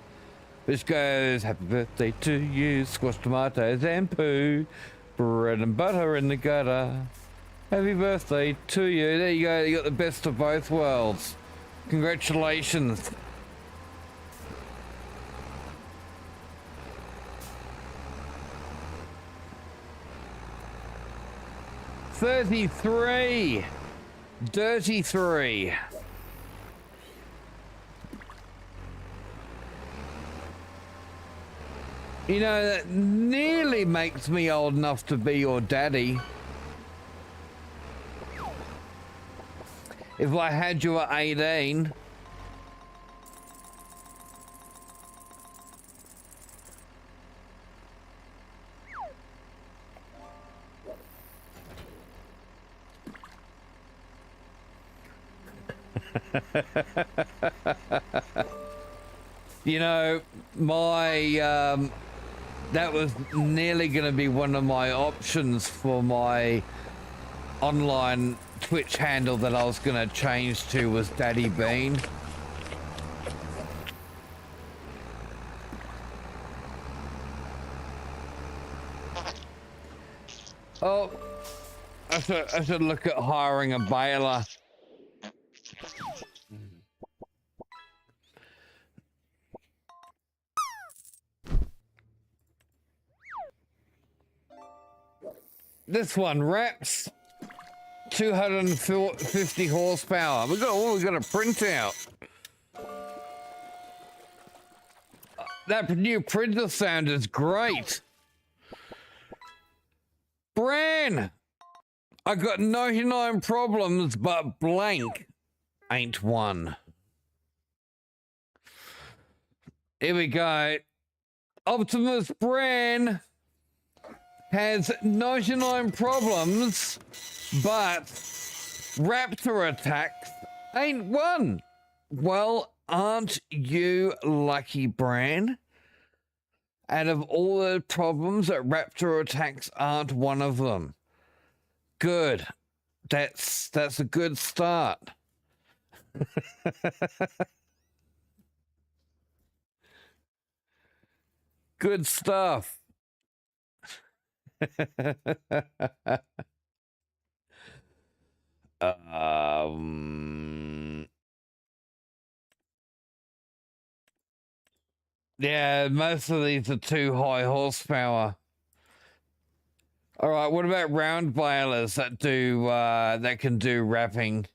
Which goes, happy birthday to you, squash tomatoes and poo. Bread and butter in the gutter. Happy birthday to you. There you go. You got the best of both worlds. Congratulations. $33. Dirty 3. You know, that nearly makes me old enough to be your daddy. If I had you at 18. You know, that was nearly going to be one of my options for my online Twitch handle that I was going to change to was Daddy Bean. Oh, I should look at hiring a baler. This one wraps 250 horsepower. We got a printout. That new printer sound is great. Bran, I got 99 problems, but blank ain't one. Here we go. Optimus Bran has 99 problems, but raptor attacks ain't one. Well, aren't you lucky, Bran? Out of all the problems, that raptor attacks aren't one of them. Good. That's a good start. Good stuff. Yeah, most of these are too high horsepower. All right, what about round balers that do that can do wrapping?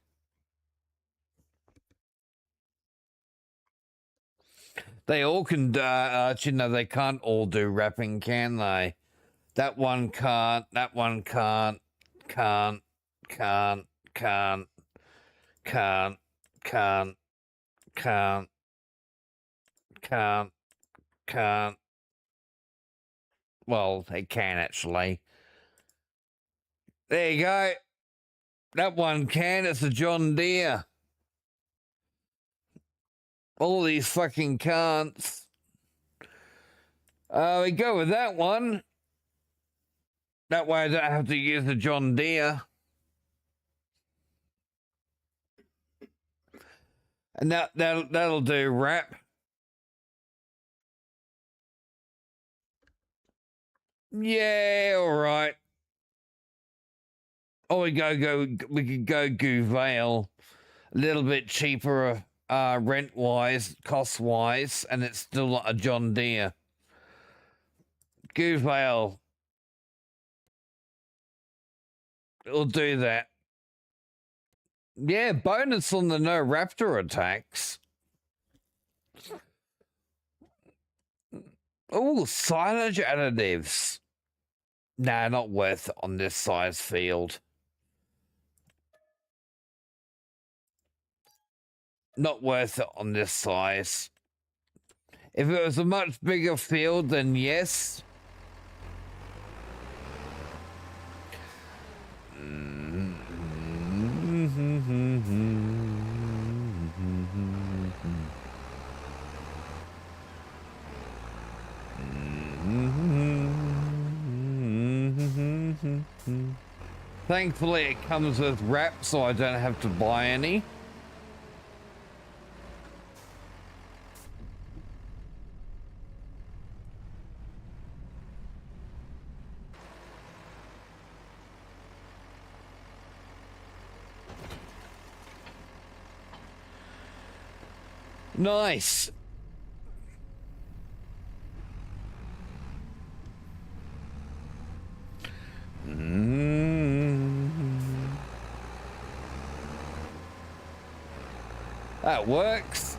They all can. You know, they can't all do wrapping, can they? That one can't. That one can't. Can't. Can't. Can't. Can't. Can't. Can't. can't. Well, it can actually. There you go. That one can. It's a John Deere. All these fucking can'ts. We go with that one. That way I don't have to use the John Deere. And that'll do wrap. Yeah, all right. Oh, we could go Gouveil. A little bit cheaper rent-wise, cost-wise, and it's still not a John Deere. Gouveil. It'll do that. Yeah, bonus on the no raptor attacks. Oh, silage additives. Nah, not worth it on this size field. Not worth it on this size. If it was a much bigger field, then yes. Thankfully, it comes with wrap, so I don't have to buy any. Nice. That works.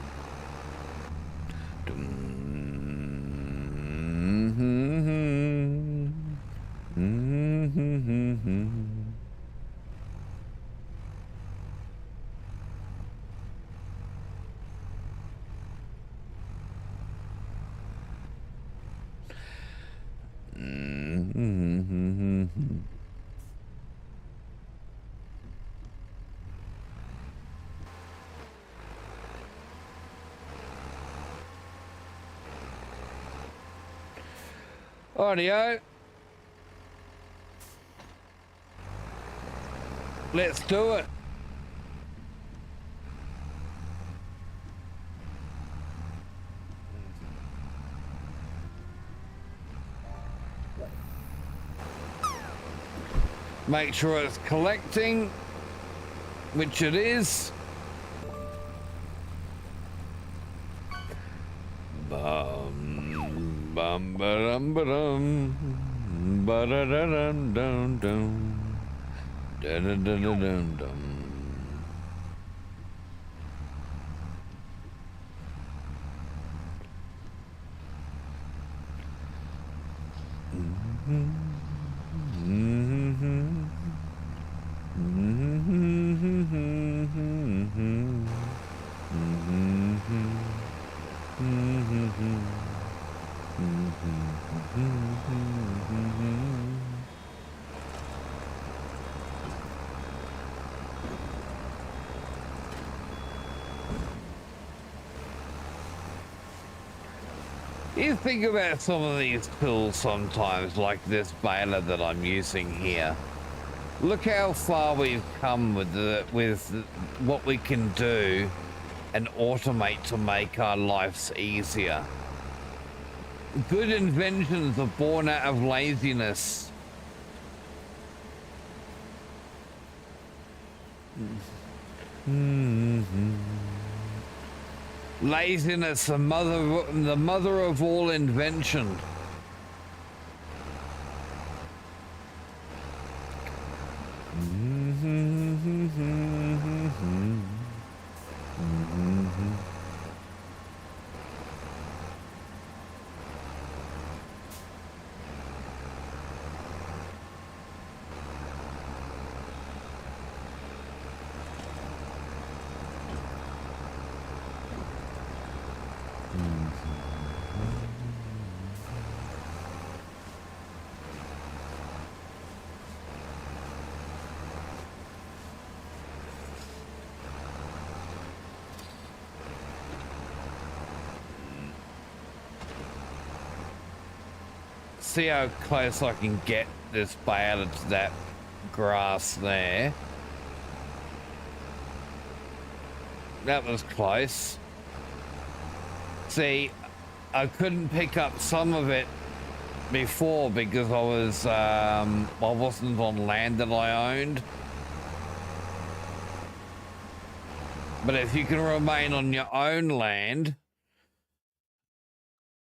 Audio. Let's do it. Make sure it's collecting, which it is. Bum bum ba-dum ba-dum ba-da-da-dum dum dum da-da-da-da-dum dum. You think about some of these tools sometimes, like this baler that I'm using here. Look how far we've come with what we can do and automate to make our lives easier. Good inventions are born out of laziness. Laziness, the mother of all invention. see how close I can get this baler to that grass there. That was close. See, I couldn't pick up some of it before because I wasn't on land that I owned. But if you can remain on your own land,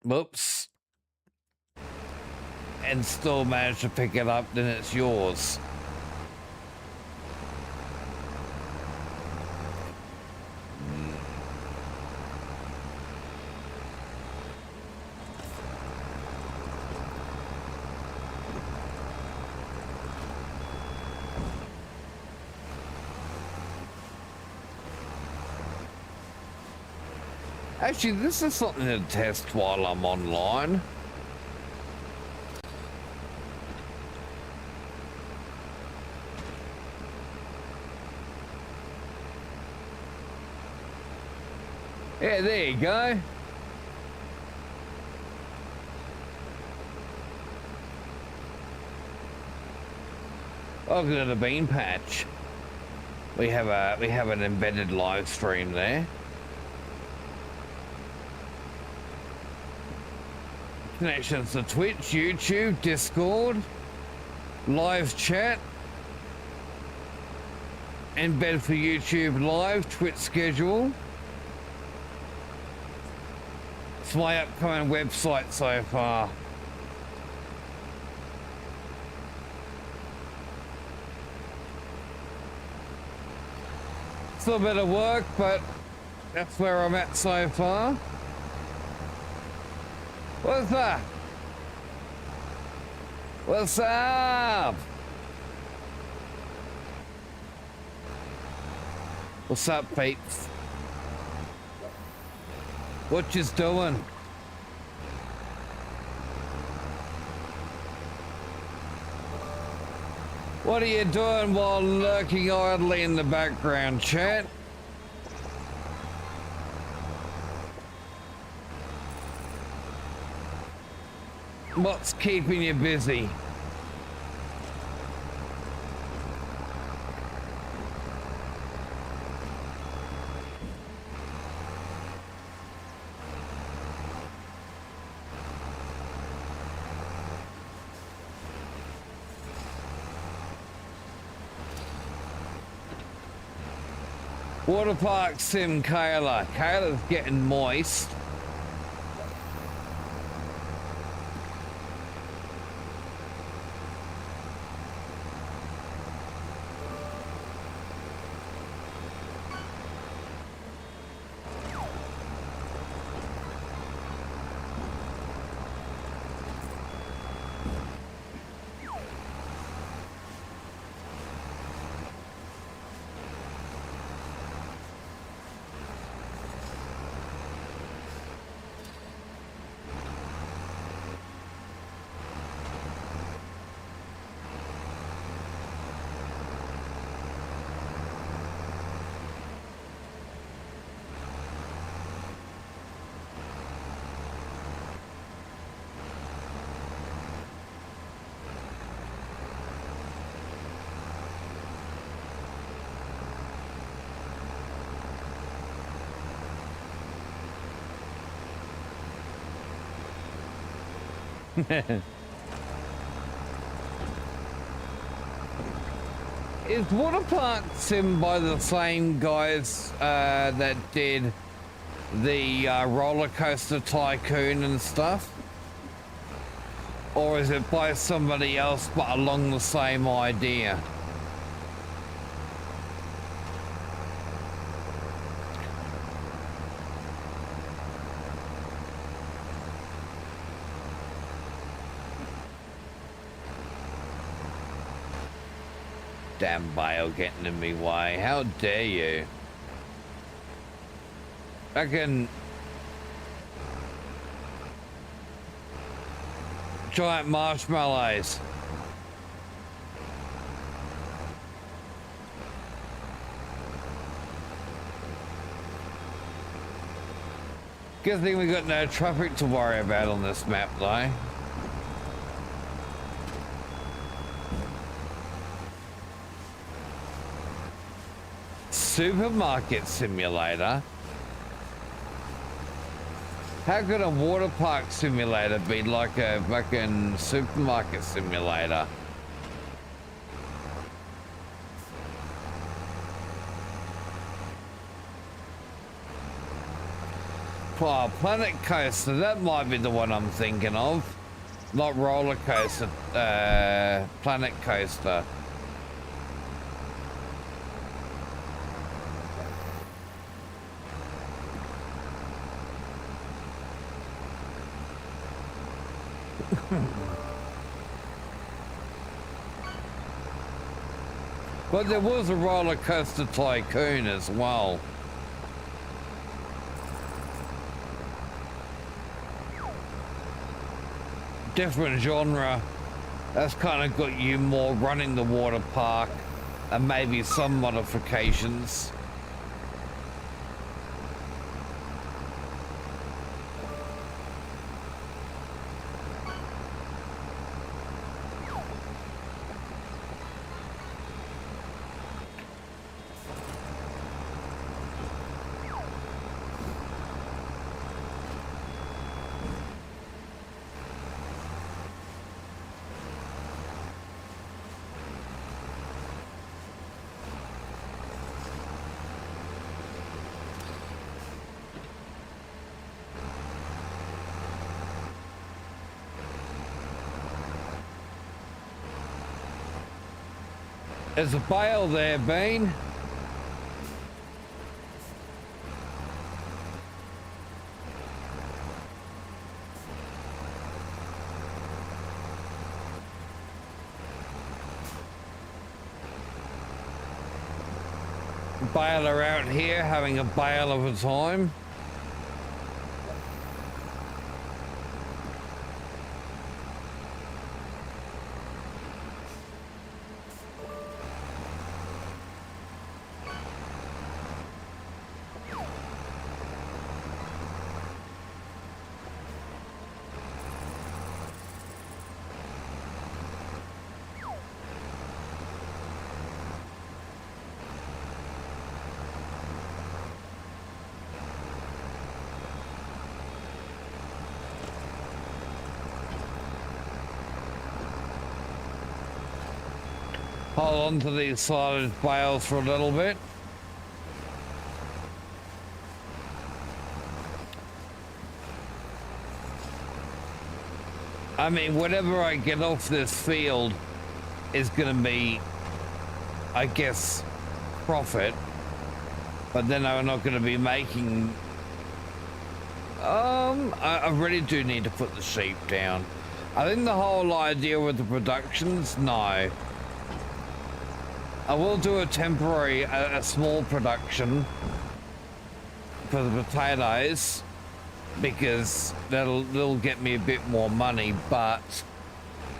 whoops, and still manage to pick it up, then it's yours. Actually, this is something to test while I'm online. Yeah, there you go. Look at the bean patch. We have an embedded live stream there. Connections to Twitch, YouTube, Discord, live chat, embed for YouTube live, Twitch schedule. It's my upcoming website so far. Still a bit of work, but that's where I'm at so far. What's that? What's up? What's up, peeps? What you doing? What are you doing while lurking idly in the background, chat? What's keeping you busy? Water Park Sim Kayla. Kayla's getting moist. Is Water Park Sim by the same guys that did the roller coaster tycoon and stuff? Or is it by somebody else but along the same idea? Damn bale getting in me way. How dare you? Fucking giant marshmallows. Good thing we got no traffic to worry about on this map though. supermarket simulator? How could a water park simulator be like a fucking supermarket simulator? Oh, Planet Coaster, that might be the one I'm thinking of. Not roller coaster, Planet Coaster. But there was a roller coaster tycoon as well. Different genre. That's kind of got you more running the water park and maybe some modifications. There's a bale there, Bean. Baler out here having a bale of a time. Hold on to these silage bales for a little bit. I mean, whatever I get off this field is going to be, I guess, profit. But then I'm not going to be making... I really do need to put the sheep down. I think the whole idea with the productions, no. I will do a temporary, a small production for the potatoes because that'll get me a bit more money, but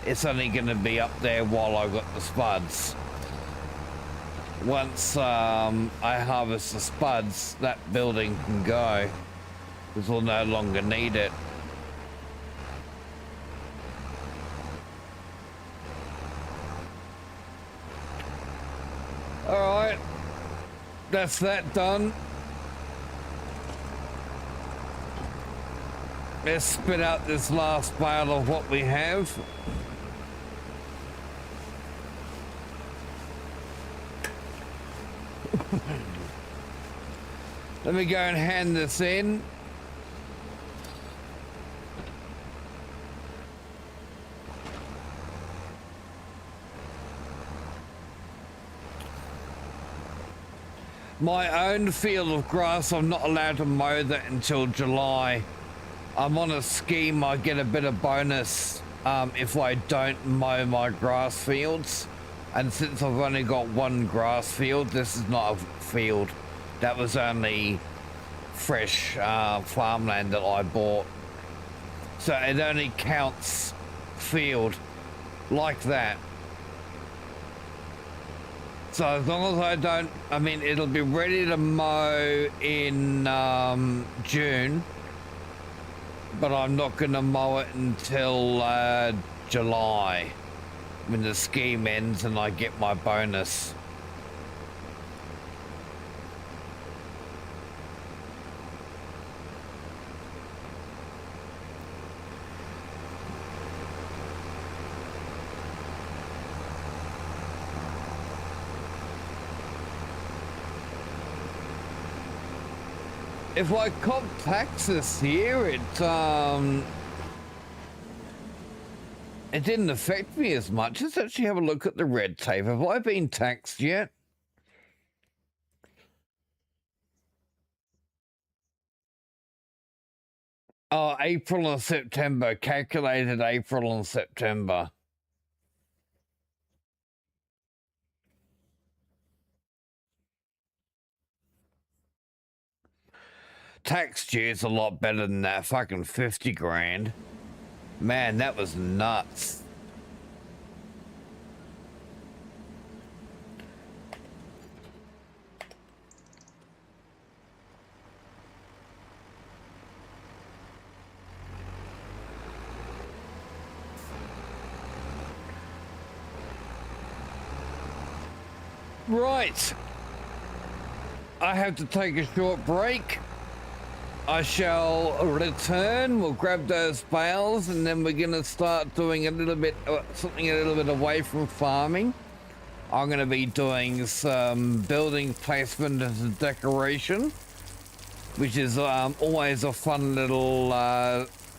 it's only going to be up there while I've got the spuds. Once I harvest the spuds, that building can go because we'll no longer need it. Alright, that's that done. Let's spit out this last bale of what we have. Let me go and hand this in. My own field of grass, I'm not allowed to mow that until July. I'm on a scheme, I get a bit of bonus if I don't mow my grass fields. And since I've only got one grass field, this is not a field. That was only fresh farmland that I bought. So it only counts field like that. So as long as I don't, I mean, it'll be ready to mow in June, but I'm not going to mow it until July, when the scheme ends and I get my bonus. If I cop taxes here, it didn't affect me as much. Let's actually have a look at the red tape. Have I been taxed yet? Oh, April and September. Calculated April and September. Tax due is a lot better than that. Fucking 50 grand. Man, that was nuts. Right. I have to take a short break. I shall return. We'll grab those bales, and then we're gonna start doing a little bit something a little bit away from farming. I'm gonna be doing some building placement and decoration, which is always a fun little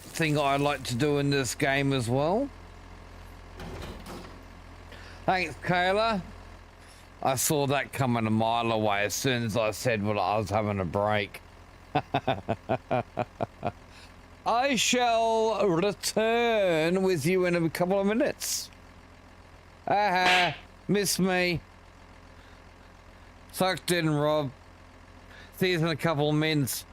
thing I like to do in this game as well. Thanks, Kayla. I saw that coming a mile away as soon as I said well, I was having a break. I shall return with you in a couple of minutes. Miss me. Sucked in, Rob. See you in a couple of minutes.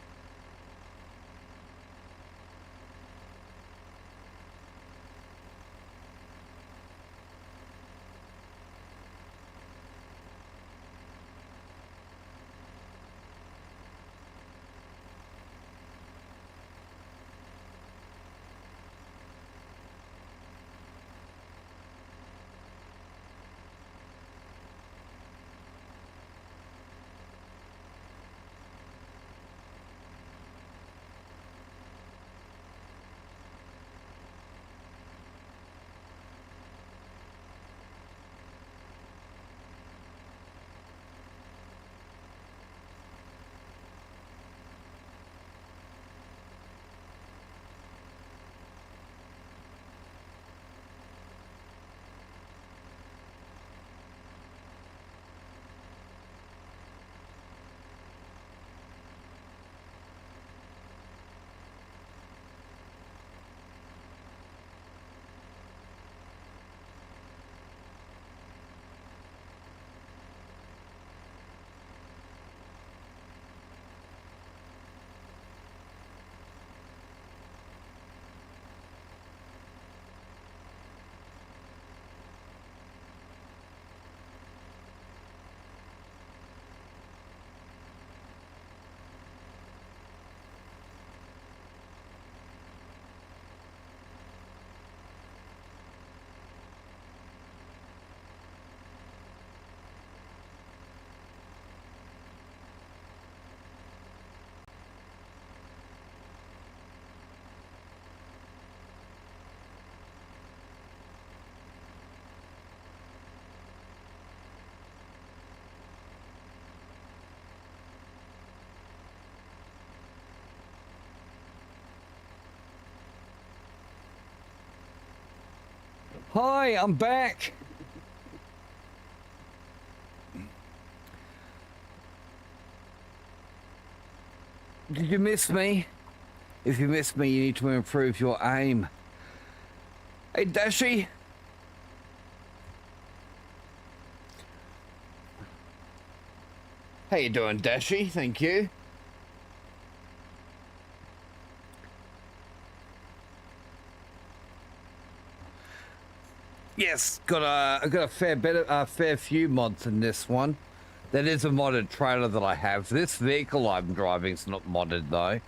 Hi, I'm back. Did you miss me? If you missed me, you need to improve your aim. Hey, Dashi. How you doing, Dashi? Thank you. Yes, I got a fair few mods in this one. That is a modded trailer that I have. This vehicle I'm driving is not modded though.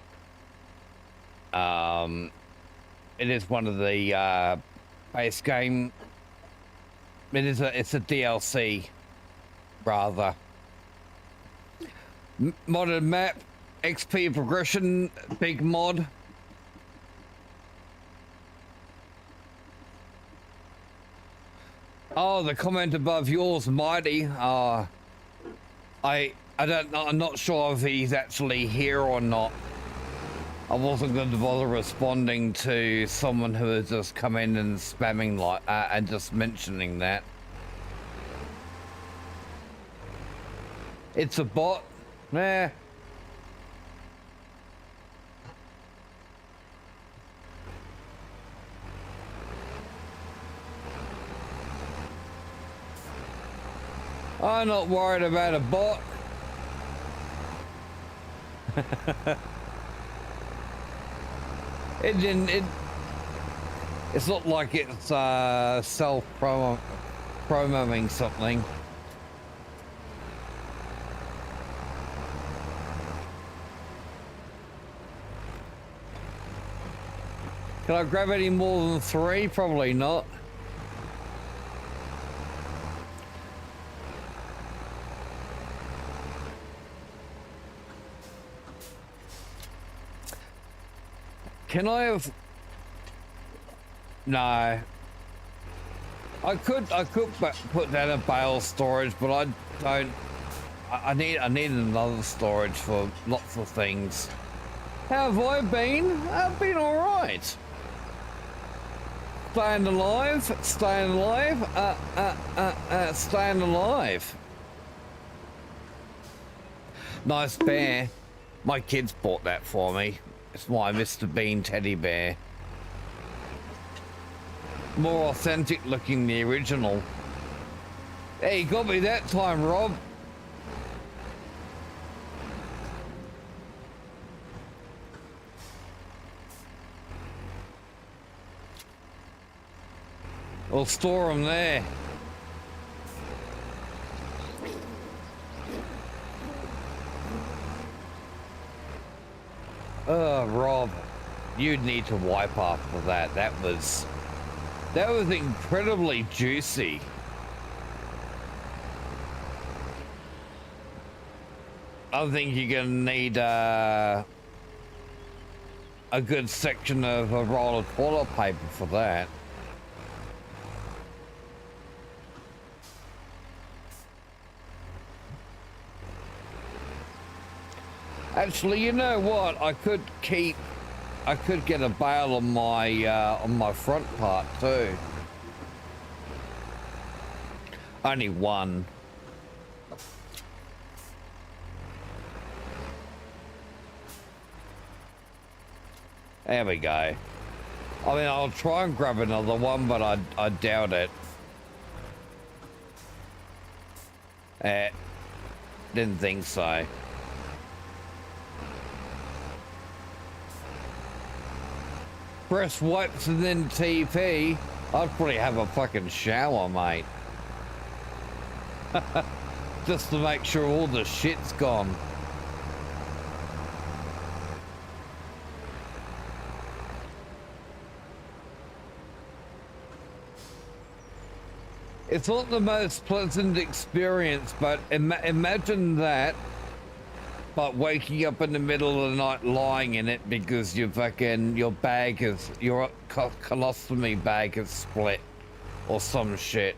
It is one of the base game. It's a DLC, rather. Modded map, XP progression, big mod. Oh, the comment above yours, mighty. I I don't know. I'm not sure if he's actually here or not. I wasn't going to bother responding to someone who has just come in and spamming like and just mentioning that. It's a bot. Nah. I'm not worried about a bot. It's not like it's self-promoting something. Can I grab any more than 3? Probably not. Can I have? No. I could put down a bale storage, but I don't. I need another storage for lots of things. How have I been? I've been all right. Staying alive, staying alive, staying alive. Nice bear. My kids bought that for me. It's my Mr. Bean teddy bear. More authentic looking than the original. Hey, you got me that time, Rob. We'll store them there. Rob, you'd need to wipe after that. That was incredibly juicy. I think you're gonna need a good section of a roll of toilet paper for that. Actually, you know what? I could get a bale on my front part too. Only one. There we go. I mean, I'll try and grab another one, but I doubt it. Didn't think so. Press wipes and then TP. I'd probably have a fucking shower, mate. Just to make sure all the shit's gone. It's not the most pleasant experience, but imagine that. But waking up in the middle of the night lying in it because your colostomy bag is split or some shit.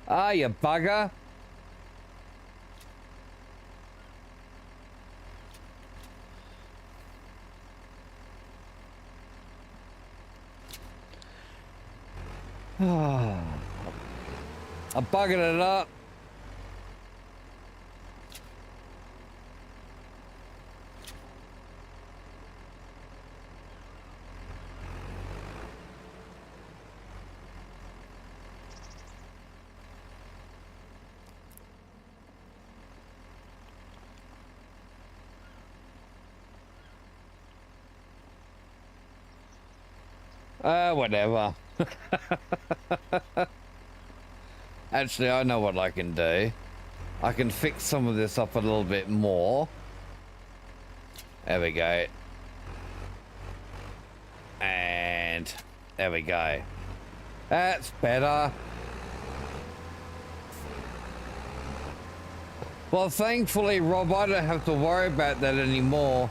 Ah, you bugger. I buggered it up. Whatever. Actually, I know what I can do. I can fix some of this up a little bit more. There we go. And there we go. That's better. Well, thankfully, Rob, I don't have to worry about that anymore.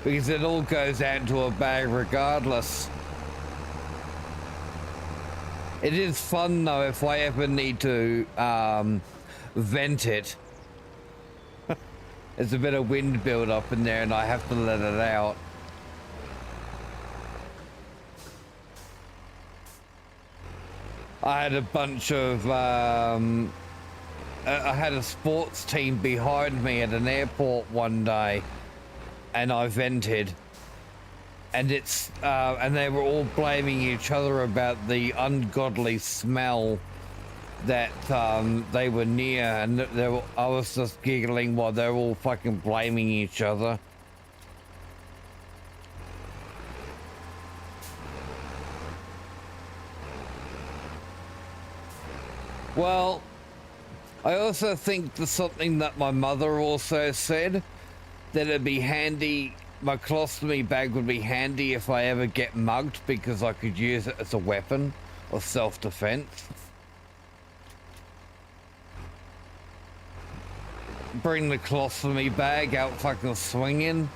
because it all goes out into a bag regardless. It is fun though if I ever need to vent it. There's a bit of wind build up in there and I have to let it out. I had a bunch of I had a sports team behind me at an airport one day and I vented, and and they were all blaming each other about the ungodly smell that they were near, and I was just giggling while they were all fucking blaming each other. Well, I also think there's something that my mother also said, that it'd be handy, my colostomy bag would be handy if I ever get mugged, because I could use it as a weapon of self-defense. Bring the colostomy bag out fucking swinging.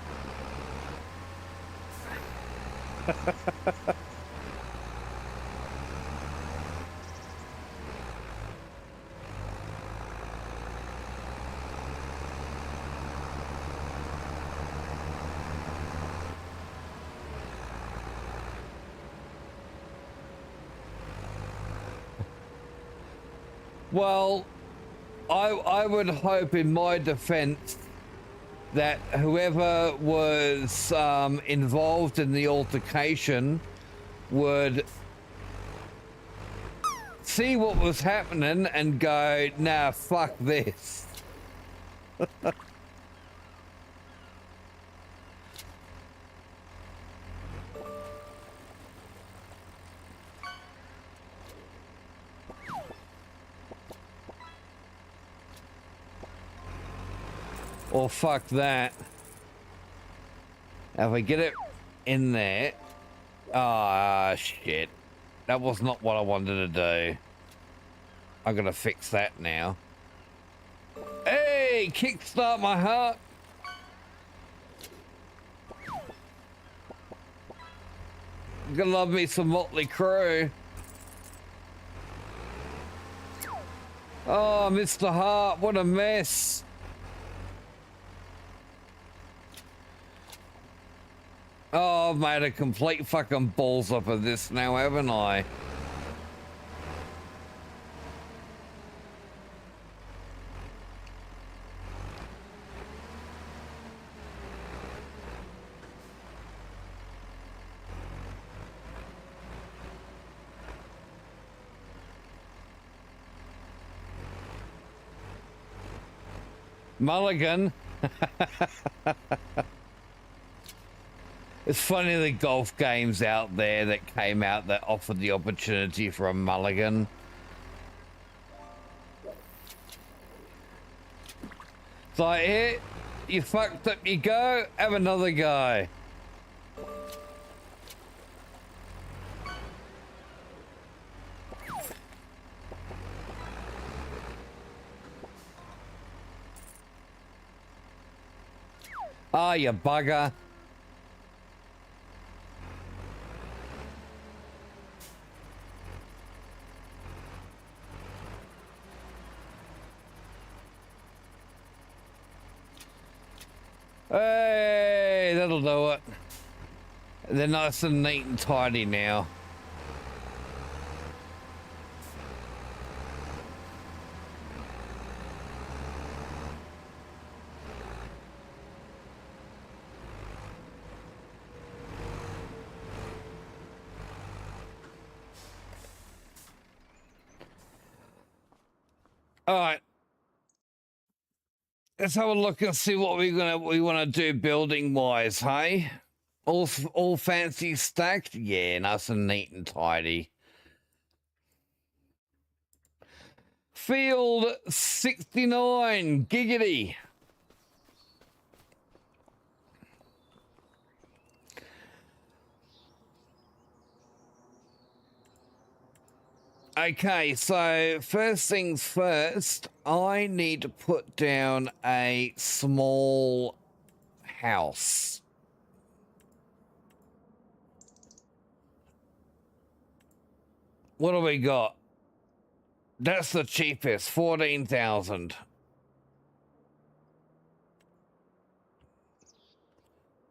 Well, I would hope, in my defense, that whoever was involved in the altercation would see what was happening and go, nah, fuck this. Or fuck that. If I get it in there. Ah, shit. That was not what I wanted to do. I'm gonna fix that now. Hey, kickstart my heart. Gonna love me some Motley Crue. Oh, Mr. Hart, what a mess. Oh, I've made a complete fucking balls up of this now, haven't I? Mulligan. It's funny, the golf games out there that came out that offered the opportunity for a mulligan. It's like, here, you fucked up, you go, have another go. Ah, you bugger. Hey, that'll do it. They're nice and neat and tidy now. All right. Let's have a look and see what we want to do building wise, hey? All fancy stacked? Yeah, nice and neat and tidy. Field 69, giggity. Okay, so first things first, I need to put down a small house. What do we got? That's the cheapest, 14,000.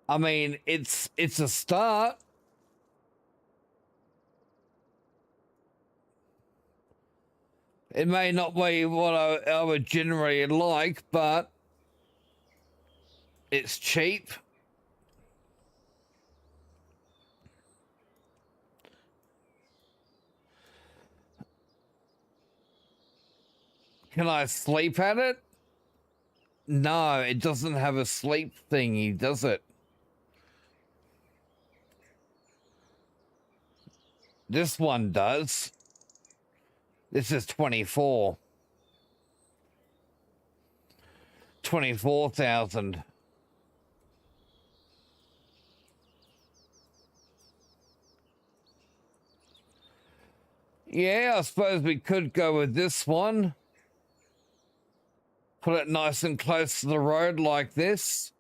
I mean, it's a start. It may not be what I would generally like, but it's cheap. Can I sleep at it? No, it doesn't have a sleep thingy, does it? This one does. This is 24. 24,000. Yeah, I suppose we could go with this one. Put it nice and close to the road like this.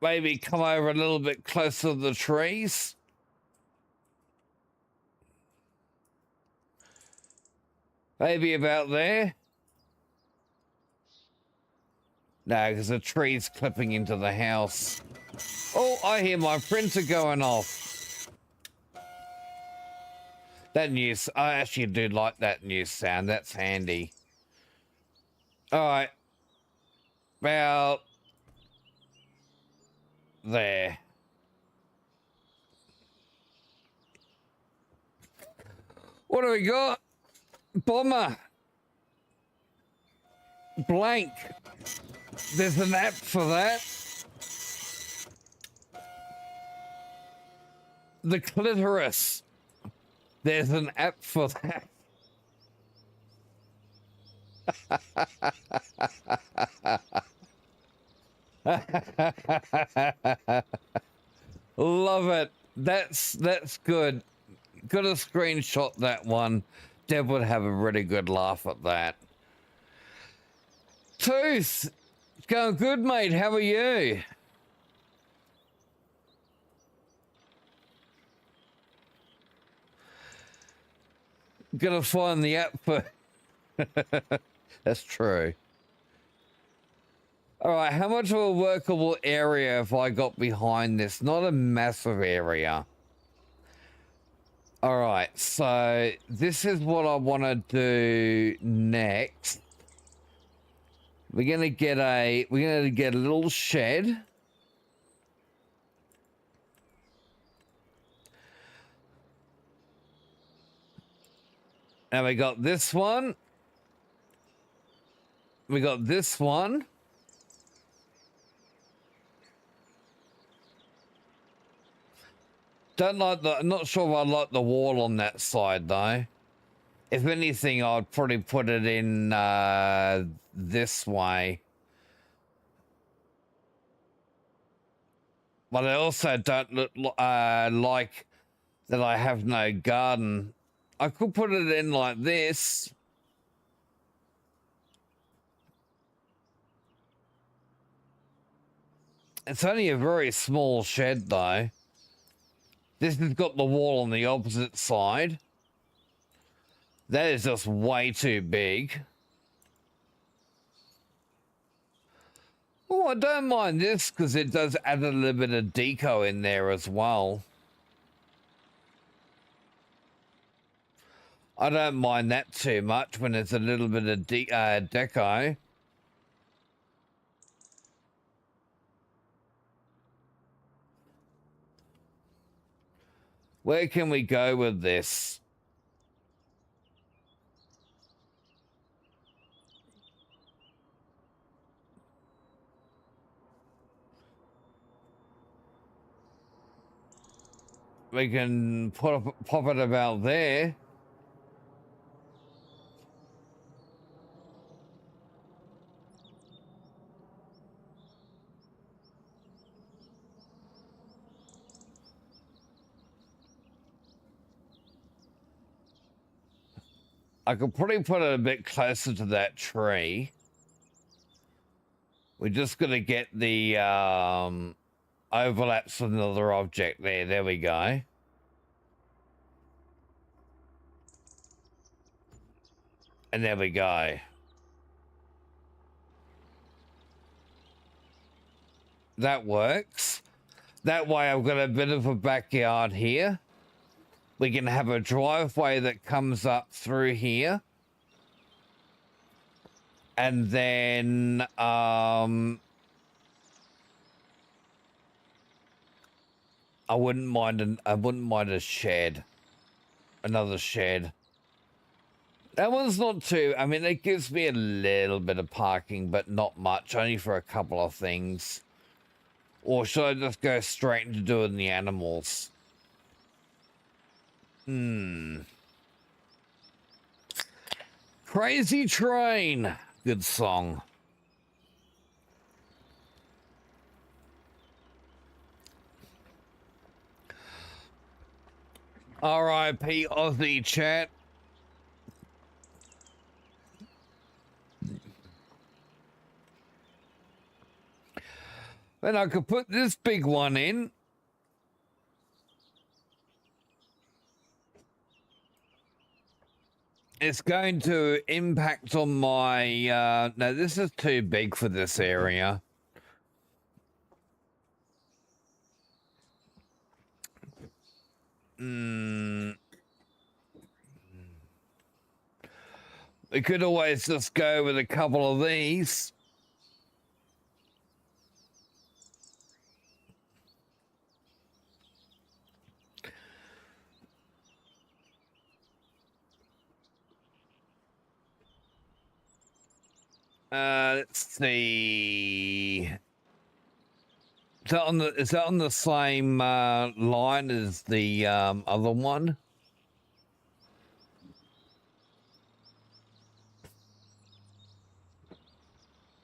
Maybe come over a little bit closer to the trees. Maybe about there. No, because the tree's clipping into the house. Oh, I hear my printer going off. That news, I actually do like that news sound. That's handy. All right. About there. What do we got? Bomber. Blank. There's an app for that. The clitoris. There's an app for that. Love it. That's good. Gotta screenshot that one. Deb would have a really good laugh at that. Tooth, it's going good, mate. How are you? Gonna find the app for... That's true. All right, how much of a workable area have I got behind this? Not a massive area. All right, so this is what I want to do next. We're gonna get a little shed. And we got this one. We got this one. Don't like the, I'm not sure if I like the wall on that side though. If anything, I'd probably put it in this way. But I also don't like that I have no garden. I could put it in like this. It's only a very small shed though. This has got the wall on the opposite side. That is just way too big. Oh, I don't mind this because it does add a little bit of deco in there as well. I don't mind that too much when there's a little bit of deco. Where can we go with this? We can pop it about there. I could probably put it a bit closer to that tree. We're just gonna get the overlaps with another object there. There we go. And there we go. That works. That way I've got a bit of a backyard here. We can have a driveway that comes up through here. And then I wouldn't mind a shed. Another shed. That one's not too, I mean, it gives me a little bit of parking, but not much, only for a couple of things. Or should I just go straight into doing the animals? Crazy Train. Good song. R.I.P. Aussie chat. Then I could put this big one in. It's going to impact on my... no, this is too big for this area. We could always just go with a couple of these. Let's see. Is that on the same line as the other one?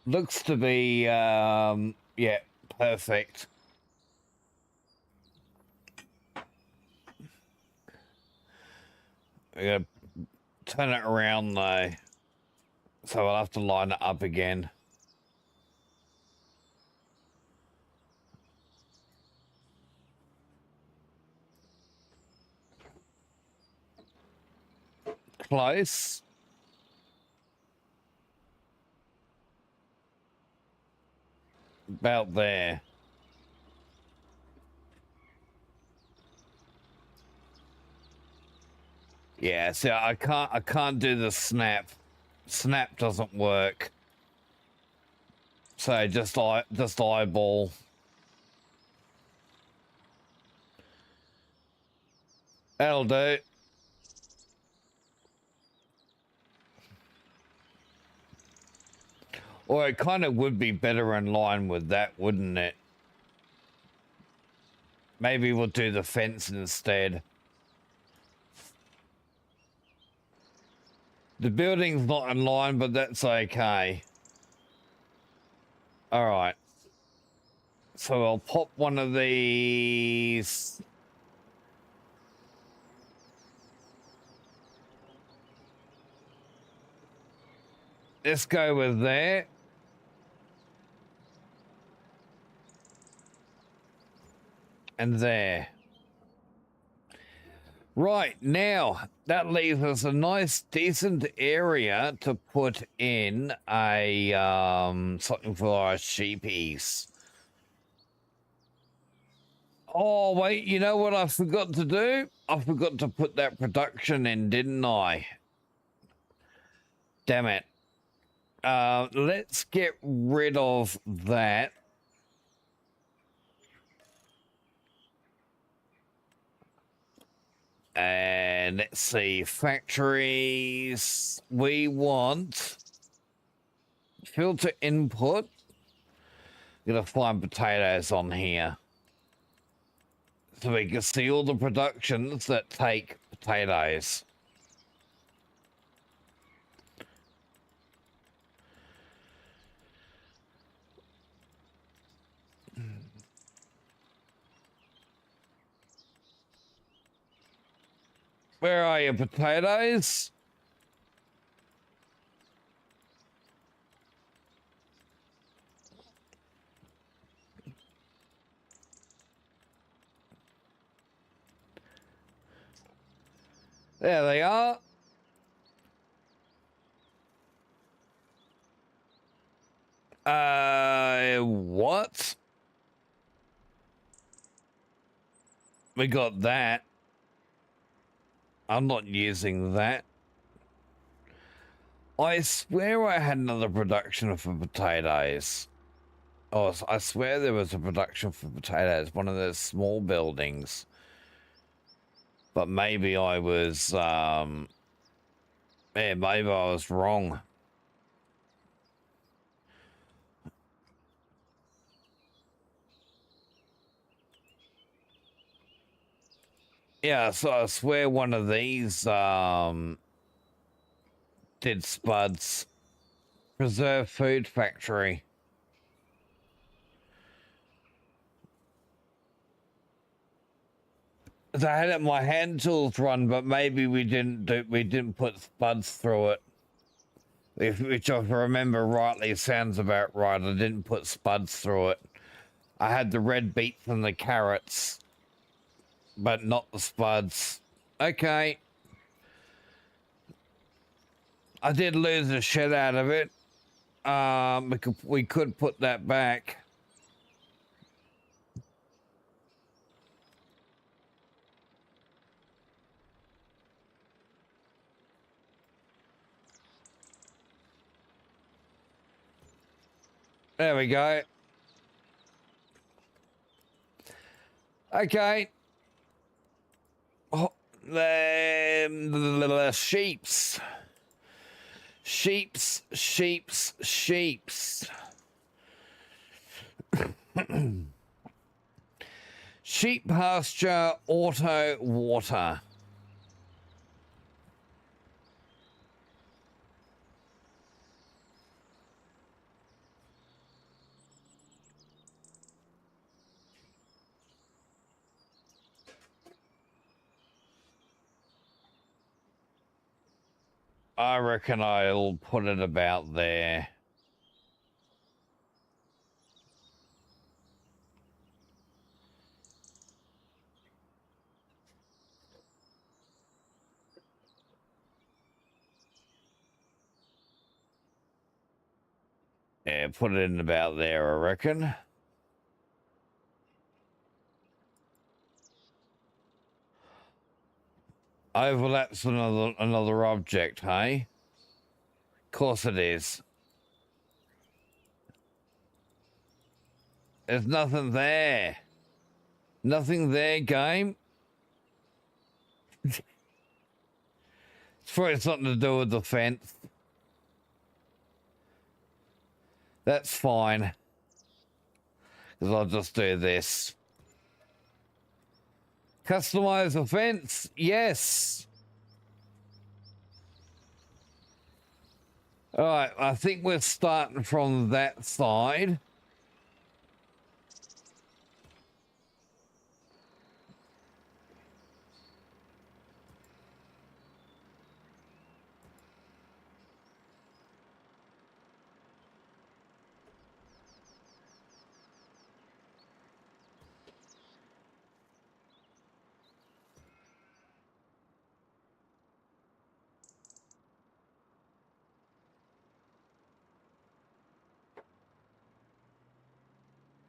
Looks to be yeah, perfect. We're gonna turn it around though. So I'll have to line it up again. Close. About there. Yeah, see, I can't do the snap. Snap doesn't work. So just eyeball. That'll do. Or it kind of would be better in line with that, wouldn't it? Maybe we'll do the fence instead. The building's not in line, but that's okay. All right. So I'll pop one of these. Let's go with that. And there. Right, now that leaves us a nice decent area to put in a something for our sheepies. Oh wait, you know what I forgot to do? I forgot to put that production in, didn't I? Damn it. Let's get rid of that. And let's see, factories. We want filter input. Gonna find potatoes on here. So we can see all the productions that take potatoes. Where are your potatoes? There they are. What? We got that. I'm not using that. I swear I had another production for potatoes. Oh, I swear there was a production for potatoes, one of those small buildings. But maybe I was, yeah, maybe I was wrong. Yeah, so I swear one of these, did spuds. Preserve Food Factory. So I had it my hand tools run, but maybe we didn't put spuds through it. Which, if I remember rightly, sounds about right. I didn't put spuds through it. I had the red beets and the carrots, but not the spuds. Okay. I did lose the shit out of it. We could put that back. There we go. Okay. Oh, the sheeps. Sheeps. Sheep pasture auto water. I reckon I'll put it about there. Yeah, put it in about there, I reckon. Overlaps another object, hey? Of course it is. There's nothing there. Nothing there, game. It's probably something to do with the fence. That's fine. Because I'll just do this. Customize the fence? Yes. All right, I think we're starting from that side.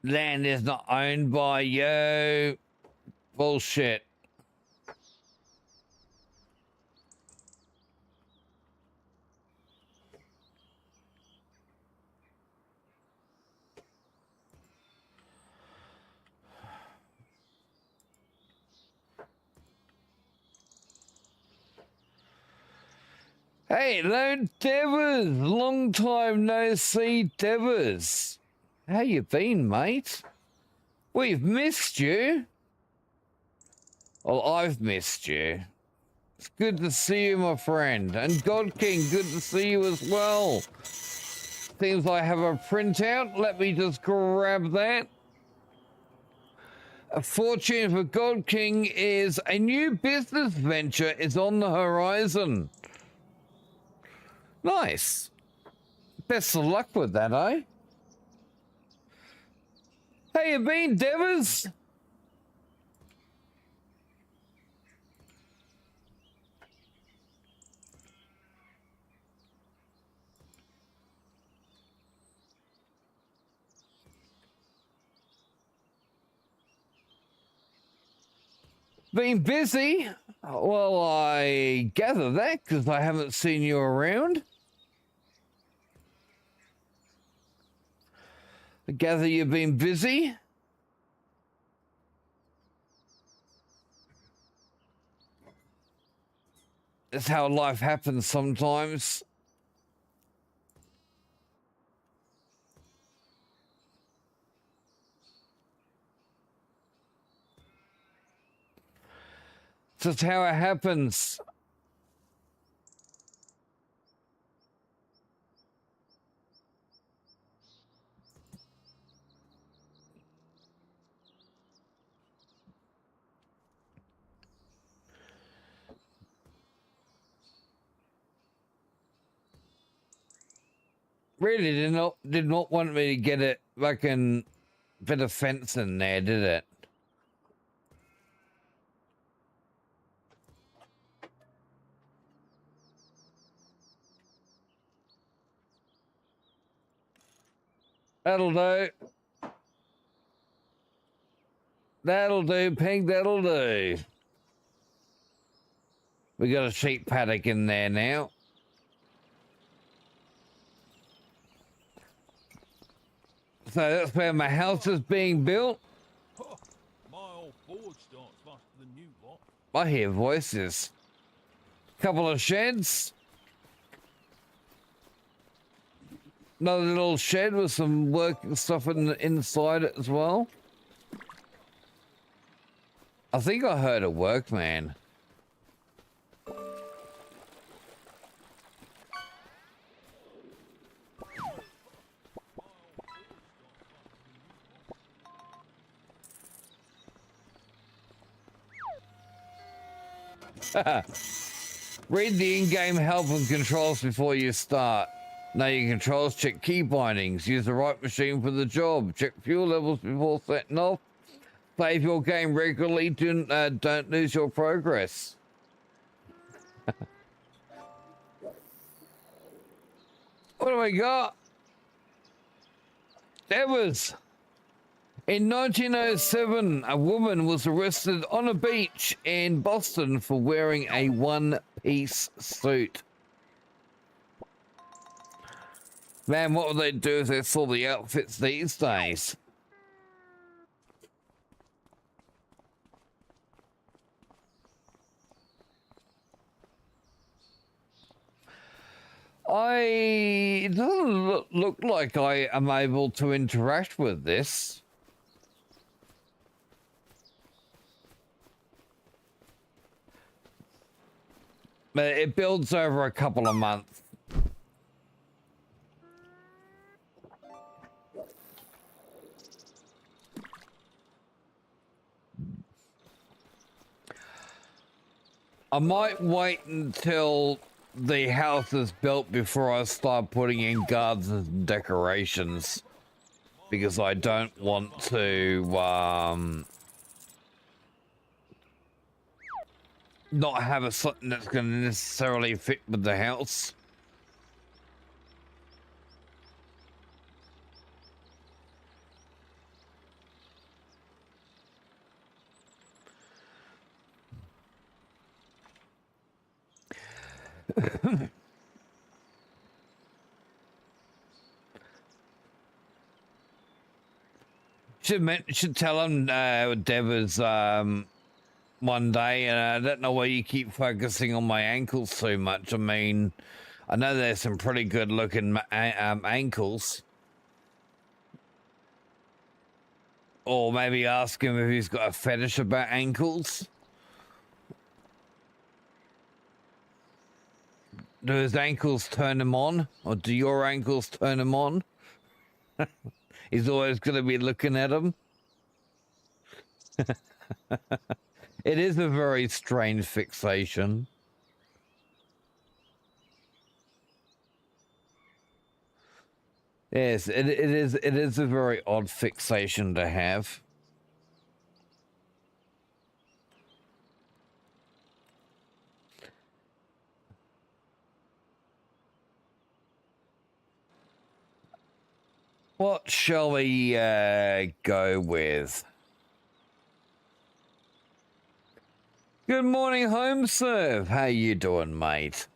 Land is not owned by you. Bullshit. Hey, hello, Devers. Long time no see, Devers. How you been, mate? We've missed you. Well, I've missed you. It's good to see you, my friend. And God King, good to see you as well. Seems I have a printout. Let me just grab that. A fortune for God King is a new business venture is on the horizon. Nice. Best of luck with that, eh? How you been, Devers? Been busy? Well, I gather that because I haven't seen you around. I gather you've been busy? That's how life happens sometimes. That's how it happens. Really did not want me to get it fucking bit of fence in there, did it? That'll do. That'll do, Pink, that'll do. We got a sheep paddock in there now. So that's where my house is being built. My old forge starts faster than you lot. I hear voices. Couple of sheds. Another little shed with some working stuff inside it as well. I think I heard a workman. Read the in-game help and controls before you start. Know your controls, check key bindings, use the right machine for the job, check fuel levels before setting off, save your game regularly, don't lose your progress. What do we got? Devers. In 1907, a woman was arrested on a beach in Boston for wearing a one-piece suit. Man, what would they do if they saw the outfits these days? It doesn't look like I am able to interact with this. But it builds over a couple of months. I might wait until the house is built before I start putting in gardens and decorations, because I don't want to not have something that's going to necessarily fit with the house. Should tell him Devers one day, and I don't know why you keep focusing on my ankles too much. I mean, I know there's some pretty good looking ankles. Or maybe ask him if he's got a fetish about ankles. Do his ankles turn him on? Or do your ankles turn him on? He's always going to be looking at him. It is a very strange fixation. Yes, it is a very odd fixation to have. What shall we go with? Good morning, home serve. How you doing, mate?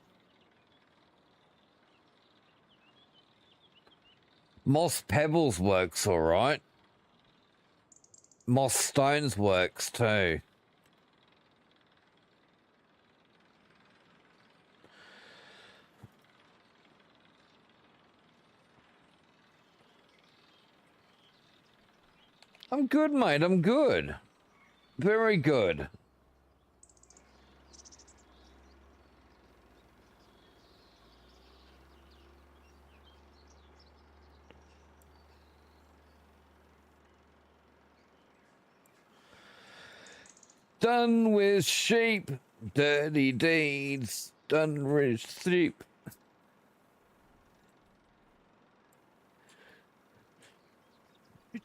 Moss Pebbles works all right. Moss Stones works too. I'm good, mate. I'm good. Very good. Done with sheep, dirty deeds, done with sheep.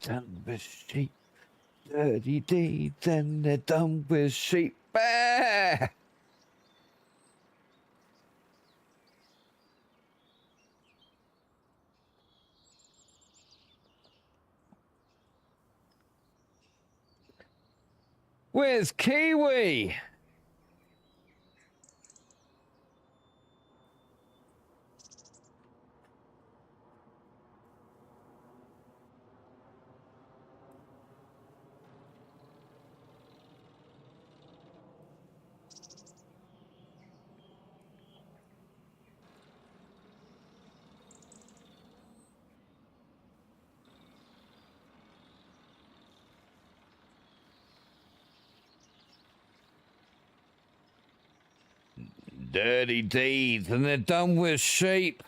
Done with sheep, dirty deeds, and they're done with sheep. Bah! Where's Kiwi? Dirty deeds, and they're done with sheep.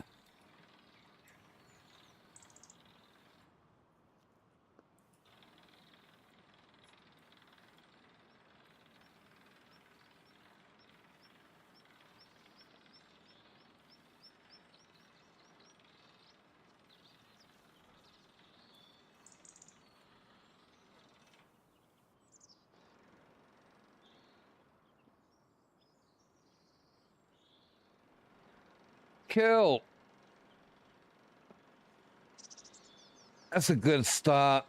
Cool. That's a good start.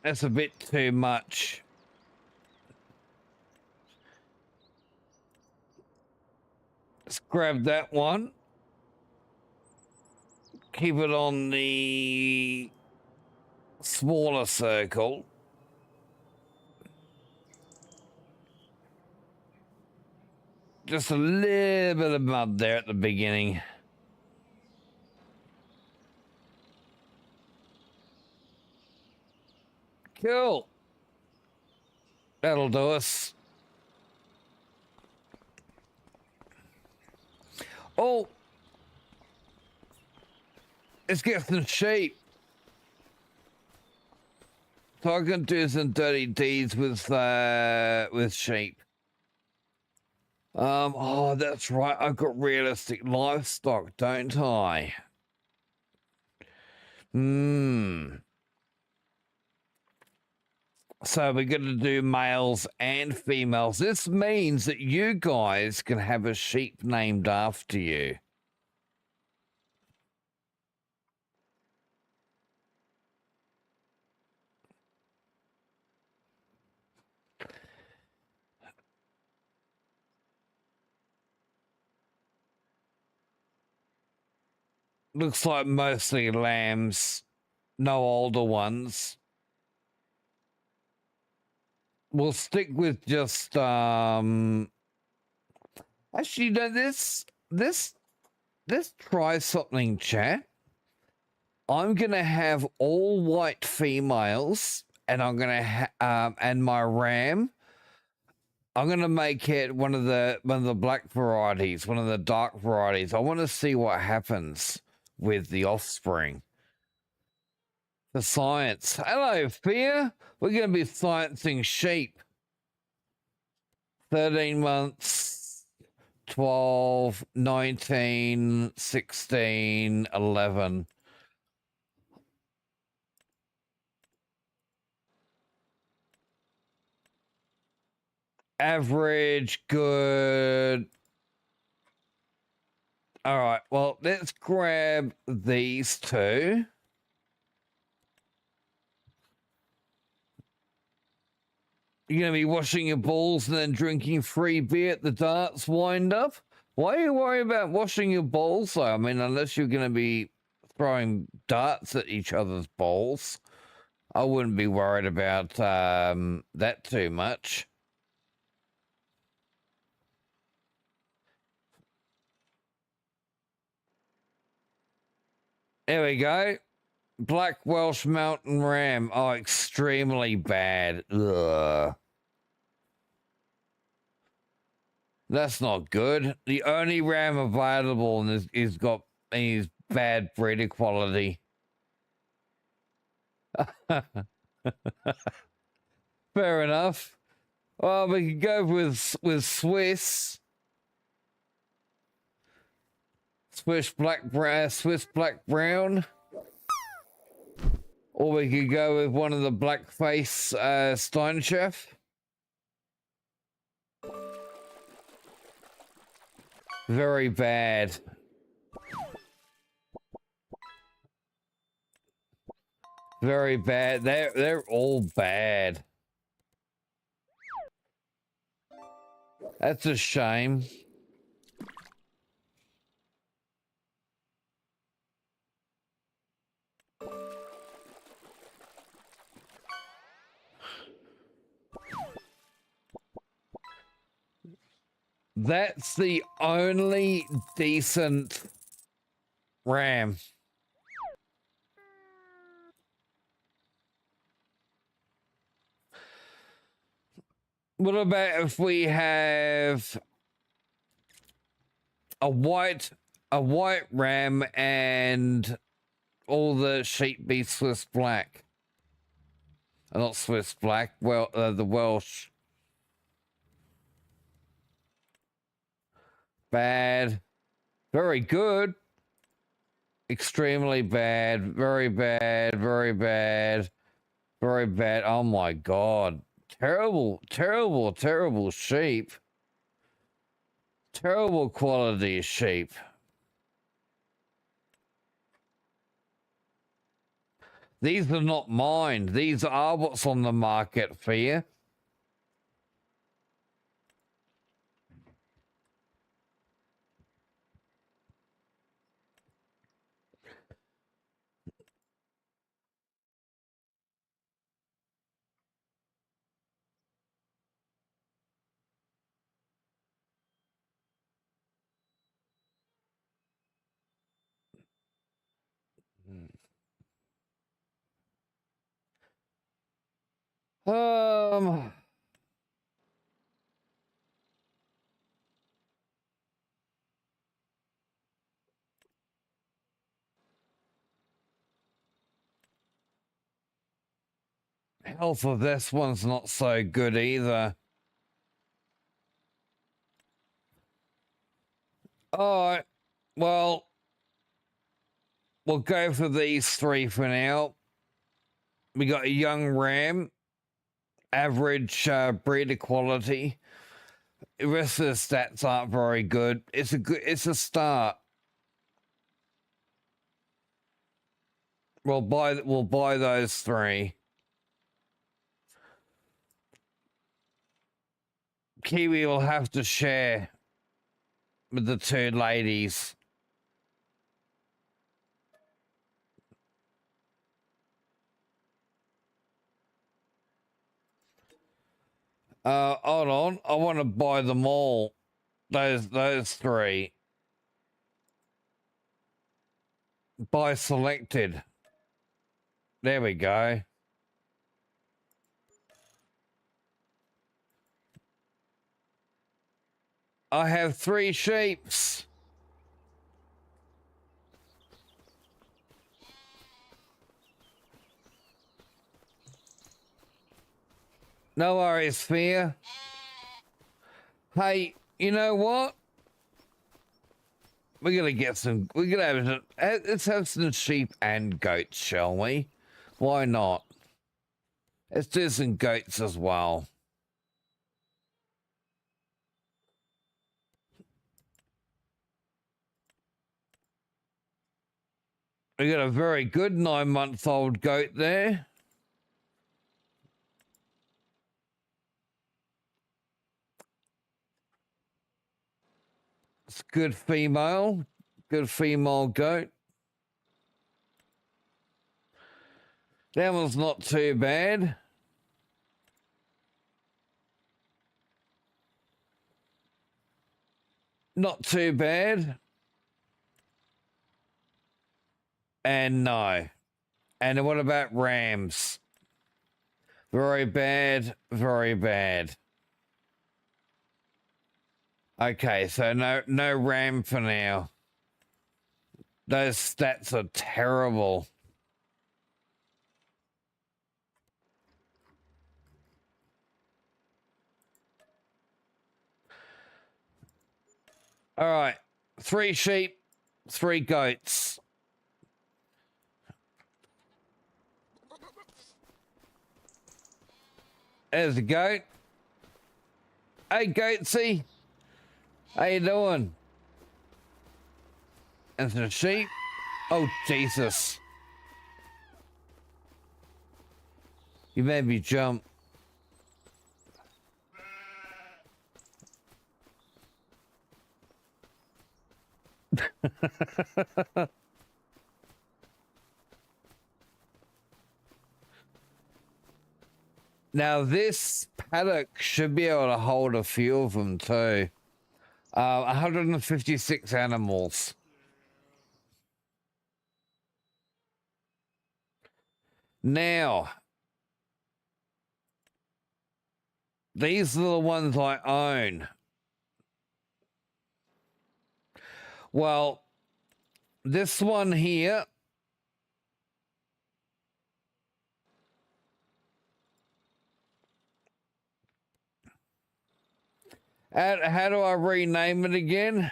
That's a bit too much. Let's grab that one. Keep it on the smaller circle. Just a little bit of mud there at the beginning. Cool. That'll do us. Oh, let's get some sheep. So I can do some dirty deeds with sheep. Oh, that's right. I've got realistic livestock, don't I? So we're going to do males and females. This means that you guys can have a sheep named after you. Looks like mostly lambs, no older ones. We'll stick with just actually, no, this try something, chat. I'm gonna have all white females, and I'm gonna and my ram. I'm gonna make it one of the black varieties, one of the dark varieties. I want to see what happens with the offspring. The science. Hello, Fear. We're going to be sciencing sheep. 13 months, 12, 19, 16, 11. Average, good. All right, well, let's grab these two. You're going to be washing your balls and then drinking free beer at the darts wind-up? Why are you worried about washing your balls, though? I mean, unless you're going to be throwing darts at each other's balls, I wouldn't be worried about that too much. There we go. Black Welsh Mountain Ram. Oh, extremely bad. Ugh. That's not good. The only ram available is got his bad breeder quality. Fair enough. Well, we could go with Swiss. Swiss black brown. Or we could go with one of the blackface Steinchef. Very bad. Very bad. They're all bad. That's a shame. That's the only decent ram. What about if we have a white ram and all the sheep be Swiss black? Not Swiss black, well, the Welsh. Bad. Very good. Extremely bad. Very bad. Very bad. Very bad. Oh my God. Terrible, terrible, terrible sheep. Terrible quality sheep. These are not mine. These are what's on the market for you. Um, health of this one's not so good either. All right, well, we'll go for these three for now. We got a young ram, average breeder quality. The rest of the stats aren't very good. It's a start. We'll buy those three. Kiwi will have to share with the two ladies. Hold on. I want to buy them all. Those three. Buy selected. There we go. I have 3 sheeps. No worries, Fear. Hey, you know what? We're gonna get some. We're gonna let's have some sheep and goats, shall we? Why not? Let's do some goats as well. We got a very good 9-month-old goat there. It's good female goat. That one's not too bad. Not too bad. And no. And what about rams? Very bad, very bad. Okay, so no ram for now. Those stats are terrible. All right, 3 sheep, 3 goats. There's a goat. Hey, goatsy. How you doing? And some sheep. Oh, Jesus. You made me jump. Now this paddock should be able to hold a few of them too. 156 animals. Now, these are the ones I own. Well, this one here. How do I rename it again?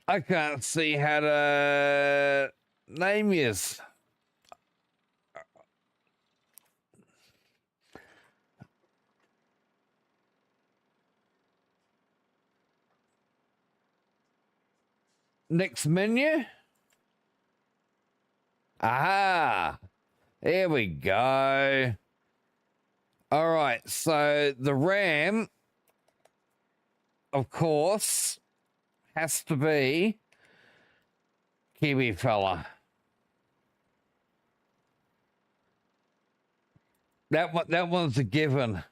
I can't see how to name this. Next menu. Aha. There we go. All right. So the ram, of course, has to be Kiwi fella. That one's a given.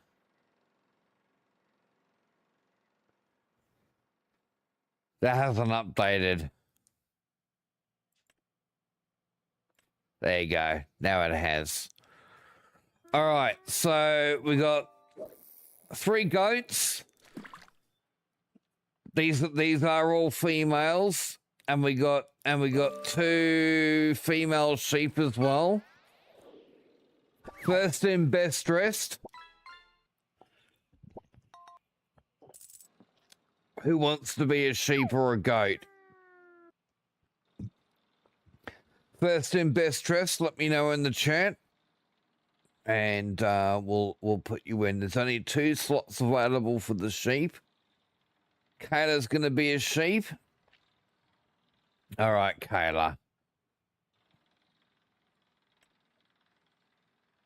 That hasn't updated. There you go. Now it has. All right. So we got 3 goats. These are all females, and we got 2 female sheep as well. First in, best dressed. Who wants to be a sheep or a goat? First in, best dressed. Let me know in the chat, and we'll put you in. There's only 2 slots available for the sheep. Kayla's going to be a sheep. All right, Kayla.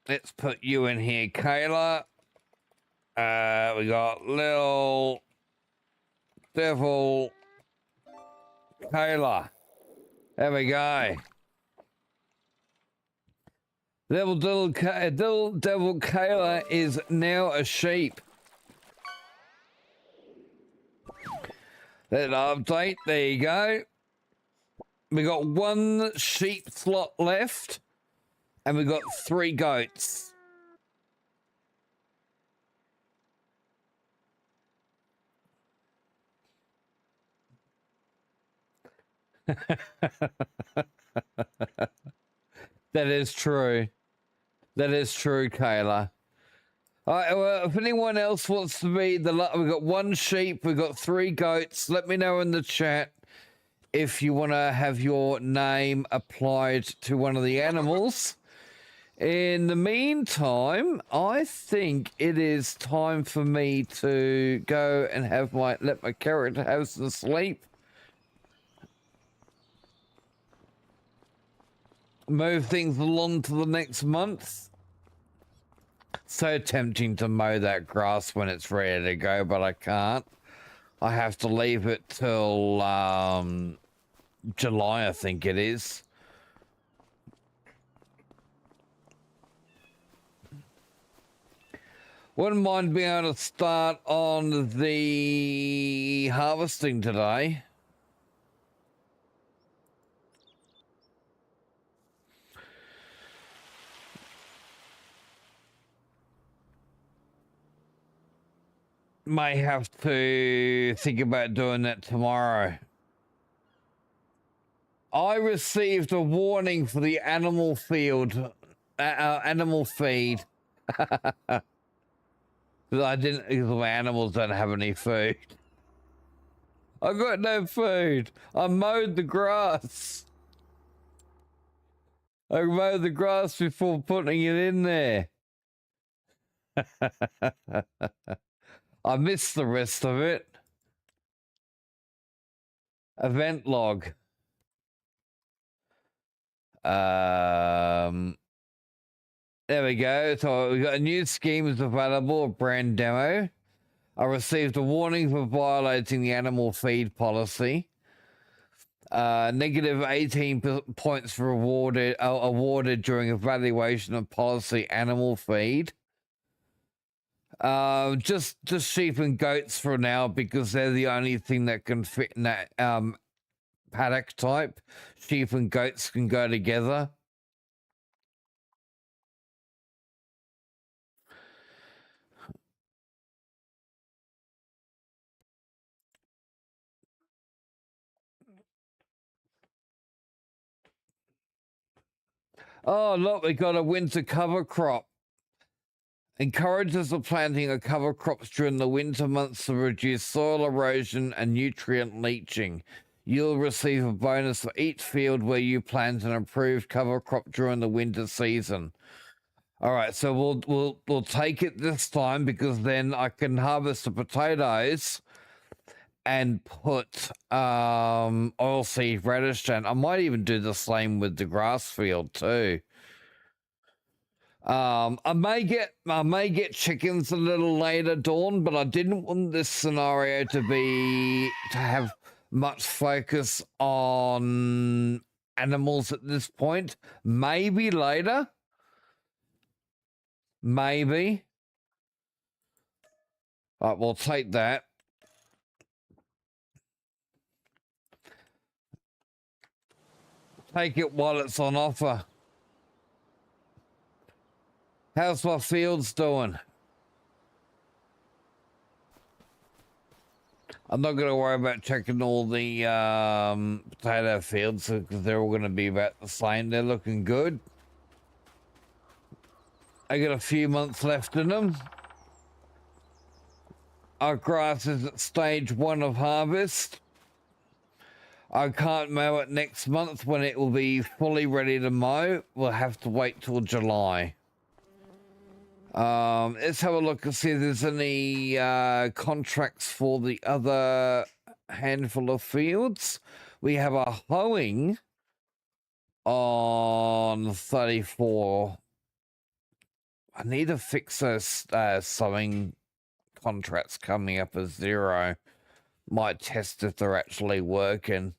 Let's put you in here, Kayla. We got little devil Kayla. There we go. Devil Kayla is now a sheep. That update. There you go. We got 1 sheep slot left, and we got 3 goats. That is true. That is true, Kayla. All right, well, if anyone else wants to be we've got 1 sheep, we've got 3 goats. Let me know in the chat if you want to have your name applied to one of the animals. In the meantime, I think it is time for me to go and let my character have some sleep. Move things along to the next month. So tempting to mow that grass when it's ready to go, but I can't. I have to leave it till July, I think it is. Wouldn't mind being able to start on the harvesting today. May have to think about doing that tomorrow. I received a warning for the animal animal feed. Because my animals don't have any food. I got no food. I mowed the grass. I mowed the grass before putting it in there. I missed the rest of it. Event log. There we go. So we got a new scheme is available, a brand demo. I received a warning for violating the animal feed policy. Negative 18 points for awarded during evaluation of policy animal feed. Just sheep and goats for now because they're the only thing that can fit in that paddock type. Sheep and goats can go together. Oh, look, we got a winter cover crop. Encourages the planting of cover crops during the winter months to reduce soil erosion and nutrient leaching. You'll receive a bonus for each field where you plant an approved cover crop during the winter season. All right, so we'll take it this time because then I can harvest the potatoes and put oilseed radish down. I might even do the same with the grass field too. I may get chickens a little later, Dawn, but I didn't want this scenario to have much focus on animals at this point. Maybe later. Maybe. All right, we'll take that. Take it while it's on offer. How's my fields doing? I'm not going to worry about checking all the potato fields because they're all going to be about the same. They're looking good. I got a few months left in them. Our grass is at stage 1 of harvest. I can't mow it next month when it will be fully ready to mow. We'll have to wait till July. Let's have a look and see if there's any contracts for the other handful of fields. We have a hoeing on 34. I need to fix those sowing contracts coming up as 0. Might test if they're actually working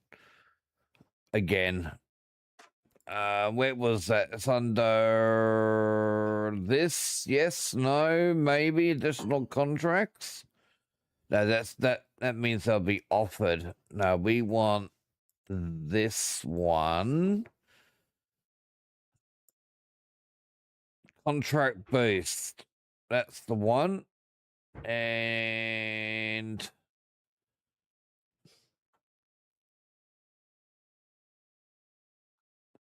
again. Where was that? It's under this. Yes, no, maybe additional contracts. No, that means they'll be offered. No, we want this one. Contract boost. That's the one. And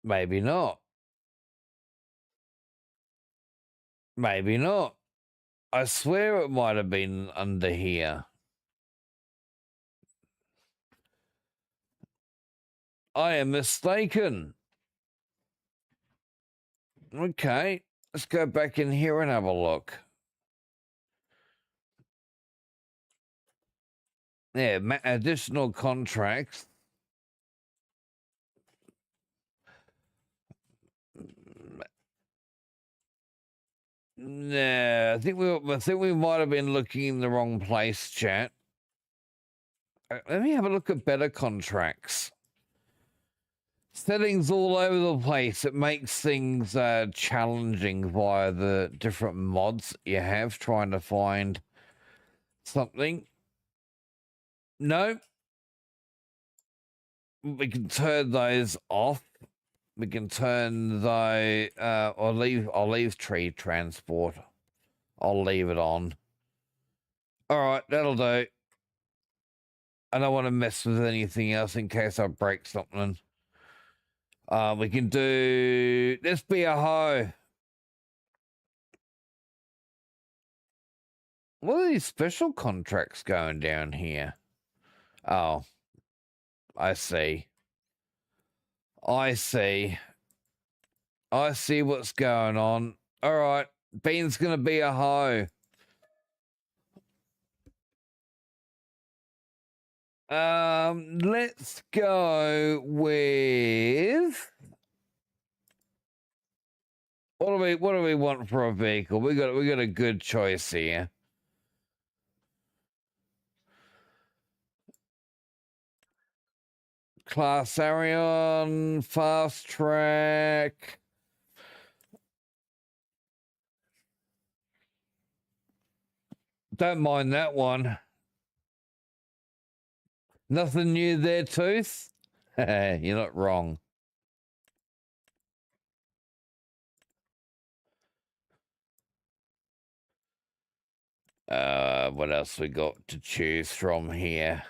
maybe not. Maybe not. I swear it might have been under here. I am mistaken. Okay, let's go back in here and have a look. Yeah, additional contracts. Nah, I think we might have been looking in the wrong place, chat. Let me have a look at better contracts. Settings all over the place. It makes things challenging via the different mods you have trying to find something. No. We can turn those off. We can turn the I'll leave tree transport. I'll leave it on. All right, that'll do. I don't want to mess with anything else in case I break something. We can do let's be a hoe. What are these special contracts going down here? Oh, I see. I see. I see what's going on. All right, Bean's gonna be a hoe. Let's go with what do we want for a vehicle? We got a good choice here. Class Arion, fast track. Don't mind that one. Nothing new there, Tooth? You're not wrong. What else we got to choose from here?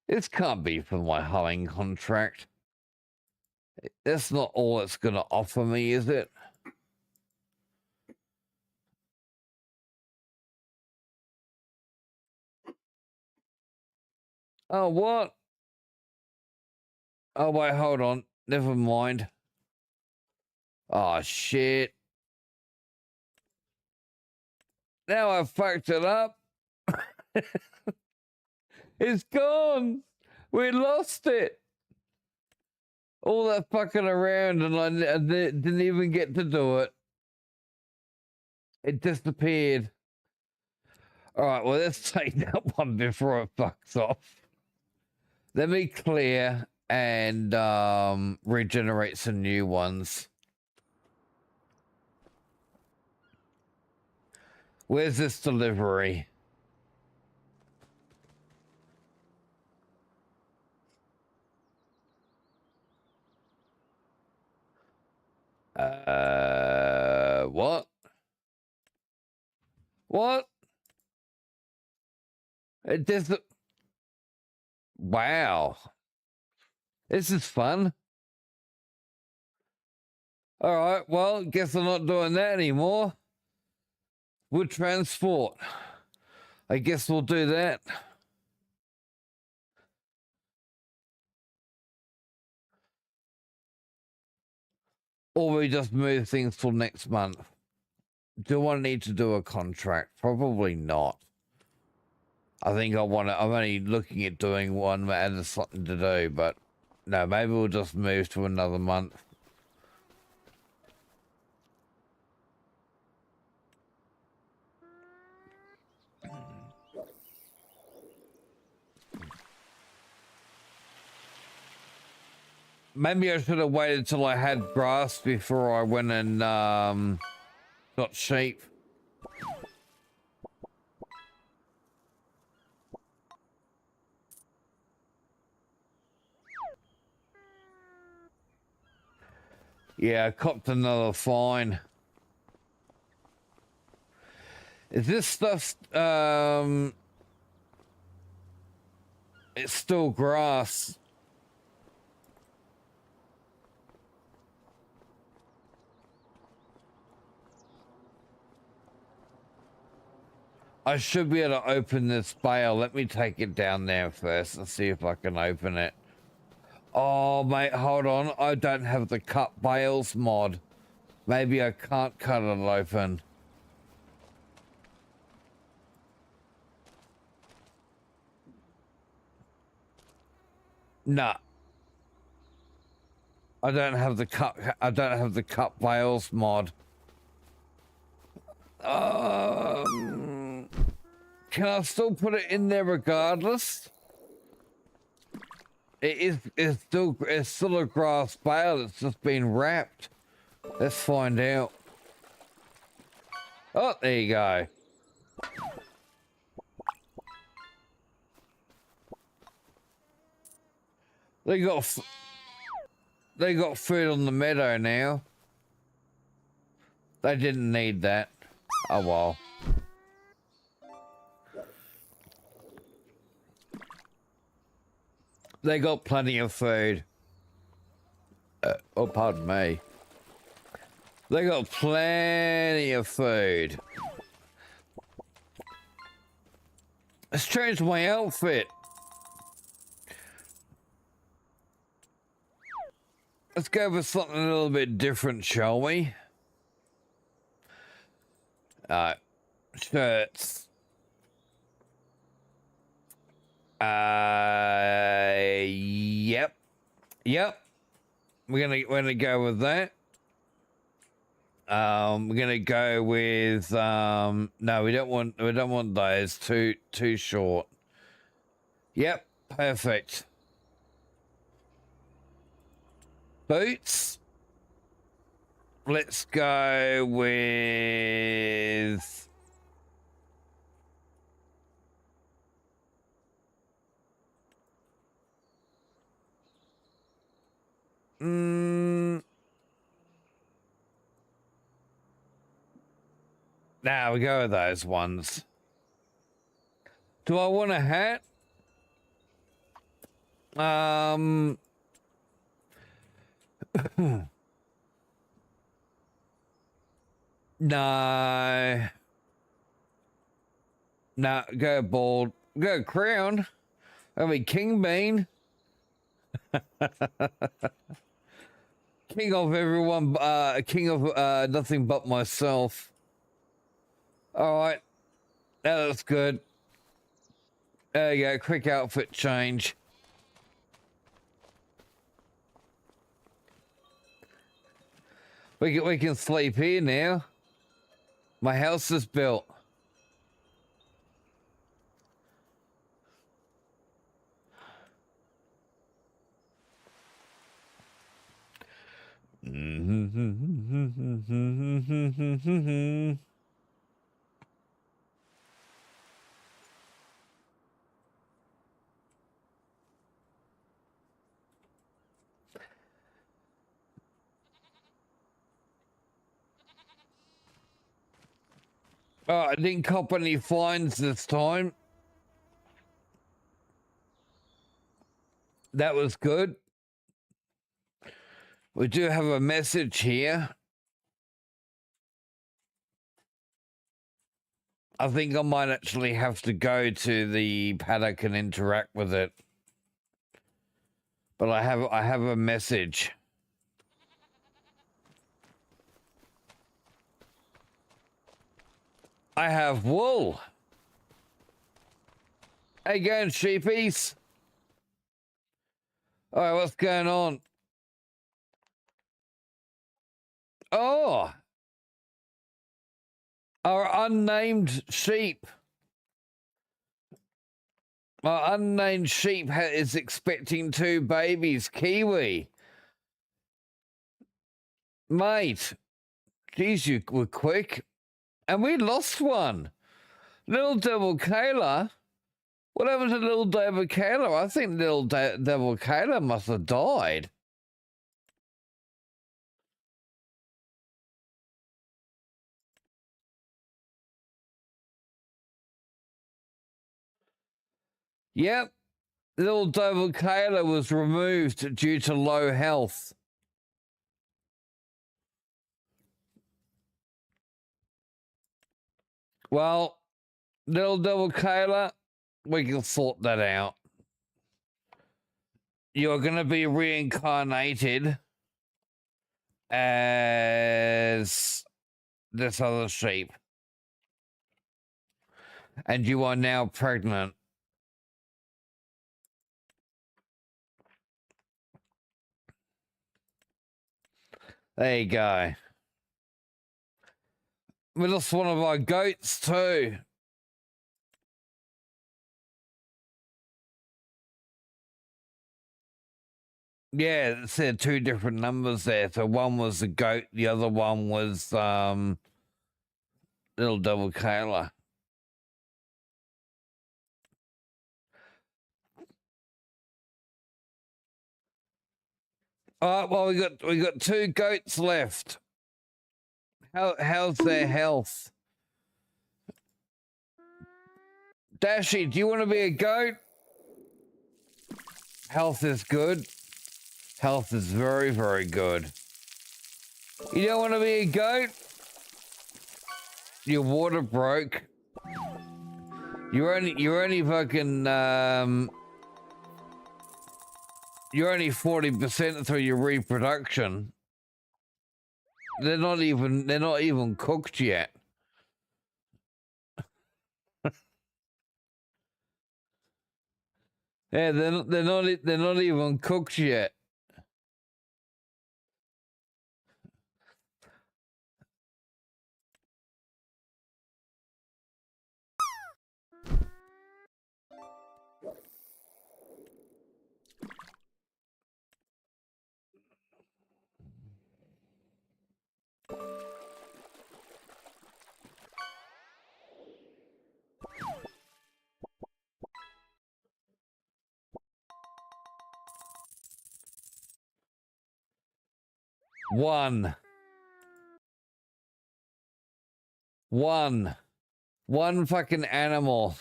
This can't be for my hoeing contract. That's not all it's going to offer me, is it? Oh, what? Oh, wait, hold on. Never mind. Oh, shit. Now I fucked it up. It's gone. We lost it. All that fucking around and I didn't even get to do it. It disappeared. All right, well, let's take that one before it fucks off. Let me clear and regenerate some new ones. Where's this delivery? What? What? It doesn't. Wow. This is fun. All right, well, guess I'm not doing that anymore. Wood transport. I guess we'll do that. Or we just move things till next month. Do I need to do a contract? Probably not. I think I'm only looking at doing one that has something to do, but no, maybe we'll just move to another month. Maybe I should have waited till I had grass before I went and got sheep. Yeah, I copped another fine. Is this stuff It's still grass. I should be able to open this bale. Let me take it down there first and see if I can open it. Oh, mate, hold on. I don't have the cut bales mod. Maybe I can't cut it open. Nah. I don't have the cut bales mod. Can I still put it in there regardless? It's still a grass bale. It's just been wrapped. Let's find out. Oh, there you go. They got food on the meadow now. They didn't need that. Oh well. They got plenty of food. Oh, pardon me. They got plenty of food. Let's change my outfit. Let's go with something a little bit different, shall we? Shirts. Yep. We're gonna go with that. We're gonna go with no, we don't want those. Too short. Yep, perfect. Boots. Let's go with now we go with those ones. Do I want a hat? No. No, go bald. Go crown. I mean, King Bean. King of everyone, king of nothing but myself. All right. That looks good. There you go. Quick outfit change. We can sleep here now. My house is built. Oh, I didn't cop any fines this time. That was good. We do have a message here. I think I might actually have to go to the paddock and interact with it. But I have a message. I have wool. How you going, sheepies? All right, what's going on? Oh, our unnamed sheep. Our unnamed sheep is expecting 2 babies. Kiwi. Mate. Geez, you were quick. And we lost one. Little Devil Kayla. What happened to Little Devil Kayla? I think Little Devil Kayla must have died. Yep. Little Devil Kayla was removed due to low health. Well, Little Devil Kayla, we can sort that out. You're going to be reincarnated as this other sheep. And you are now pregnant. There you go. We lost one of our goats too. Yeah, it said two different numbers there. So one was the goat, the other one was Little Devil Kayla. All right, well we got two goats left. How's their health? Dashy, do you want to be a goat? Health is good. Health is very, very good. You don't want to be a goat? Your water broke. You're only fucking you're only 40% through your reproduction. They're not even cooked yet. Yeah, they're not even cooked yet. One fucking animal.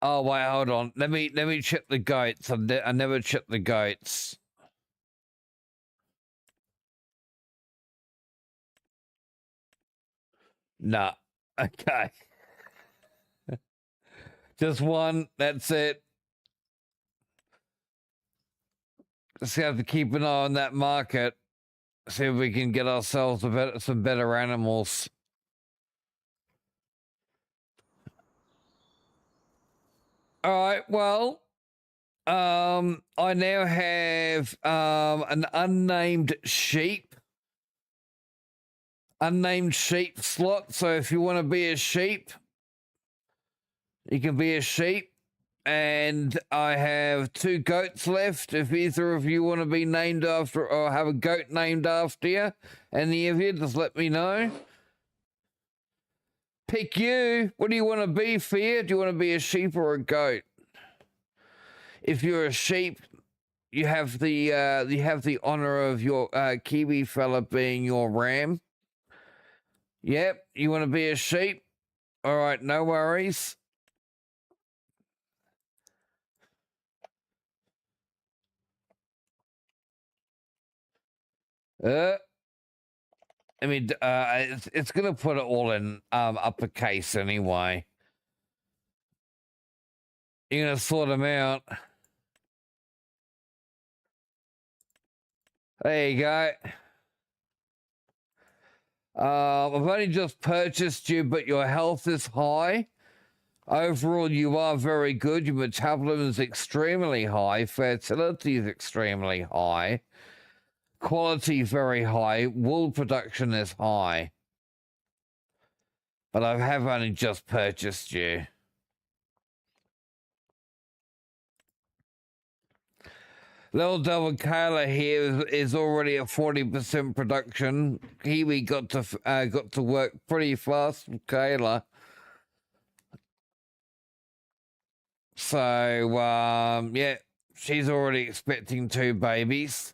Oh wait, hold on. Let me check the goats. I never checked the goats. Nah. Okay. Just one. That's it. Just have to keep an eye on that market. See if we can get ourselves some better animals. All right. Well, I now have an unnamed sheep slot. So if you want to be a sheep, you can be a sheep. And I have two goats left. If either of you want to be named after or have a goat named after you, any of you, just let me know. Pick you. What do you want to be, Fear? Do you want to be a sheep or a goat? If you're a sheep, you have the honor of your Kiwi fella being your ram. Yep, you want to be a sheep? All right, no worries. I mean, it's gonna put it all in uppercase anyway. You're gonna sort them out. There you go. I've only just purchased you, but your health is high. Overall, you are very good. Your metabolism is extremely high. Fertility is extremely high. Quality very high. Wool production is high. But I have only just purchased you. Little Devil Kayla here is already at 40% production. Kiwi got to work pretty fast with Kayla. So yeah, she's already expecting 2 babies.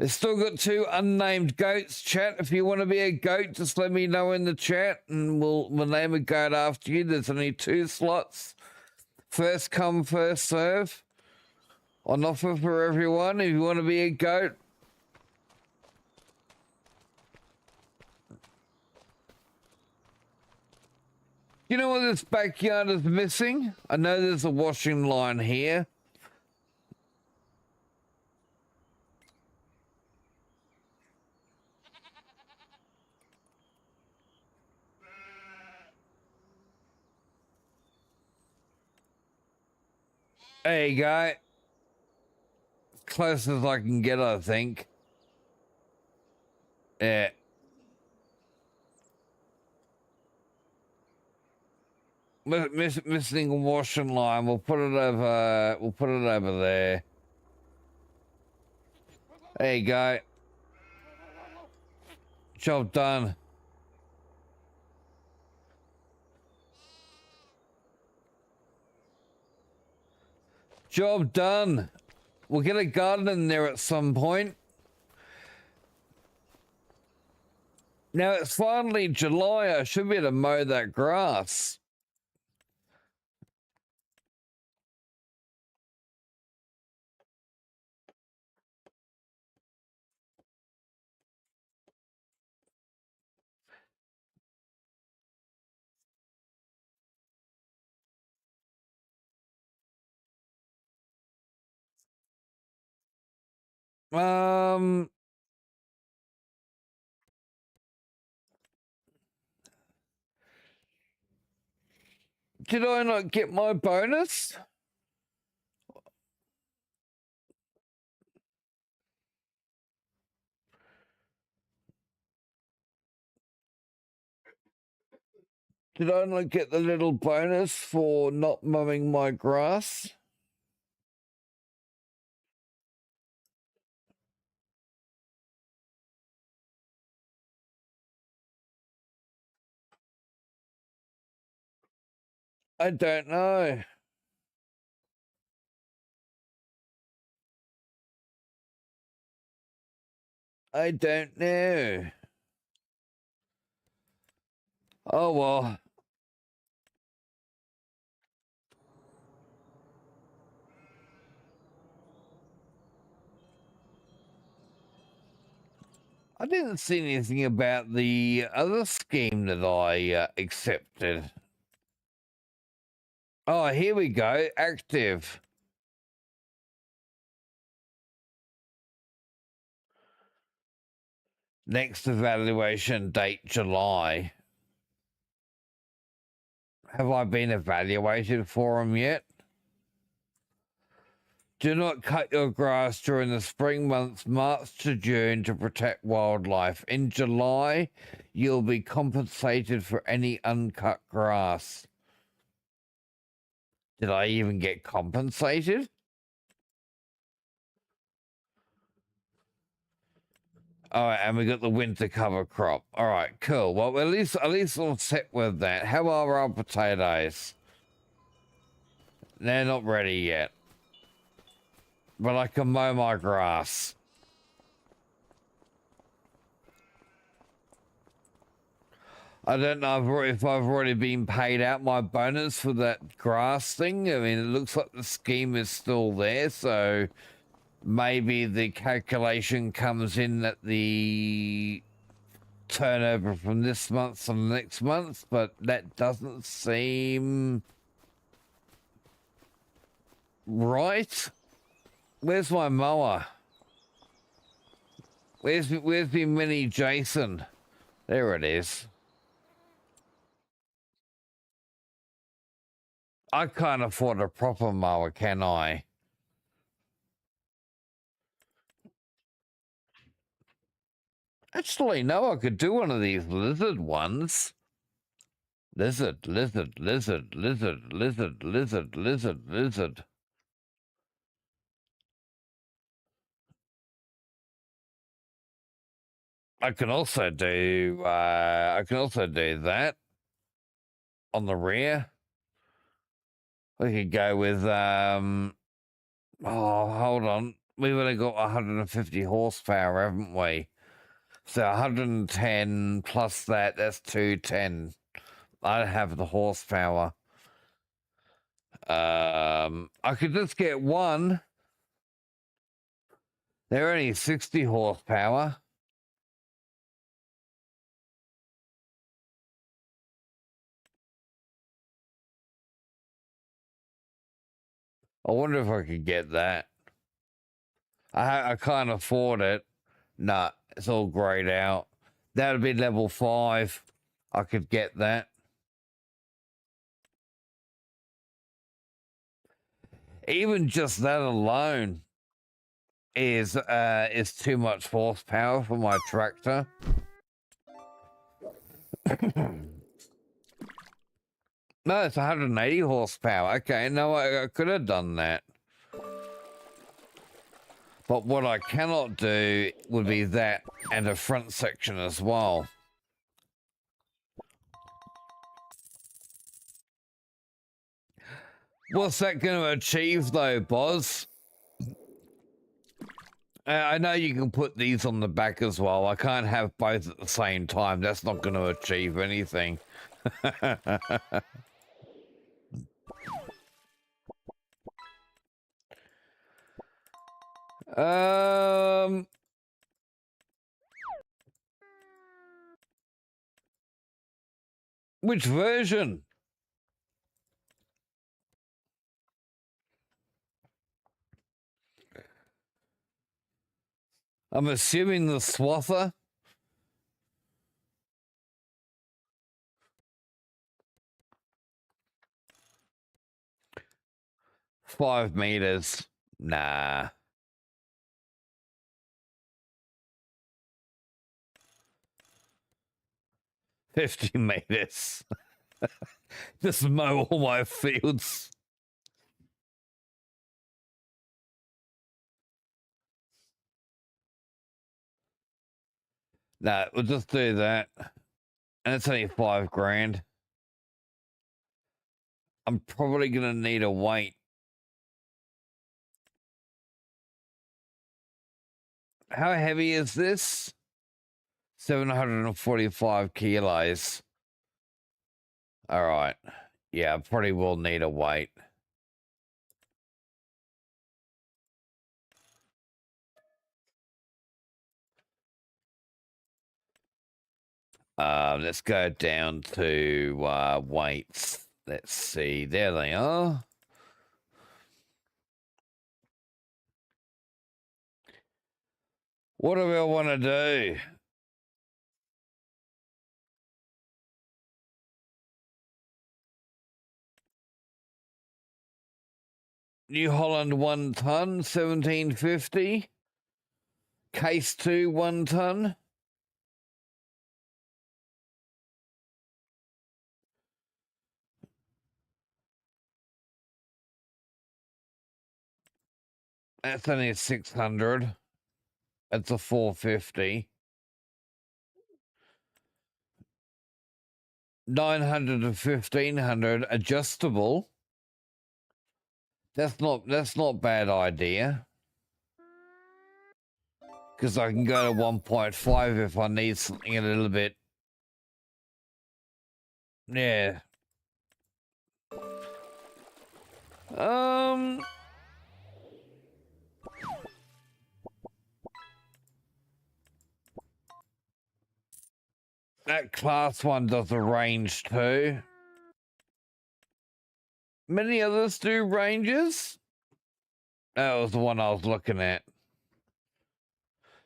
It's still got 2 unnamed goats, chat. If you want to be a goat, just let me know in the chat and we'll name a goat after you. There's only 2 slots. First come, first serve. On offer for everyone. If you want to be a goat. You know what this backyard is missing? I know there's a washing line here. There you go. Close as I can get, I think. Yeah. Missing a washing line. We'll put it over. We'll put it over there. There you go. Job done. Job done. We'll get a garden in there at some point. Now it's finally July. I should be able to mow that grass. Did I not get my bonus? Did I not get the little bonus for not mowing my grass? I don't know. I don't know. Oh, well. I didn't see anything about the other scheme that I accepted. Oh, here we go. Active. Next evaluation date, July. Have I been evaluated for them yet? Do not cut your grass during the spring months, March to June, to protect wildlife. In July, you'll be compensated for any uncut grass. Did I even get compensated? All right, and we got the winter cover crop. All right, cool. Well, at least we'll set with that. How are our potatoes? They're not ready yet. But I can mow my grass. I don't know if I've already been paid out my bonus for that grass thing. I mean, it looks like the scheme is still there, so maybe the calculation comes in at the turnover from this month to the next month, but that doesn't seem right. Where's my mower? Where's the mini Jason? There it is. I can't afford a proper mower, can I? Actually, no, I could do one of these lizard ones. Lizard, lizard, lizard, lizard, lizard, lizard, lizard, lizard. I can also do that on the rear. We could go with oh, hold on. we've only got 150 horsepower, haven't we? So 110 plus that's 210. I don't have the horsepower. I could just get one. They're only 60 horsepower. I wonder if I could get that. I can't afford it. Nah, it's all grayed out. That would be level 5. I could get that. Even just that alone is too much horsepower for my tractor. No, it's 180 horsepower. Okay, no, I could have done that. But what I cannot do would be that and a front section as well. What's that going to achieve though, Boz? I know you can put these on the back as well. I can't have both at the same time. That's not going to achieve anything. Which version? I'm assuming the swather. $5 meters. Nah. $50 meters. Just mow all my fields. Nah, we'll just do that. And it's only $5,000. I'm probably gonna need a weight. How heavy is this? 745 kilos. All right. Yeah, I probably will need a weight. Let's go down to weights. Let's see. There they are. What do I want to do? New Holland 1 ton, 1750. Case 2 1 ton. That's only 600. That's a 450. 900 to 1500 adjustable. That's not bad idea. Because I can go to 1.5 if I need something a little bit. Yeah. That class 1 does a range too. Many others do ranges. That was the one I was looking at.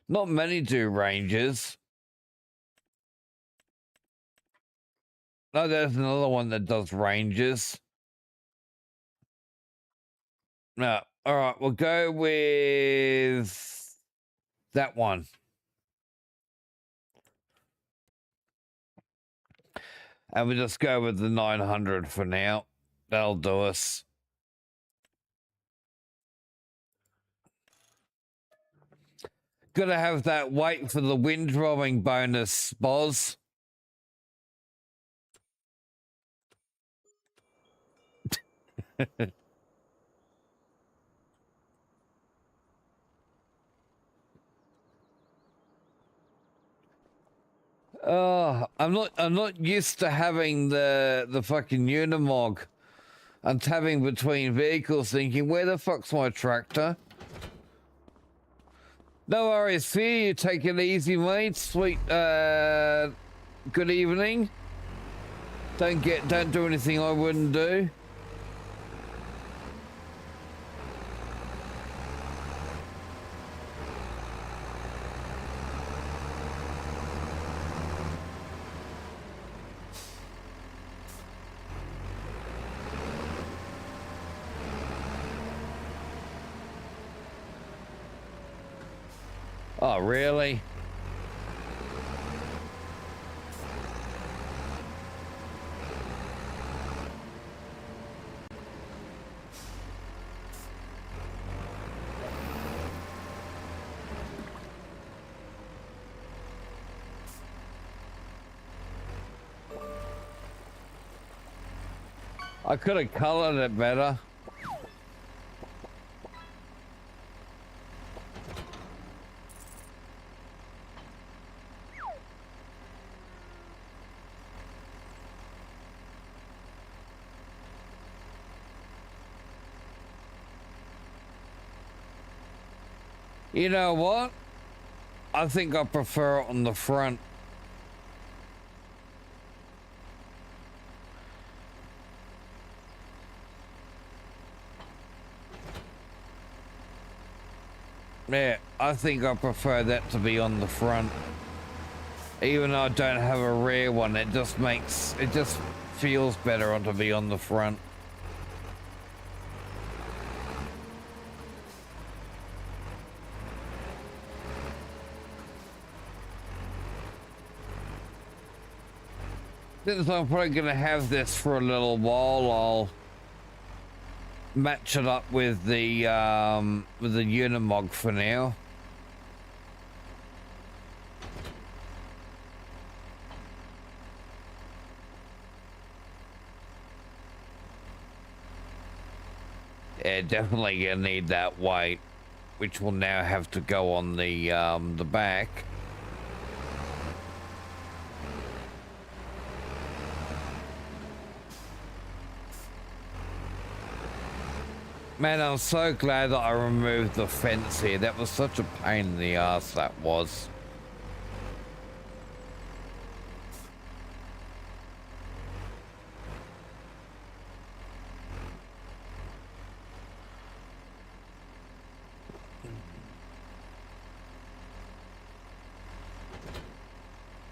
Not many do ranges. No, there's another one that does ranges. No, all right, we'll go with that one. And we'll just go with the 900 for now. That'll do us. Gotta have that weight for the windrowing bonus, Boz. I'm not used to having the fucking Unimog. I'm tabbing between vehicles thinking, where the fuck's my tractor? No worries, see you, take it easy, mate. Sweet, good evening. Don't do anything I wouldn't do. Oh, really? I could have colored it better. You know what? I think I prefer it on the front. Yeah, I think I prefer that to be on the front. Even though I don't have a rear one, it just feels better on to be on the front. Since I'm probably gonna have this for a little while, I'll match it up with the Unimog for now. Yeah, definitely gonna need that weight, which will now have to go on the back. Man, I'm so glad that I removed the fence here. That was such a pain in the ass, that was.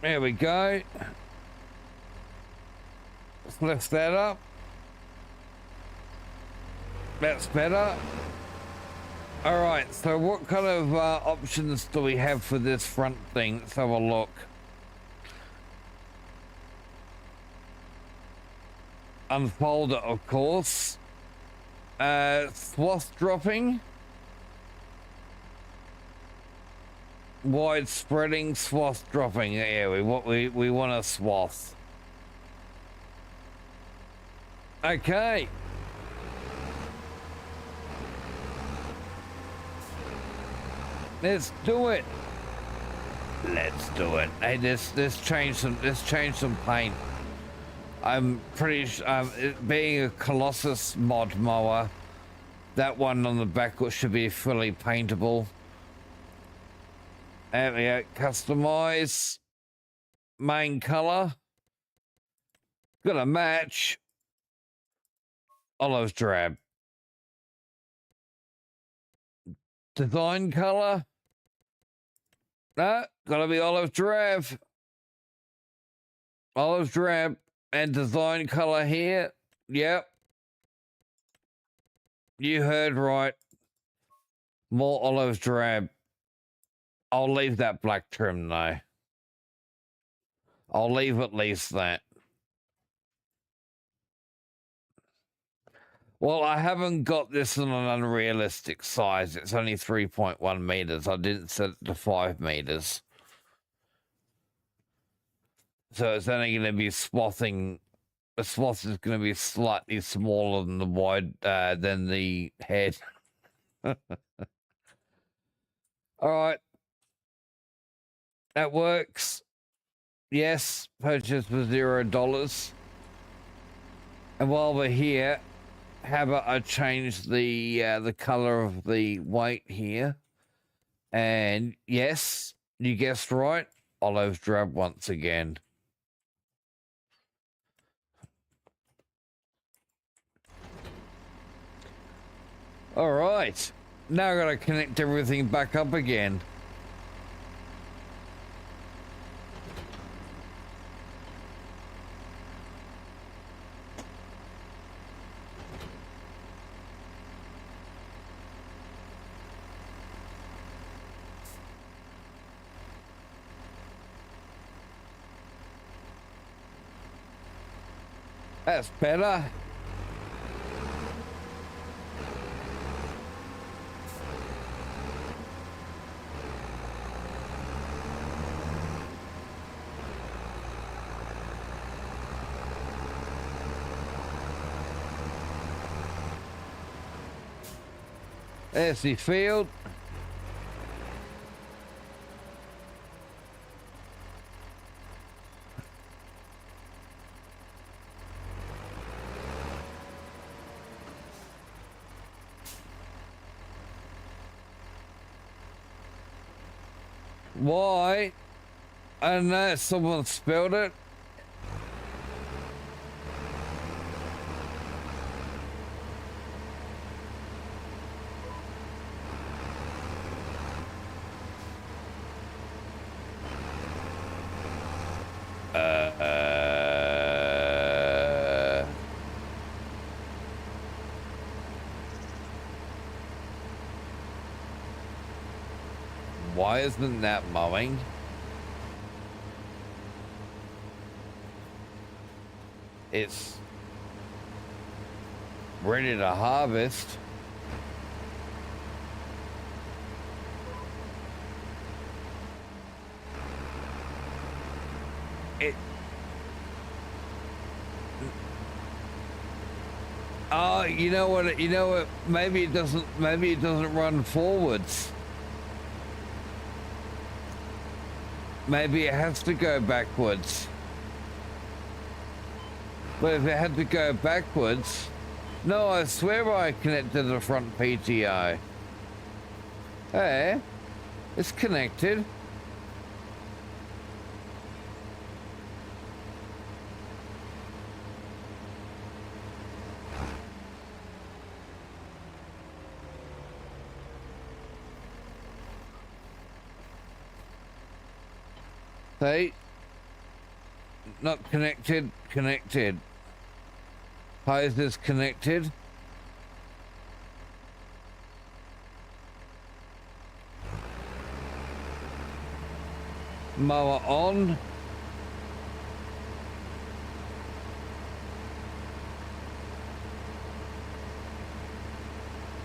There we go. Let's lift that up. That's better. All right, so what kind of options do we have for this front thing? Let's have a look. Unfold it, of course. Swath dropping. Wide spreading, swath dropping. Yeah, we want a swath. Okay. Let's do it. Let's do it. Hey, let's change some paint. I'm pretty sure, being a Colossus mod mower, that one on the back should be fully paintable. There we go. Customize. Main color. Gonna match. Olive drab. Design color. No, gotta be olive drab. Olive drab and design color here. Yep. You heard right. More olive drab. I'll leave that black trim though. I'll leave at least that. Well, I haven't got this in an unrealistic size. It's only 3.1 meters. I didn't set it to 5 meters. So it's only going to be swathing. The swath is going to be slightly smaller than the wide, than the head. All right. That works. Yes, purchase for $0. And while we're here, how about I change the color of the weight here? And yes, you guessed right, olive drab once again. All right, now I gotta connect everything back up again. That's better. There's the field. Why? I don't know, someone spilled it. Why isn't that mowing? It's ready to harvest. Oh, you know what? You know what? Maybe it doesn't run forwards. Maybe it has to go backwards. But if it had to go backwards... No, I swear I connected the front PTO. Hey, it's connected. See? Not connected, connected. Hose is connected. Mower on.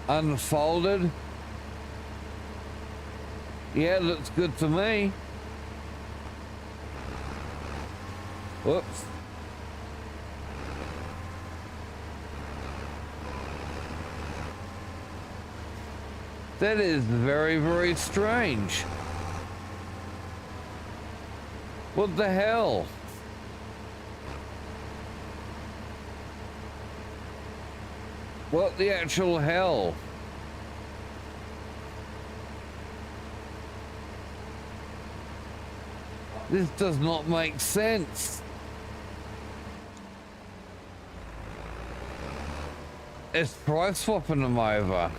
Unfolded. Yeah, looks good to me. Whoops. That is very, very strange. What the hell? What the actual hell? This does not make sense. It's price swapping them over.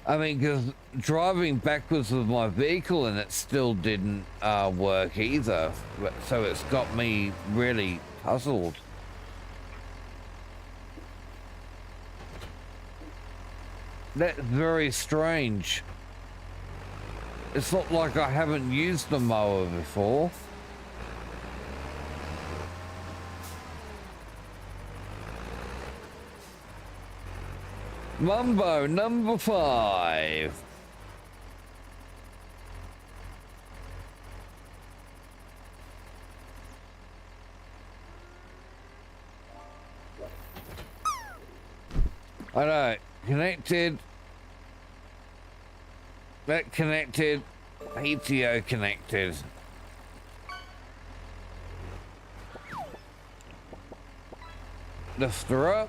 I mean, because driving backwards with my vehicle and it still didn't work either. So it's got me really puzzled. That's very strange. It's not like I haven't used the mower before. Mumbo number 5. I know. Connected. That connected. PTO connected. Lift her up.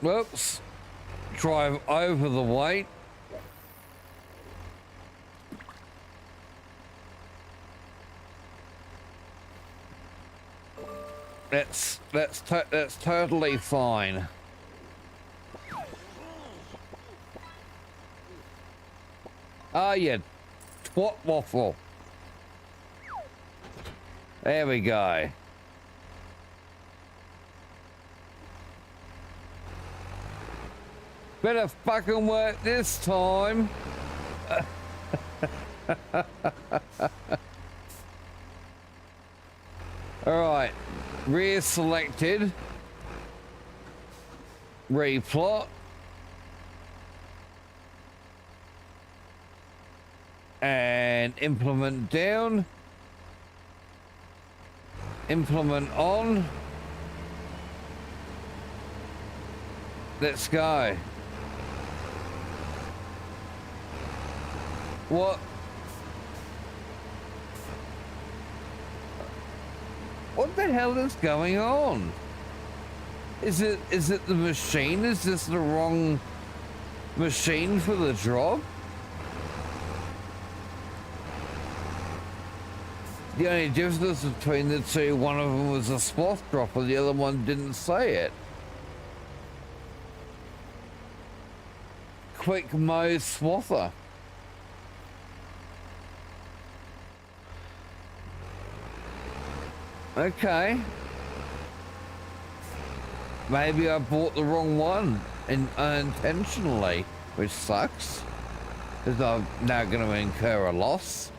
Whoops. Drive over the weight. That's totally fine. Ah, yeah. Twat waffle. There we go. Better fucking work this time. All right. Rear selected. Replot. And implement down. Implement on. Let's go. What? What the hell is going on? Is it the machine? Is this the wrong machine for the drop? The only difference between the two, one of them was a swath dropper, the other one didn't say it. Quick mow swather. Okay. Maybe I bought the wrong one unintentionally, which sucks, because I'm now going to incur a loss.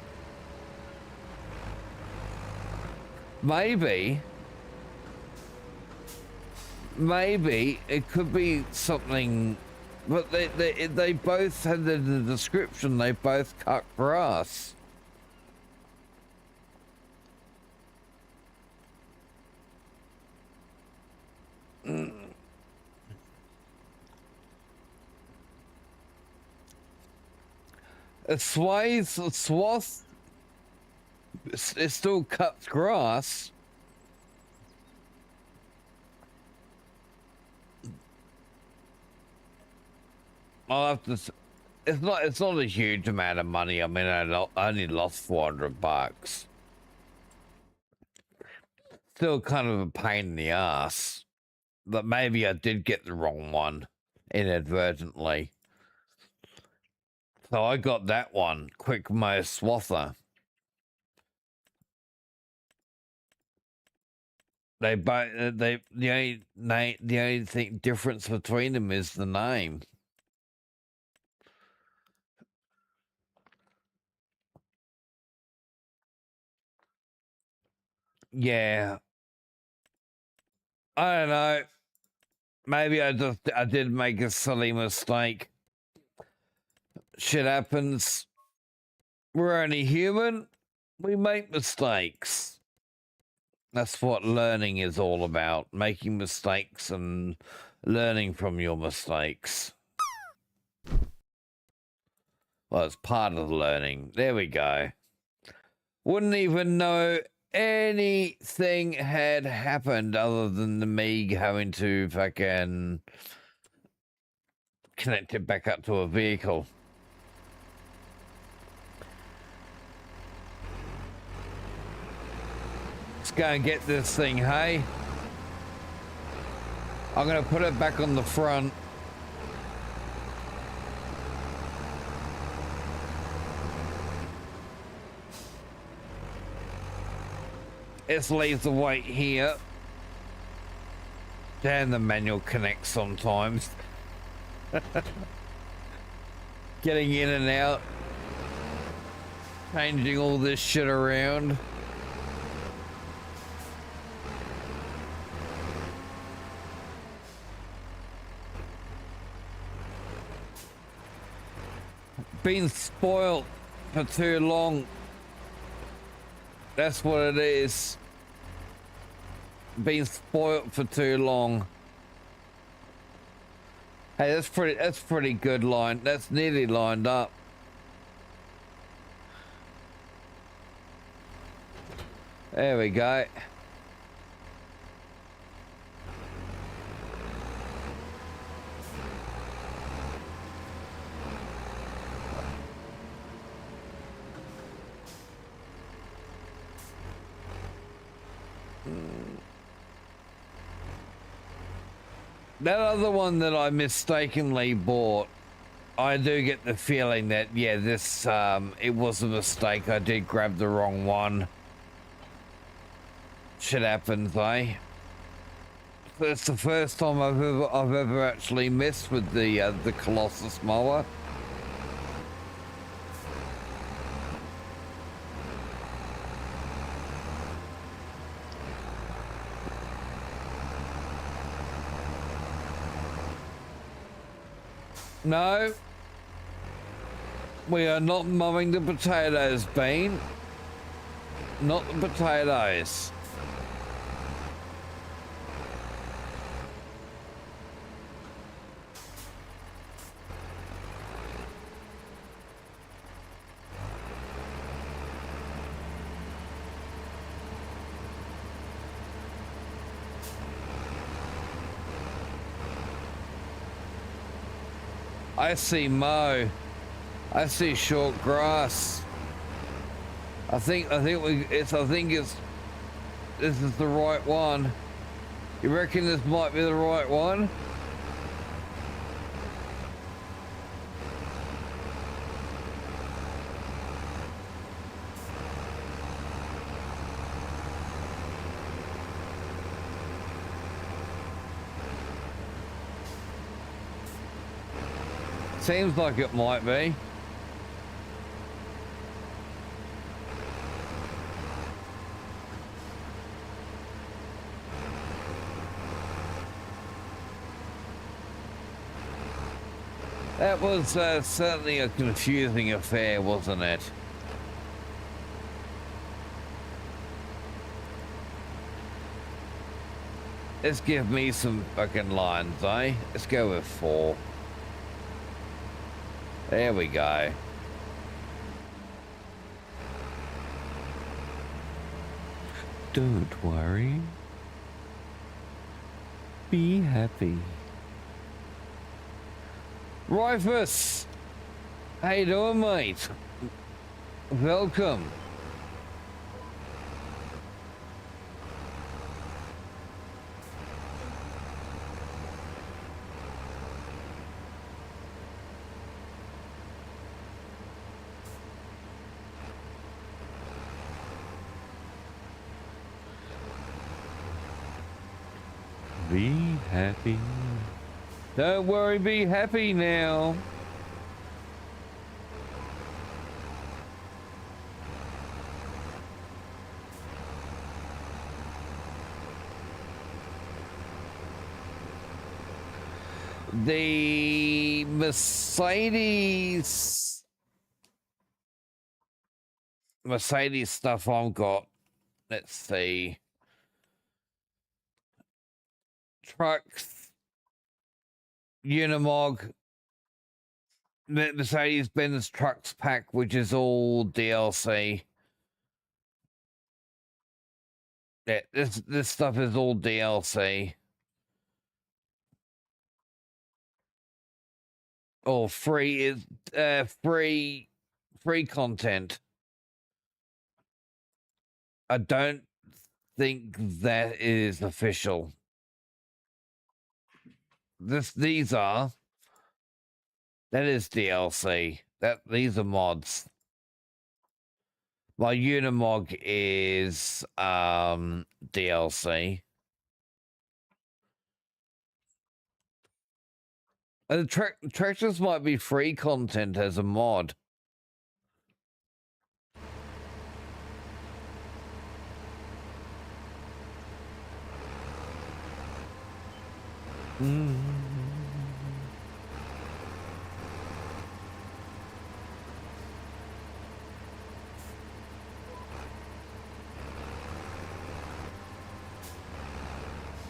Maybe it could be something, but they both had in the description, they both cut grass. A swath, it still cuts grass. I'll have to. It's not a huge amount of money. I mean, I only lost $400. Still kind of a pain in the ass. But maybe I did get the wrong one inadvertently. So I got that one, quick mow swather. They both the only thing difference between them is the name. Yeah. I don't know. Maybe I did make a silly mistake. Shit happens. We're only human. We make mistakes. That's what learning is all about. Making mistakes and learning from your mistakes. Well, it's part of the learning. There we go. Wouldn't even know anything had happened other than me having to fucking connect it back up to a vehicle. Let's go and get this thing, hey? I'm gonna put it back on the front. Let's leave the weight here. Damn, the manual connects sometimes. Getting in and out. Changing all this shit around. Been spoiled for too long. That's what it is. been spoilt for too long. Hey, that's pretty good line. That's nearly lined up. There we go. That other one that I mistakenly bought, I do get the feeling that, yeah, this, it was a mistake. I did grab the wrong one. Shit happens, eh? It's the first time I've ever actually messed with the Colossus mower. No, we are not mowing the potatoes, Bean. Not the potatoes. I see mow. I see short grass. I think this is the right one. You reckon this might be the right one? Seems like it might be. That was certainly a confusing affair, wasn't it? Let's give me some fucking lines, eh? Let's go with 4. There we go. Don't worry. Be happy. Rifus! How you doing, mate? Welcome. Be happy. Don't worry, be happy now. The Mercedes stuff I've got. Let's see. Trucks, Unimog, Mercedes-Benz Trucks pack, which is all DLC. Yeah, this stuff is all DLC. Or free is free content. I don't think that is official. These are. That is DLC. These are mods. My Unimog is DLC. And the tractors might be free content as a mod.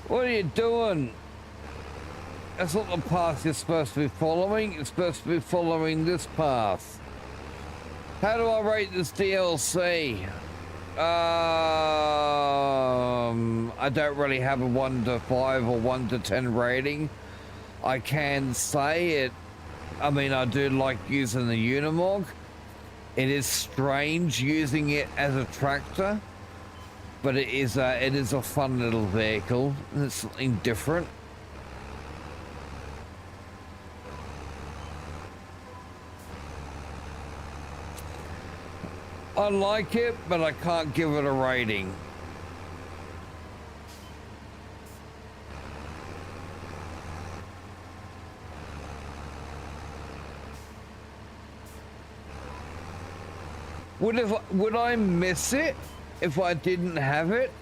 What are you doing? That's not the path you're supposed to be following. You're supposed to be following this path. How do I rate this DLC? I don't really have a 1 to 5 or 1 to 10 rating. I can say it. I mean, I do like using the Unimog. It is strange using it as a tractor, but it is a fun little vehicle. And it's something different. I like it, but I can't give it a rating. Would I miss it if I didn't have it?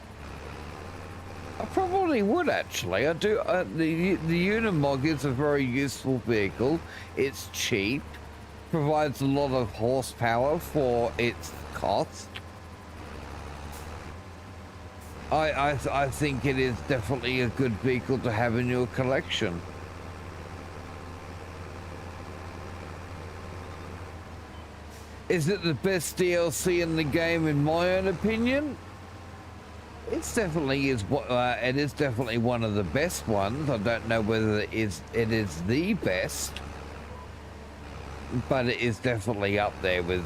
I probably would actually. I do. The Unimog is a very useful vehicle. It's cheap, provides a lot of horsepower for its cost. I think it is definitely a good vehicle to have in your collection. Is it the best DLC in the game in my own opinion? It is definitely one of the best ones. I don't know whether it is the best, but it is definitely up there with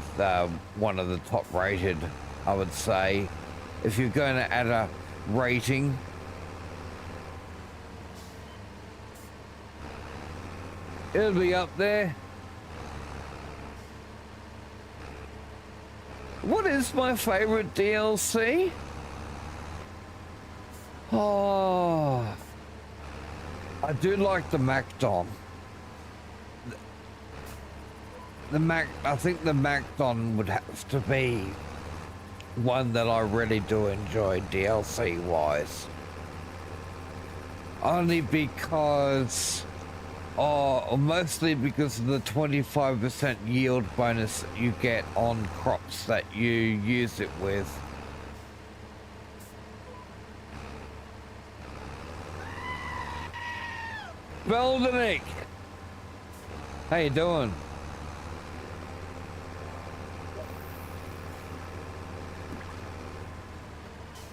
one of the top rated, I would say. If you're going to add a rating, it'll be up there. What is my favorite DLC? Oh, I do like the MacDon. I think the MacDon would have to be one that I really do enjoy DLC wise. Only because, mostly because of the 25% yield bonus that you get on crops that you use it with. Beldenik! How you doing?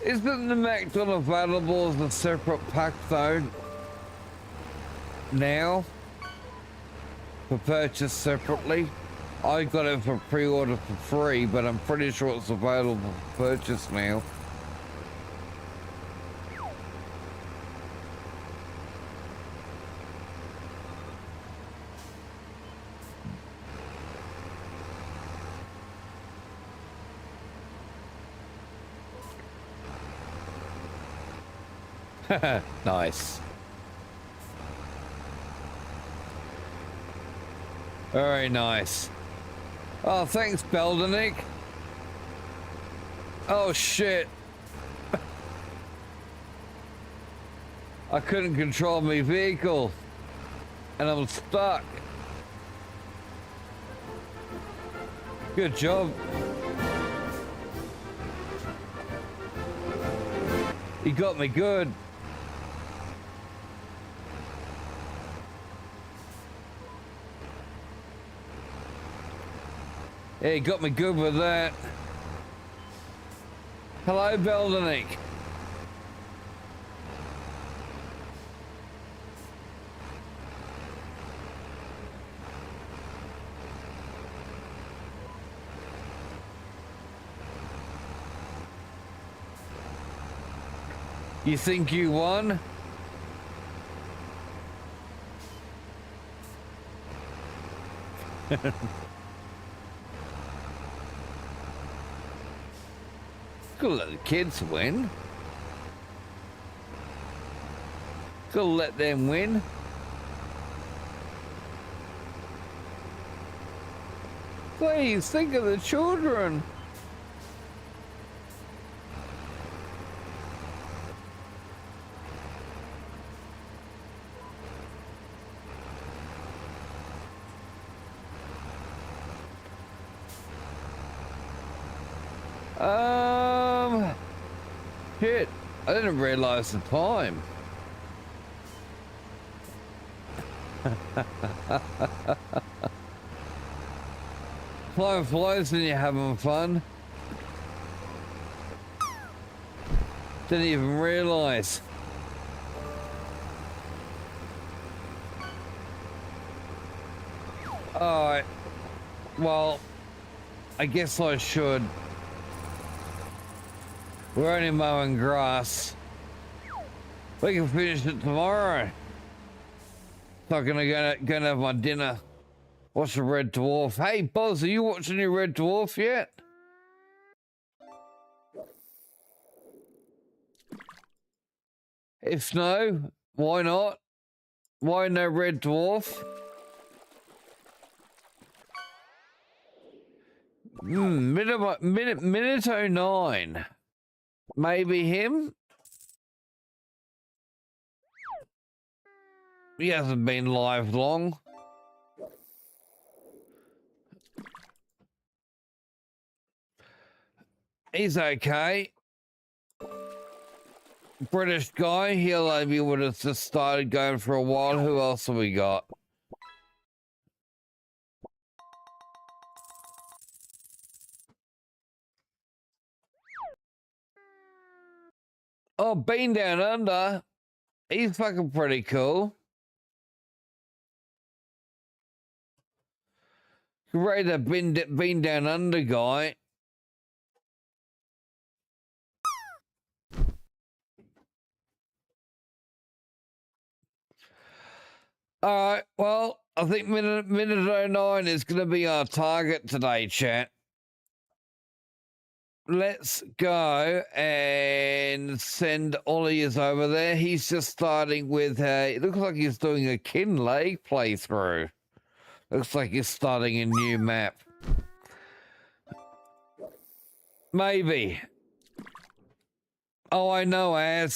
Isn't the MacDon available as a separate pack though? Now? For purchase separately? I got it for pre-order for free, but I'm pretty sure it's available for purchase now. Nice. Very nice. Oh, thanks, Beldenik. Oh, shit. I couldn't control my vehicle. And I'm stuck. Good job. You got me good. Yeah, you got me good with that. Hello, Beldenik. You think you won? Gotta let the kids win. Gotta let them win. Please think of the children. Shit, I didn't realize the time. Time flies when you're having fun. Didn't even realise. Alright. Well, I guess I should. We're only mowing grass. We can finish it tomorrow. Not gonna have my dinner. Watch the Red Dwarf. Hey, Boz, are you watching your Red Dwarf yet? If no, why not? Why no Red Dwarf? Minute 09. Maybe him? He hasn't been live long. He's okay. British guy, he'll maybe would have just started going for a while. Who else have we got? Oh, BeanDownUnder. He's fucking pretty cool. Rate that BeanDownUnder guy. Alright, well, I think minute 09 is going to be our target today, chat. Let's go and send Ollie's over there. He's just starting with it looks like he's doing a Kinley playthrough. Looks like he's starting a new map. Maybe. Oh, I know I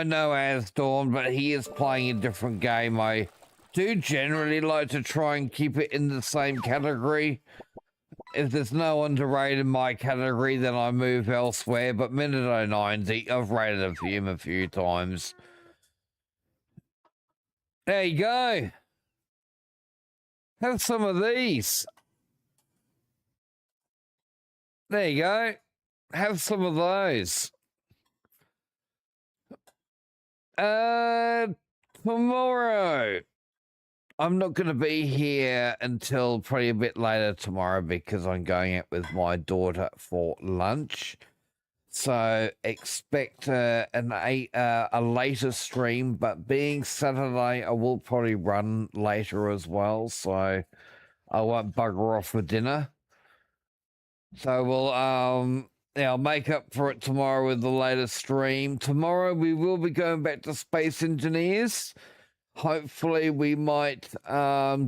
know as Dawn, but he is playing a different game. I do generally like to try and keep it in the same category. If there's no one to rate in my category, then I move elsewhere. But minute 09, I've rated him a few times. There you go. Have some of these. There you go. Have some of those. Tomorrow. I'm not going to be here until probably a bit later tomorrow because I'm going out with my daughter for lunch. So expect a later stream, but being Saturday, I will probably run later as well. So I won't bugger off for dinner. So we'll I'll make up for it tomorrow with the latest stream. Tomorrow we will be going back to Space Engineers. Hopefully we might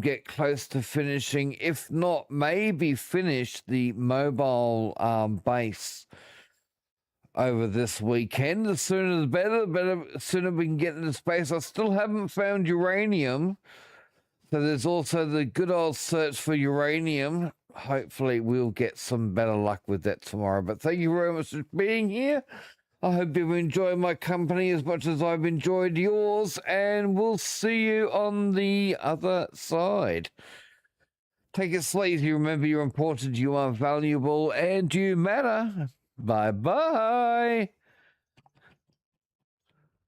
get close to finishing. If not, maybe finish the mobile base over this weekend. The sooner the better. The sooner we can get into space. I still haven't found uranium. So there's also the good old search for uranium. Hopefully we'll get some better luck with that tomorrow. But thank you very much for being here. I hope you've enjoyed my company as much as I've enjoyed yours, and we'll see you on the other side. Take it sleazy. Remember, you're important, you are valuable, and you matter. Bye-bye.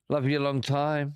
Love you a long time.